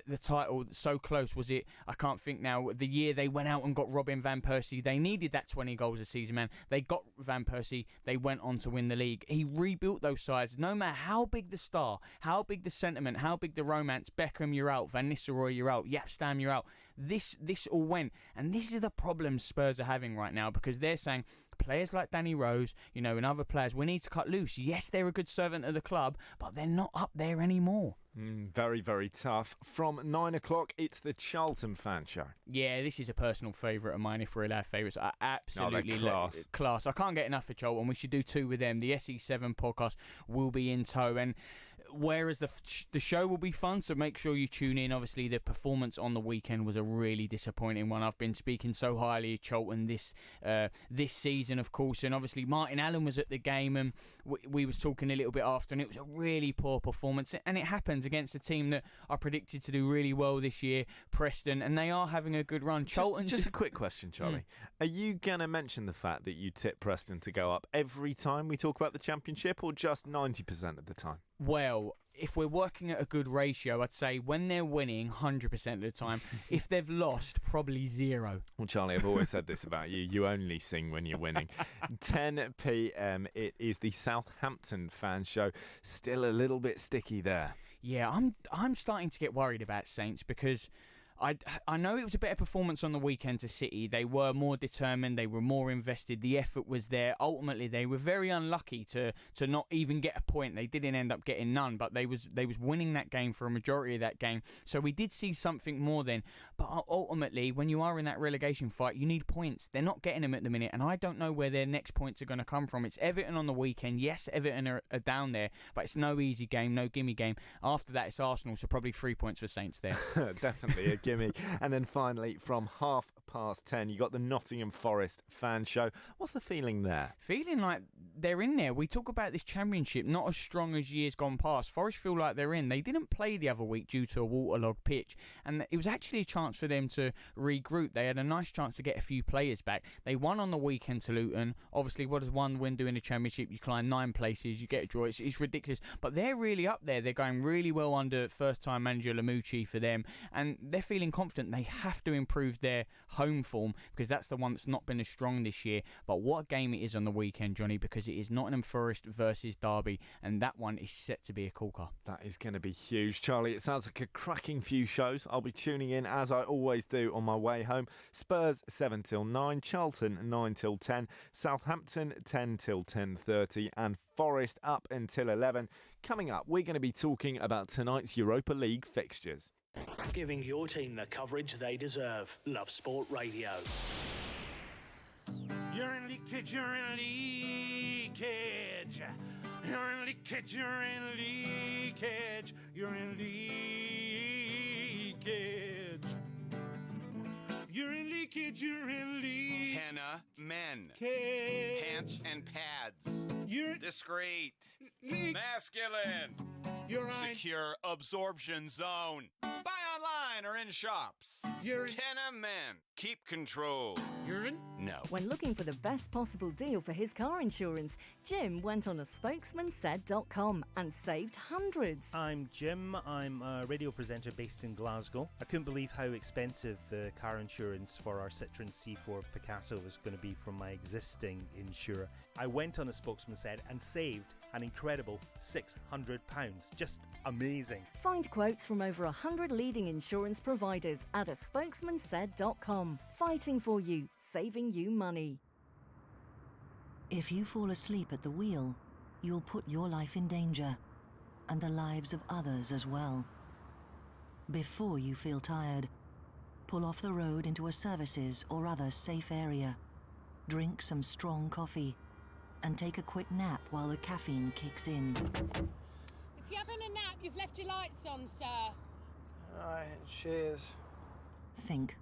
the title so close. Was it, I can't think now, the year they went out and got Robin Van Persie. They needed that 20 goals a season, man. They got Van Persie. They went on to win the league. He rebuilt those sides. No matter how big the star, how big the sentiment, how big the romance, Beckham, you're out. Van Nistelrooy, you're out. Yapstam, you're out. This all went. And this is the problem Spurs are having right now, because they're saying, players like Danny Rose, you know, and other players, we need to cut loose. Yes, they're a good servant of the club, but they're not up there anymore. Very, very tough. From 9 o'clock, it's the Charlton Fan Show. Yeah, this is a personal favourite of mine, if we're allowed favourites. I absolutely class. I can't get enough of Charlton. We should do 2 with them. The SE7 podcast will be in tow. And whereas the show will be fun, so make sure you tune in. Obviously, the performance on the weekend was a really disappointing one. I've been speaking so highly of Charlton this season, of course, and obviously Martin Allen was at the game, and we was talking a little bit after, and it was a really poor performance, and it happens against a team that are predicted to do really well this year, Preston, and they are having a good run. Charlton. Just a quick question, Charlie. Are you going to mention the fact that you tip Preston to go up every time we talk about the Championship, or just 90% of the time? Well, if we're working at a good ratio, I'd say when they're winning, 100% of the time. If they've lost, probably 0. Well, Charlie, I've always said this about you. You only sing when you're winning. 10 p.m, it is the Southampton Fan Show. Still a little bit sticky there. Yeah, I'm starting to get worried about Saints, because I know it was a better performance on the weekend to City. They were more determined. They were more invested. The effort was there. Ultimately, they were very unlucky to not even get a point. They didn't end up getting none, but they was winning that game for a majority of that game. So we did see something more then. But ultimately, when you are in that relegation fight, you need points. They're not getting them at the minute, and I don't know where their next points are going to come from. It's Everton on the weekend. Yes, Everton are down there, but it's no easy game, no gimme game. After that, it's Arsenal, so probably 3 points for Saints there. Definitely a gimme. And then finally, from 10:30, you got the Nottingham Forest fan show. What's the feeling there? Feeling like they're in there. We talk about this championship not as strong as years gone past. Forest feel like they're in. They didn't play the other week due to a waterlogged pitch, and it was actually a chance for them to regroup. They had a nice chance to get a few players back. They won on the weekend to Luton. Obviously, what does one win do in a championship? You climb 9 places, you get a draw. It's ridiculous. But they're really up there. They're going really well under first-time manager Lamucci for them, and they're feeling confident. They have to improve their home form because that's the one that's not been as strong this year. But what a game it is on the weekend, Johnny, because it is Nottingham Forest versus Derby, and that one is set to be a corker. That is going to be huge, Charlie. It sounds like a cracking few shows. I'll be tuning in, as I always do, on my way home. Spurs 7 till 9, Charlton 9 till 10, Southampton 10 till 10:30, and Forest up until 11. Coming up, we're going to be talking about tonight's Europa League fixtures. Giving your team the coverage they deserve. Love Sport Radio. You're in leakage, you're in leakage. You're in leakage, you're in leakage. You're in leakage. You're in leakage, you're in leakage. Henna men. Cage. Pants and pads. You're discreet. Masculine. You're secure absorption zone. Buy online or in shops. You're in Henna men. Keep control. Urine? No. When looking for the best possible deal for his car insurance, Jim went on a spokesmansaid.com and saved hundreds. I'm Jim. I'm a radio presenter based in Glasgow. I couldn't believe how expensive the car insurance for our Citroen C4 Picasso was going to be from my existing insurer. I went on a Spokesman Said and saved an incredible £600. Just amazing. Find quotes from over 100 leading insurance providers at a spokesmansaid.com. Fighting for you, saving you money. If you fall asleep at the wheel, you'll put your life in danger, and the lives of others as well. Before you feel tired, pull off the road into a services or other safe area. Drink some strong coffee, and take a quick nap while the caffeine kicks in. If you're having a nap, you've left your lights on, sir. Right, cheers. Think.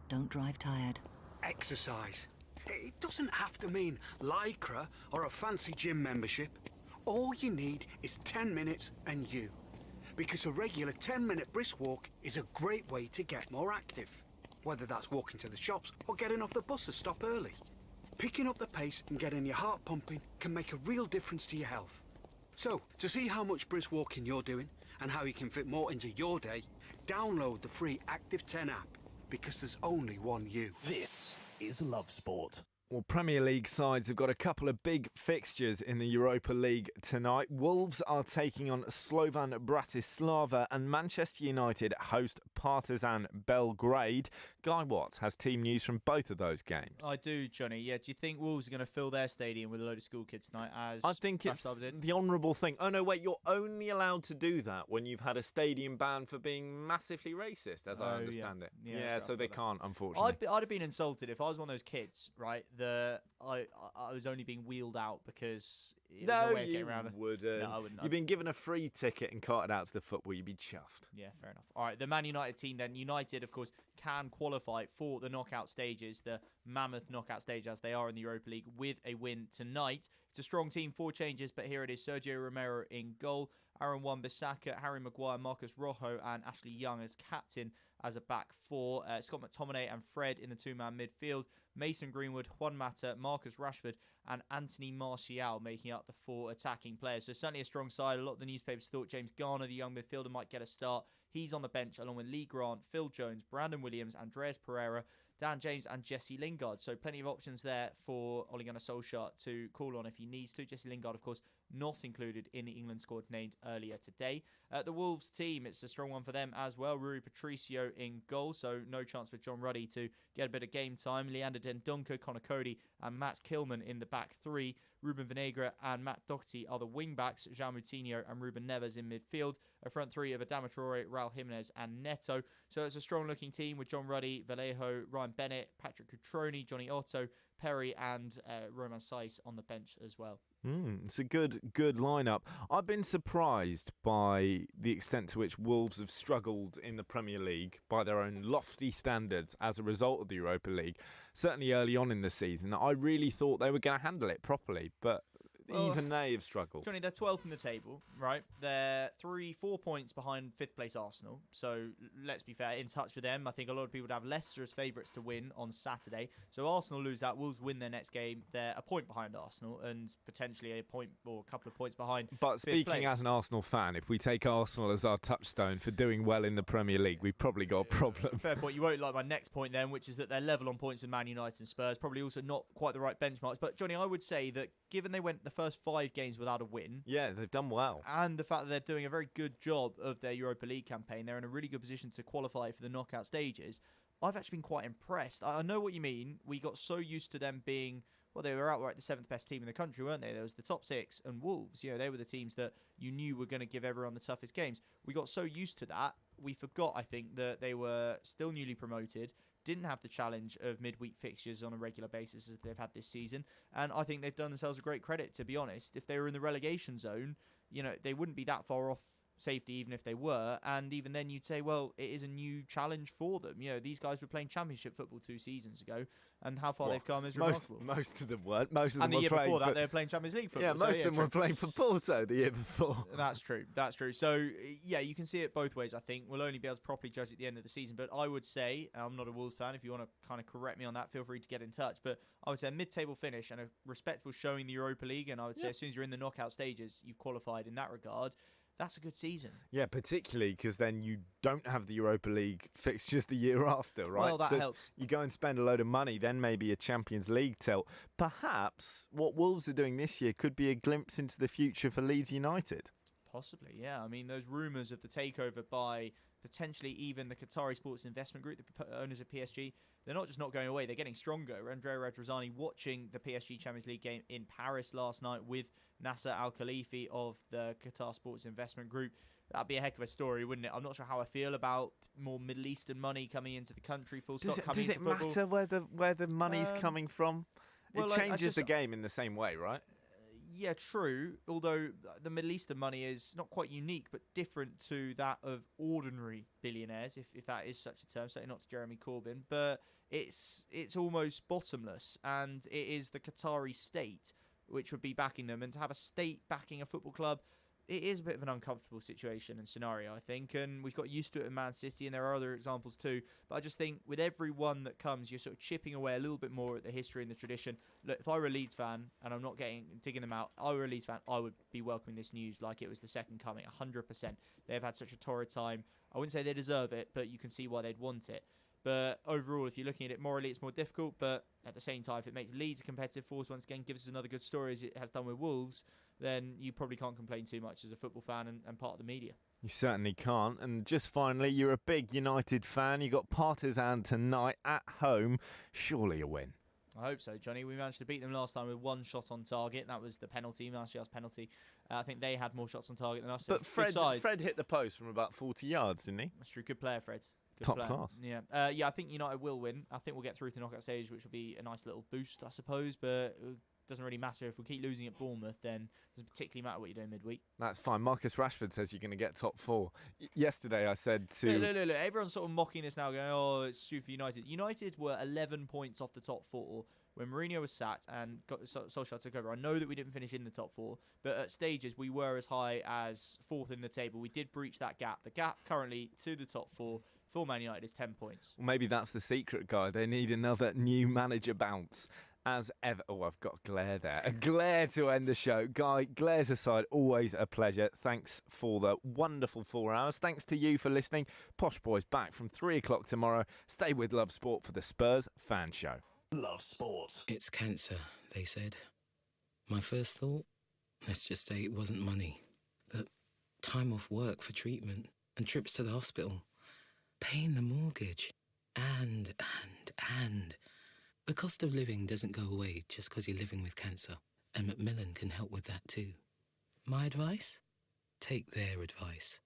Don't drive tired. Exercise. It doesn't have to mean Lycra or a fancy gym membership. All you need is 10 minutes and you. Because a regular 10-minute brisk walk is a great way to get more active. Whether that's walking to the shops or getting off the bus to stop early. Picking up the pace and getting your heart pumping can make a real difference to your health. So, to see how much brisk walking you're doing and how you can fit more into your day, download the free Active 10 app, because there's only one you. This is Love Sport. Well, Premier League sides have got a couple of big fixtures in the Europa League tonight. Wolves are taking on Slovan Bratislava and Manchester United host Partizan Belgrade. Guy Watts has team news from both of those games. I do, Johnny. Yeah, do you think Wolves are going to fill their stadium with a load of school kids tonight? As I think it's the honourable thing. Oh, no, wait, you're only allowed to do that when you've had a stadium ban for being massively racist, as I understand it. Yeah, so they can't, unfortunately. I'd have been insulted if I was one of those kids, right? I was only being wheeled out because it was a way of getting around. Wouldn't. No, I wouldn't. You've been given a free ticket and carted out to the football. You'd be chuffed. Yeah, fair enough. All right, the Man United team then. United, of course, can qualify for the knockout stages, the mammoth knockout stage as they are in the Europa League, with a win tonight. It's a strong team, 4 changes, but here it is. Sergio Romero in goal, Aaron Wan-Bissaka, Harry Maguire, Marcus Rojo, and Ashley Young as captain as a back 4. Scott McTominay and Fred in the 2-man midfield. Mason Greenwood, Juan Mata, Marcus Rashford, and Anthony Martial making up the 4 attacking players. So certainly a strong side. A lot of the newspapers thought James Garner, the young midfielder, might get a start. He's on the bench along with Lee Grant, Phil Jones, Brandon Williams, Andreas Pereira, Dan James and Jesse Lingard. So plenty of options there for Ole Gunnar Solskjaer to call on if he needs to. Jesse Lingard, of course, not included in the England squad named earlier today. The Wolves team, it's a strong one for them as well. Rui Patricio in goal, so no chance for John Ruddy to get a bit of game time. Leander Dendoncker, Connor Cody and Matt Kilman in the back three. Ruben Vinagre and Matt Doherty are the wing-backs. Jean Moutinho and Ruben Neves in midfield. A front three of Adama Traore, Raul Jimenez and Neto. So it's a strong-looking team with John Ruddy, Vallejo, Ryan Bennett, Patrick Cutrone, Johnny Otto, Perry and Roman Saiz on the bench as well. It's a good lineup. I've been surprised by the extent to which Wolves have struggled in the Premier League by their own lofty standards as a result of the Europa League. Certainly early on in the season, I really thought they were going to handle it properly, but even they have struggled. Johnny, they're 12th in the table, right? They're 4 points behind 5th place Arsenal. So let's be fair, in touch with them. I think a lot of people would have Leicester as favourites to win on Saturday. So Arsenal lose that, Wolves win their next game. They're a point behind Arsenal and potentially a point or a couple of points behind. But speaking as an Arsenal fan, if we take Arsenal as our touchstone for doing well in the Premier League, we've probably got a problem. Fair point. You won't like my next point then, which is that they're level on points with Man United and Spurs. Probably also not quite the right benchmarks. But Johnny, I would say that given they went the first 5 games without a win. Yeah, they've done well. And the fact that they're doing a very good job of their Europa League campaign, they're in a really good position to qualify for the knockout stages. I've actually been quite impressed. I know what you mean. We got so used to them being, well, they were outright the 7th best team in the country, weren't they? There was the top 6 and Wolves. You know, they were the teams that you knew were going to give everyone the toughest games. We got so used to that, we forgot, I think, that they were still newly promoted, didn't have the challenge of midweek fixtures on a regular basis as they've had this season. And I think they've done themselves a great credit, to be honest. If they were in the relegation zone, you know, they wouldn't be that far off safety even if they were, and even then you'd say, well, it is a new challenge for them. You know, these guys were playing Championship football 2 seasons ago, and how far they've come is remarkable. Most of them weren't. Most of them and the were year playing before that, they were playing Champions League football. Yeah, most of them were playing for Porto the year before. That's true. That's true. So, yeah, you can see it both ways, I think. We'll only be able to properly judge at the end of the season, but I would say, I'm not a Wolves fan, if you want to kind of correct me on that, feel free to get in touch, but I would say a mid-table finish and a respectable showing in the Europa League, and I would say as soon as you're in the knockout stages, you've qualified in that regard. That's a good season. Yeah, particularly because then you don't have the Europa League fixtures the year after, right? Well, that helps. You go and spend a load of money, then maybe a Champions League tilt. Perhaps what Wolves are doing this year could be a glimpse into the future for Leeds United. Possibly, yeah. I mean, those rumours of the takeover by potentially even the Qatari Sports Investment Group, the owners of PSG, they're not just not going away, they're getting stronger. Andrea Radrizzani watching the PSG Champions League game in Paris last night with Nasser Al-Khalifi of the Qatar Sports Investment Group. That'd be a heck of a story, wouldn't it? I'm not sure how I feel about more Middle Eastern money coming into the country, full stop, coming into football. Does it matter where the money's coming from? Well, it changes the game in the same way, right? Yeah, true. Although the Middle Eastern money is not quite unique, but different to that of ordinary billionaires, if that is such a term. Certainly not to Jeremy Corbyn, but it's almost bottomless, and it is the Qatari state which would be backing them. And to have a state backing a football club, it is a bit of an uncomfortable situation and scenario, I think, and we've got used to it in Man City, and there are other examples too. But I just think with every one that comes, you're sort of chipping away a little bit more at the history and the tradition. Look, if I were a Leeds fan, and I'm not digging them out, I were a Leeds fan, I would be welcoming this news like it was the second coming, 100%. They've had such a torrid time. I wouldn't say they deserve it, but you can see why they'd want it. But overall, if you're looking at it morally, it's more difficult. But at the same time, if it makes Leeds a competitive force once again, gives us another good story as it has done with Wolves, then you probably can't complain too much as a football fan and part of the media. You certainly can't. And just finally, you're a big United fan. You got Partizan tonight at home. Surely a win. I hope so, Johnny. We managed to beat them last time with 1 shot on target. That was the penalty, Martial's penalty. I think they had more shots on target than us. But Fred hit the post from about 40 yards, didn't he? That's true. Good player, Fred. Good Top player. class. Yeah. Yeah, I think United will win. I think we'll get through to the knockout stage, which will be a nice little boost, I suppose. But it doesn't really matter. If we keep losing at Bournemouth, then it doesn't particularly matter what you're doing midweek. That's fine. Marcus Rashford says you're going to get top 4. Yesterday I said to... Look. Everyone's sort of mocking this now, going, oh, it's stupid for United. United were 11 points off the top 4 when Mourinho was sacked and Solskjaer took over. I know that we didn't finish in the top 4, but at stages we were as high as 4th in the table. We did breach that gap. The gap currently to the top 4 for Man United is 10 points. Well, maybe that's the secret, guy. They need another new manager bounce. As ever. Oh, I've got a glare there. A glare to end the show. Guy, glares aside, always a pleasure. Thanks for the wonderful 4 hours. Thanks to you for listening. Posh Boys back from 3 o'clock tomorrow. Stay with Love Sport for the Spurs Fan Show. Love Sport. It's cancer, they said. My first thought, Let's just say it wasn't money, but time off work for treatment and trips to the hospital, paying the mortgage, and the cost of living doesn't go away just because you're living with cancer, and Macmillan can help with that too. My advice? Take their advice.